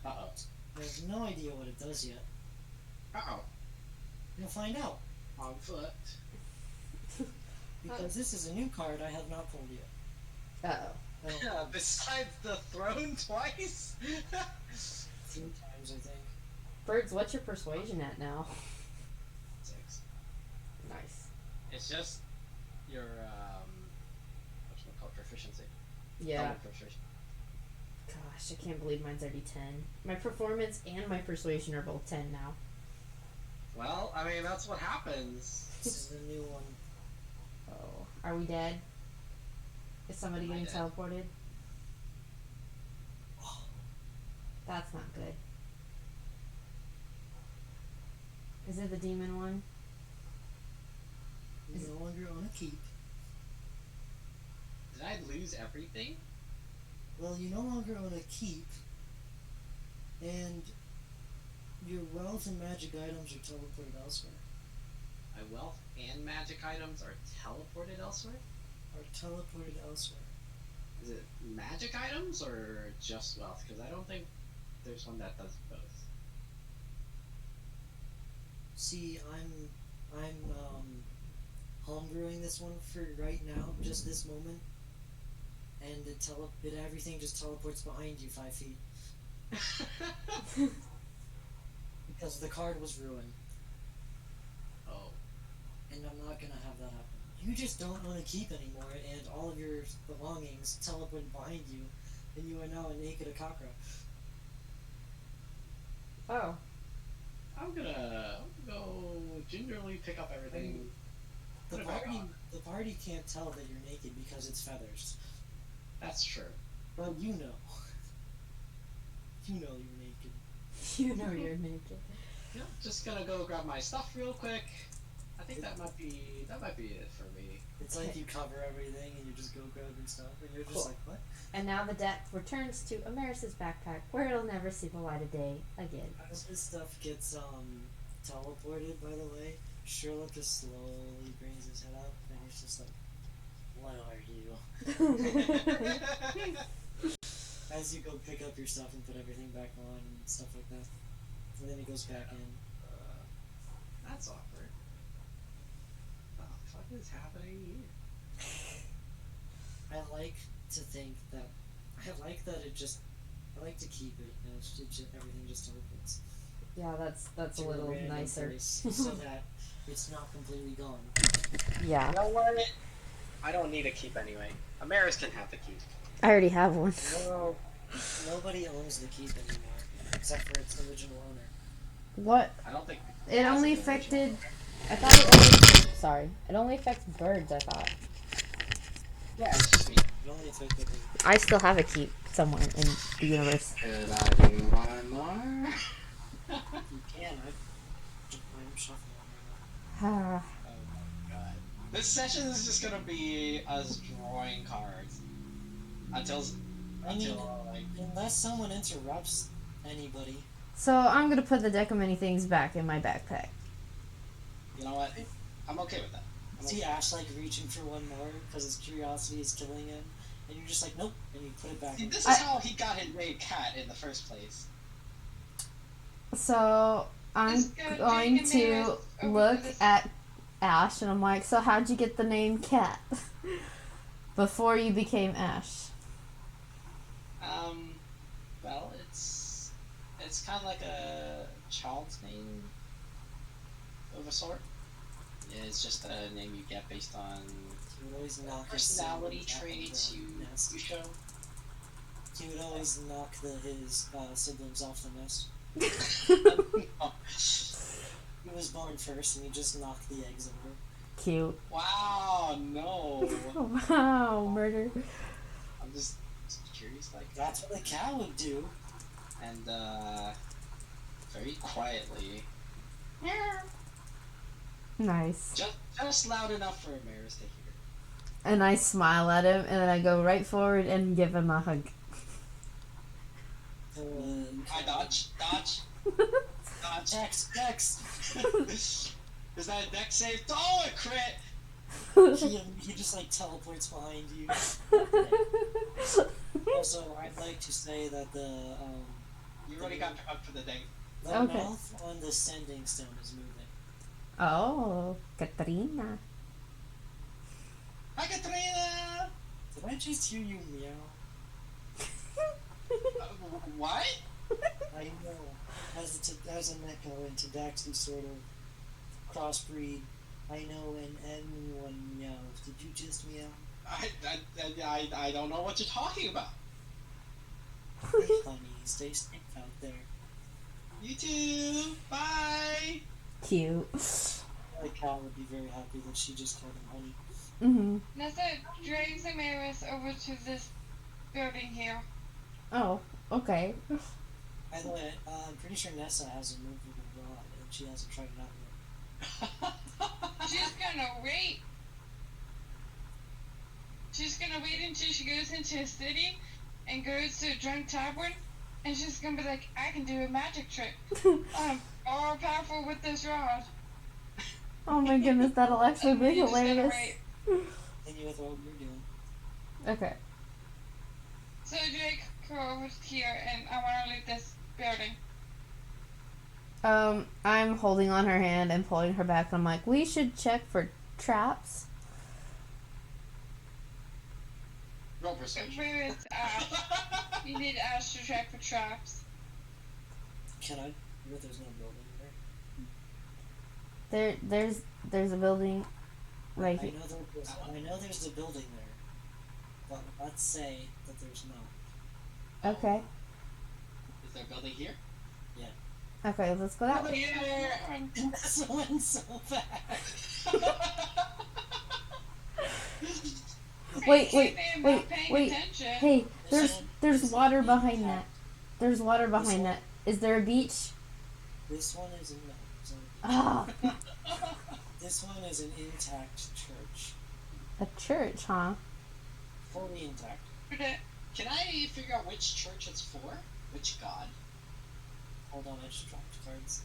Uh-oh. I have no idea what it does yet. Uh-oh. You'll find out. On foot. Because this is a new card I have not pulled yet. Uh-oh. I don't Besides the throne twice? 3 times, I think. Birds, what's your persuasion at now? 6. Nice. It's just your, whatchamacallit, proficiency. Yeah. Double proficiency. Gosh, I can't believe mine's already 10. My performance and my persuasion are both 10 now. Well, I mean, that's what happens. This is the new one. Oh. Are we dead? Is somebody Am I getting dead? teleported? That's not good. Is it the demon one? You no longer own a keep. Did I lose everything? Well, you no longer own a keep, and your wealth and magic items are teleported elsewhere. My wealth and magic items are teleported elsewhere? Is it magic items or just wealth? Because I don't think there's one that does both. See, I'm homebrewing this one for right now, just this moment, and it everything just teleports behind you 5 feet because the card was ruined, Oh. and I'm not gonna have that happen. You just don't own a keep anymore, and all of your belongings teleport behind you, and you are now a naked Akakra. Oh. I'm gonna go gingerly pick up everything. The Put it back on. party can't tell that you're naked because it's feathers. That's true. Well, you know. You know you're naked. You know you're naked. Yeah, just gonna go grab my stuff real quick. I think that might be it for me. It's like you cover everything and you just go grab your stuff, and you're just Cool. like, what? And now the deck returns to Amaris' backpack, where it'll never see the light of day again. As this stuff gets teleported, by the way, Sherlock just slowly brings his head up, and he's just like, what are you? As you go pick up your stuff and put everything back on and stuff like that. And then he goes back in. That's awkward. What the fuck is happening here? I like to think that, I like to keep it, and everything just teleports. Yeah, that's a to little random nicer. place so that it's not completely gone. Yeah. You know what? I don't need a keep anyway. Amaris can have the keep. I already have one. No, nobody owns the keep anymore, except for its original owner. What? I don't think It has only an original affected. owner. I thought it only. Sorry. It only affects birds, I thought. Yeah, it's just me. It only affected me. I still have a keep somewhere in the universe. Could I do one more? You can, I'm shuffling right Ah. Oh my god. This session is just gonna be us drawing cards. Until I mean, like now. Unless someone interrupts anybody. So I'm gonna put the deck of many things back in my backpack. You know what? I'm okay with that. See Ash like reaching for one more because his curiosity is killing him, and you're just like, nope, and you put it back. See, in. this is how he got his name Cat in the first place. So I'm Just go going take a to minute over look this- at Ash and I'm like, so how'd you get the name Cat? Before you became Ash. Well, it's kind of like a child's name of a sort. It's just a name you get based on He would always knock personality his traits you nest. show. He would always knock his siblings off the nest. He was born first, and he just knocked the eggs over. Cute. Wow, no. Wow, murder. I'm just curious, like That's what a cow would do. and very quietly, Nice. just loud enough for Amaris to hear. And I smile at him and then I go right forward and give him a hug. So, I dodge. Dex. Is that a deck save? Oh, a crit! He just like teleports behind you. Also, I'd like to say that the You already got your hug for the day. Okay. mouth on the sending stone is moving. Oh, Katrina. Hi, Katrina! Did I just hear you meow? What? I know. As an echo into Daxu sort of crossbreed, I know when anyone meows. Did you just meow? I don't know what you're talking about. Hey, honey, stay safe out there. You too. Bye. Cute. Like Cal would be very happy that she just called him honey. Mm-hmm. Nessa drags Amaris over to this building here. Oh, okay. By the way, I'm pretty sure Nessa has a movable rod, and she hasn't tried it out yet. She's gonna wait. She's gonna wait until she goes into a city and goes to a drunk tavern, and she's gonna be like, I can do a magic trick. I'm all powerful with this rod. Oh my goodness, that'll actually And be you're just gonna hilarious. wait. Continue with what you're doing. Okay. So Jake, go over here, and I want to leave this building. I'm holding on her hand and pulling her back. I'm like, we should check for traps. Roll perception. Where is Ash? You need Ash to check for traps. Can I? But there's no building there. There's a building right I here. know there's a building there, but let's say that there's not. Okay. Is there a building here? Okay, let's go that way. Here. This went so fast. Wait, Hey, I'm not paying wait. attention. Hey, there's water behind that. There's water behind that. Is there a beach? This one is no. So Ah, this one is an intact church, a church, huh? fully intact. Can I figure out which church it's for? Which god? Hold on, I just dropped cards.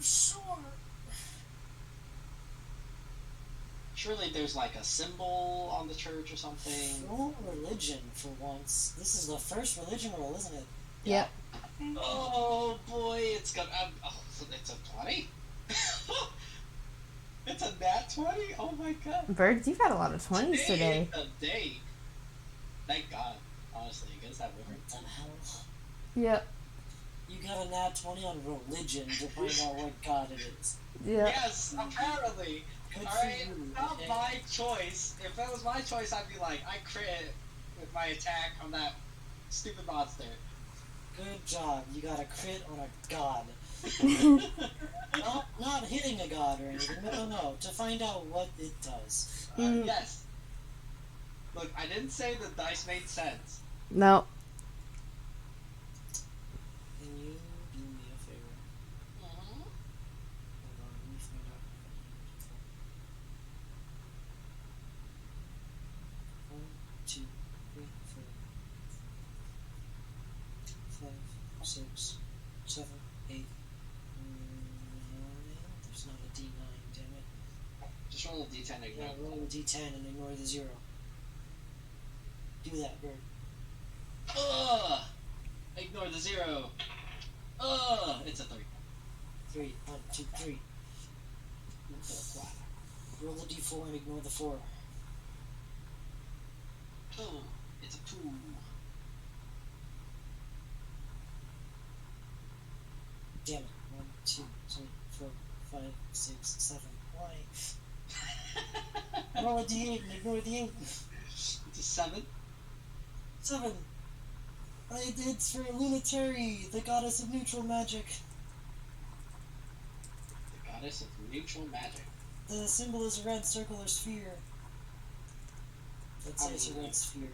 Sure. Surely there's like a symbol on the church or something. No religion for once. This is the first religion roll, isn't it? Yep. Oh boy, it's got. So it's a 20. It's a nat 20. Oh my god. Birds, you've had a lot of 20s today. A day. Thank God. Honestly, you guys have What the hell? Yep. You got a nat 20 on religion to find out what god it is. Yep. Yes, apparently. Good Alright, for you. not okay? my choice. If that was my choice, I'd be like, I crit with my attack on that stupid monster. Good job. You got a crit on a god. Not hitting a god or anything. No. To find out what it does. Yes. Look, I didn't say the dice made sense. No. Can you do me a favor? Hold on, let me find out. 1, 2, 3, 4, 6, 7, 8, 9. There's not a D9, damn it. Just roll a d10 Yeah, again. roll a D10 and ignore the 0. Do that, Bird. Ugh! Ignore the 0. Ugh! It's a 3. 3, 1, 2, 3. Roll the D4 and ignore the 4. Oh, it's a 2. Damn it. 1, 2, 3, 4, 5, 6, 7. Why? Roll a D8 and ignore the 8. It's a 7. 7. It's for Lunatari, the goddess of neutral magic. The goddess of neutral magic. The symbol is a red circular sphere. Let's say it's a red sphere.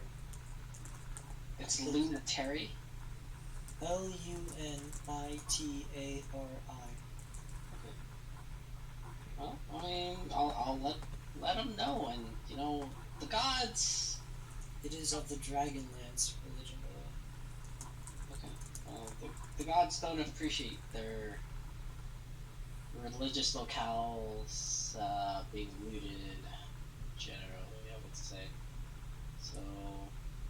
It's Lunatari. Lunitari. Well, I mean, I'll let them know, and you know, the gods. It is of the Dragonlance religion. Okay. Well, the gods don't appreciate their religious locales being looted. Generally, I would say. So,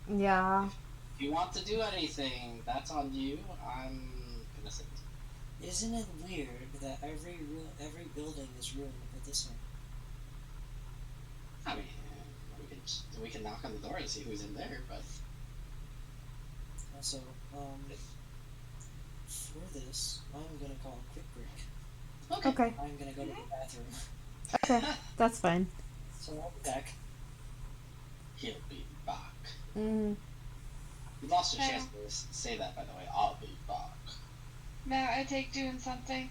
Yeah. if you want to do anything, that's on you. I'm innocent. Isn't it weird that every building is ruined but this one? I mean, we can knock on the door and see who's in there, but Also, for this, I'm gonna call a quick break. Okay. I'm gonna go to the bathroom. Okay. That's fine. So I'll be back. he'll be back. Mm. You lost your chance to say that, by the way. I'll be back. May I take doing something?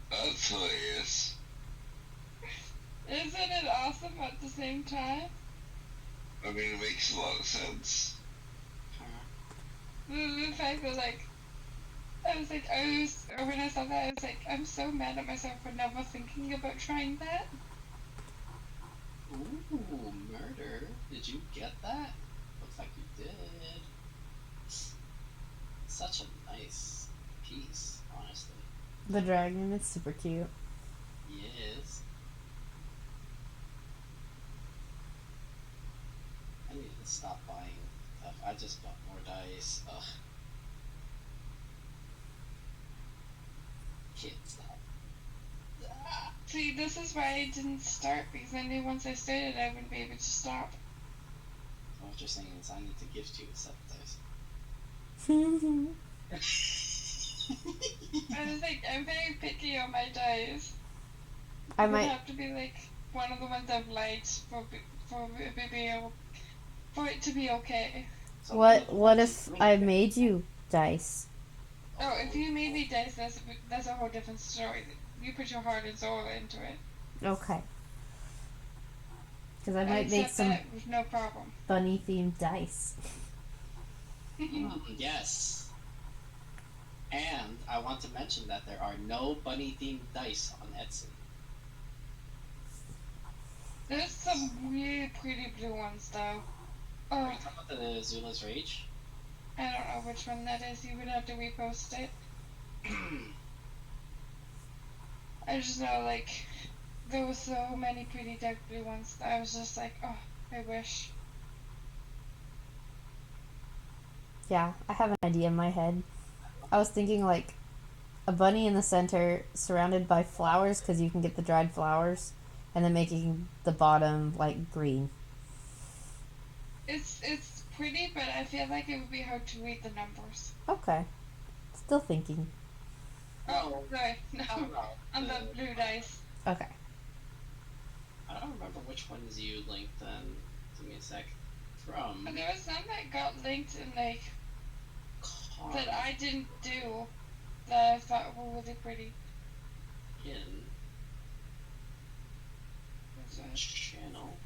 That's hilarious. Isn't it awesome at the same time? I mean, it makes a lot of sense. The fact that, like, when I saw that, I was like, I'm so mad at myself for never thinking about trying that. Ooh, murder. Did you get that? Looks like you did. Such a nice piece, honestly. The dragon is super cute. Yes. I need to stop buying stuff. I just bought more dice. Ugh. Can't stop. See, this is why I didn't start, because I knew once I started I wouldn't be able to stop. So what you're saying is I need to gift you a set of dice. I was like, I'm very picky on my dice. I It would might. have to be like one of the ones I've liked for it to be okay. So What if I made you dice? Oh, if you made me dice, that's a whole different story. You put your heart and soul into it. Okay. Because I I'd might make accept some that with no problem. bunny themed dice. Yes. And I want to mention that there are no bunny themed dice on Etsy. There's some really pretty blue ones though. Are Oh, you talking about the Zula's Rage? I don't know which one that is. You would have to repost it. I just know, like, there were so many pretty dark blue ones that I was just like, oh, I wish. Yeah, I have an idea in my head. I was thinking like a bunny in the center surrounded by flowers because you can get the dried flowers, and then making the bottom like green. It's pretty, but I feel like it would be hard to read the numbers. Okay. Still thinking. Oh, sorry. No, I don't know. on the blue dice. Okay. I don't remember which ones you linked then. Give me a sec. From But there was some that got linked and like that I didn't do that I thought were really pretty. in Was it channel.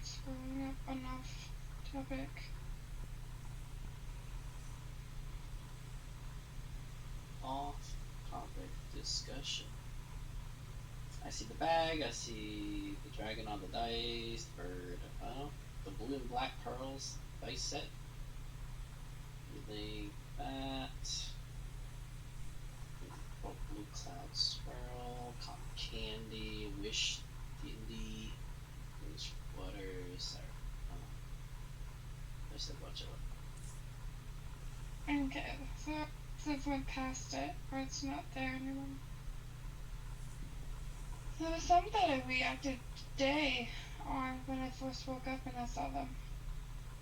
scrolling up on off topic? discussion. I see the bag, I see the dragon on the dice, bird, the blue and black pearls dice set. Relay that. Oh, blue cloud swirl, cotton candy, wish D&D, wish waters, there's a bunch of them. Okay, so I've went past it, or it's not there anymore. There was some that I reacted today on when I first woke up and I saw them.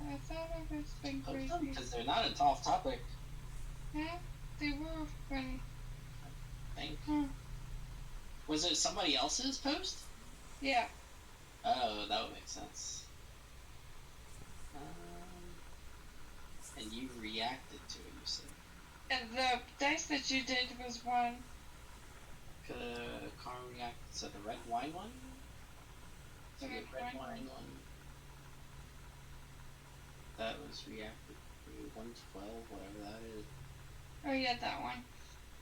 I thought it was been crazy. Because they're not a off topic. Yeah, they were when. I think. Was it somebody else's post? Yeah. Oh, that would make sense. And you reacted to it, you said. And the dice that you did was one. Carl reacted. So the red wine one? The red wine one. That was reacted to 112, whatever that is. Oh yeah, that one.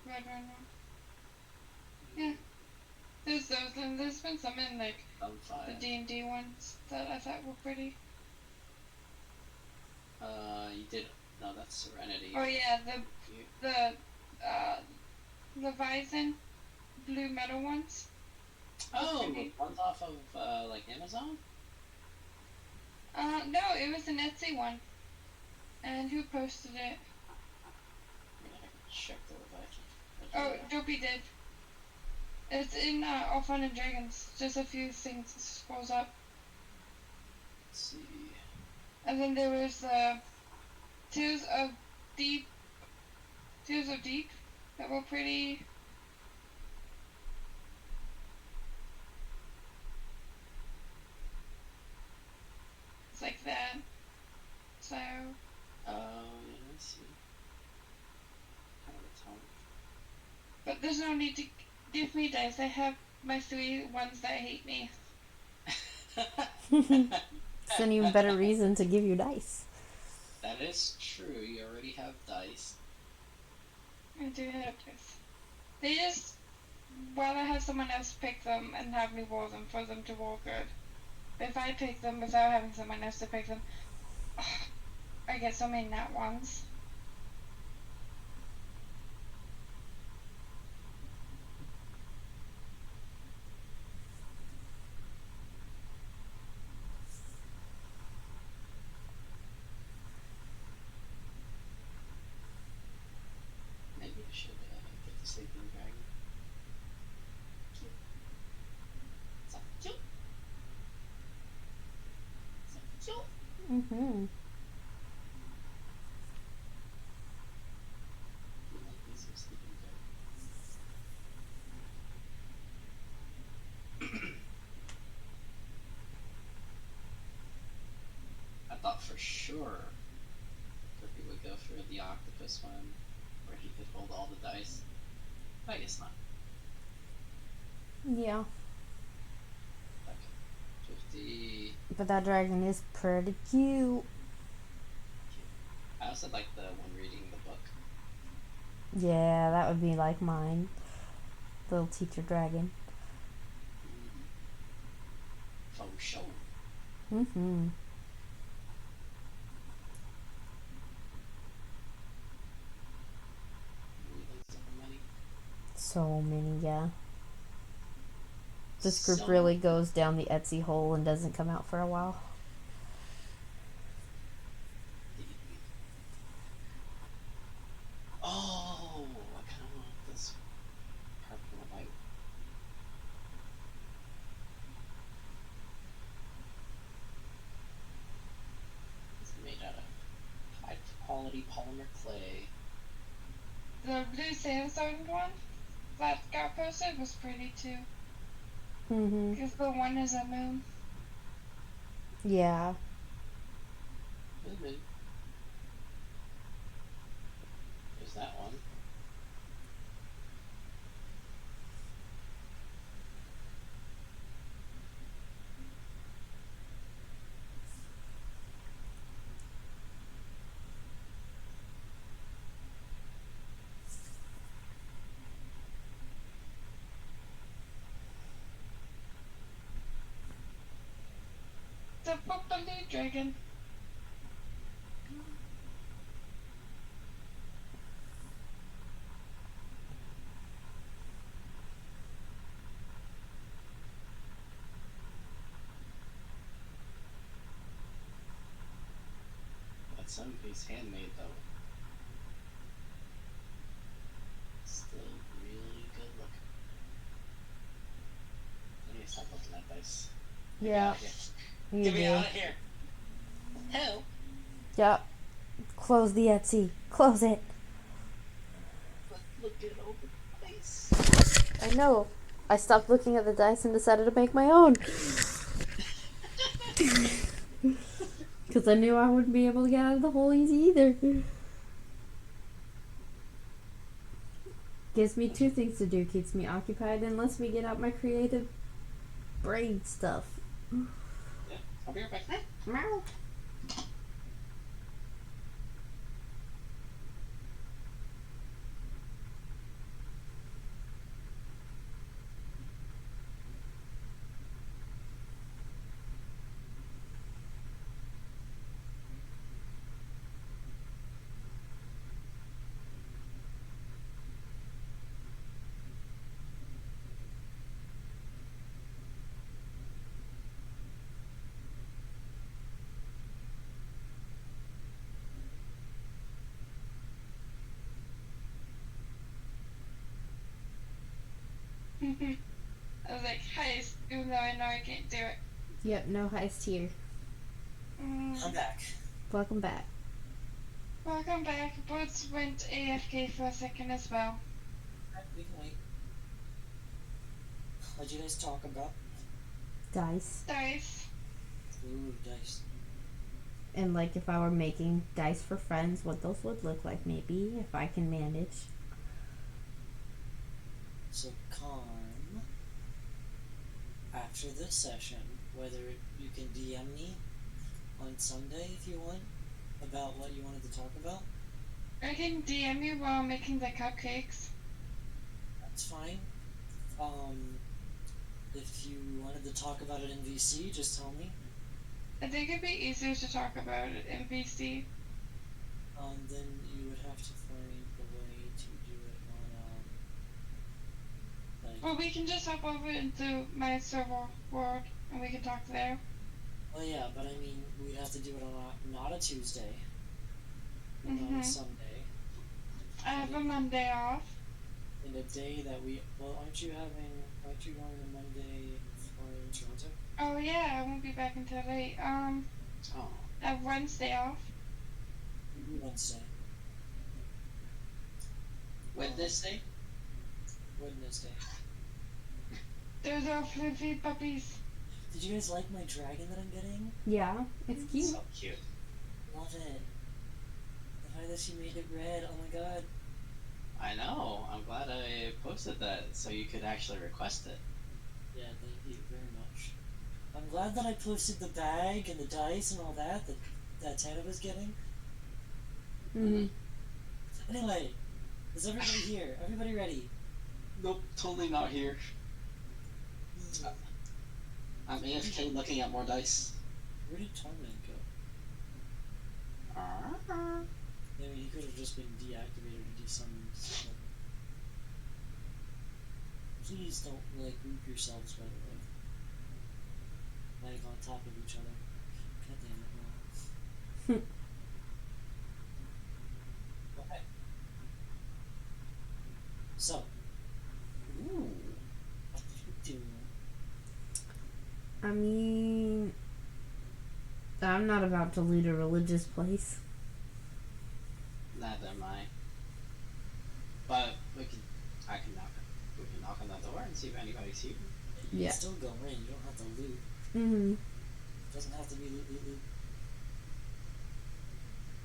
Red wine one. Yeah. There's those, and there's been some in like the D&D ones that I thought were pretty. You did. No, that's Serenity. Oh yeah, the Leviathan blue metal ones. Oh, the ones off of like Amazon? No, it was an Etsy one. And who posted it? Yeah, I can check the Leviathan. Oh, Dopey did. It's in All Fun and Dragons. Just a few things scrolls up. Let's see. And then there was Tears of Deep that were pretty. It's like that. So. Yeah, let's see. Kind of a tone. But there's no need to give me dice. I have my 3 ones that hate me. It's an even better reason to give you dice. That is true. You already have dice. I do have dice. They just rather have someone else pick them and have me roll them for them to roll good. If I pick them without having someone else to pick them, I get so many nat ones. Maybe I should get the sleeping dragon. Cute. So cute. So cute. Mm-hmm. I like me some sleeping dragon. I thought for sure Kirby would go for the octopus one, where he could hold all the dice. I guess not. Yeah. Okay. 50. But that dragon is pretty cute. I also like the one reading the book. Yeah, that would be like mine. Little teacher dragon. Faux show. Mm-hmm. So many, yeah. This group really goes down the Etsy hole and doesn't come out for a while. Oh, I kind of want this purple and white. It's made out of high quality polymer clay. The blue sandstone one that got posted was pretty too. Mm-hmm. Because the one is a moon. Yeah. There's that one. The bubbly dragon. That centerpiece handmade though. Still really good looking. I need to stop looking at dice. Yeah, you Get me do. out of here. Hell. Yep. Close the Etsy. Close it. Look at all the dice. I know. I stopped looking at the dice and decided to make my own. Because I knew I wouldn't be able to get out of the hole easy either. Gives me two things to do. Keeps me occupied and lets me get out my creative brain stuff. Yeah, I'll be right back. Meow. I was like, heist, even though I know I can't do it. Yep, no heist here. I'm back. Welcome back. Welcome back. Boots went AFK for a second as well. We can wait. What'd you guys talk about? Dice. Dice. Ooh, dice. And like if I were making dice for friends, what those would look like maybe, if I can manage. So, Con, after this session, whether you can DM me on Sunday if you want, about what you wanted to talk about, I can DM you while I'm making the cupcakes. that's fine. If you wanted to talk about it in VC, just tell me. I think it'd be easier to talk about it in VC. Then you would have to find a way to do it on, Well, we can just hop over into my server world and we can talk there. well, yeah, but I mean, we'd have to do it on not a Tuesday, and on a Mhm. Sunday, I have a Monday off. in a day that well, aren't you going to Monday for Toronto? Oh yeah, I won't be back until late. Oh. I have Wednesday off. Wednesday. Wednesday? Wednesday. Those are fluffy puppies. Did you guys like my dragon that I'm getting? Yeah, it's cute. So cute. Love it. The fact that she made it red, oh my god. I know. I'm glad I posted that so you could actually request it. Yeah, thank you very much. I'm glad that I posted the bag and the dice and all that Tana was getting. Mm-hmm. Anyway, is everybody here? Everybody ready? Nope, totally not here. I'm AFK looking at more dice. Where did Torment go? I mean, he could have just been deactivated or desummoned. So. Please don't, group yourselves, by the way. On top of each other. God damn it, no. Okay. So. Ooh. What did you do? I mean, I'm not about to loot a religious place. Neither am I. But I can knock on that door and see if anybody's here. You Yeah. can still go in, you don't have to loot. Mm-hmm. It doesn't have to be loot, loot, loot.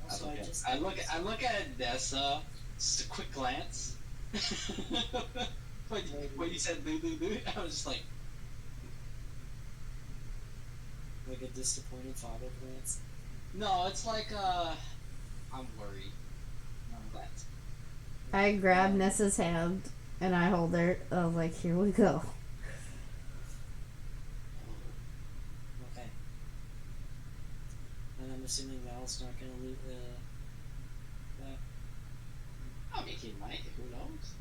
Also, I look at Nessa, just a quick glance. when you said loot, loot, loot, I was just like, like a disappointed father glance. no, it's like I'm worried. I'm glad. I grab Nessa's hand and I hold her. I was like, here we go. Okay. assuming Val's not gonna loot that. I mean, he might. Who knows?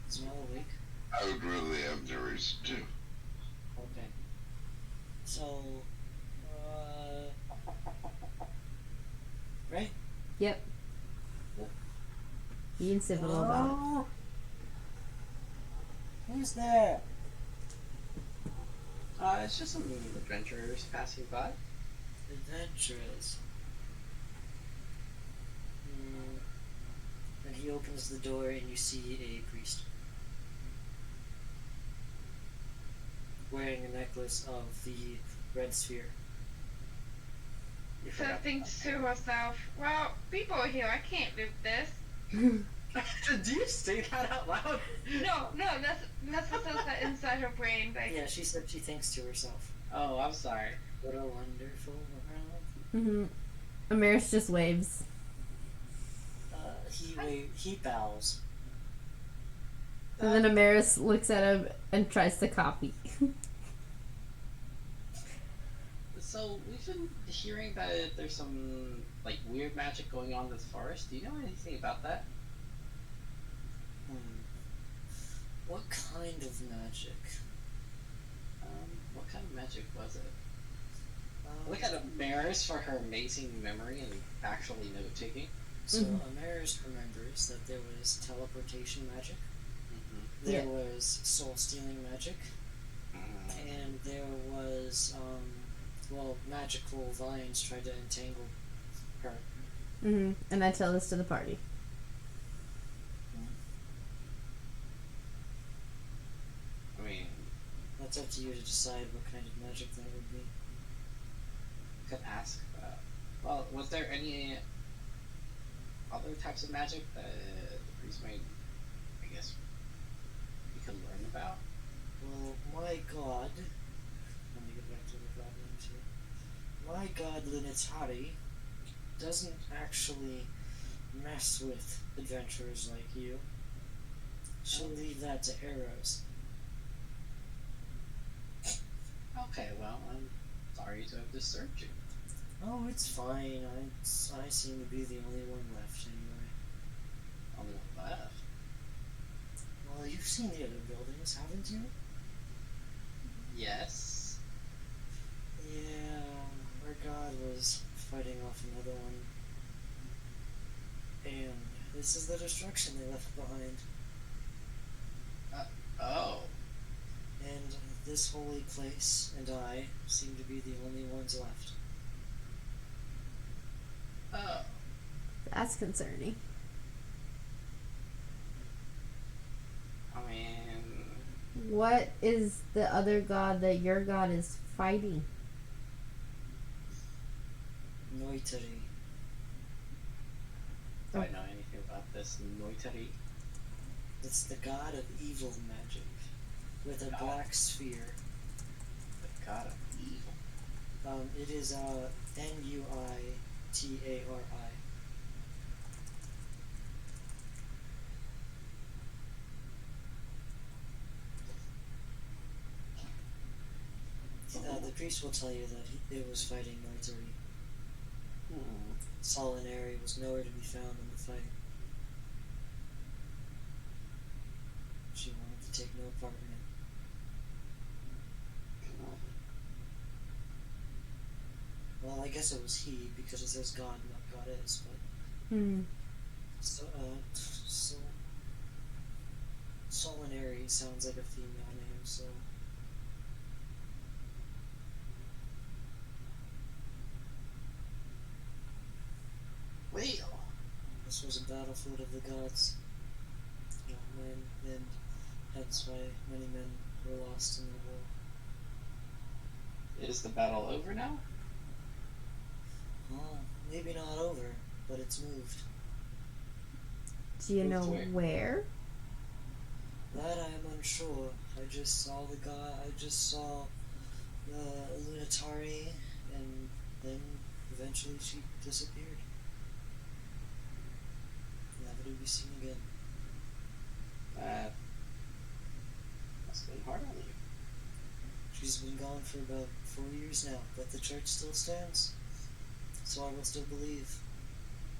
Is Val awake? I would really have no reason to. Okay. So, right? Yep. Being civil about it. Who's there? It's just some adventurers passing by. Adventurers. And he opens the door and you see a priest. Wearing a necklace of the red sphere. You So forgot. thinks to herself, well, people are here, I can't do this. Do you say that out loud? No, that's what says that inside her brain. Like, Yeah, she said she thinks to herself. Oh, I'm sorry. What a wonderful world. Amaris just waves. He bows. And then Amaris looks at him and tries to copy. So we've been hearing that there's some like weird magic going on in this forest. Do you know anything about that? What kind of magic? What kind of magic was it? Look at Amaris for her amazing memory and actually note taking. So Amaris remembers that there was teleportation magic, there Yeah. was soul stealing magic, and there was magical vines tried to entangle her. And I tell this to the party. I mean, That's up to you to decide what kind of magic that would be. could ask. Well, was there any other types of magic that the priest might, I guess, we could learn about? Well, my god. Let me get back to the god names here. My god Lunitari doesn't actually mess with adventurers like you. She'll leave that to arrows. Okay, well, I'm sorry to have disturbed you. Oh, it's fine. I seem to be the only one left anyway. Only one left. Well, you've seen the other buildings, haven't you? Yes. Yeah, our god was fighting off another one. And this is the destruction they left behind. Oh. And this holy place and I seem to be the only ones left. Oh. That's concerning. I mean, What is the other god that your god is fighting? Noitari. do I know anything about this Noitari? It's the god of evil magic with a black sphere. The god of evil. It is Nuitari. The priest will tell you that it was fighting Noitari. Solinary was nowhere to be found in the fight. She wanted to take no part in it. Well, I guess it was he because it says God, not goddess. But so Solinary sounds like a female name, so. Well, This was a battlefield of the gods. And hence why many men were lost in the war. is the battle over now? Oh, maybe not over, but it's moved. Do you know Where? where? That I am unsure. I just saw the god. I just saw the Lunitari, and then eventually she disappeared. Never to be seen again. That must have been hard on you. She's been gone for about 4 years now, but the church still stands. So I will still believe.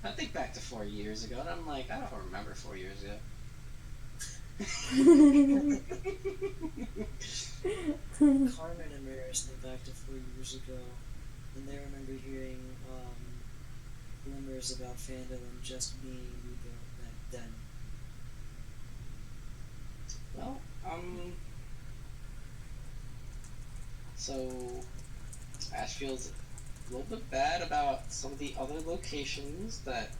I think back to 4 years ago, and I'm like, I don't remember 4 years ago. Carmen and Maris think back to 4 years ago, and they remember hearing rumors about Phandalin just being rebuilt back then. Well, so Ash feels a little bit bad about some of the other locations that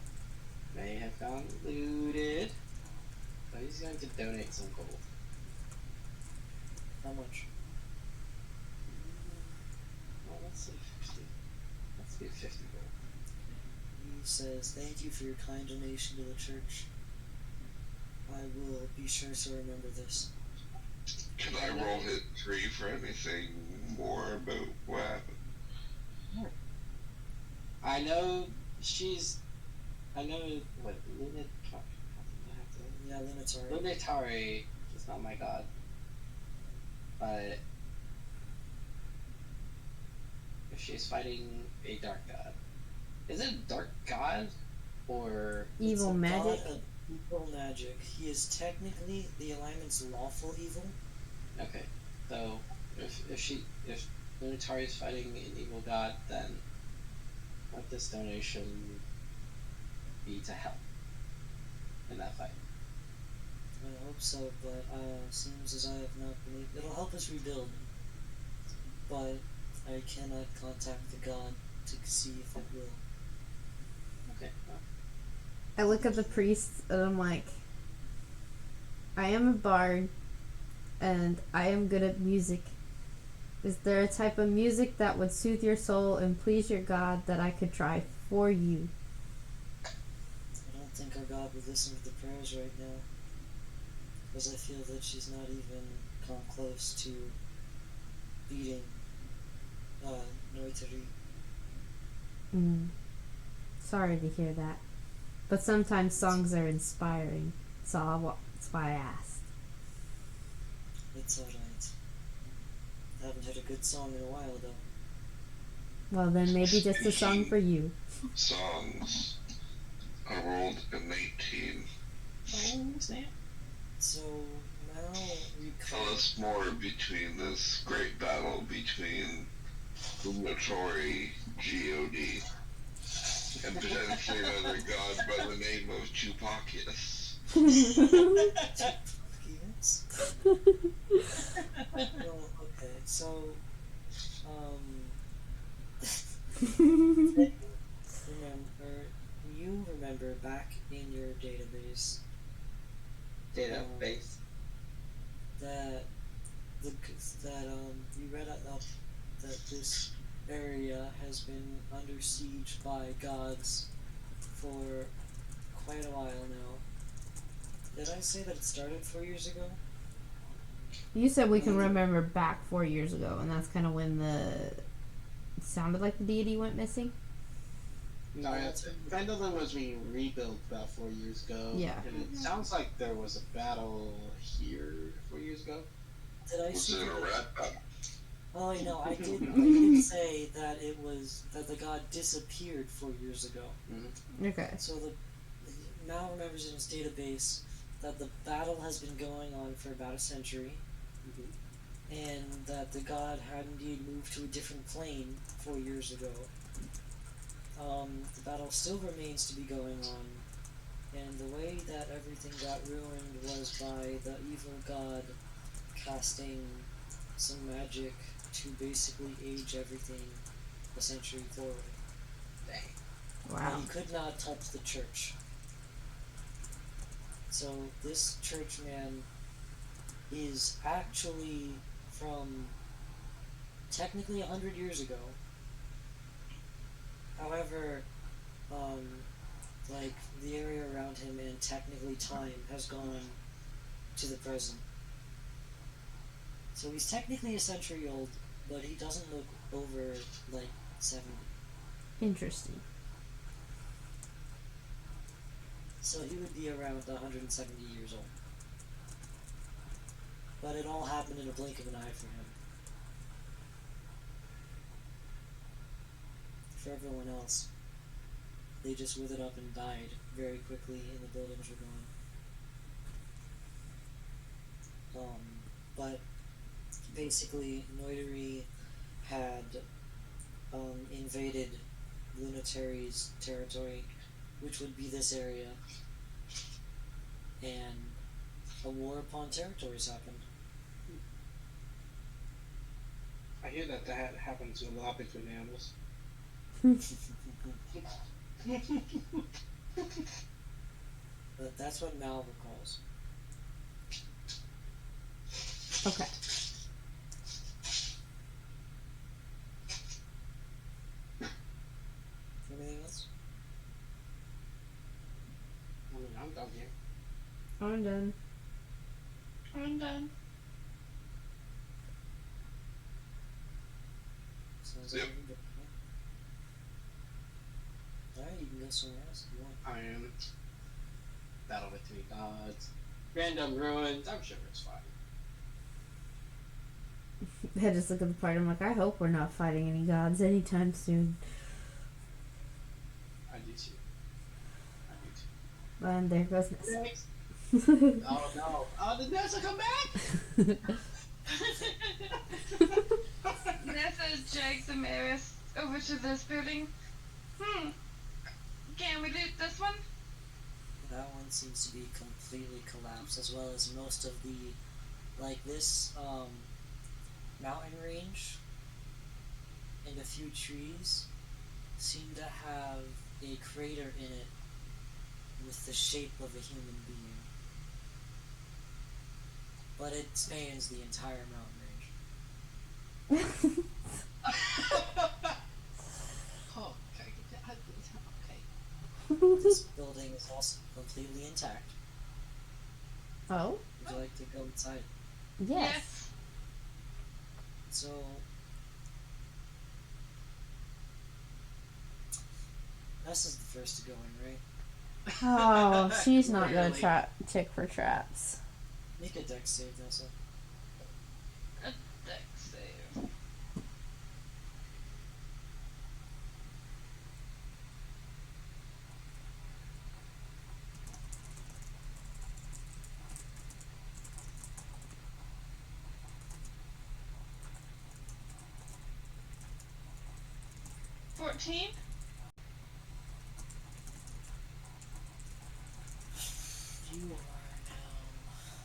may have gotten looted, but he's going to donate some gold. How much? Well, let's say 50. Let's do 50 gold. He says, "Thank you for your kind donation to the church. I will be sure to remember this." Can I roll hit 3 for anything more about what happened? I know what, Yeah, Lunatari. Lunatari is not my god. But if she's fighting a dark god. Is it a dark god? Or Evil It's a magic? god of evil magic. He is technically the alignment's lawful evil. okay. So if Lunatari is fighting an evil god, then let this donation be to help in that fight. I hope so, but seems as I have not been able. It'll help us rebuild, but I cannot contact the god to see if it will. Okay. Well, I look at the priest and I'm like, I am a bard and I am good at music. Is there a type of music that would soothe your soul and please your God that I could try for you? I don't think our god would listen to the prayers right now, because I feel that she's not even come close to beating Noitari. Sorry to hear that. But sometimes songs are inspiring, so that's why I asked. It's alright. I haven't heard a good song in a while, though. Well, then maybe just a song for you. Songs. I rolled an 18. oh snap. So now we Tell us more between this great battle between Lunatari, G.O.D., and potentially another god by the name of Chupakius. Yes. Well, okay, so you remember back in your database Database. that you read up that this area has been under siege by gods for quite a while now. Did I say that it started 4 years ago? You said we can remember back 4 years ago, and that's kind of when it sounded like the deity went missing. No, Phandalin was being rebuilt about 4 years ago. Yeah. And it sounds like there was a battle here 4 years ago. Did I Was see? it a rat battle? Oh, I know. I did say that that the god disappeared 4 years ago. Okay. So Mal remembers in his database that the battle has been going on for about a century, and that the god had indeed moved to a different plane 4 years ago. The battle still remains to be going on, and the way that everything got ruined was by the evil god casting some magic to basically age everything a century forward. Wow. And he could not touch the church. So this church man is actually from technically 100 years ago. However, like the area around him and technically time has gone to the present. So he's technically a century old, but he doesn't look over like 70. Interesting. So he would be around 170 years old. But it all happened in a blink of an eye for him. For everyone else, they just withered up and died very quickly, and the buildings were gone. But basically, Noidori had invaded Lunatary's territory, which would be this area, and a war upon territories happened. I hear that happens a lot between animals. But that's what Mal recalls. Okay. Anything else? I mean, I'm done here. I'm done. I'm done. Sounds Yep. like you can go. Alright, you can go somewhere else if you want. I am. Battle with 3 gods. Random ruins. I'm sure it's fine. I just look at the part. I'm like, I hope we're not fighting any gods anytime soon. I do too. And there goes Ness. Next. Oh no. Oh, did Nessa come back? Nessa drags the Maris over to this building. Can we do this one? That one seems to be completely collapsed, as well as most of the, like this, mountain range and a few trees seem to have a crater in it with the shape of a human being. But it spans the entire mountain range. Oh, okay. This building is also completely intact. Oh? Would you like to go inside? Yes. So, Ness is the first to go in, right? Oh, she's not gonna Really? check for traps. Make a dex save, Nessa. A dex save. $14? You are now.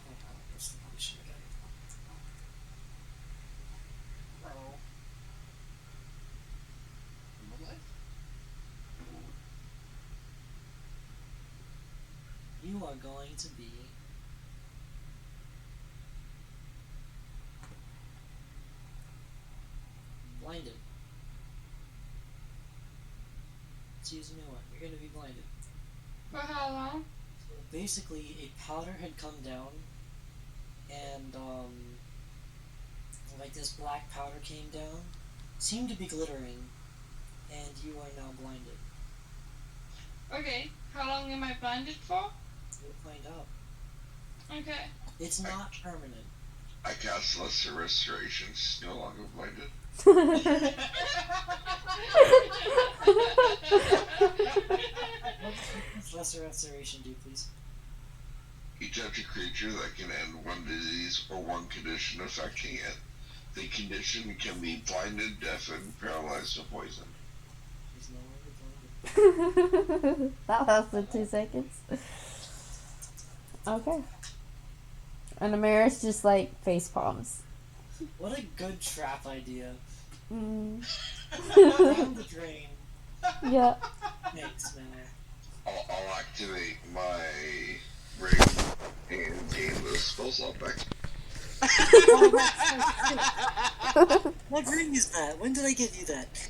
Hold on, where's the potion again? Oh. Am I alive? You are going to be. Blinded. Let's use a new one. You're going to be blinded. For how long? So basically, a powder had come down, and like this black powder came down, seemed to be glittering, and you are now blinded. Okay, how long am I blinded for? We'll find out. Okay. It's not permanent. I cast Lesser Restoration. She's no longer blinded. What does Lesser Restoration do, please? Each empty creature that can end one disease or one condition affecting it. The condition can be blinded, deafened, paralyzed, or poisoned. He's no longer blinded. That lasted 2 seconds. Okay. And Amaris just like face palms. What a good trap idea. Mm. Down the drain. Yeah. Thanks, man. I'll activate my ring and gain the spell slot back. What ring is that? When did I give you that?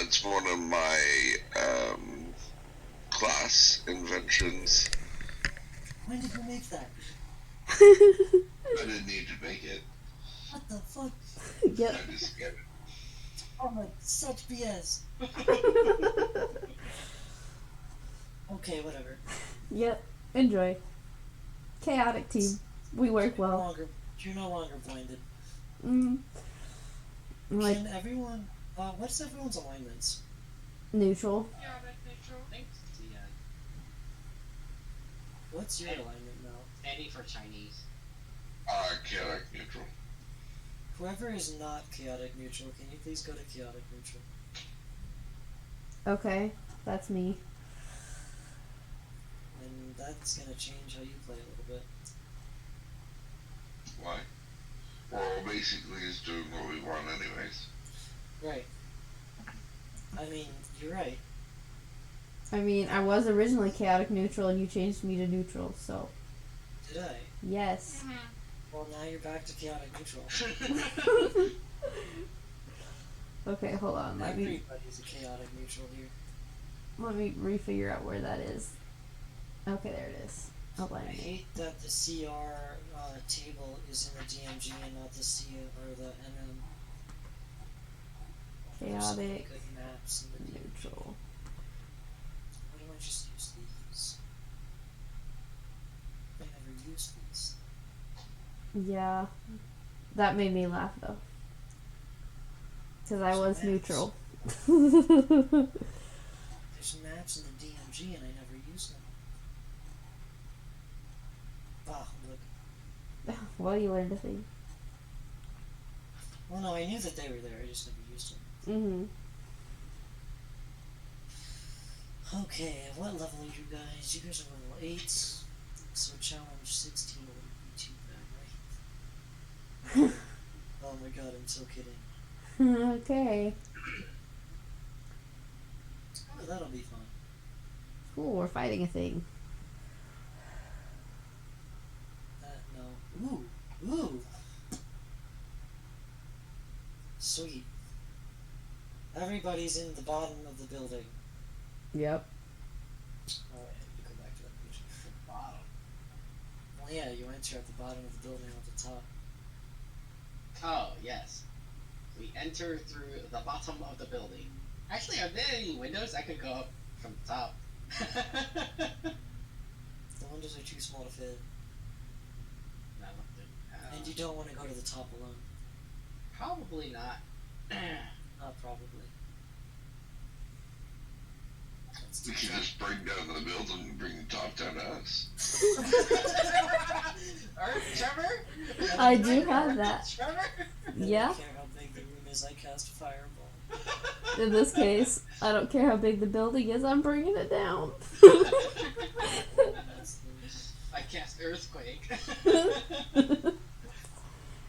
It's one of my class inventions. When did you make that? I didn't need to make it. What the fuck? Yep. I just get it. Oh my, such BS. Okay, whatever. Yep. Enjoy. Chaotic team. We work well. You're no longer blinded. Mm. Like, Can everyone? What's everyone's alignments? Neutral. Chaotic neutral. Thanks. Yeah. What's your alignment now? Any for Chinese. Chaotic neutral. Whoever is not chaotic neutral, can you please go to chaotic neutral? Okay, that's me. And that's gonna change how you play a little bit. Why? Well, basically, it's doing what we want, anyways. Right. I mean, you're right. I mean, I was originally chaotic neutral and you changed me to neutral, so. Did I? Yes. Mhm. Well, now you're back to chaotic neutral. Okay, hold on. Let me Everybody's a chaotic neutral here. refigure out where that is. Okay, there it is. I Alignment. hate that the CR table is in the DMG and not the C or the MM. There's so many Chaotic good maps in the DMG. neutral. Why don't I just use these? I never use these. Yeah. That made me laugh though. Because I was neutral. There's maps in the DMG and I never use them. Ah, look. Well, you learned a thing. Well, no, I knew that they were there. I just never used them. Mm-hmm. Okay, what level are you guys? You guys are level 8. So challenge 16 wouldn't be too bad, right? Oh my god, I'm so kidding. Okay. Oh, that'll be fun. Cool, we're fighting a thing. No. Ooh! Sweet. Everybody's in the bottom of the building. Yep. Alright, you go back to that page. Bottom. Well, yeah, you enter at the bottom of the building at the top. Oh, yes. We enter through the bottom of the building. Actually, are there any windows I could go up from the top? The windows are too small to fit. No, And you don't want to go to the top alone. probably not. Not probably. That's We too could just break down the building and bring the top down to us. Trevor? I do have that. Trevor? I Yeah. don't care how big the room is, I cast Fireball. In this case, I don't care how big the building is, I'm bringing it down. That's I cast Earthquake.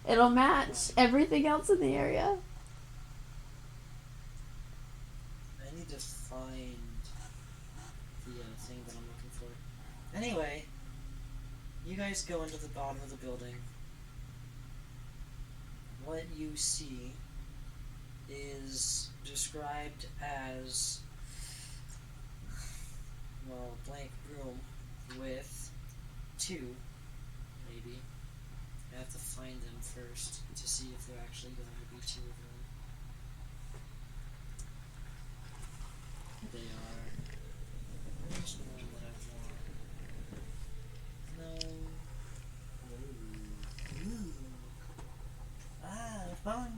It'll match everything else in the area. I need to find the thing that I'm looking for. Anyway, you guys go into the bottom of the building. What you see is described as, well, a blank room with 2, maybe. I have to find them first to see if they're actually going to be 2 of them. They are. There's one that I want. No. Ooh. Ah, fun.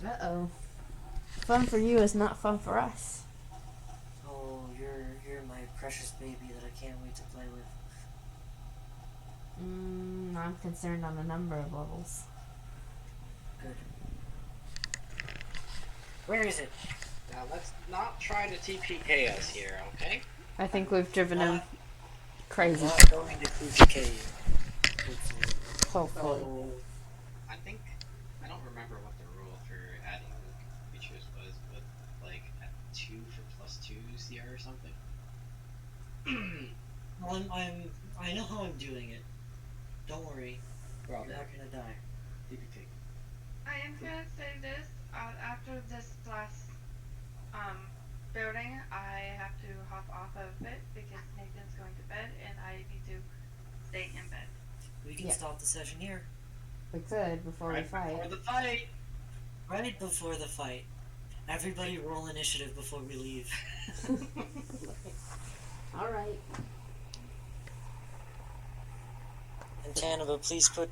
Uh-oh. Fun for you is not fun for us. Oh, you're my precious baby that I can't wait to play with. I'm concerned on the number of levels. Good. Where is it? Now let's not try to TPK us here, okay? I think we've driven him crazy. Not going to TPK you. Hopefully. I think I don't remember what the rule for adding features was, but like at 2 for +2s here or something. Well, I know how I'm doing it. Don't worry. You're not gonna die. TPK. I am gonna say this, after this last, building, I have to hop off of it because Nathan's going to bed and I need to stay in bed. We can Yeah. stop the session here. We could before we fight. Before the fight! Right before the fight. Everybody roll initiative before we leave. Alright. And Tanaba, please put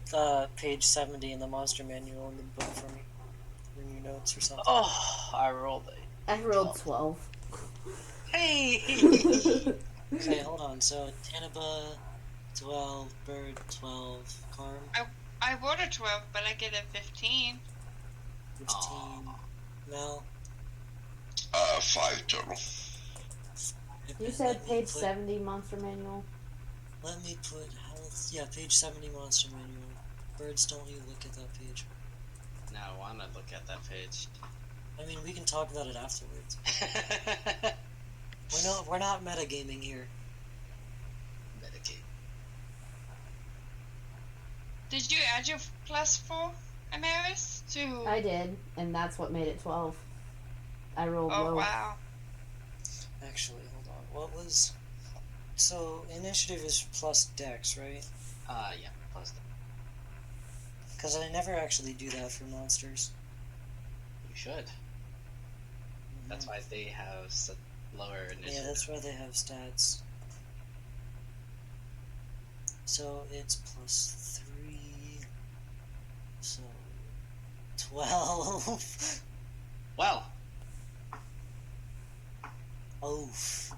page 70 in the monster manual in the book for me. In your notes or something. Oh, I rolled a I rolled 12. Hey! Okay, hold on. So, Tanaba, 12, Bird, 12, Carm, I voted 12, but I get a 15. 15, Mel. 5 total. You And said let me page put- 70 Monster Manual. Let me put health. Yeah, page 70 Monster Manual. Birds, don't you look at that page. Now I want to look at that page. I mean, we can talk about it afterwards. We're not metagaming here. Medicate. Did you add your +4, Amaris? To. I did, and that's what made it 12. I rolled Oh, low. wow. Actually, hold on. What was... So, initiative is plus dex, right? Yeah, plus that. Because I never actually do that for monsters. You should. That's why they have lower initiative. Yeah, that's why they have stats. So, it's plus 3... So... 12... Well, Oof.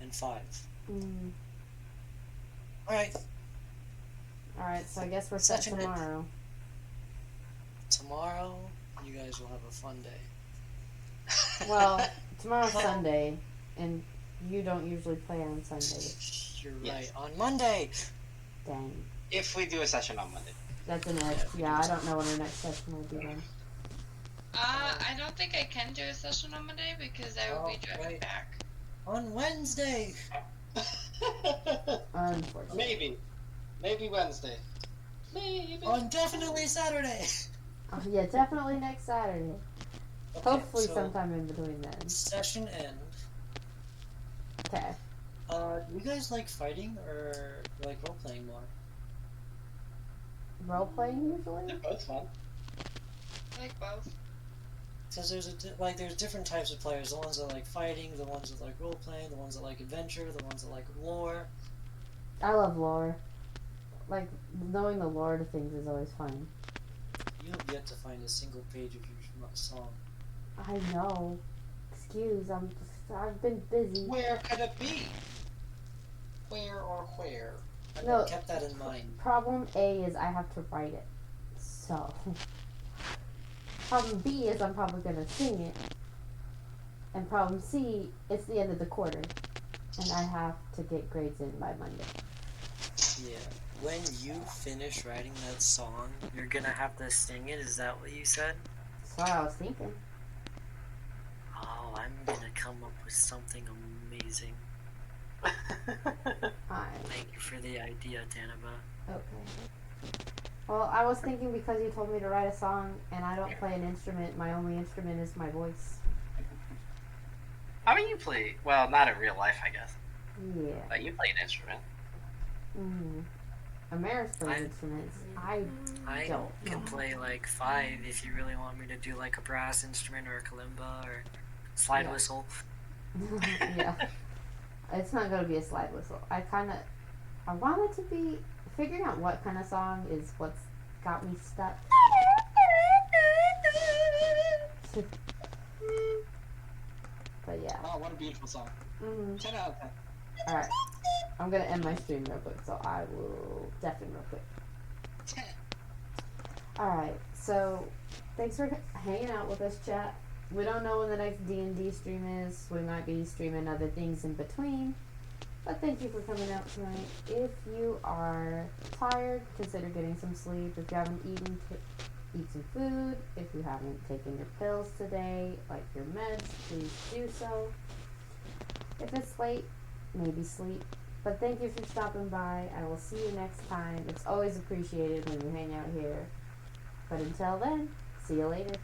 And 5. Mm. Alright, Alright, so I guess we're set Session tomorrow. tomorrow you guys will have a fun day. Well, tomorrow's Sunday, and you don't usually play on Sunday. You're Yes. right. On Monday! Dang. if we do a session on Monday. That's an edge. Yeah, I don't know when our next session will be then. I don't think I can do a session on Monday because I will be Oh, driving right. back. On Wednesday! Unfortunately. Maybe Wednesday. Maybe. On definitely Saturday! Oh, yeah, definitely next Saturday. Okay, Hopefully so sometime in between then. Session end. Okay. Do you guys like fighting or like role playing more? Role playing usually? They're both fun. I like both. Because there's different types of players. The ones that like fighting, the ones that like role playing, the ones that like adventure, the ones that like lore. I love lore. Like, knowing the lore to things is always fun. You have yet to find a single page of your song. I know. Excuse, I've been busy. Where could it be? Where or where? I No. kept that in mind. Problem A is I have to write it. So. Problem B is I'm probably gonna sing it. And problem C, it's the end of the quarter. And I have to get grades in by Monday. Yeah. When you finish writing that song, you're gonna have to sing it. Is that what you said? That's what I was thinking. Oh, I'm gonna come up with something amazing. Thank you for the idea, Tanaba. Okay. Well, I was thinking because you told me to write a song and I don't play an instrument, my only instrument is my voice. I mean, you play. Well, not in real life, I guess. Yeah. But you play an instrument. Mm-hmm. Ameris plays instruments. I don't can know. play like 5 if you really want me to do like a brass instrument or a kalimba or slide Yeah. whistle. Yeah. It's not going to be a slide whistle. I want it to be, figuring out what kind of song is what's got me stuck. But yeah. Oh, what a beautiful song. Mm-hmm. 10 out of 10. Alright. I'm going to end my stream real quick, so I will deafen real quick. 10. Alright, so thanks for hanging out with us, chat. We don't know when the next D&D stream is. We might be streaming other things in between. But thank you for coming out tonight. If you are tired, consider getting some sleep. If you haven't eaten, eat some food. If you haven't taken your pills today, like your meds, please do so. If it's late, maybe sleep. But thank you for stopping by. I will see you next time. It's always appreciated when you hang out here. But until then, see you later.